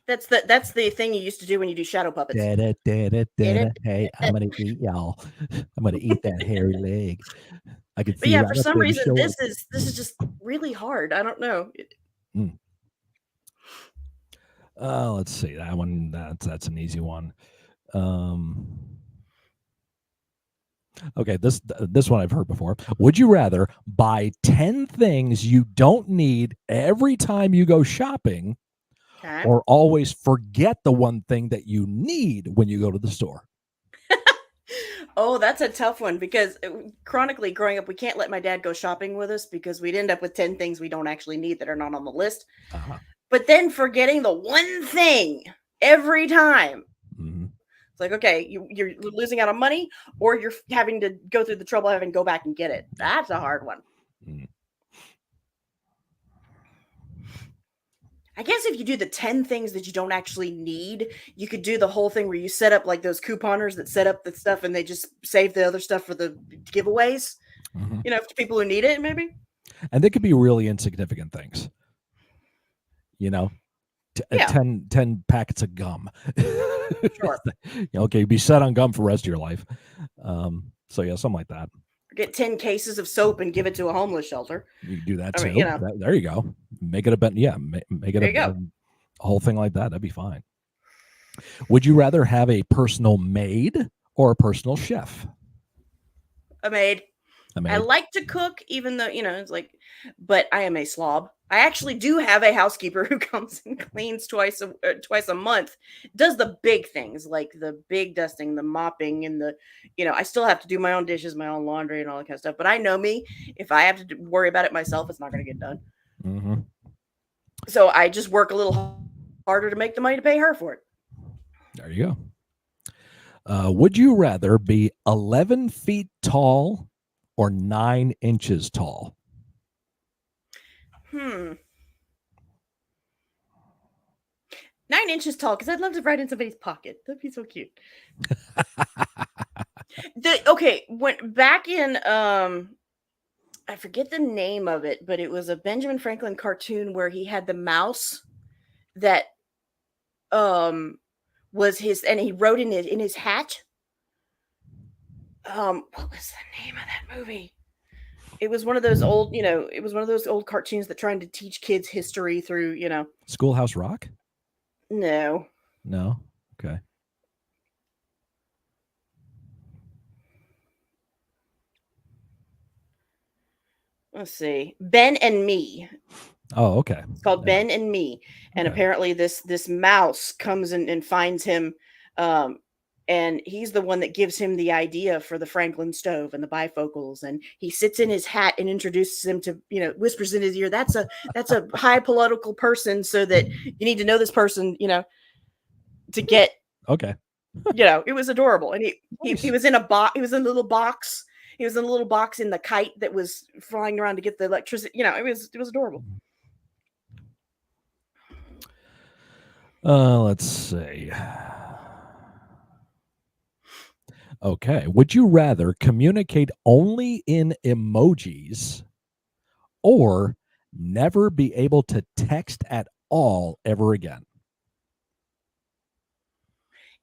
That's the thing you used to do when you do shadow puppets. Hey, I'm gonna eat y'all. I'm gonna eat that hairy leg. I could see. But yeah, right for up some there to reason show this it. is just really hard. I don't know. Let's see. That one. That's an easy one. Okay, this one I've heard before. Would you rather buy 10 things you don't need every time you go shopping, Okay. or always forget the one thing that you need when you go to the store? Oh, that's a tough one because chronically growing up, we can't let my dad go shopping with us because we'd end up with 10 things we don't actually need that are not on the list. Uh-huh. But then forgetting the one thing every time. Mm-hmm. It's like, okay, you're losing out on money or you're having to go through the trouble of having to go back and get it. That's a hard one. Mm-hmm. I guess if you do the 10 things that you don't actually need, you could do the whole thing where you set up like those couponers that set up the stuff and they just save the other stuff for the giveaways, Mm-hmm. you know, for people who need it, maybe. And they could be really insignificant things. You know, Yeah. 10 packets of gum. Sure. Okay, you'd be set on gum for the rest of your life. So yeah, something like that. Get 10 cases of soap and give it to a homeless shelter. You can do that I too. mean, you know. There you go. Make it a bit. Yeah, make it There you go. a whole thing like that. That'd be fine. Would you rather have a personal maid or a personal chef? A maid. A maid. I like to cook, even though, it's like, but I am a slob. I actually do have a housekeeper who comes and cleans twice a month, does the big things like the big dusting, the mopping, and I still have to do my own dishes, my own laundry, and all that kind of stuff. But I know me, if I have to worry about it myself, it's not going to get done. Mm-hmm. So I just work a little harder to make the money to pay her for it. There you go. Would you rather be 11 feet tall or 9 inches tall? 9 inches tall, because I'd love to ride in somebody's pocket. That'd be so cute. When back in I forget the name of it, but it was a Benjamin Franklin cartoon where he had the mouse that was his, and he wrote in his hat. What was the name of that movie? It was one of those old, cartoons that trying to teach kids history through, Schoolhouse Rock? No. No. Okay. Let's see. Ben and Me. Oh, okay. It's called Ben and Me. And Okay. apparently this mouse comes in and finds him. And he's the one that gives him the idea for the Franklin stove and the bifocals. And he sits in his hat and introduces him to, whispers in his ear, that's a high political person, so that you need to know this person, to get. Okay. It was adorable. And Nice. he was in a box. He was in a little box. He was in a little box in the kite that was flying around to get the electricity. It was adorable. Let's see. Okay. Would you rather communicate only in emojis or never be able to text at all ever again?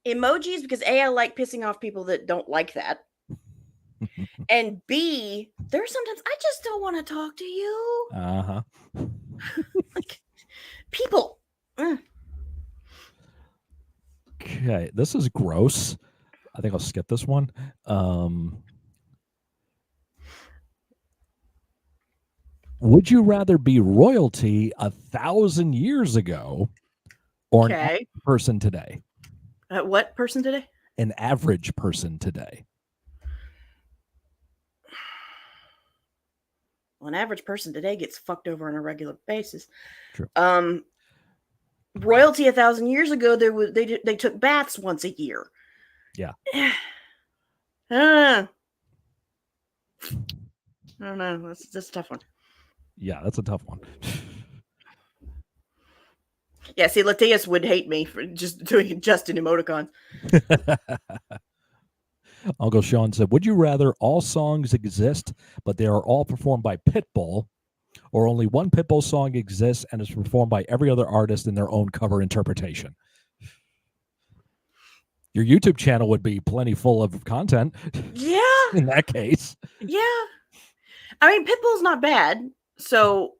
Emojis, because A, I like pissing off people that don't like that. And B, there's sometimes I just don't want to talk to you. Uh-huh. Like, people. Okay. This is gross. I think I'll skip this one. Would you rather be royalty 1,000 years ago or an average person today? What person today? An average person today. Well, an average person today gets fucked over on a regular basis. True. Royalty 1,000 years ago, they took baths once a year. Yeah. I don't know. That's a tough one. Yeah, that's a tough one. Yeah, see, Latias would hate me for just doing Justin emoticons. Uncle Sean said, would you rather all songs exist, but they are all performed by Pitbull, or only one Pitbull song exists and is performed by every other artist in their own cover interpretation? Your YouTube channel would be plenty full of content. Yeah. In that case. Yeah. I mean, Pitbull's not bad. So,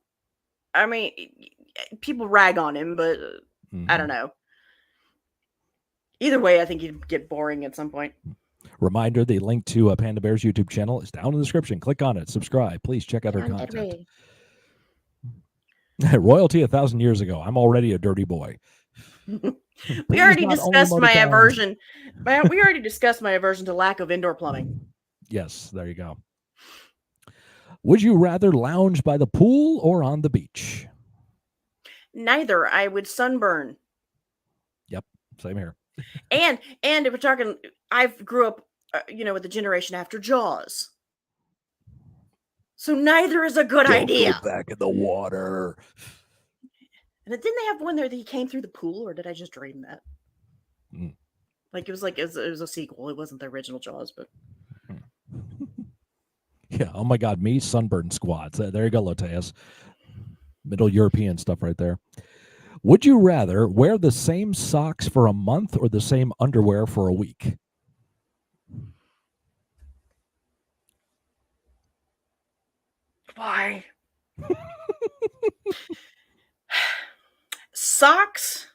I mean, people rag on him, but I don't know. Either way, I think he'd get boring at some point. Reminder, the link to PandaBear's YouTube channel is down in the description. Click on it. Subscribe. Please check out her content. Royalty 1,000 years ago. I'm already a dirty boy. We already discussed my aversion. We already discussed my aversion to lack of indoor plumbing. Yes, there you go. Would you rather lounge by the pool or on the beach? Neither. I would sunburn. Yep, same here. And if we're talking, I grew up, with the generation after Jaws. So neither is a good idea. Go back in the water. And didn't they have one there that he came through the pool, or did I just dream that? Like it was a sequel. It wasn't the original Jaws, but yeah. Oh my God, me sunburn squads. There you go, Loteus. Middle European stuff right there. Would you rather wear the same socks for a month or the same underwear for a week? Why? Socks?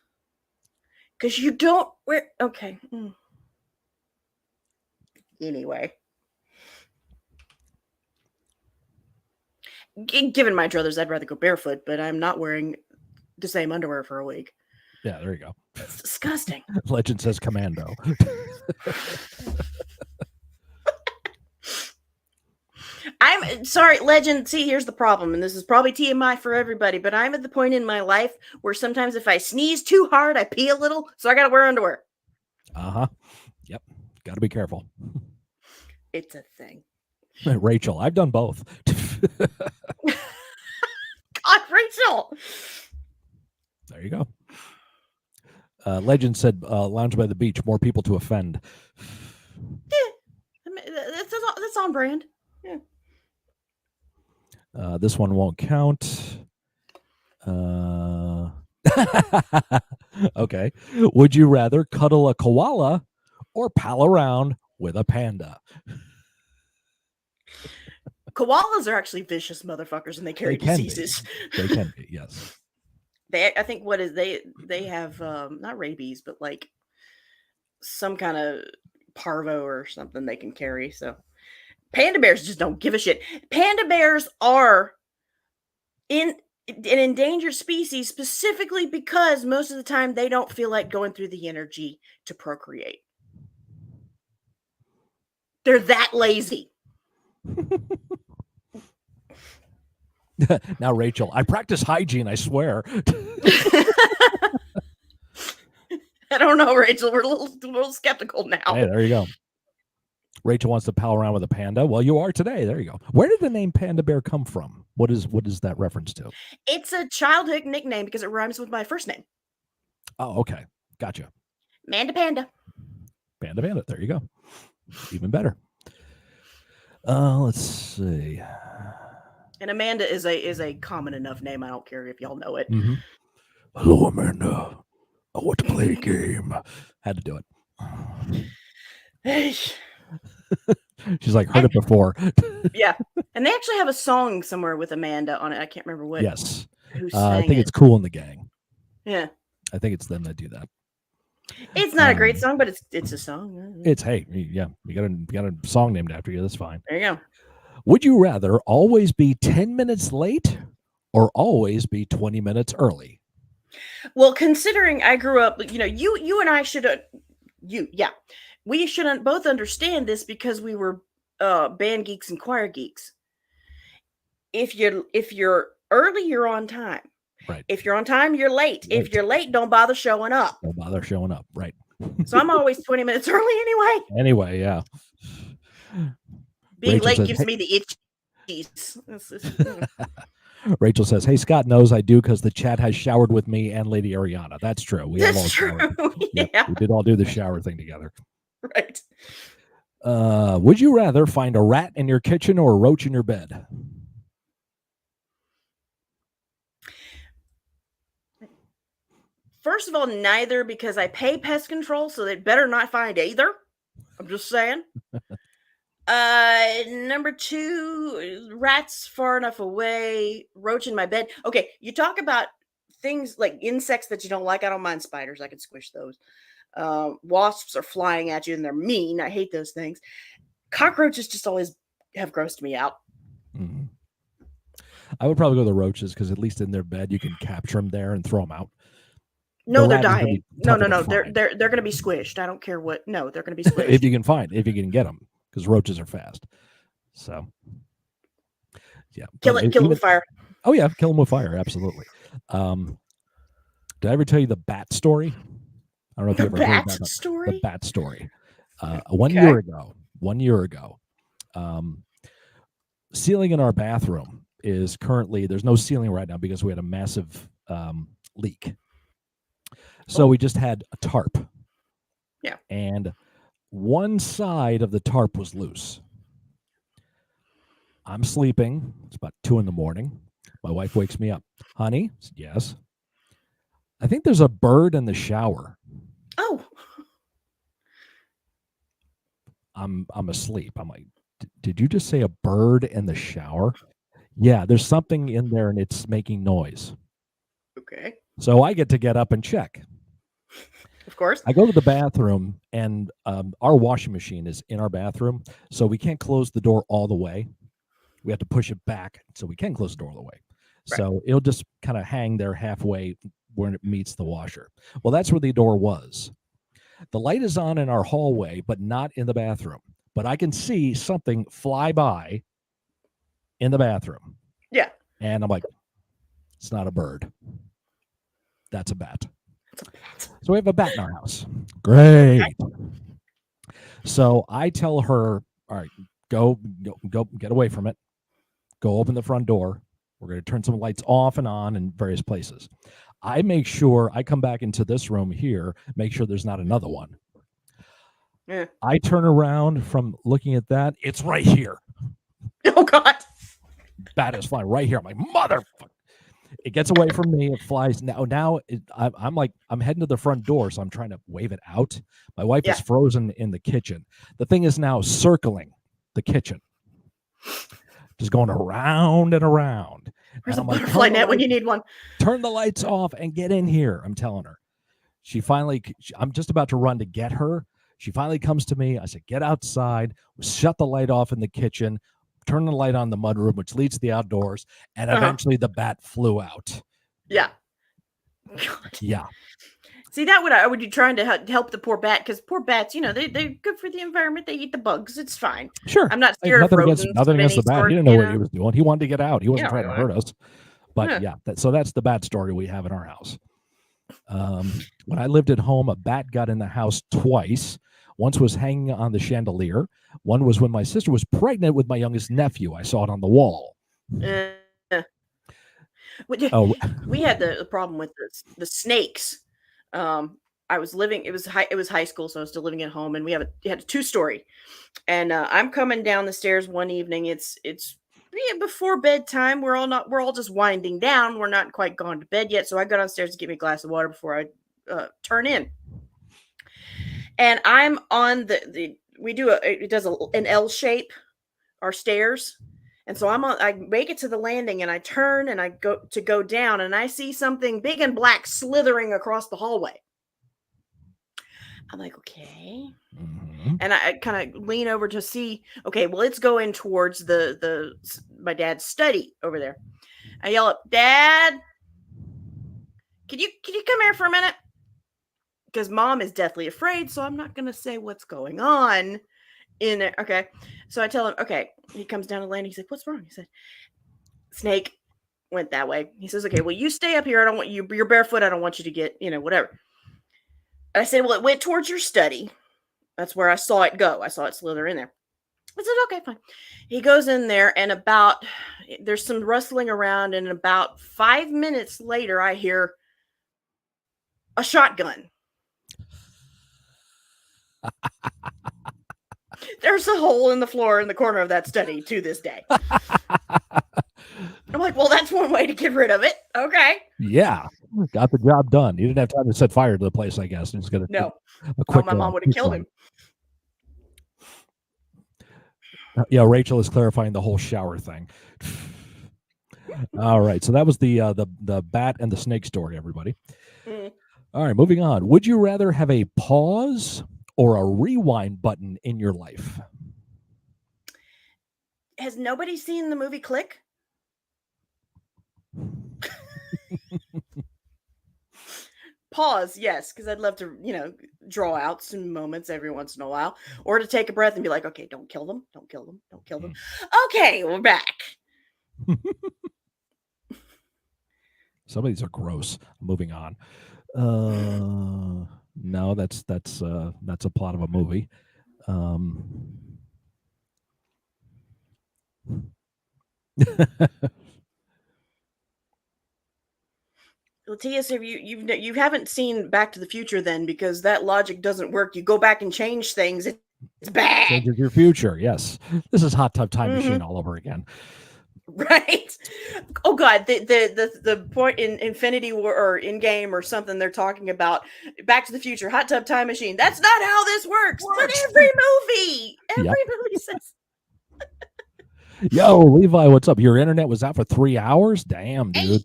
Because you don't wear. Okay. Anyway. Given my druthers, I'd rather go barefoot, but I'm not wearing the same underwear for a week. Yeah, there you go. It's disgusting. Legend says commando. I'm sorry, Legend. See, here's the problem, and this is probably TMI for everybody, but I'm at the point in my life where sometimes if I sneeze too hard, I pee a little, so I gotta wear underwear. Uh-huh. Yep. Got to be careful. It's a thing. Rachel, I've done both. God, Rachel. There you go. Legend said, lounge by the beach, more people to offend. I mean, that's on brand. Yeah. This one won't count. Okay. Would you rather cuddle a koala or pal around with a panda? Koalas are actually vicious motherfuckers, and they carry diseases. They can be, yes. I think they have not rabies, but like some kind of parvo or something they can carry. So panda bears just don't give a shit. Panda bears are an endangered species specifically because most of the time they don't feel like going through the energy to procreate. They're that lazy. Now, Rachel, I practice hygiene, I swear. I don't know, Rachel. We're a little skeptical now. Hey, there you go. Rachel wants to pal around with a panda. Well, you are today. There you go. Where did the name Panda Bear come from? What is that reference to? It's a childhood nickname because it rhymes with my first name. Oh, okay. Gotcha. Manda Panda. Panda Panda. There you go. Even better. Let's see. And Amanda is a common enough name. I don't care if y'all know it. Mm-hmm. Hello, Amanda. I want to play a game. Had to do it. She's like, heard it before. Yeah. And they actually have a song somewhere with Amanda on it. I can't remember what. Yes. Who I sang think it. it's Cool in the Gang. Yeah. I think it's them that do that. It's not a great song, but it's a song. It's, hey, yeah, you got a song named after you. That's fine. There you go. Would you rather always be 10 minutes late or always be 20 minutes early? Well, considering I grew up, you and I should, we shouldn't both understand this because we were band geeks and choir geeks. If you're early, you're on time. Right. If you're on time, you're late. If you're late, don't bother showing up. Don't bother showing up. Right. So I'm always 20 minutes early anyway. Anyway, yeah. Being Rachel late says, gives me the itchies. Rachel says, hey, Scott knows I do because the chat has showered with me and Lady Ariana. That's true. That's true. Yep, Yeah. we did all do the shower thing together. Right. Would you rather find a rat in your kitchen or a roach in your bed? First of all, neither, because I pay pest control, so they better not find either. I'm just saying. Number two, rats far enough away, roach in my bed. Okay, you talk about things like insects that you don't like. I don't mind spiders. I can squish those. Wasps are flying at you and they're mean. I hate those things. Cockroaches just always have grossed me out. Mm-hmm. I would probably go the roaches because at least in their bed you can capture them there and throw them out. No, they're dying. No. They're going to be squished. I don't care what. No, they're going to be squished. if you can get them, because roaches are fast. So, yeah, kill it with fire. Oh yeah, kill them with fire. Absolutely. Did I ever tell you the bat story? I don't know if you ever heard about story? The bat story. 1 year ago, ceiling in our bathroom is currently, there's no ceiling right now because we had a massive leak. So we just had a tarp. Yeah. And one side of the tarp was loose. I'm sleeping. It's about 2 a.m. My wife wakes me up. Honey? Yes. I think there's a bird in the shower. Oh, I'm asleep. I'm like, did you just say a bird in the shower? Yeah, there's something in there and it's making noise. okay. So I get up and check. Of course. I go to the bathroom, and our washing machine is in our bathroom, so we can't close the door all the way. We have to push it back so we can close the door all the way. Right. So it'll just kind of hang there halfway when it meets the washer. Well, that's where the door was. The light is on in our hallway, but not in the bathroom. But I can see something fly by in the bathroom. Yeah. And I'm like, it's not a bird. That's a bat. So we have a bat in our house. Great. So I tell her, all right, go, get away from it. Go open the front door. We're going to turn some lights off and on in various places. I make sure I come back into this room here, make sure there's not another one. Yeah. I turn around from looking at that. It's right here. Oh, God. Bat is flying right here. I'm like, motherfucker. It gets away from me. It flies. I'm heading to the front door, so I'm trying to wave it out. My wife is frozen in the kitchen. The thing is now circling the kitchen, just going around and around. Where's And a I'm like, butterfly net when you need one? turn the lights off and get in here. I'm telling her. I'm just about to run to get her. She finally comes to me. I said, get outside, shut the light off in the kitchen, turn the light on the mudroom, which leads to the outdoors, and eventually the bat flew out. Yeah. God. Yeah. See, that I would be trying to help the poor bat, because poor bats, they're good for the environment. They eat the bugs. It's fine. Sure. I'm not scared of rodents. Nothing against the bat. Sort, he didn't know what he was doing. He wanted to get out. He wasn't Yeah, trying to hurt us. But so that's the bat story we have in our house. When I lived at home, a bat got in the house twice. Once was hanging on the chandelier. One was when my sister was pregnant with my youngest nephew. I saw it on the wall. We had the problem with the snakes. I was living. It was high school, so I was still living at home, and we had a 2-story. And I'm coming down the stairs one evening. It's before bedtime. We're all just winding down. We're not quite gone to bed yet. So I go downstairs to get me a glass of water before I turn in. And I'm on it does an L shape, our stairs. And so I make it to the landing, and I turn and I go down, and I see something big and black slithering across the hallway. I'm like, okay. Mm-hmm. And I kind of lean over to see, okay, well, it's going towards my dad's study over there. I yell up, Dad, can you come here for a minute? Because Mom is deathly afraid, so I'm not going to say what's going on in there. Okay. So I tell him, okay. He comes down the landing. He's like, what's wrong? He said, snake went that way. He says, okay, well, you stay up here. I don't want you, you're barefoot. I don't want you to get, whatever. I said, well, it went towards your study. That's where I saw it go. I saw it slither in there. I said, okay, fine. He goes in there, and there's some rustling around, and about 5 minutes later, I hear a shotgun. There's a hole in the floor in the corner of that study to this day. I'm like, well, that's one way to get rid of it. Okay. Yeah. Got the job done. You didn't have time to set fire to the place, I guess. It's gonna a quick, my mom would have killed him. Yeah, Rachel is clarifying the whole shower thing. All right. So that was the bat and the snake story, everybody. Mm. All right, moving on. Would you rather have a pause or a rewind button in your life? Has nobody seen the movie Click? Pause, yes, because I'd love to, draw out some moments every once in a while, or to take a breath and be like, okay, don't kill them, don't kill them, don't kill them. Okay, we're back. Some of these are gross. Moving on. No, that's a plot of a movie. Latias, have you haven't seen Back to the Future then, because that logic doesn't work. You go back and change things. It's bad. Changes your future. Yes, this is Hot Tub Time Machine all over again. Right? Oh God, the point in Infinity War or in game or something they're talking about Back to the Future, hot tub time machine. That's not how this works. But every Yep. movie says Yo, Levi, what's up? Your internet was out for 3 hours? Damn, hey, dude.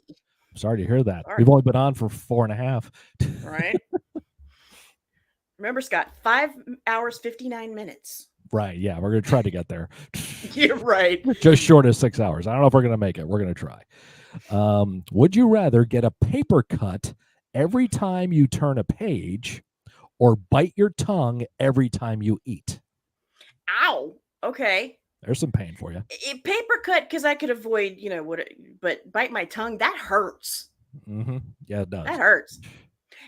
Sorry to hear that. sorry. We've only been on for 4.5. Right? Remember, Scott, 5 hours 59 minutes. Right. Yeah, we're gonna try to get there. You're right. Just short of 6 hours. I don't know if we're gonna make it. We're gonna try. Would you rather get a paper cut every time you turn a page, or bite your tongue every time you eat? Ow. Okay. There's some pain for you. Paper cut because I could avoid, but bite my tongue, that hurts. Mm-hmm. Yeah, it does. That hurts.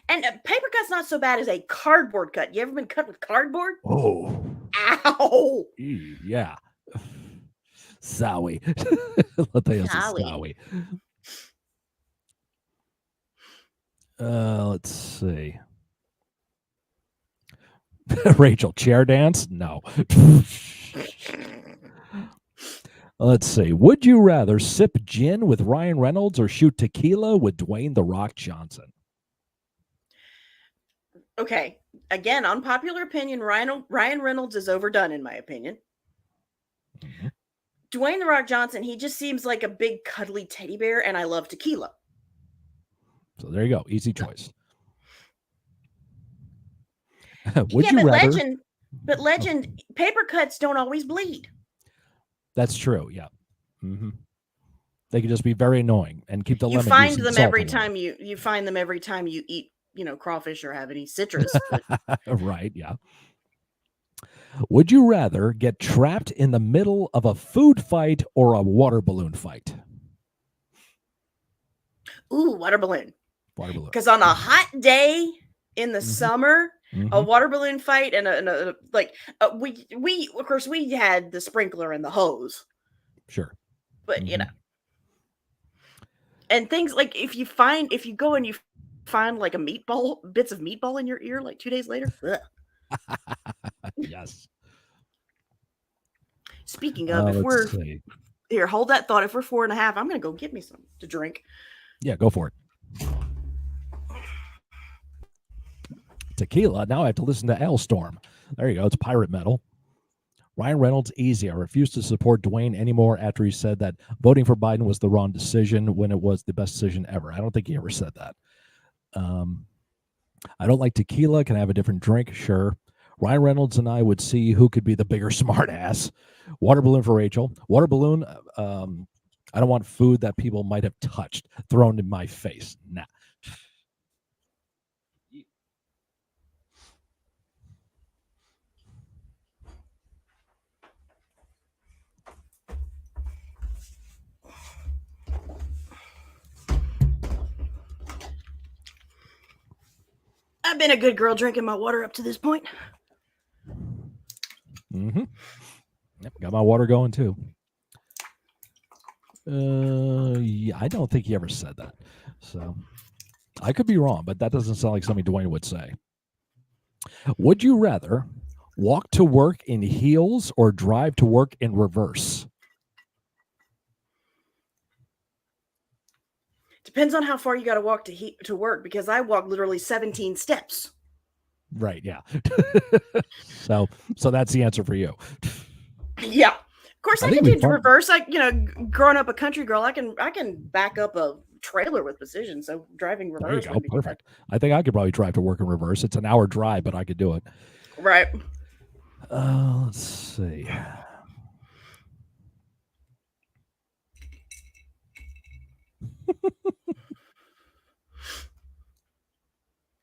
And a paper cut's not so bad as a cardboard cut. You ever been cut with cardboard? Oh. Ow. Yeah. Sowie. Let me Sowie. Let's see. Rachel, chair dance? No. Let's see. Would you rather sip gin with Ryan Reynolds or shoot tequila with Dwayne "The Rock" Johnson? Okay. Again, unpopular opinion, Ryan Reynolds is overdone, in my opinion. Mm-hmm. Dwayne "The Rock" Johnson, he just seems like a big cuddly teddy bear, and I love tequila. So there you go. Easy choice. Would yeah, you but rather? legend, paper cuts don't always bleed. That's true. Yeah. Mm-hmm. They can just be very annoying and keep the You lemon find juice and them salt every away. time you find them every time you eat, crawfish or have any citrus. Right. Yeah. Would you rather get trapped in the middle of a food fight or a water balloon fight? Ooh, water balloon. Water balloon. Because on a hot day in the Mhm. summer, a Mhm. water balloon fight and we of course we had the sprinkler and the hose, Sure. but Mhm. and things like if you go and you find like bits of meatball in your ear like 2 days later. Yes. Speaking of, if we're Let's see. here, hold that thought. If we're 4.5, I'm gonna go get me some to drink. Yeah, go for it. Tequila. Now I have to listen to Storm. There you go. It's pirate metal. Ryan Reynolds, easy. I refuse to support Dwayne anymore after he said that voting for Biden was the wrong decision when it was the best decision ever. I don't think he ever said that. I don't like tequila. Can I have a different drink? Sure. Ryan Reynolds and I would see who could be the bigger smartass. Water balloon for Rachel. Water balloon. I don't want food that people might have touched thrown in my face. Nah. I've been a good girl drinking my water up to this point. Mm-hmm. Yep, got my water going too. Yeah, I don't think he ever said that. So I could be wrong, but that doesn't sound like something Dwayne would say. Would you rather walk to work in heels or drive to work in reverse? Depends on how far you got to walk to work, because I walk literally 17 steps. Right, yeah. so that's the answer for you. Yeah. Of course, I can think do reverse. Growing up a country girl, I can back up a trailer with precision. So driving reverse. There you go. Perfect. I think I could probably drive to work in reverse. It's an hour drive, but I could do it. Right. Let's see.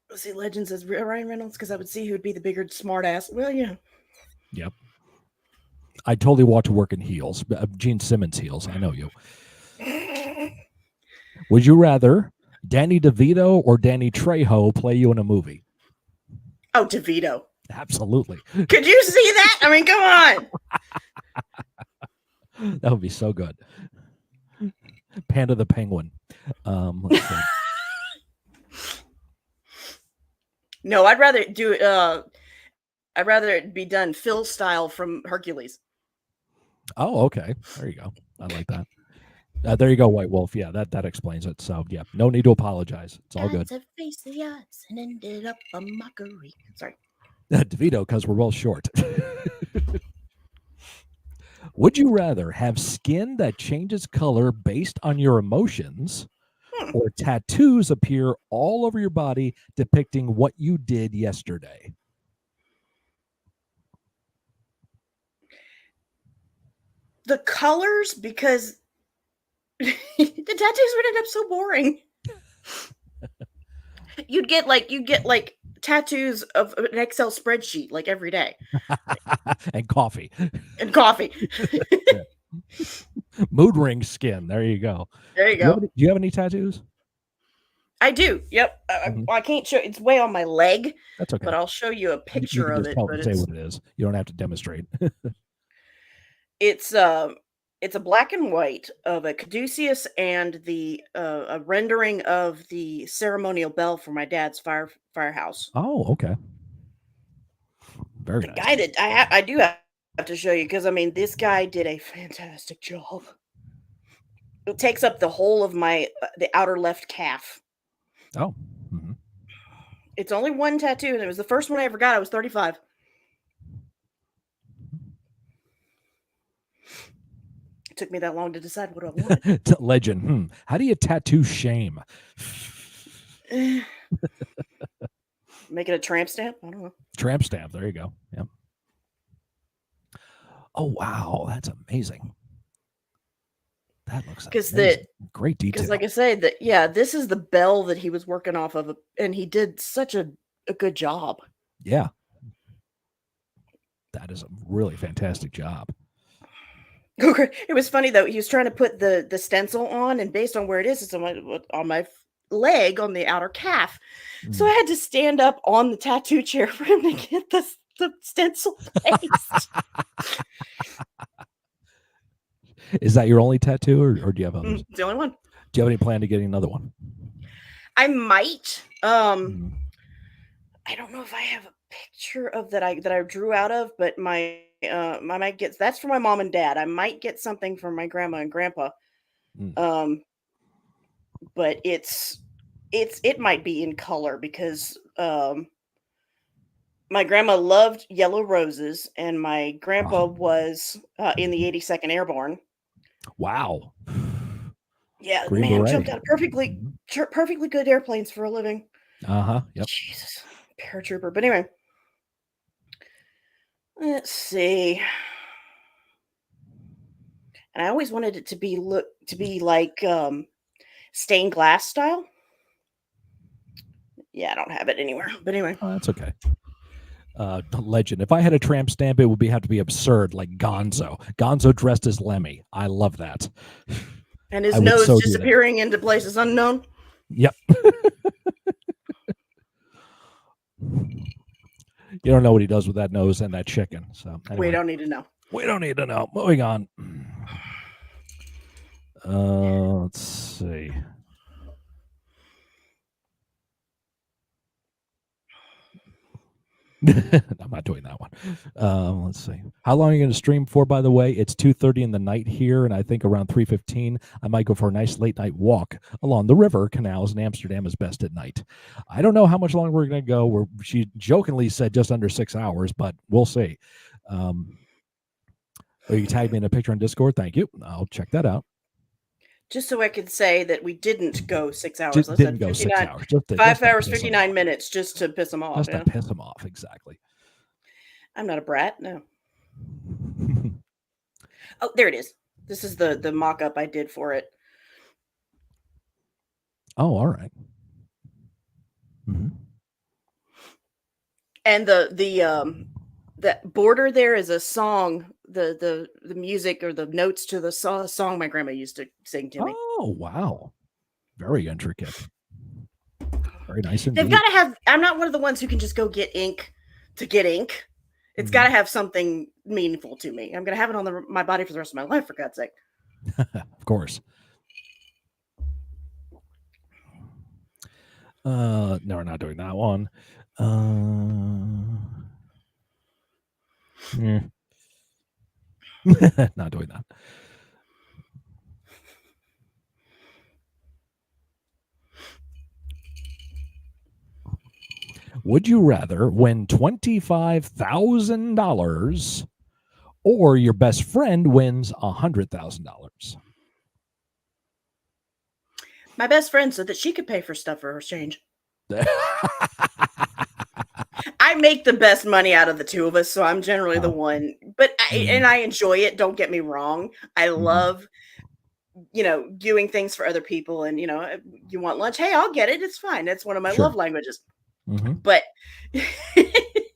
Let's see, Legend says Ryan Reynolds, because I would see who would be the bigger smart ass. Well, yeah. Yep. I totally walk to work in heels. Gene Simmons heels. I know you. Would you rather Danny DeVito or Danny Trejo play you in a movie? Oh, DeVito. Absolutely. Could you see that? I mean, come on. That would be so good. Panda the Penguin. Let's see. No, I'd rather do I'd rather it be done Phil style from Hercules. Oh, okay. There you go. I like that. There you go, White Wolf. Yeah, that explains it. So yeah, no need to apologize. It's all good. To face the odds and ended up a mockery. Sorry. DeVito, because we're both short. Would you rather have skin that changes color based on your emotions, or tattoos appear all over your body depicting what you did yesterday? The colors, because the tattoos would end up so boring. You'd get like tattoos of an Excel spreadsheet like every day. And coffee. And coffee. Mood ring skin. There you go. There you go. Do you have any tattoos? I do. Yep. I can't show. It's way on my leg. That's okay. But I'll show you a You picture can of just it. tell But say what it is. You don't have to demonstrate. It's a black and white of a caduceus and a rendering of the ceremonial bell for my dad's firehouse. Oh, okay. Very The nice. guy that I do have to show you, because I mean this guy did a fantastic job. It takes up the whole of the outer left calf. Oh. Mm-hmm. It's only one tattoo, and it was the first one I ever got. I was 35. It took me that long to decide what I wanted. Legend. How do you tattoo shame? Make it a tramp stamp? I don't know. Tramp stamp. There you go. Yep. Oh wow, that's amazing. That looks amazing. Great detail. Because, like I say, this is the bell that he was working off of, and he did such a good job. Yeah, that is a really fantastic job. It was funny though. He was trying to put the stencil on, and based on where it is, it's on my leg, on the outer calf. So I had to stand up on the tattoo chair for him to get the stencil placed. Is that your only tattoo, or do you have others? It's the only one. Do you have any plan to getting another one? I might. I don't know if I have a picture of that I drew out of, but I might get, that's for my mom and dad. I might get something for my grandma and grandpa. But it might be in color, because my grandma loved yellow roses, and my grandpa was in the 82nd Airborne. Wow. Yeah, Green man, Beret. jumped out of perfectly good airplanes for a living. Yep. Jesus, paratrooper. But anyway, let's see. And I always wanted it to be like stained glass style. Yeah, I don't have it anywhere. But anyway, that's okay. Legend. If I had a tramp stamp, it would have to be absurd, like Gonzo. Gonzo dressed as Lemmy. I love that. And his nose disappearing into places unknown. Yep. You don't know what he does with that nose and that chicken. So anyway. We don't need to know. We don't need to know. Moving on. Let's see. I'm not doing that one. Let's see. How long are you going to stream for, by the way? It's 2:30 in the night here, and I think around 3:15, I might go for a nice late night walk along the river canals in Amsterdam is best at night. I don't know how much longer we're going to go. She jokingly said just under 6 hours, but we'll see. You tagged me in a picture on Discord. Thank you. I'll check that out. Just so I could say that we didn't go 6 hours. Just didn't go 6 hours. 5 hours, 59 minutes, just to piss them off. Just to piss them off, exactly. I'm not a brat, no. Oh, there it is. This is the mock-up I did for it. Oh, all right. Mm-hmm. And that border there is a song, the music or the notes to the song my grandma used to sing to me. Oh, wow. Very intricate. Very nice indeed. They've got to have, I'm not one of the ones who can just go get ink to get ink. It's got to have something meaningful to me. I'm going to have it on my body for the rest of my life, for God's sake. Of course. No, we're not doing that one. Not doing that. Would you rather win $25,000 or your best friend wins $100,000? My best friend so that she could pay for stuff for her change. I make the best money out of the two of us, so I'm generally the one. But I enjoy it. Don't get me wrong. I love, doing things for other people. And you want lunch? Hey, I'll get it. It's fine. That's one of my love languages. But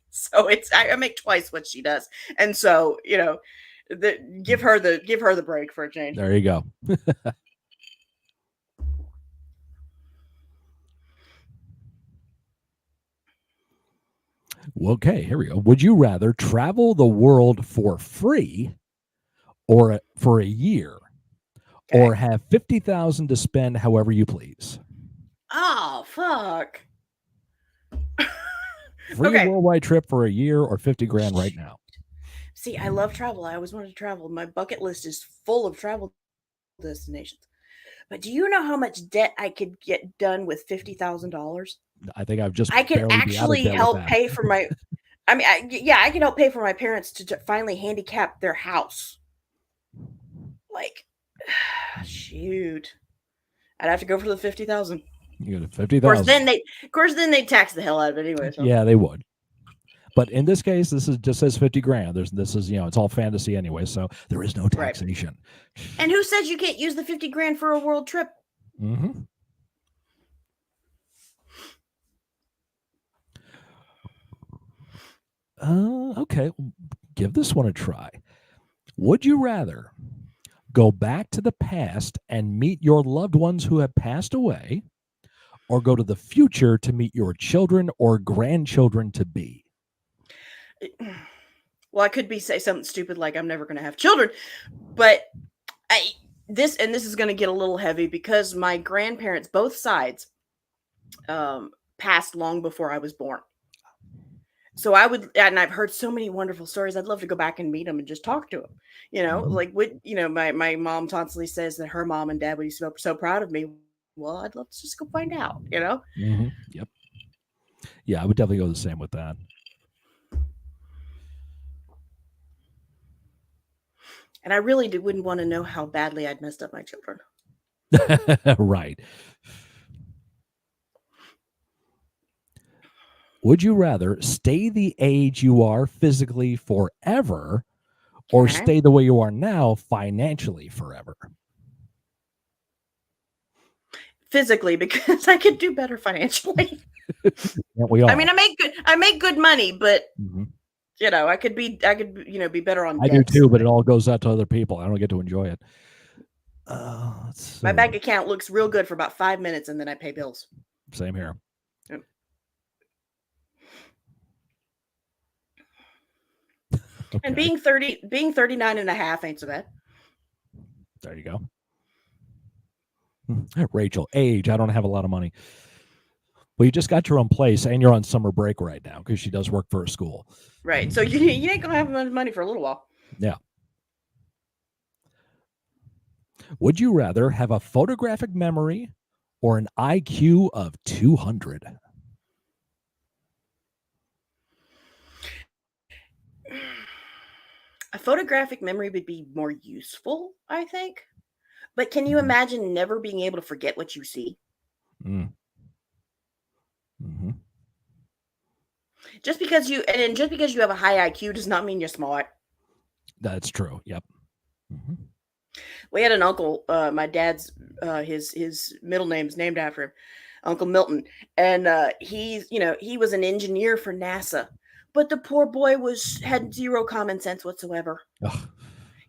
so I make twice what she does, and so give her the break for a change. There you go. Okay, here we go. Would you rather travel the world for free or for a year, or have 50,000 to spend however you please? Oh, fuck. Free worldwide trip for a year or 50 grand right now? See, I love travel. I always wanted to travel. My bucket list is full of travel destinations. But do you know how much debt I could get done with $50,000? I think I've just I could barely be out of actually debt with help that. pay for my. I mean, I can help pay for my parents to finally handicap their house. Like, shoot, I'd have to go for the 50,000. You go to 50,000. Of course, then they tax the hell out of it anyway. So. Yeah, they would. But in this case, this is just says 50 grand. This is it's all fantasy anyway, so there is no taxation. Right. And who says you can't use the 50 grand for a world trip? Okay, give this one a try. Would you rather go back to the past and meet your loved ones who have passed away, or go to the future to meet your children or grandchildren to be? Well, I could say something stupid like I'm never going to have children, but this is going to get a little heavy because my grandparents, both sides, passed long before I was born. So and I've heard so many wonderful stories. I'd love to go back and meet them and just talk to them. My mom constantly says that her mom and dad would be so proud of me. Well, I'd love to just go find out, Yep. Yeah, I would definitely go the same with that. And I really wouldn't want to know how badly I'd messed up my children. Right. Would you rather stay the age you are physically forever, or stay the way you are now financially forever? Physically, because I could do better financially. Yeah, we all. I mean, I make good money, but I could be better on. I do too, but it all goes out to other people. I don't get to enjoy it. My bank account looks real good for about 5 minutes, and then I pay bills. Same here. Yep. Okay. And being 39 and a half ain't so bad. There you go. Rachel, age. I don't have a lot of money. Well, you just got your own place and you're on summer break right now because she does work for a school. Right. So you ain't going to have much money for a little while. Yeah. Would you rather have a photographic memory or an IQ of 200? A photographic memory would be more useful, I think. But can you imagine never being able to forget what you see? Just because you have a high IQ does not mean you're smart. That's true. Yep. We had an uncle. My dad's his middle name's named after him, Uncle Milton, and he was an engineer for NASA, but the poor boy had zero common sense whatsoever. Ugh.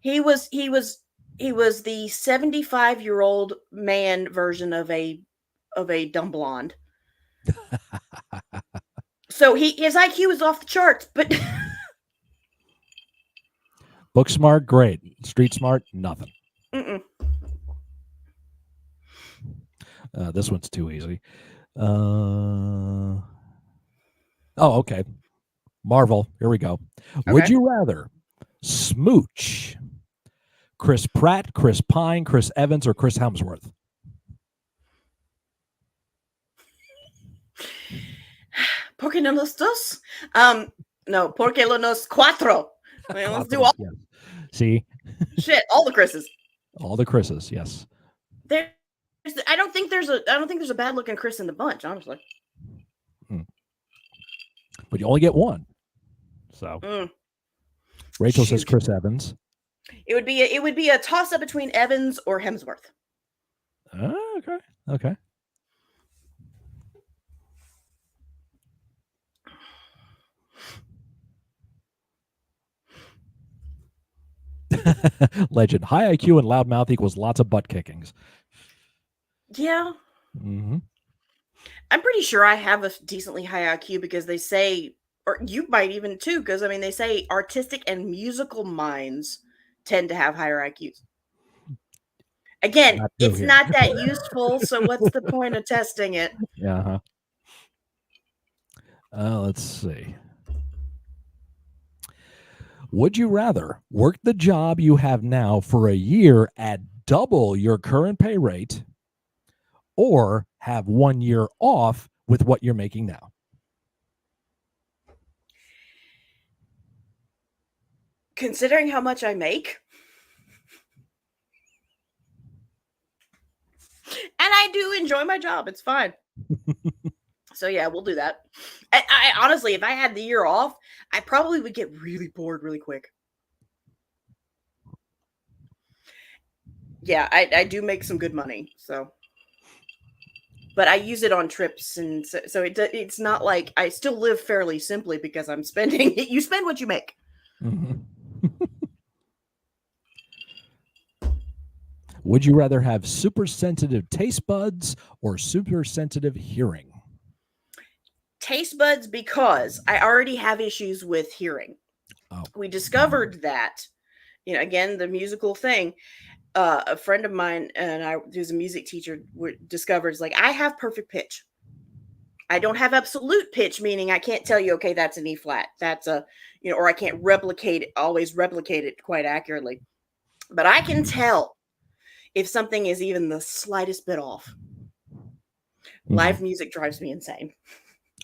He was the 75-year-old man version of a dumb blonde. So his IQ is off the charts, but book smart, great. Street smart, nothing. This one's too easy. Okay. Marvel, here we go. Okay. Would you rather smooch Chris Pratt, Chris Pine, Chris Evans, or Chris Hemsworth? Porque no los dos? No, porque los cuatro. I mean, let's do all Yes. See, shit, all the Chris's. all the Chris's. Yes. There's, I don't think there's a bad looking Chris in the bunch, honestly. But you only get one. So Rachel says Shoot. Chris Evans. It would be a toss up between Evans or Hemsworth. Okay. Okay. Legend. High IQ and loudmouth equals lots of butt kickings. Yeah. Mm-hmm. I'm pretty sure I have a decently high IQ because they say, or you might even too, because I mean, they say artistic and musical minds tend to have higher IQs. Again, Not true it's here. not that useful, so what's the point of testing it? Yeah. Let's see. Would you rather work the job you have now for a year at double your current pay rate, or have 1 year off with what you're making now? Considering how much I make, and I do enjoy my job, it's fine. So yeah, we'll do that. I honestly, if I had the year off, I probably would get really bored really quick. Yeah, I do make some good money, so. But I use it on trips, and so it's not like I still live fairly simply because I'm spending. You spend what you make. Mm-hmm. Would you rather have super sensitive taste buds or super sensitive hearing? Taste buds, because I already have issues with hearing. Oh. We discovered that, again, the musical thing. A friend of mine who's a music teacher, discovers like I have perfect pitch. I don't have absolute pitch, meaning I can't tell you, okay, that's an E flat. That's a, or I can't always replicate it quite accurately. But I can tell if something is even the slightest bit off. Live music drives me insane.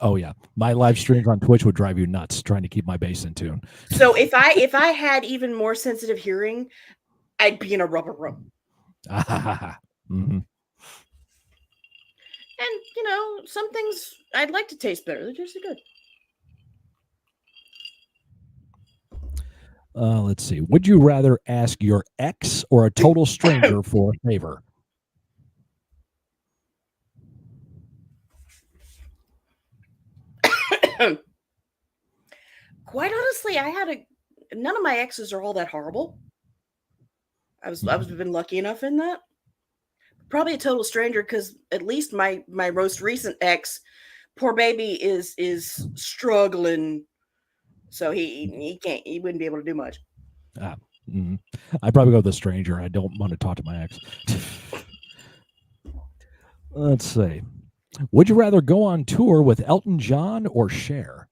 Oh yeah, my live streams on Twitch would drive you nuts trying to keep my bass in tune. So if I had even more sensitive hearing, I'd be in a rubber room. Mm-hmm. And some things I'd like to taste better. They're just good. Let's see. Would you rather ask your ex or a total stranger for a favor? Quite honestly, none of my exes are all that horrible. I've been lucky enough in that. Probably a total stranger, because at least my most recent ex, poor baby, is struggling, so he wouldn't be able to do much. I'd probably go with a stranger. I don't want to talk to my ex. Let's see. Would you rather go on tour with Elton John or Cher?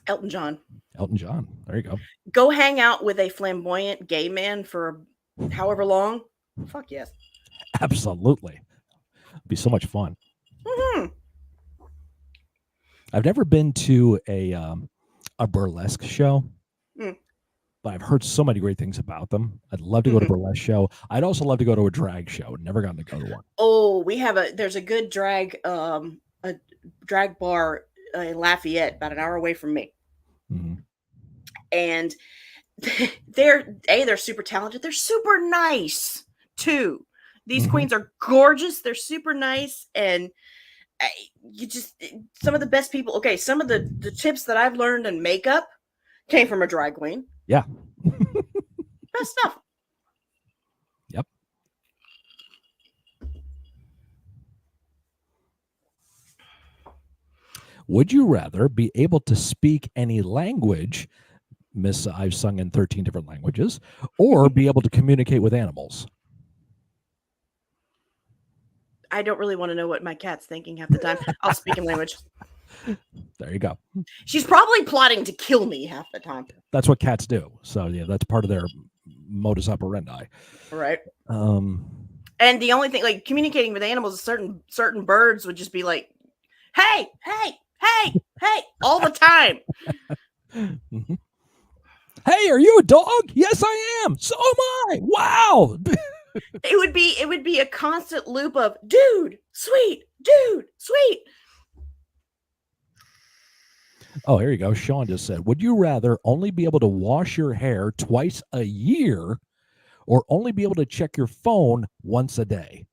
Elton John. Elton John. There you go. Go hang out with a flamboyant gay man for however long. Fuck yes. Absolutely. It'd be so much fun. Mm-hmm. I've never been to a burlesque show, but I've heard so many great things about them. I'd love to go to a burlesque show. I'd also love to go to a drag show. Never gotten to go to one. Oh, there's a good drag bar in Lafayette, about an hour away from me. Mm-hmm. And they're super talented. They're super nice too. These queens are gorgeous. They're super nice, and some of the best people. Okay, some of the tips that I've learned in makeup came from a drag queen. Yeah. Best stuff. Yep. Would you rather be able to speak any language, Miss I've sung in 13 different languages, or be able to communicate with animals? I don't really want to know what my cat's thinking half the time. I'll speak in language. There you go. She's probably plotting to kill me half the time. That's what cats do. So yeah, that's part of their modus operandi. Right. And the only thing, like communicating with animals, certain birds would just be like, "Hey, hey, hey, hey," all the time. Mhm. Hey, are you a dog? Yes, I am. So am I. Wow. It would be a constant loop of dude, sweet, dude, sweet. Oh, here you go. Sean just said, would you rather only be able to wash your hair twice a year or only be able to check your phone once a day?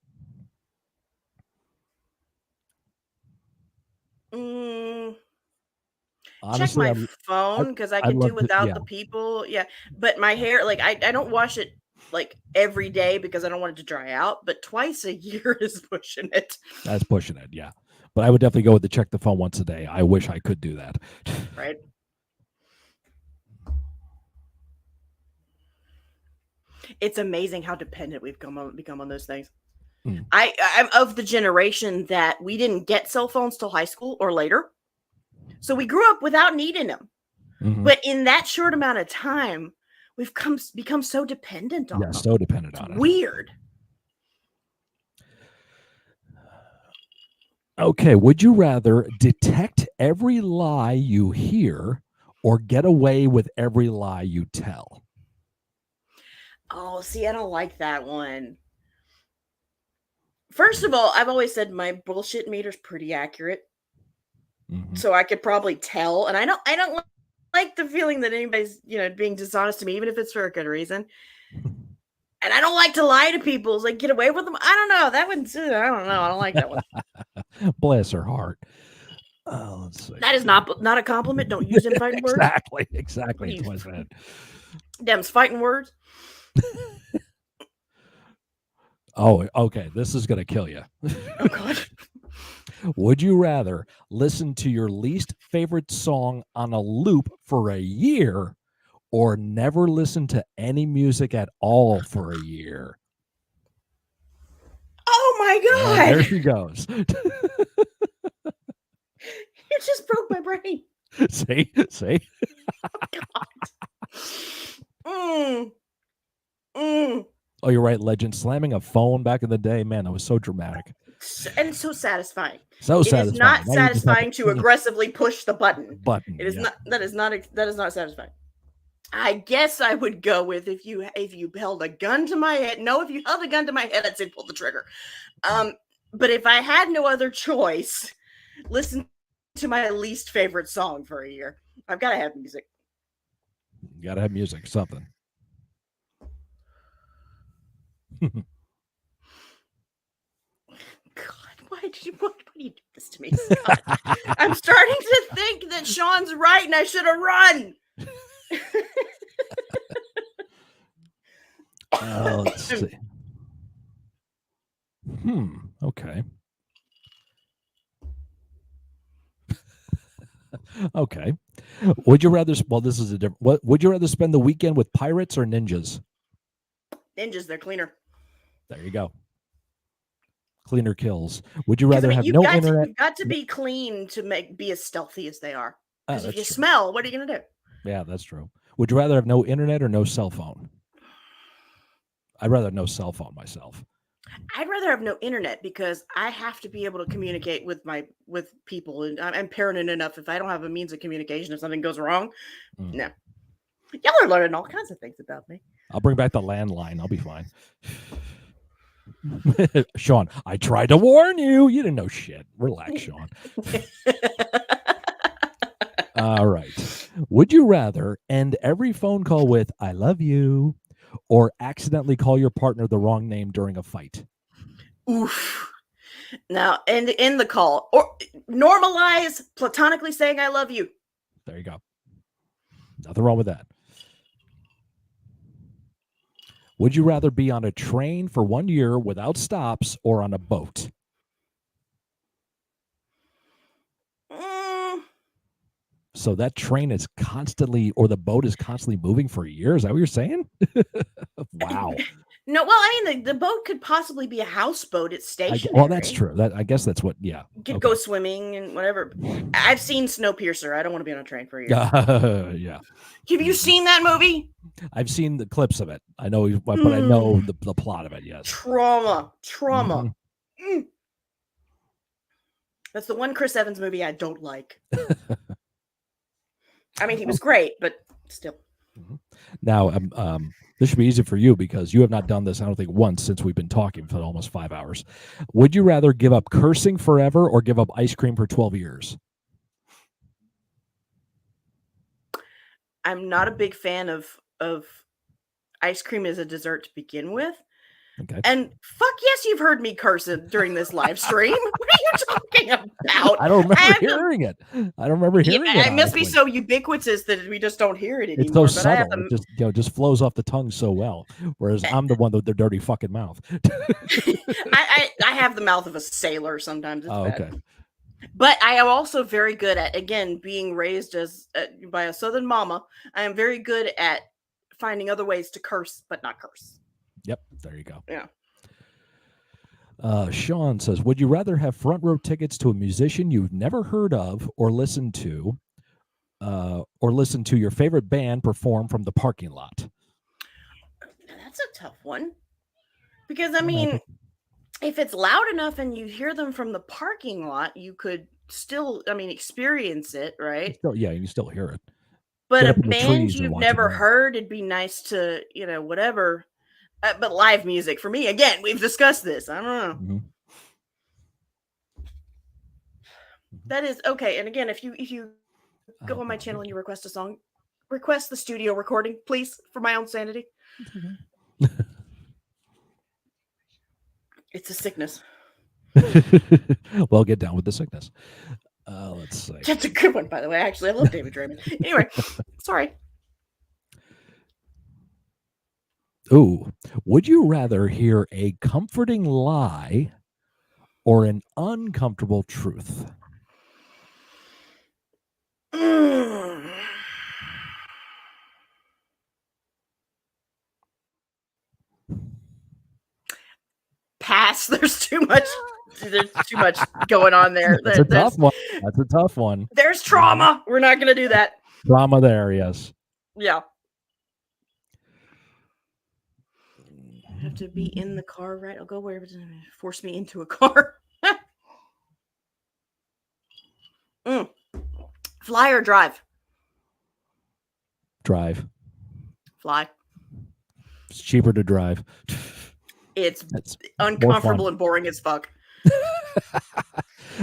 Mm, check Honestly, my I'd, phone because I I'd could do love to. without Yeah, the people. Yeah, but my hair, like I don't wash it like every day because I don't want it to dry out. But twice a year is pushing it, that's pushing it. Yeah. But I would definitely go with the check the phone once a day. I wish I could do that. right? It's amazing how dependent we've become on those things. Mm. I'm of the generation that we didn't get cell phones till high school or later, so we grew up without needing them. Mhm. But in that short amount of time, we've become so dependent on Yeah, them. so dependent It's on it. weird. Okay, would you rather detect every lie you hear or get away with every lie you tell? Oh, see, I don't like that one. First of all, I've always said my bullshit meter's pretty accurate, Mhm. so I could probably tell. And I don't like the feeling that anybody's being dishonest to me, even if it's for a good reason. And I don't like to lie to people. It's like get away with them. I don't know. That one's I don't know. I don't like that one. Bless her heart. Let's see. That is not a compliment. Don't use them fighting words. Exactly. Exactly. You That's what I said. them's fighting words. Oh, okay. This is going to kill you. Oh God. Would you rather listen to your least favorite song on a loop for a year or never listen to any music at all for a year? Oh my And there God. she goes. You just broke my brain. See? Mm, mm. Oh, you're right, legend. Slamming a phone back in the day, man, that was so dramatic. And so satisfying. So It is satisfying. not Now you just have satisfying to to aggressively push the button. button. It is Yeah. not. That is not satisfying. I guess I would go with if you held a gun to my head. No, if you held a gun to my head, I'd say pull the trigger. But if I had no other choice, listen to my least favorite song for a year. I've got to have music. You gotta have music, something. God, why do you do this to me, Scott? I'm starting to think that Sean's right and I should have run. Let's see. Okay. Okay. Would you rather? Well, this is a different. What would you rather spend the weekend with pirates or ninjas? Ninjas, they're cleaner. There you go. Cleaner kills. Would you Because I rather mean, have no internet? you've got to be clean to be as stealthy as they are. Oh, Because if that's you true. smell, what are you gonna do? Yeah, that's true. Would you rather have no internet or no cell phone? I'd rather have no cell phone myself. I'd rather have no internet because I have to be able to communicate with people, and I'm paranoid enough. If I don't have a means of communication, if something goes wrong, no. Y'all are learning all kinds of things about me. I'll bring back the landline. I'll be fine. Sean, I tried to warn you. You didn't know shit. Relax, Sean. All right. Would you rather end every phone call with "I love you" or accidentally call your partner the wrong name during a fight? Oof. Now, and in the call, or normalize platonically saying "I love you." There you go. Nothing wrong with that. Would you rather be on a train for 1 year without stops or on a boat? Mm, So that train is constantly, or the boat is constantly moving for years. Is that what you're saying? Wow. No, well, I mean, the boat could possibly be a houseboat. It's stationary. Well, that's true. I guess that's what. Yeah. You could go swimming and whatever. I've seen Snowpiercer. I don't want to be on a train for a year. Yeah. Have you seen that movie? I've seen the clips of it. I know, but I know the plot of it. Yes. Trauma. That's the one Chris Evans movie I don't like. I mean, he was great, but still. Now, this should be easy for you because you have not done this, I don't think, once since we've been talking for almost 5 hours. Would you rather give up cursing forever or give up ice cream for 12 years? I'm not a big fan of ice cream as a dessert to begin with. Okay. And fuck yes, you've heard me curse it during this live stream. What are you talking about? I don't remember hearing it. I don't remember hearing it. It must be so ubiquitous that we just don't hear it anymore. It's so subtle. It just flows off the tongue so well. Whereas I'm the one with the dirty fucking mouth. I have the mouth of a sailor sometimes. It's bad. Okay. But I am also very good at, again, being raised as by a Southern mama. I am very good at finding other ways to curse, but not curse. Yep, there you go. Yeah. Sean says, would you rather have front row tickets to a musician you've never heard of or listen to your favorite band perform from the parking lot? That's a tough one. Because, I mean, if it's loud enough and you hear them from the parking lot, you could still, experience it, right? You can still hear it. But a band you've never heard, it'd be nice to, whatever. But live music for me, again, we've discussed this. I don't know. Mm-hmm. That is okay. And again, if you go on my channel and you request a song, request the studio recording, please, for my own sanity. It's a sickness. Well, get down with the sickness. Let's see. That's a good one, by the way. Actually, I love David Draymond. Anyway, sorry. Ooh, would you rather hear a comforting lie or an uncomfortable truth? Pass. There's too much going on there. That's a tough one. That's a tough one. There's trauma. We're not going to do that. Trauma there, yes. Yeah. I have to be in the car, right? I'll go wherever it's force me into a car. Fly or drive? Drive. Fly. It's cheaper to drive. It's uncomfortable and boring as fuck.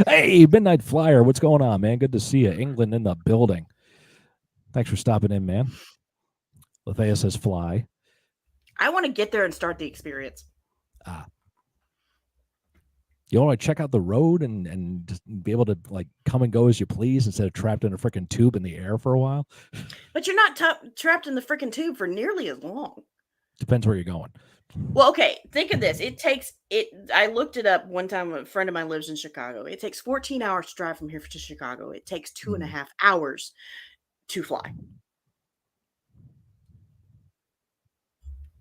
Hey, Midnight Flyer, what's going on, man? Good to see you. England in the building. Thanks for stopping in, man. Lethea says fly. I want to get there and start the experience. You want to check out the road and just be able to like come and go as you please instead of trapped in a freaking tube in the air for a while? But you're not trapped in the freaking tube for nearly as long. Depends where you're going. Well, okay, think of this. I looked it up one time. A friend of mine lives in Chicago. It takes 14 hours to drive from here to Chicago. It takes 2.5 hours to fly.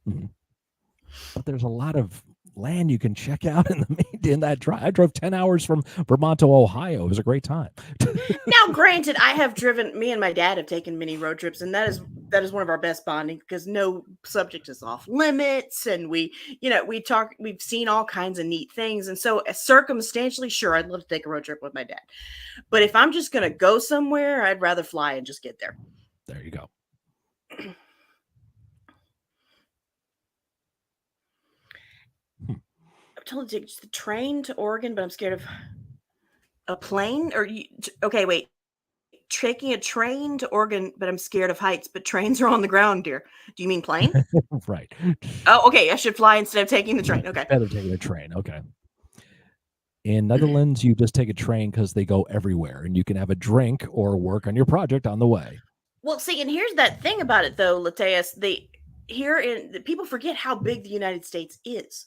Mm-hmm. But there's a lot of land you can check out in that drive. I drove 10 hours from Vermont to Ohio. It was a great time. Now, granted, me and my dad have taken many road trips, and that is one of our best bonding because no subject is off limits, and we've seen all kinds of neat things, and so circumstantially, sure, I'd love to take a road trip with my dad. But if I'm just gonna go somewhere, I'd rather fly and just get there. There you go. I'm told to take the train to Oregon, but I'm scared of a plane. Okay, wait. Taking a train to Oregon, but I'm scared of heights. But trains are on the ground, dear. Do you mean plane? Right. Oh, okay. I should fly instead of taking the train. Okay. Instead of taking a train. Okay. In Netherlands, you just take a train because they go everywhere, and you can have a drink or work on your project on the way. Well, see, and here's that thing about it, though, Lateus. People forget how big the United States is.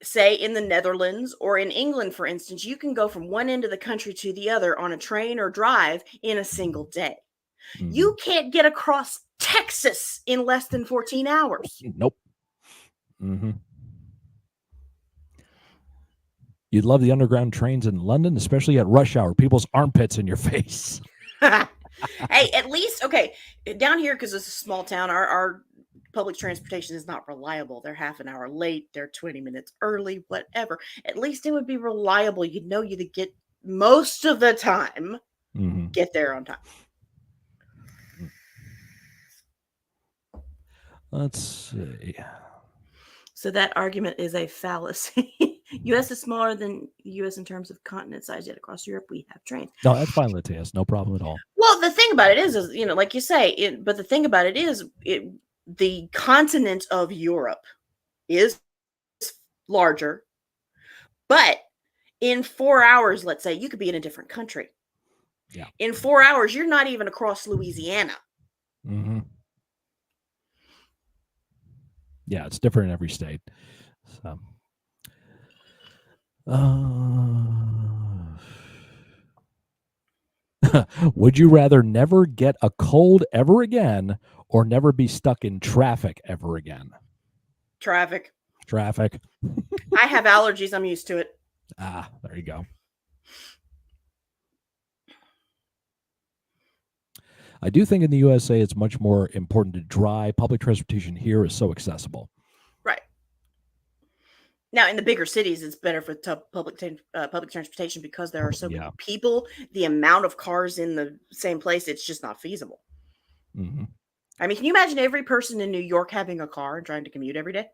say in the Netherlands or in England, for instance, you can go from one end of the country to the other on a train or drive in a single day. Mhm. You can't get across Texas in less than 14 hours. Nope. Mm-hmm. You'd love the underground trains in London, especially at rush hour. People's armpits in your face. Hey, at least, okay, down here, because it's a small town, our public transportation is not reliable. They're half an hour late, they're 20 minutes early, whatever. At least it would be reliable. You'd know you'd get most of the time, Mm-hmm. get there on time. Let's see. So that argument is a fallacy. U.S. is smaller than U.S. in terms of continent size, yet across Europe we have trains. No, that's fine, Latias. No problem at all. Well, the thing about it is like you say, but the thing about it is, the continent of Europe is larger, but in 4 hours, let's say, you could be in a different country. Yeah. In 4 hours, you're not even across Louisiana. Mm-hmm. Yeah, it's different in every state. So, would you rather never get a cold ever again or never be stuck in traffic ever again? Traffic. Traffic. I have allergies. I'm used to it. Ah, there you go. I do think in the USA it's much more important to drive. Public transportation here is so accessible. Right. Now, in the bigger cities, it's better for public transportation because there are so many people. The amount of cars in the same place, it's just not feasible. Mm-hmm. I mean, can you imagine every person in New York having a car and trying to commute every day?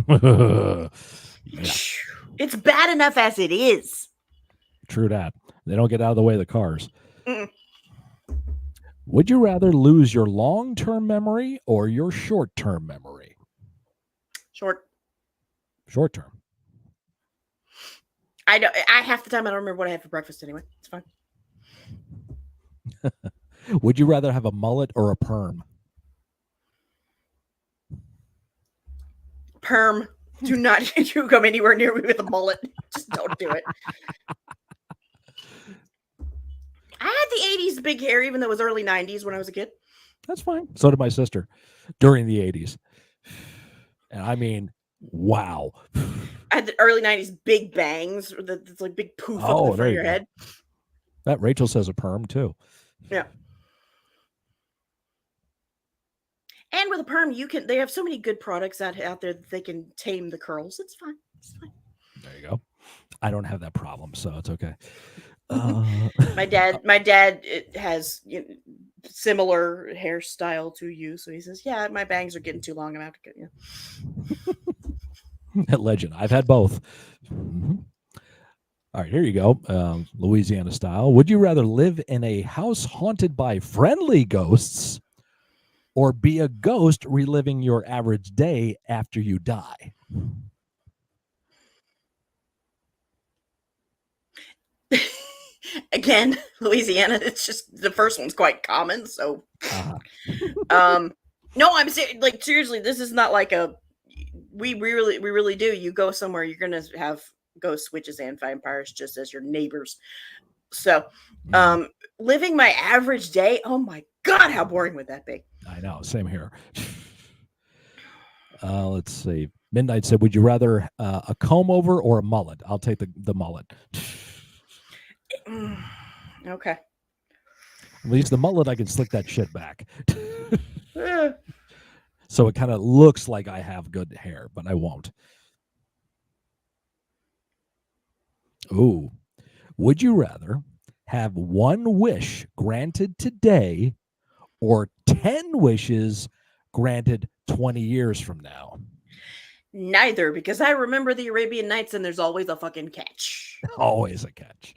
Yeah. It's bad enough as it is. True that. They don't get out of the way of the cars. Mm-mm. Would you rather lose your long-term memory or your short-term memory? Short-term. I know. Half the time I don't remember what I had for breakfast anyway. It's fine. Would you rather have a mullet or a perm? Perm. Do not you come anywhere near me with a mullet. Just don't do it. I had the 80s big hair, even though it was early 90s when I was a kid. That's fine. So did my sister during the 80s. And I mean, wow. I had the early 90s big bangs, that's like big poof up in the front of your head. That Rachel says a perm too. Yeah. And with a perm, they have so many good products out there that they can tame the curls. It's fine. It's fine. There you go. I don't have that problem, so it's okay. My dad has similar hairstyle to you, so he says, "Yeah, my bangs are getting too long. I'm gonna have to get you." Legend. I've had both. Mm-hmm. All right, here you go. Louisiana style. Would you rather live in a house haunted by friendly ghosts or be a ghost reliving your average day after you die? Again, Louisiana, it's just the first one's quite common, so no, I'm like, seriously, this is not like we really do. You go somewhere, you're gonna have ghosts, witches, and vampires just as your neighbors. So living my average day, oh my god, how boring would that be? I know, same here. Let's see. Midnight said, would you rather a comb over or a mullet? I'll take the mullet. Okay. At least the mullet, I can slick that shit back. So it kind of looks like I have good hair, but I won't. Ooh. Would you rather have one wish granted today or 10 wishes granted 20 years from now? Neither, because I remember the Arabian Nights and there's always a fucking catch. Always a catch.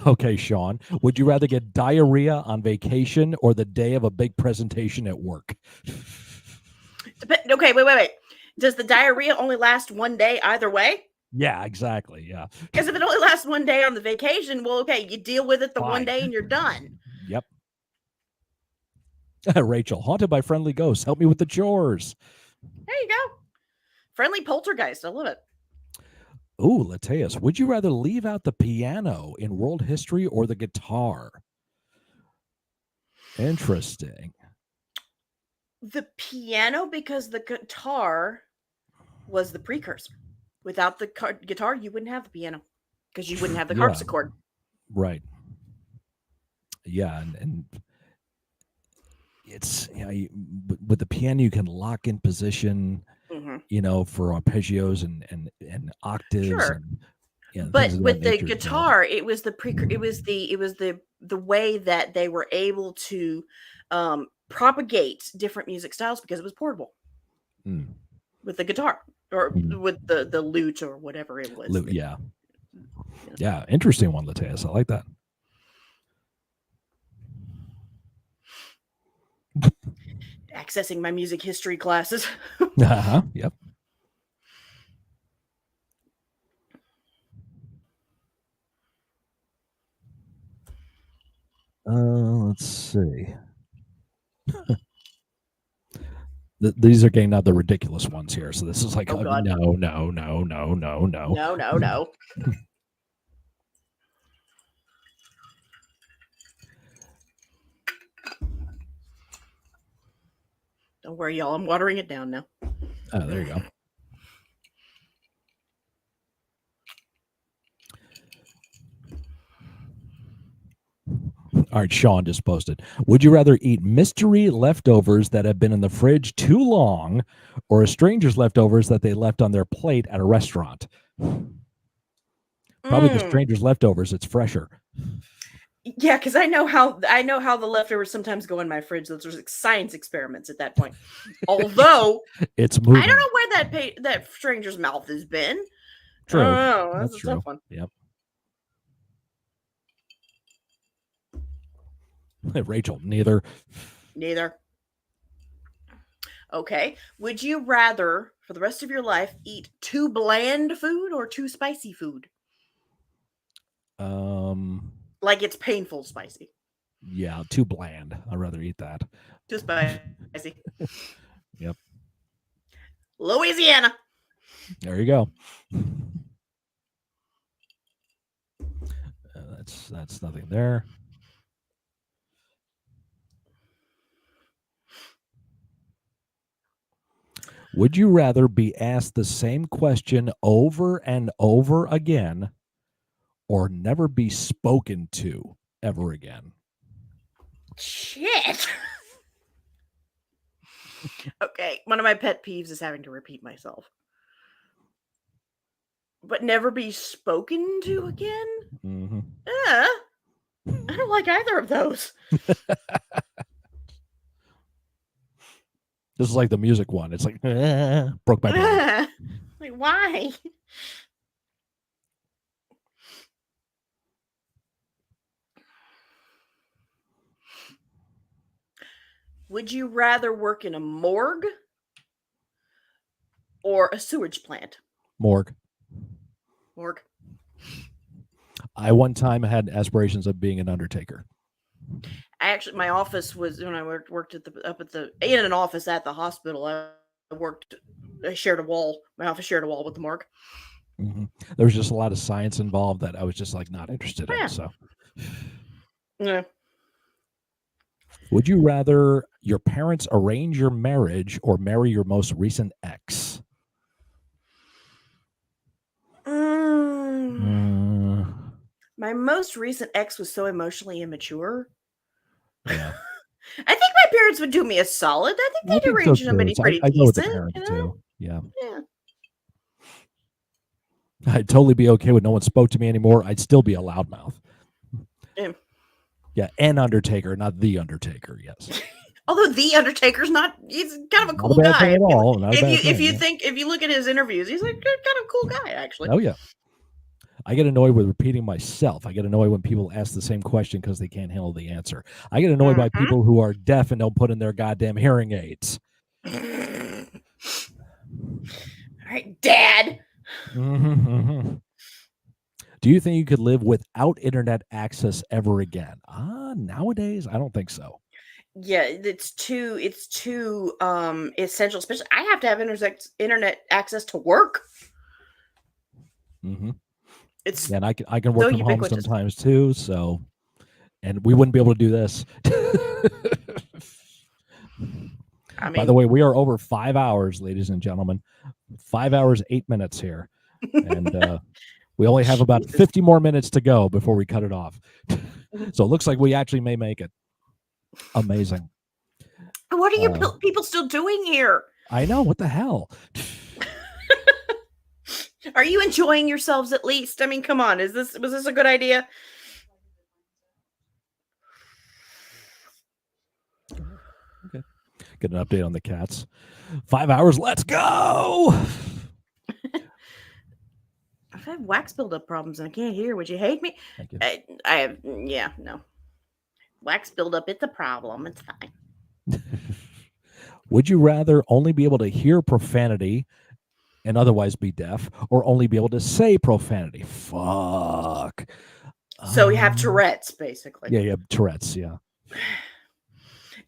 Okay, Sean. Would you rather get diarrhea on vacation or the day of a big presentation at work? Okay, wait. Does the diarrhea only last one day either way? Yeah, exactly. Yeah. Because if it only lasts one day on the vacation, well, okay, you deal with it the one day and you're done. Yep. Rachel, haunted by friendly ghosts. Help me with the chores. There you go. Friendly poltergeist. I love it. Ooh, Lateus, would you rather leave out the piano in world history or the guitar? Interesting. The piano, because the guitar was the precursor. Without the guitar, you wouldn't have the piano because you wouldn't have the Yeah. harpsichord. Right. Yeah, and it's with the piano you can lock in position, for arpeggios and octaves. Sure. And, but with the guitar, it was the way that they were able to propagate different music styles because it was portable. With the guitar or with the lute or whatever it was. Yeah. Yeah. Interesting one, Lateus. I like that. Accessing my music history classes. Yep. Let's see. These are getting not the ridiculous ones here. So this is like, no. Don't worry, y'all. I'm watering it down now. Oh, there you go. All right, Sean just posted. Would you rather eat mystery leftovers that have been in the fridge too long or a stranger's leftovers that they left on their plate at a restaurant? Probably the stranger's leftovers. It's fresher. Yeah, because I know how the leftovers sometimes go in my fridge. Those are like science experiments at that point. Although it's moving. I don't know where that stranger's mouth has been. True. I don't know. That's a true. Tough one. Yep. Rachel, neither. Okay. Would you rather, for the rest of your life, eat too bland food or too spicy food? Like it's painful spicy. Yeah, too bland. I'd rather eat that. Too spicy. Yep. Louisiana. There you go. That's nothing there. Would you rather be asked the same question over and over again or never be spoken to ever again? Shit. Okay, one of my pet peeves is having to repeat myself. But never be spoken to again? Mm-hmm. I don't like either of those. This is like the music one. It's like, broke my brain. Like, why? Would you rather work in a morgue or a sewage plant? Morgue. I one time had aspirations of being an undertaker. My office was when I worked in an office at the hospital. I shared a wall. My office shared a wall with the morgue. Mm-hmm. There was just a lot of science involved that I was just like not interested in. So, yeah. Would you rather your parents arrange your marriage or marry your most recent ex? My most recent ex was so emotionally immature. Yeah. I think my parents would do me a solid. I think they'd arrange somebody pretty decent. I go with the parents too. Yeah. I'd totally be okay with no one spoke to me anymore. I'd still be a loudmouth. Yeah, an Undertaker, not the Undertaker. Yes. Although the Undertaker's he's kind of a cool guy. If you look at his interviews, he's like kind of a cool guy, actually. Oh yeah. I get annoyed with repeating myself. I get annoyed when people ask the same question because they can't handle the answer. I get annoyed by people who are deaf and don't put in their goddamn hearing aids. All right, Dad. Mm-hmm. Do you think you could live without internet access ever again? Nowadays, I don't think so. Yeah, it's too essential. Especially, I have to have internet access to work. Mm-hmm. It's And I can so work from home ubiquitous. sometimes too. So, and we wouldn't be able to do this. I By the mean, way, we are over 5 hours, ladies and gentlemen. 5 hours 8 minutes here, and we only have about Jesus. 50 more minutes to go before we cut it off. So it looks like we actually may make it. Amazing. What are you people still doing here? I know, what the hell. Are you enjoying yourselves at least? I mean, come on. Was this a good idea? Okay. Get an update on the cats. 5 hours. Let's go. I've had wax buildup problems and I can't hear. Would you hate me? Thank you. I have, yeah, no. Wax buildup, it's a problem. It's fine. Would you rather only be able to hear profanity and otherwise be deaf, or only be able to say profanity? Fuck. So you have Tourette's, basically. Yeah, Tourette's, yeah.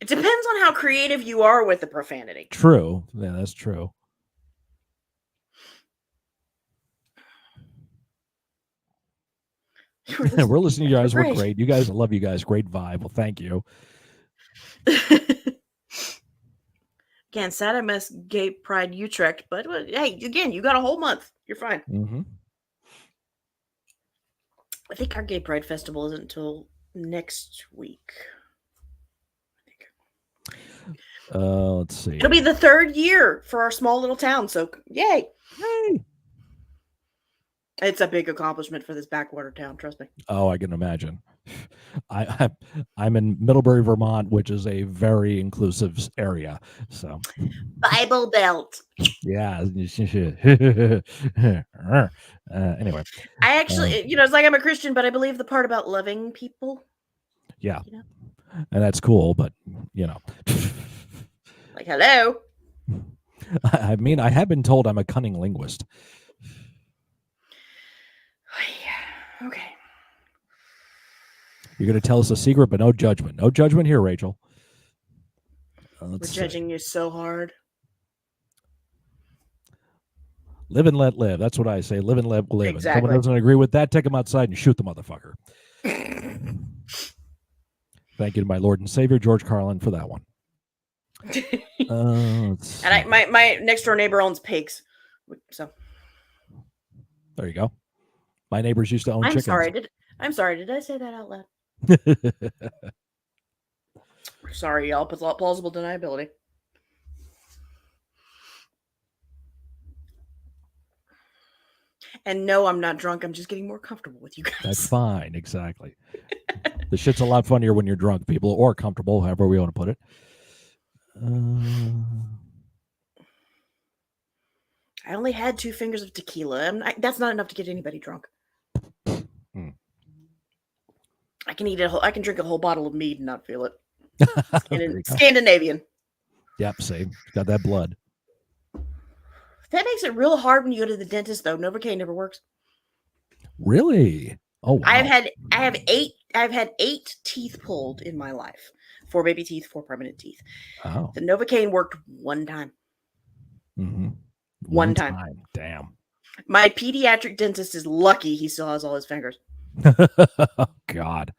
It depends on how creative you are with the profanity. True. Yeah, that's true. We're listening to you guys. We're great. You guys, I love you guys. Great vibe. Well, thank you. Again, sad I missed Gay Pride Utrecht, but hey, again, you got a whole month. You're fine. Mm-hmm. I think our Gay Pride Festival isn't until next week. Let's see. It'll be the 3rd year for our small little town, so yay! Yay! It's a big accomplishment for this backwater town, trust me. Oh, I can imagine. I'm in Middlebury, Vermont, which is a very inclusive area. So Bible Belt. Yeah. Anyway, I actually, it's like I'm a Christian, but I believe the part about loving people. Yeah, and that's cool, but like, hello. I mean, I have been told I'm a cunning linguist. Okay. You're going to tell us a secret, but no judgment. No judgment here, Rachel. We're judging you so hard. Live and let live. That's what I say. Live and let live. Exactly. If someone doesn't agree with that, take them outside and shoot the motherfucker. Thank you to my Lord and Savior, George Carlin, for that one. And my next door neighbor owns pigs. So there you go. My neighbors used to own chickens. I'm sorry. Did I say that out loud? Sorry, y'all. Plausible deniability. And no, I'm not drunk. I'm just getting more comfortable with you guys. That's fine. Exactly. The shit's a lot funnier when you're drunk, people, or comfortable, however we want to put it. I only had 2 fingers of tequila. That's not enough to get anybody drunk. I can drink a whole bottle of mead and not feel it. Scandinavian. Yep, same. Got that blood. That makes it real hard when you go to the dentist, though. Novocaine never works. Really? Oh, wow. I've had 8 teeth pulled in my life. 4 baby teeth, 4 permanent teeth. Oh. The Novocaine worked one time. Mm-hmm. One time. Damn. My pediatric dentist is lucky he still has all his fingers. Oh, God.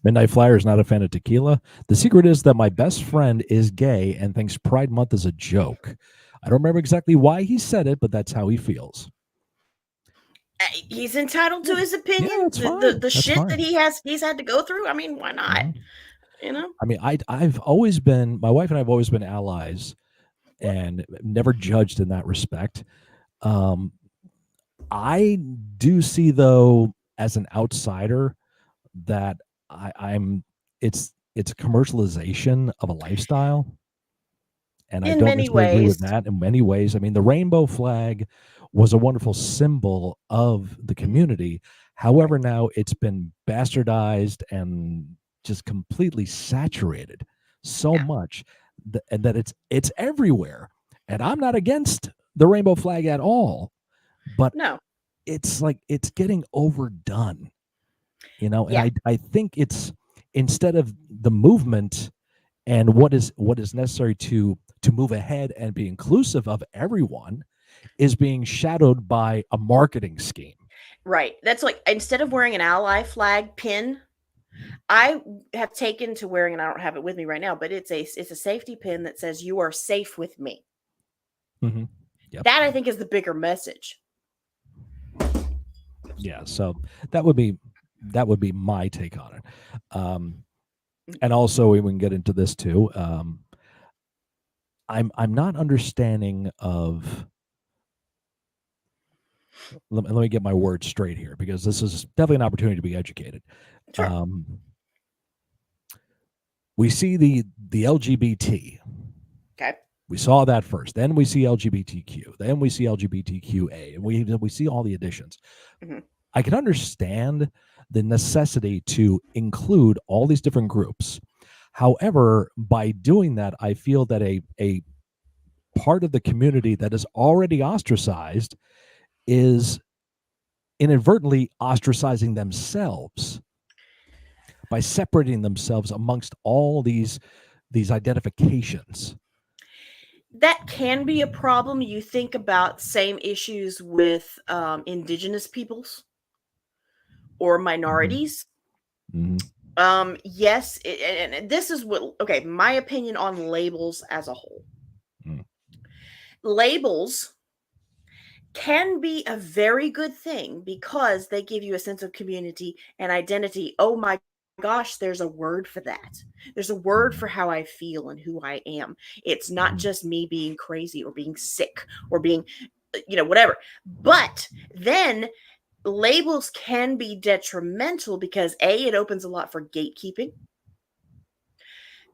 Midnight Flyer is not a fan of tequila. The secret is that my best friend is gay and thinks Pride Month is a joke. I don't remember exactly why he said it, but that's how he feels. He's entitled to his opinion. Yeah, the shit that he's had to go through. I mean, why not? Mm-hmm. I mean, I've always been, my wife and I have always been allies and never judged in that respect. I do see, though, as an outsider, that it's a commercialization of a lifestyle. And I don't necessarily agree with that in many ways. I mean, the rainbow flag was a wonderful symbol of the community. However, now it's been bastardized and just completely saturated so much that it's everywhere. And I'm not against the rainbow flag at all, but no, it's like it's getting overdone, and I think it's instead of the movement and what is necessary to move ahead and be inclusive of everyone is being shadowed by a marketing scheme. Right. That's like, instead of wearing an ally flag pin, I have taken to wearing, and I don't have it with me right now, but it's a safety pin that says "You are safe with me." Mm-hmm. Yep. That, I think, is the bigger message. Yeah. So that would be my take on it. And also, we can get into this too. I'm not understanding of. Let me get my words straight here, because this is definitely an opportunity to be educated. Sure. We see the LGBT. Okay. We saw that first. Then we see LGBTQ. Then we see LGBTQA, and we see all the additions. Mhm. I can understand the necessity to include all these different groups. However, by doing that, I feel that a part of the community that is already ostracized is inadvertently ostracizing themselves by separating themselves amongst all these identifications. That can be a problem. You think about same issues with indigenous peoples or minorities. Mm-hmm. Yes, and this is what, okay, my opinion on labels as a whole. Mm. Labels can be a very good thing because they give you a sense of community and identity. Oh my gosh, there's a word for that. There's a word for how I feel and who I am. It's not just me being crazy or being sick or being, whatever. But then labels can be detrimental because it opens a lot for gatekeeping,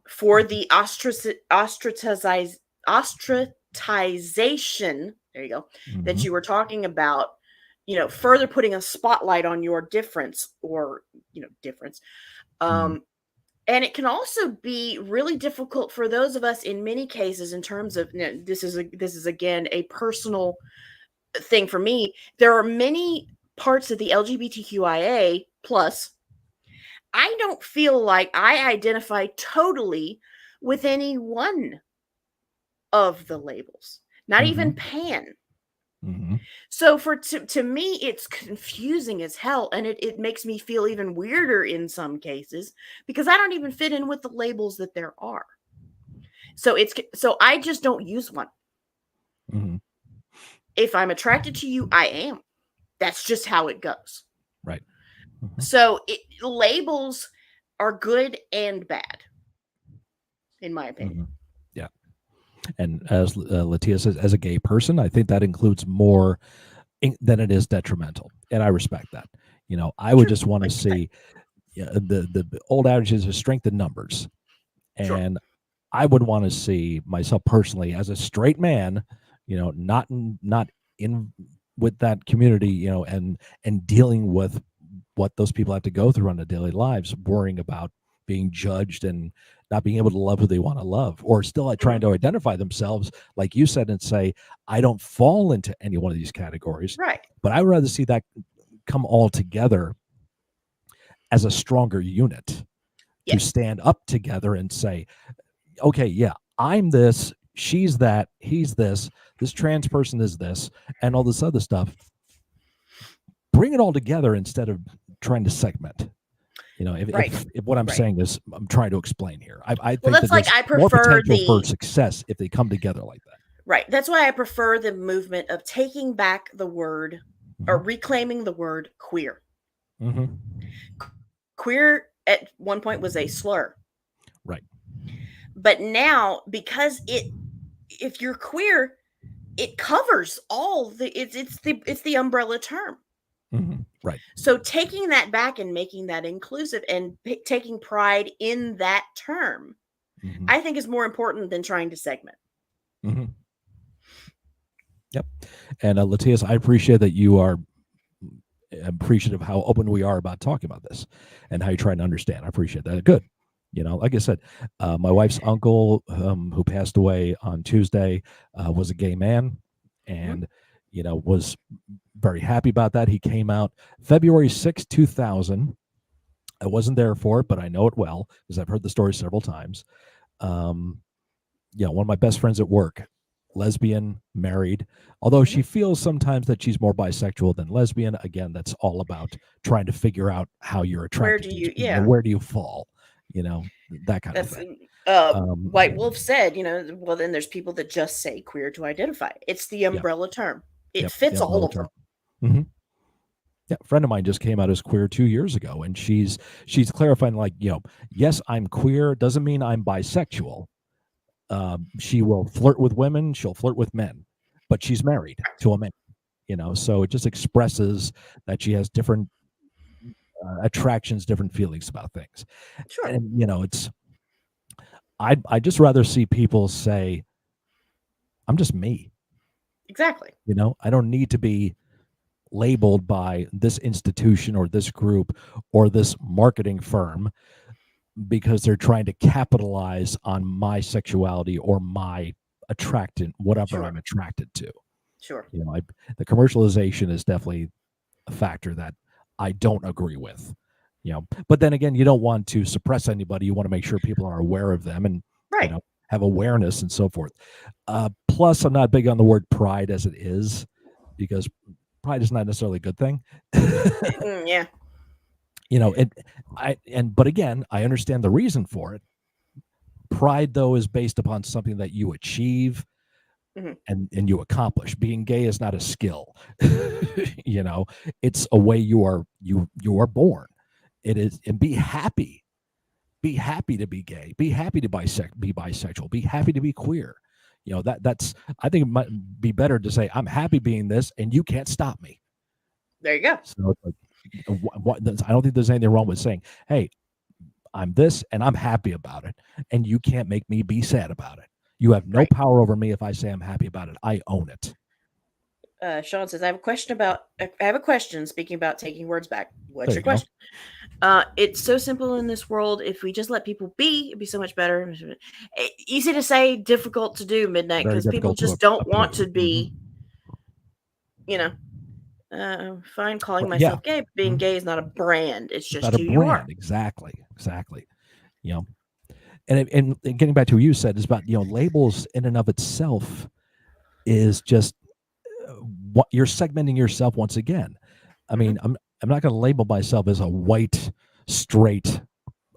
for the ostracization, there you go, that you were talking about, further putting a spotlight on your difference or, difference. And it can also be really difficult for those of us in many cases in terms of, this is again a personal thing for me. There are many parts of the LGBTQIA plus I don't feel like I identify totally with any one of the labels, not even pan. So to me, it's confusing as hell, and it makes me feel even weirder in some cases because I don't even fit in with the labels that there are. So I just don't use one. If I'm attracted to you, I am. That's just how it goes. Right. So labels are good and bad, in my opinion. Yeah. And as Latia says, as a gay person, I think that includes more than it is detrimental. And I respect that. I would just want to see the old adage is strength in numbers. And I would want to see myself personally as a straight man, not in with that community, and dealing with what those people have to go through on their daily lives, worrying about being judged and not being able to love who they want to love, or still trying to identify themselves, like you said, and say, I don't fall into any one of these categories. Right. But I would rather see that come all together as a stronger unit to stand up together and say, okay, yeah, I'm this, she's that, he's this trans person is this, and all this other stuff. Bring it all together instead of trying to segment. If what I'm saying is, I'm trying to explain here. I think that's that I prefer more potential for success if they come together like that. Right. That's why I prefer the movement of taking back the word or reclaiming the word queer. Queer at one point was a slur. Right. But now, because if you're queer, it covers all it's the umbrella term. Right. So taking that back and making that inclusive and taking pride in that term, I think is more important than trying to segment. Yep. And Latias, I appreciate that you are appreciative of how open we are about talking about this and how you're trying to understand. I appreciate that. Good. Like I said, my wife's uncle, who passed away on Tuesday, was a gay man, and was very happy about that. He came out February 6, 2000, I wasn't there for it, but I know it well because I've heard the story several times. Um, one of my best friends at work, lesbian, married, although she feels sometimes that she's more bisexual than lesbian. Again, that's all about trying to figure out how you're Where attracted do to these you? people. Yeah, Where do you fall? That kind of that's thing. White Wolf said. Well, then there's people that just say queer to identify. It's the Yep, umbrella term. It yep, the fits all umbrella of them. term. Hmm. Yeah, a friend of mine just came out as queer 2 years ago, and she's clarifying, like, yes, I'm queer doesn't mean I'm bisexual. She will flirt with women, she'll flirt with men, but she's married to a man. So it just expresses that she has different attractions, different feelings about things. Sure, And it's I just rather see people say, I'm just me. exactly. I don't need to be labeled by this institution or this group or this marketing firm because they're trying to capitalize on my sexuality or my whatever Sure, I'm attracted to. sure. The commercialization is definitely a factor that I don't agree with. But then again, you don't want to suppress anybody. You want to make sure people are aware of them and Right. have awareness and so forth. Plus, I'm not big on the word pride as it is, because pride is not necessarily a good thing. Yeah. But again, I understand the reason for it. Pride, though, is based upon something that you achieve and you accomplish. Being gay is not a skill. It's a way you are born. It is. And be happy to be gay, be happy to be bisexual, be happy to be queer. That's I think it might be better to say, I'm happy being this and you can't stop me. There you go. So it's like, I don't think there's anything wrong with saying, hey, I'm this and I'm happy about it, and you can't make me be sad about it. You have no Right. power over me. If I say I'm happy about it, I own it. Sean says, I have a question. Speaking about taking words back. What's There your you go. question? It's so simple in this world. If we just let people be, it'd be so much better. Easy to say, difficult to do, Midnight, Very because people difficult to just don't want obtain. to be, you know, fine calling Well, yeah, myself gay. But being gay is not a brand. It's it's just not a who you are. brand. Exactly. And getting back to what you said is about labels in and of itself is just what you're segmenting yourself once again. I mean, I'm not going to label myself as a white straight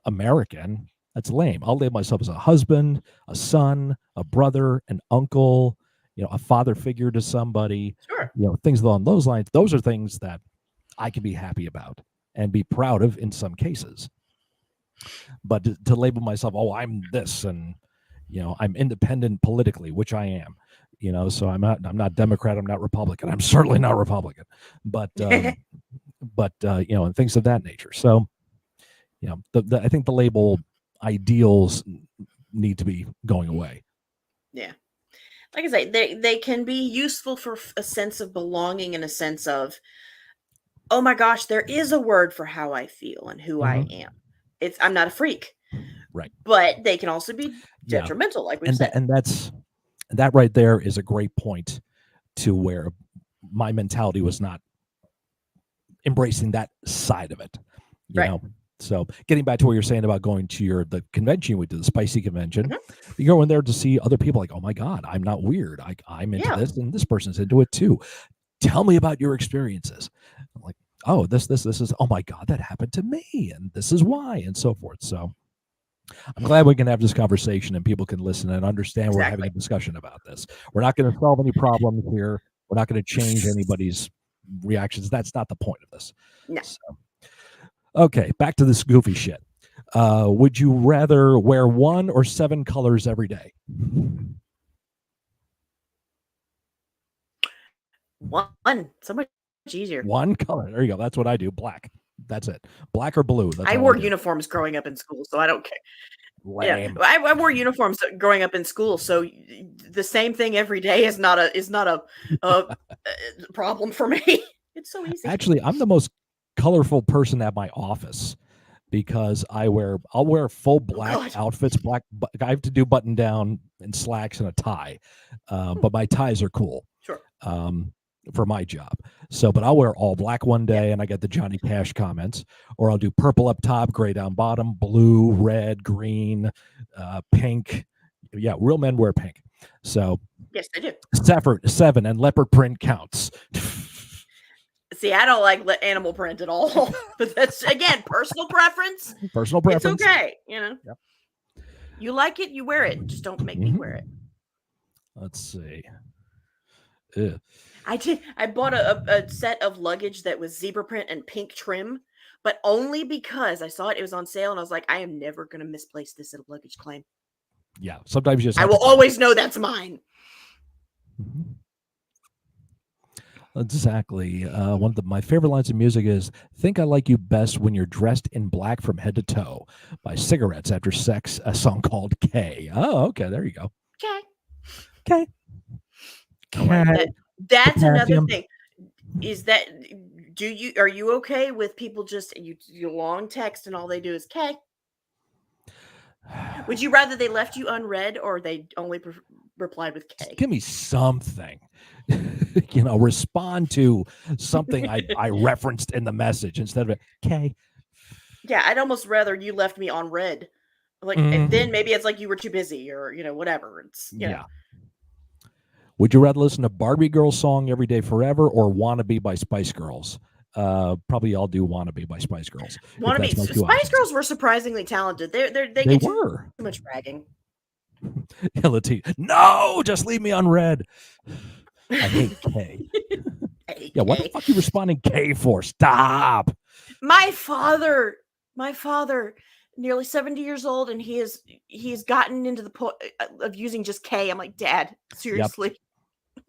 American. That's lame. I'll label myself as a husband, a son, a brother, an uncle, a father figure to somebody, Sure. Things along those lines. Those are things that I can be happy about and be proud of in some cases. But to label myself, oh, I'm this, and I'm independent politically, which I am. So I'm not Democrat, I'm not Republican, I'm certainly not Republican, but and things of that nature. So I think the label ideals need to be going away. Yeah. Like I say, they can be useful for a sense of belonging and a sense of, oh my gosh, there is a word for how I feel and who I am. I'm not a freak. Right. But they can also be Yeah. detrimental, like we've said. And that right there is a great point to where my mentality was not embracing that side of it. Right. So getting back to what you're saying about going to the convention you went to, the spicy convention, Mhm. you go in there to see other people like, oh my God, I'm not weird. I'm into this and this person's into it too. Tell me about your experiences. I'm like, oh, this is, oh my God, that happened to me. And this is why, and so forth. So I'm glad we can have this conversation and people can listen and understand we're having a discussion about this. We're not going to solve any problems here. We're not going to change anybody's reactions. That's not the point of this. No. So, okay, back to this goofy shit. Would you rather wear 1 or 7 colors every day? One. So much easier. 1 color. There you go. That's what I do. Black. That's it. Black or blue. That's I all wore do. uniforms growing up in school, so I don't care. Lame. Yeah, I wore uniforms growing up in school, so the same thing every day is not a problem for me. It's so easy. Actually, I'm the most colorful person at my office because I'll wear full black outfits. I have to do button down and slacks and a tie, but my ties are cool. Sure. for my job. So, but I'll wear all black one day and I get the Johnny Cash comments, or I'll do purple up top, gray down bottom, blue, red, green, pink. Yeah, real men wear pink. So Yes, they do. 7 and leopard print counts. See, I don't like animal print at all, but that's again personal preference. Personal preference. It's okay, you know. Yep. You like it, you wear it. Just don't make me wear it. Let's see. I bought a set of luggage that was zebra print and pink trim, but only because I saw it. It was on sale, and I was like, I am never going to misplace this at a luggage claim. Yeah, sometimes you just I will always know that's mine. Mm-hmm. Exactly. One of my favorite lines of music is "Think I Like You Best When You're Dressed in Black from Head to Toe" by Cigarettes After Sex, a song called K. Oh, okay, there you go. Okay. That's another thing. Is that are you okay with people just you long text and all they do is K? Would you rather they left you unread or they only replied with K? Give me something. Respond to something I referenced in the message instead of K. Yeah, I'd almost rather you left me on red. Like, and then maybe it's like you were too busy or, whatever. It's, yeah. Would you rather listen to Barbie Girl song Every Day Forever or Wannabe by Spice Girls? Probably I'll do Wannabe by Spice Girls. Spice Girls were surprisingly talented. They get too much bragging. No, just leave me unread. I hate K. Yeah, what the fuck are you responding K for? Stop. My father, nearly 70 years old, and he's gotten into the point of using just K. I'm like, Dad, seriously. Yep.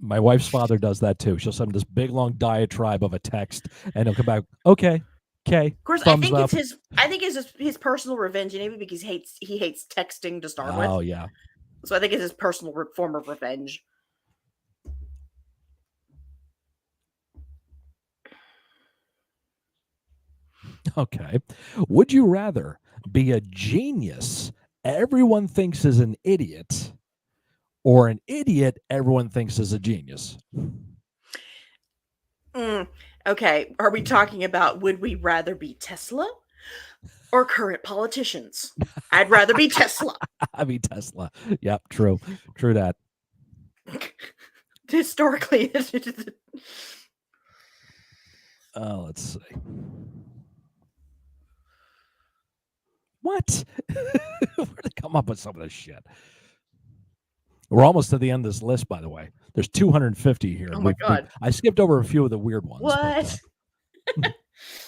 My wife's father does that too. She'll send this big long diatribe of a text, and he'll come back, okay, K. Of course, I think it's his personal revenge, maybe because he hates texting to start with. Oh yeah. So I think it's his personal form of revenge. Okay. Would you rather be a genius everyone thinks is an idiot, or an idiot everyone thinks is a genius? Okay. Are we talking about would we rather be Tesla or current politicians? I'd rather be Tesla. I'd be Tesla. Yep, true. True that. Historically. Let's see. What? Where did they come up with some of this shit? We're almost to the end of this list, by the way. There's 250 here. Oh my God. I skipped over a few of the weird ones. What? But,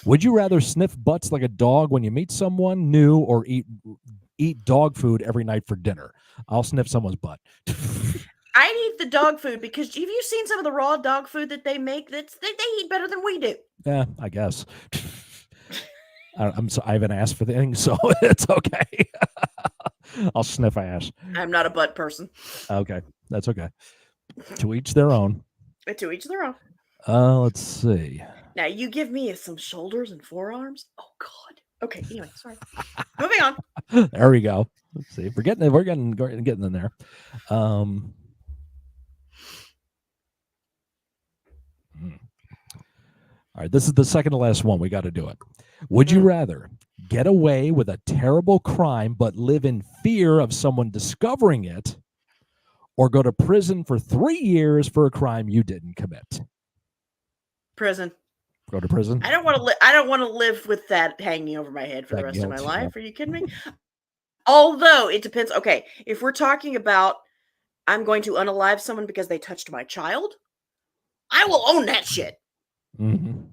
would you rather sniff butts like a dog when you meet someone new, or eat dog food every night for dinner? I'll sniff someone's butt. I'd eat the dog food because have you seen some of the raw dog food that they make? They eat better than we do. Yeah, I guess. I haven't asked for the thing, so it's okay. I'll sniff ass. I'm not a butt person. Okay, that's okay. To each their own. To each their own. Let's see. Now you give me some shoulders and forearms. Oh God. Okay. Anyway, sorry. Moving on. There we go. Let's see. We're getting in there. All right. This is the second to last one. We got to do it. Would you rather get away with a terrible crime but live in fear of someone discovering it, or go to prison for 3 years for a crime you didn't commit? Prison. Go to prison. I don't want to live with that hanging over my head for the rest of my life. Are you kidding me? Although it depends. Okay, if we're talking about I'm going to unalive someone because they touched my child, I will own that shit. Mm-hmm.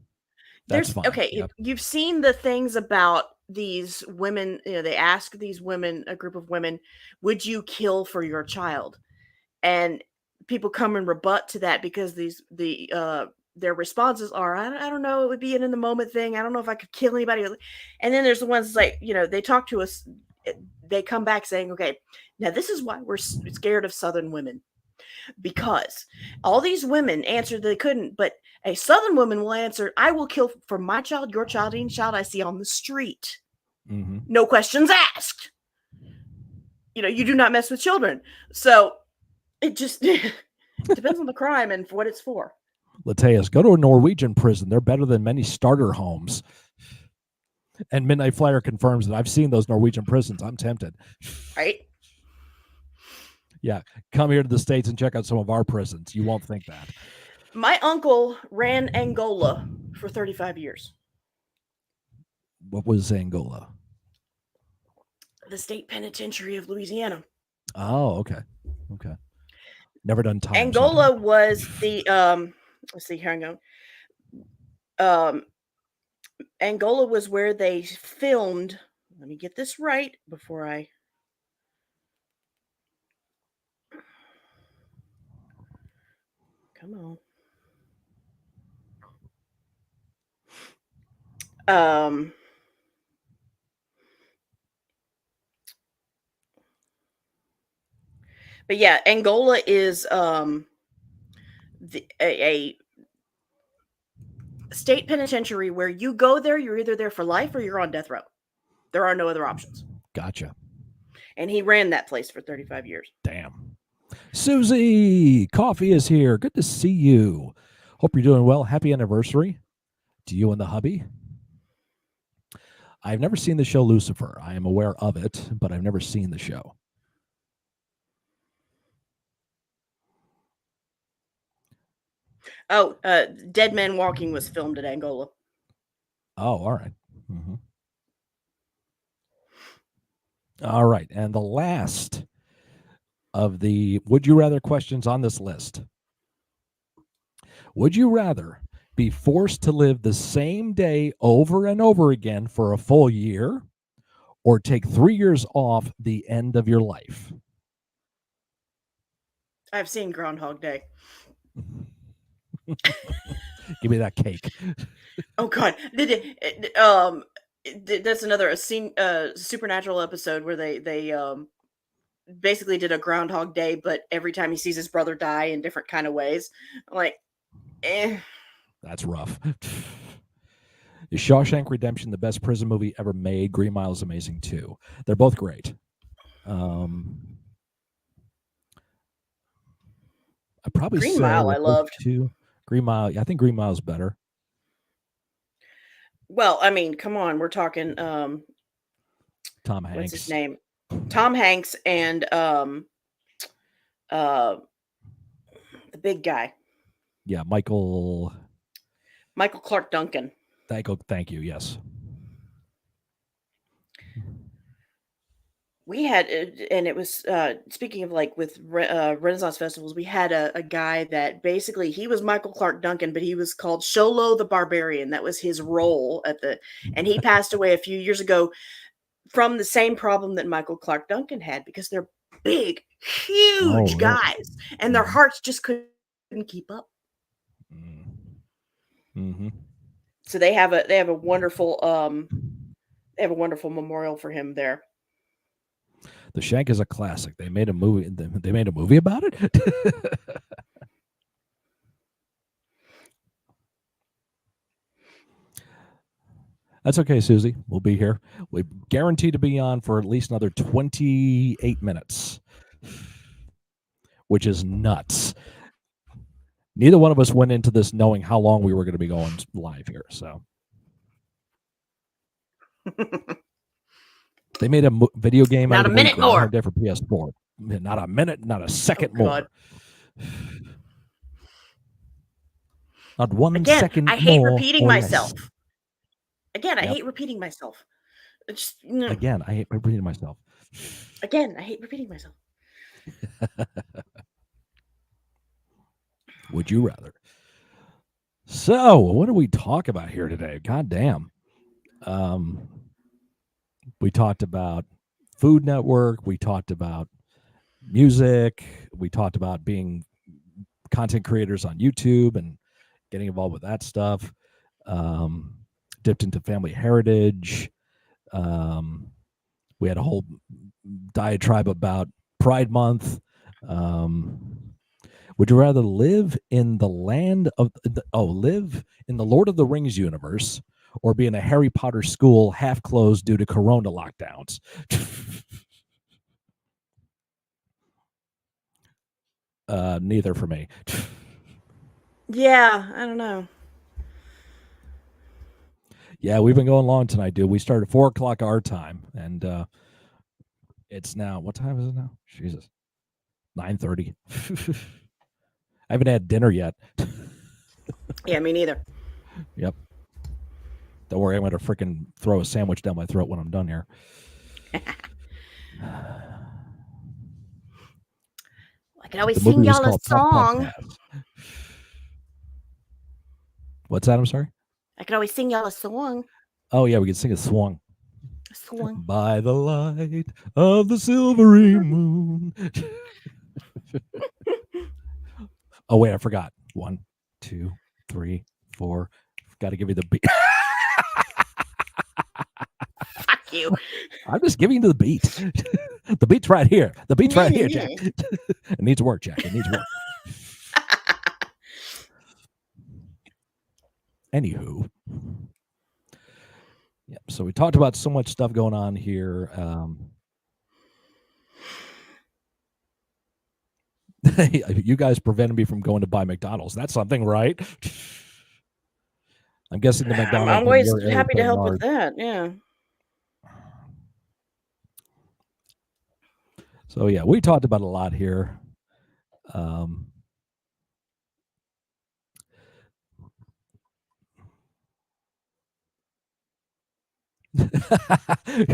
That's fine. Okay, yep. You've seen the things about these women. They ask these women, a group of women, would you kill for your child? And people come and rebut to that because their responses are, I don't know, it would be an in the moment thing. I don't know if I could kill anybody. And then there's the ones like, they talk to us. They come back saying, okay, now this is why we're scared of Southern women. Because all these women answered they couldn't, but a Southern woman will answer, I will kill for my child, your child, any child I see on the street. Mm-hmm. No questions asked. You do not mess with children. So it just depends on the crime and what it's for. Lateus, go to a Norwegian prison. They're better than many starter homes. And Midnight Flyer confirms that I've seen those Norwegian prisons. I'm tempted. Right? Yeah, come here to the States and check out some of our prisons. You won't think that. My uncle ran Angola for 35 years. What was Angola? The state penitentiary of Louisiana. Oh, okay. Okay. Never done time. Angola was the let's see, hang on. Angola was where they filmed. Let me get this right before I. Come on. But yeah, Angola is a state penitentiary where you go there, you're either there for life or you're on death row. There are no other options. Gotcha. And he ran that place for 35 years. Damn. Susie, coffee is here. Good to see you. Hope you're doing well. Happy anniversary to you and the hubby. I've never seen the show Lucifer. I am aware of it, but I've never seen the show. Oh, Dead Man Walking was filmed at Angola. Oh, all right. Mm-hmm. All right. And the last of the would you rather questions on this list. Would you rather be forced to live the same day over and over again for a full year or take 3 years off the end of your life? I've seen Groundhog Day. Give me that cake. Oh God! That's another supernatural episode where they basically did a Groundhog Day, but every time he sees his brother die in different kind of ways. I'm like, That's rough. Is Shawshank Redemption the best prison movie ever made? Green Mile is amazing too. They're both great. I probably Green say Mile I loved. too. Green Mile. I think Green Mile is better. Well, I mean, come on, we're talking Tom Hanks. What's his name? Tom Hanks and the big guy. Yeah, Michael Clark Duncan. Thank you. Yes. We had, and it was speaking of like with Renaissance festivals, we had a guy that basically he was Michael Clark Duncan, but he was called Sholo the Barbarian. That was his role and he passed away a few years ago from the same problem that Michael Clark Duncan had, because they're big, huge guys, and their hearts just couldn't keep up. Mm-hmm. So they have a wonderful memorial for him there. The Shank is a classic. They made a movie. They made a movie about it. That's okay, Susie. We'll be here. We guarantee to be on for at least another 28 minutes, which is nuts. Neither one of us went into this knowing how long we were going to be going live here. So they made a video game not out of a minute week, more. Day for PS4. Not a minute, not a second more. Not one second I hate more repeating or myself. less. Again, I hate repeating myself. Again, I hate repeating myself. Again, I hate repeating myself. Would you rather? So, what do we talk about here today? God damn. We talked about Food Network. We talked about music. We talked about being content creators on YouTube and getting involved with that stuff. Dipped into family heritage. We had a whole diatribe about Pride Month. Would you rather live in the land of live in the Lord of the Rings universe, or be in a Harry Potter school half closed due to Corona lockdowns? Neither for me. Yeah, I don't know. Yeah, we've been going long tonight, dude. We started 4:00 our time, and it's now, what time is it now? Jesus, 9:30. I haven't had dinner yet. Yeah, me neither. Yep. Don't worry, I'm going to freaking throw a sandwich down my throat when I'm done here. I can always The sing movie was y'all a called Tough song. Podcast. What's that? I'm sorry? I can always sing y'all a song. Oh, yeah, we can sing a song. A song. By the light of the silvery moon. Oh, wait, I forgot. 1, 2, 3, 4. Got to give you the beat. Fuck you. I'm just giving you the beat. The beat's right here. The beat's right here, Jack. It needs work, Jack. It needs work. Anywho. Yep. So we talked about so much stuff going on here. You guys prevented me from going to buy McDonald's. That's something, right? I'm guessing the I'm McDonald's in always your area happy to pretty help with large. that. Yeah. So yeah, we talked about a lot here.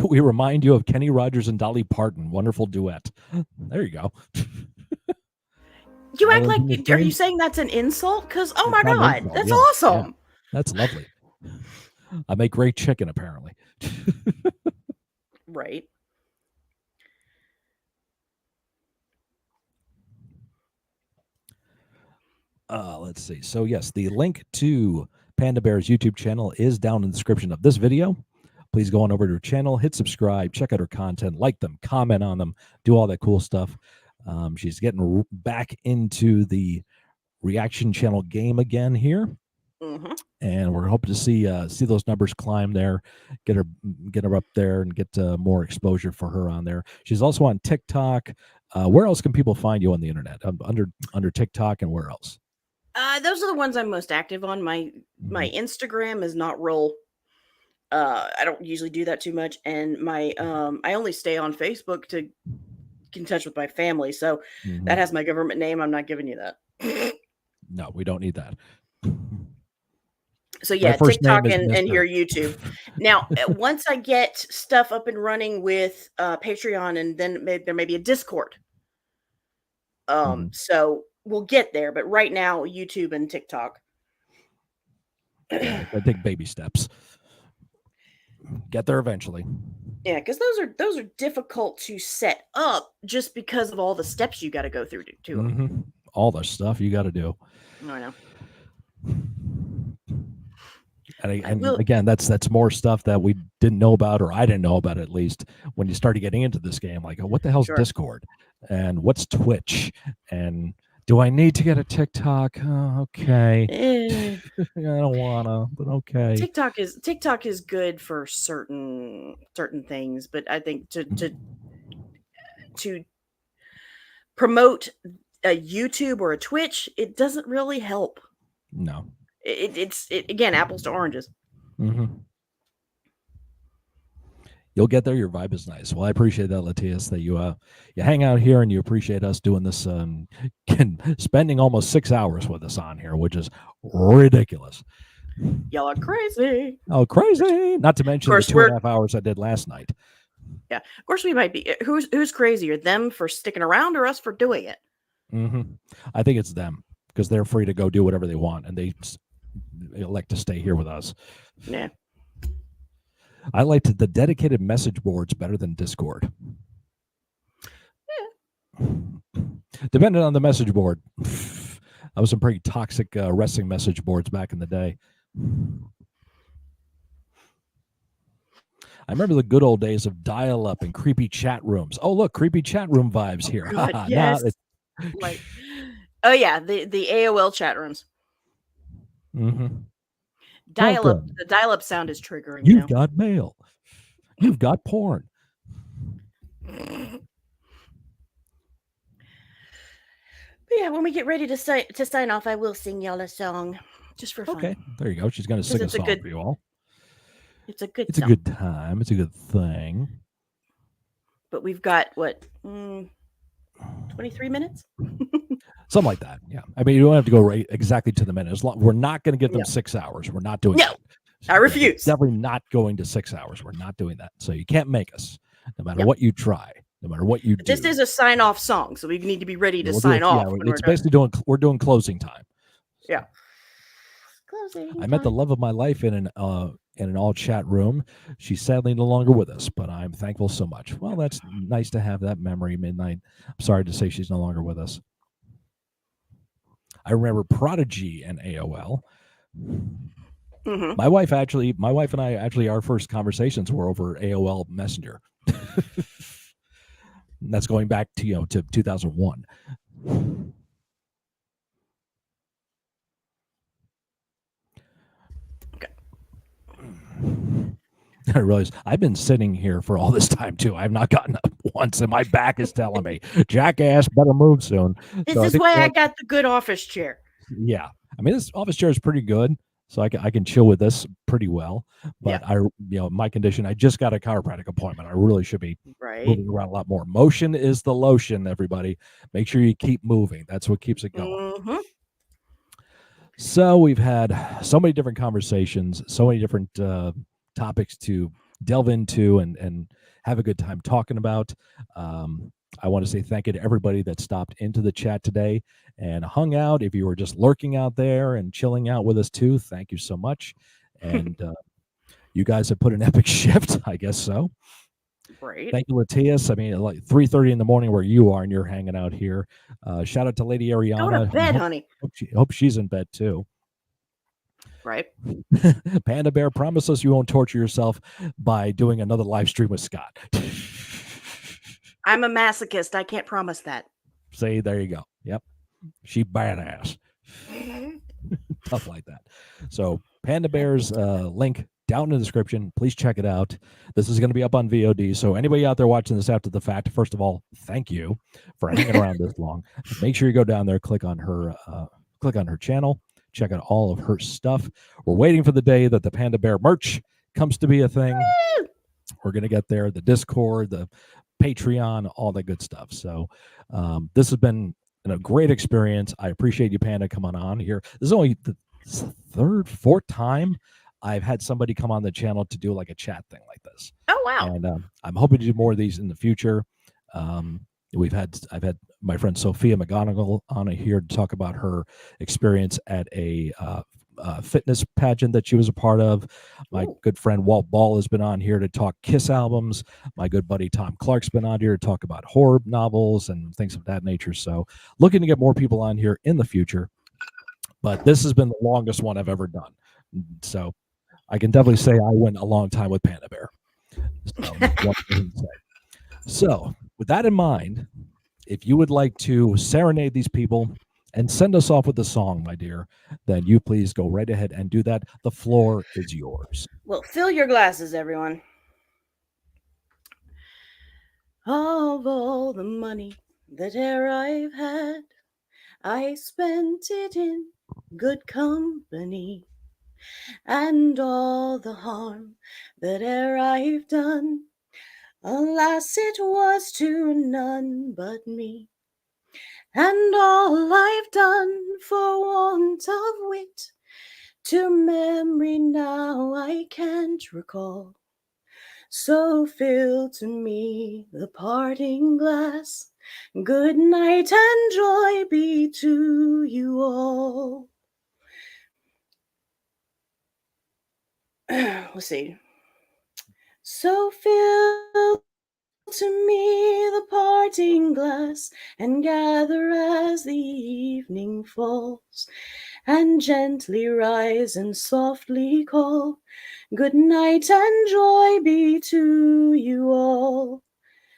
We remind you of Kenny Rogers and Dolly Parton. Wonderful duet. There you go. You act Islands like, in this are you game? saying that's an insult? Because, oh It's my not an God, insult. that's Yeah, awesome. that's lovely. I make great chicken, apparently. Right. Let's see. So yes, the link to PandaBear's YouTube channel is down in the description of this video. Please go on over to her channel, hit subscribe, check out her content, like them, comment on them, do all that cool stuff. She's getting back into the reaction channel game again here, and we're hoping to see those numbers climb there, get her up there, and get more exposure for her on there. She's also on TikTok. Where else can people find you on the internet? Under TikTok, and where else? Those are the ones I'm most active on. My Instagram is not real. I don't usually do that too much, and my I only stay on Facebook to get in touch with my family. So that has my government name. I'm not giving you that. No, we don't need that. So yeah, first name TikTok is and your Mr. YouTube. Now, once I get stuff up and running with Patreon, and then there may be a Discord. So we'll get there, but right now, YouTube and TikTok. I take baby steps. Get there eventually. Yeah, because those are difficult to set up just because of all the steps you got to go through to them. All the stuff you got to do. I know. And again, that's more stuff that we didn't know about, or I didn't know about at least when you started getting into this game. Like, what the hell's Discord, and what's Twitch, and do I need to get a TikTok? Oh, okay. I don't wanna, but okay. TikTok is good for certain things, but I think to promote a YouTube or a Twitch, it doesn't really help. No. It's again, apples to oranges. You'll get there. Your vibe is nice. Well, I appreciate that, Latias, that you hang out here and you appreciate us doing this, spending almost 6 hours with us on here, which is ridiculous. Y'all are crazy. Oh, crazy! Not to mention the 2.5 hours I did last night. Yeah, of course we might be. Who's crazier, them for sticking around or us for doing it? I think it's them, because they're free to go do whatever they want, and they elect to stay here with us. Yeah. I liked the dedicated message boards better than Discord. Yeah. Depending on the message board. I was some pretty toxic wrestling message boards back in the day. I remember the good old days of dial-up and creepy chat rooms. Oh, look, creepy chat room vibes here. God, yes. Like, oh yeah, the AOL chat rooms. Dial-up. The dial-up sound is triggering. You've got mail. You've got porn. Yeah, when we get ready to sign off, I will sing y'all a song just for Okay, fun there you go. She's going to because sing a it's a song good for you all. it's a good It's a song. good time. It's a good thing. But we've got what 23 minutes. Something like that. Yeah. I mean, you don't have to go right exactly to the minute. We're not going to give them No, 6 hours. We're not doing no, that. I Yeah, we're refuse. definitely not going to 6 hours. We're not doing that. So you can't make us. No matter No, what you try, no matter what you but this is do. a sign off song, so we need to be ready Yeah, to we'll do sign it. Yeah, off when we're it's done. basically we're doing closing time. So Yeah, closing I met the time. love of my life in an all chat room. She's sadly no longer with us, but I'm thankful so much. Well, that's nice to have that memory. Midnight. I'm sorry to say she's no longer with us. I remember Prodigy and AOL. Mm-hmm. My wife and I actually, our first conversations were over AOL Messenger. That's going back to 2001. Okay. I realize I've been sitting here for all this time too. I've not gotten up once, and my back is telling me, "Jackass, better move soon." This So I is think, why I got the good office chair. yeah. I mean, this office chair is pretty good, so I can chill with this pretty well. Yeah. But my condition, I just got a chiropractic appointment. I really should be Right. moving around a lot more. Motion is the lotion, everybody. Make sure you keep moving. That's what keeps it going. Mm-hmm. So we've had so many different conversations, so many different topics to delve into and have a good time talking about. I want to say thank you to everybody that stopped into the chat today and hung out. If you were just lurking out there and chilling out with us too, thank you so much. And you guys have put an epic shift, I guess so. Right. Thank you, Latias. I mean, like 3:30 in the morning where you are, and you're hanging out here. Shout out to Lady Go to Ariana. bed, honey. Hope she's in bed too. Right. Panda Bear, promise us you won't torture yourself by doing another live stream with Scott. I'm a masochist. I can't promise that. Say, there you go. Yep. She badass. Tough like that. So Panda Bear's link down in the description. Please check it out. This is going to be up on VOD. So anybody out there watching this after the fact, first of all, thank you for hanging around this long. Make sure you go down there, click on her channel, check out all of her stuff. We're waiting for the day that the Panda Bear merch comes to be a thing. We're going to get there. The Discord, the Patreon, all that good stuff. So this has been a great experience. I appreciate you, Panda, coming on here. This is only the third, fourth time I've had somebody come on the channel to do like a chat thing like this. Oh wow. And I'm hoping to do more of these in the future. I've had my friend Sophia McGonigal on here to talk about her experience at a fitness pageant that she was a part of. My good friend Walt Ball has been on here to talk Kiss albums. My good buddy Tom Clark's been on here to talk about horror novels and things of that nature. So looking to get more people on here in the future. But this has been the longest one I've ever done. So I can definitely say I went a long time with Panda Bear. So with that in mind, if you would like to serenade these people and send us off with a song, my dear, then you please go right ahead and do that. The floor is yours. Well, fill your glasses, everyone. Of all the money that e'er I've had, I spent it in good company, and all the harm that e'er I've done, alas, it was to none but me. And all I've done for want of wit, to memory now I can't recall. So fill to me the parting glass. Good night and joy be to you all. Let's see. So fill to me the parting glass, and gather as the evening falls, and gently rise and softly call. Good night and joy be to you all.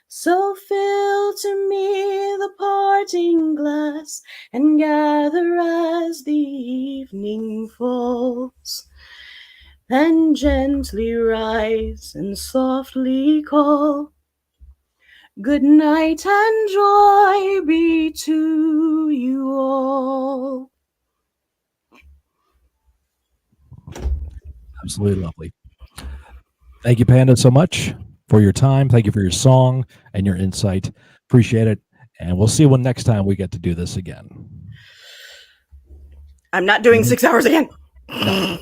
So fill to me the parting glass, and gather as the evening falls, and gently rise and softly call. Good night and joy be to you all. Absolutely lovely. Thank you, Panda, so much for your time. Thank you for your song and your insight. Appreciate it. And we'll see when next time we get to do this again. I'm not doing 6 hours again. No.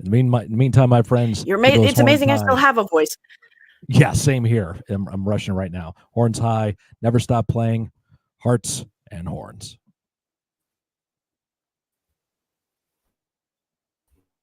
In the meantime, my friends, It's amazing I still have a voice. Yeah, same here. I'm rushing right now. Horns high, never stop playing, hearts and horns.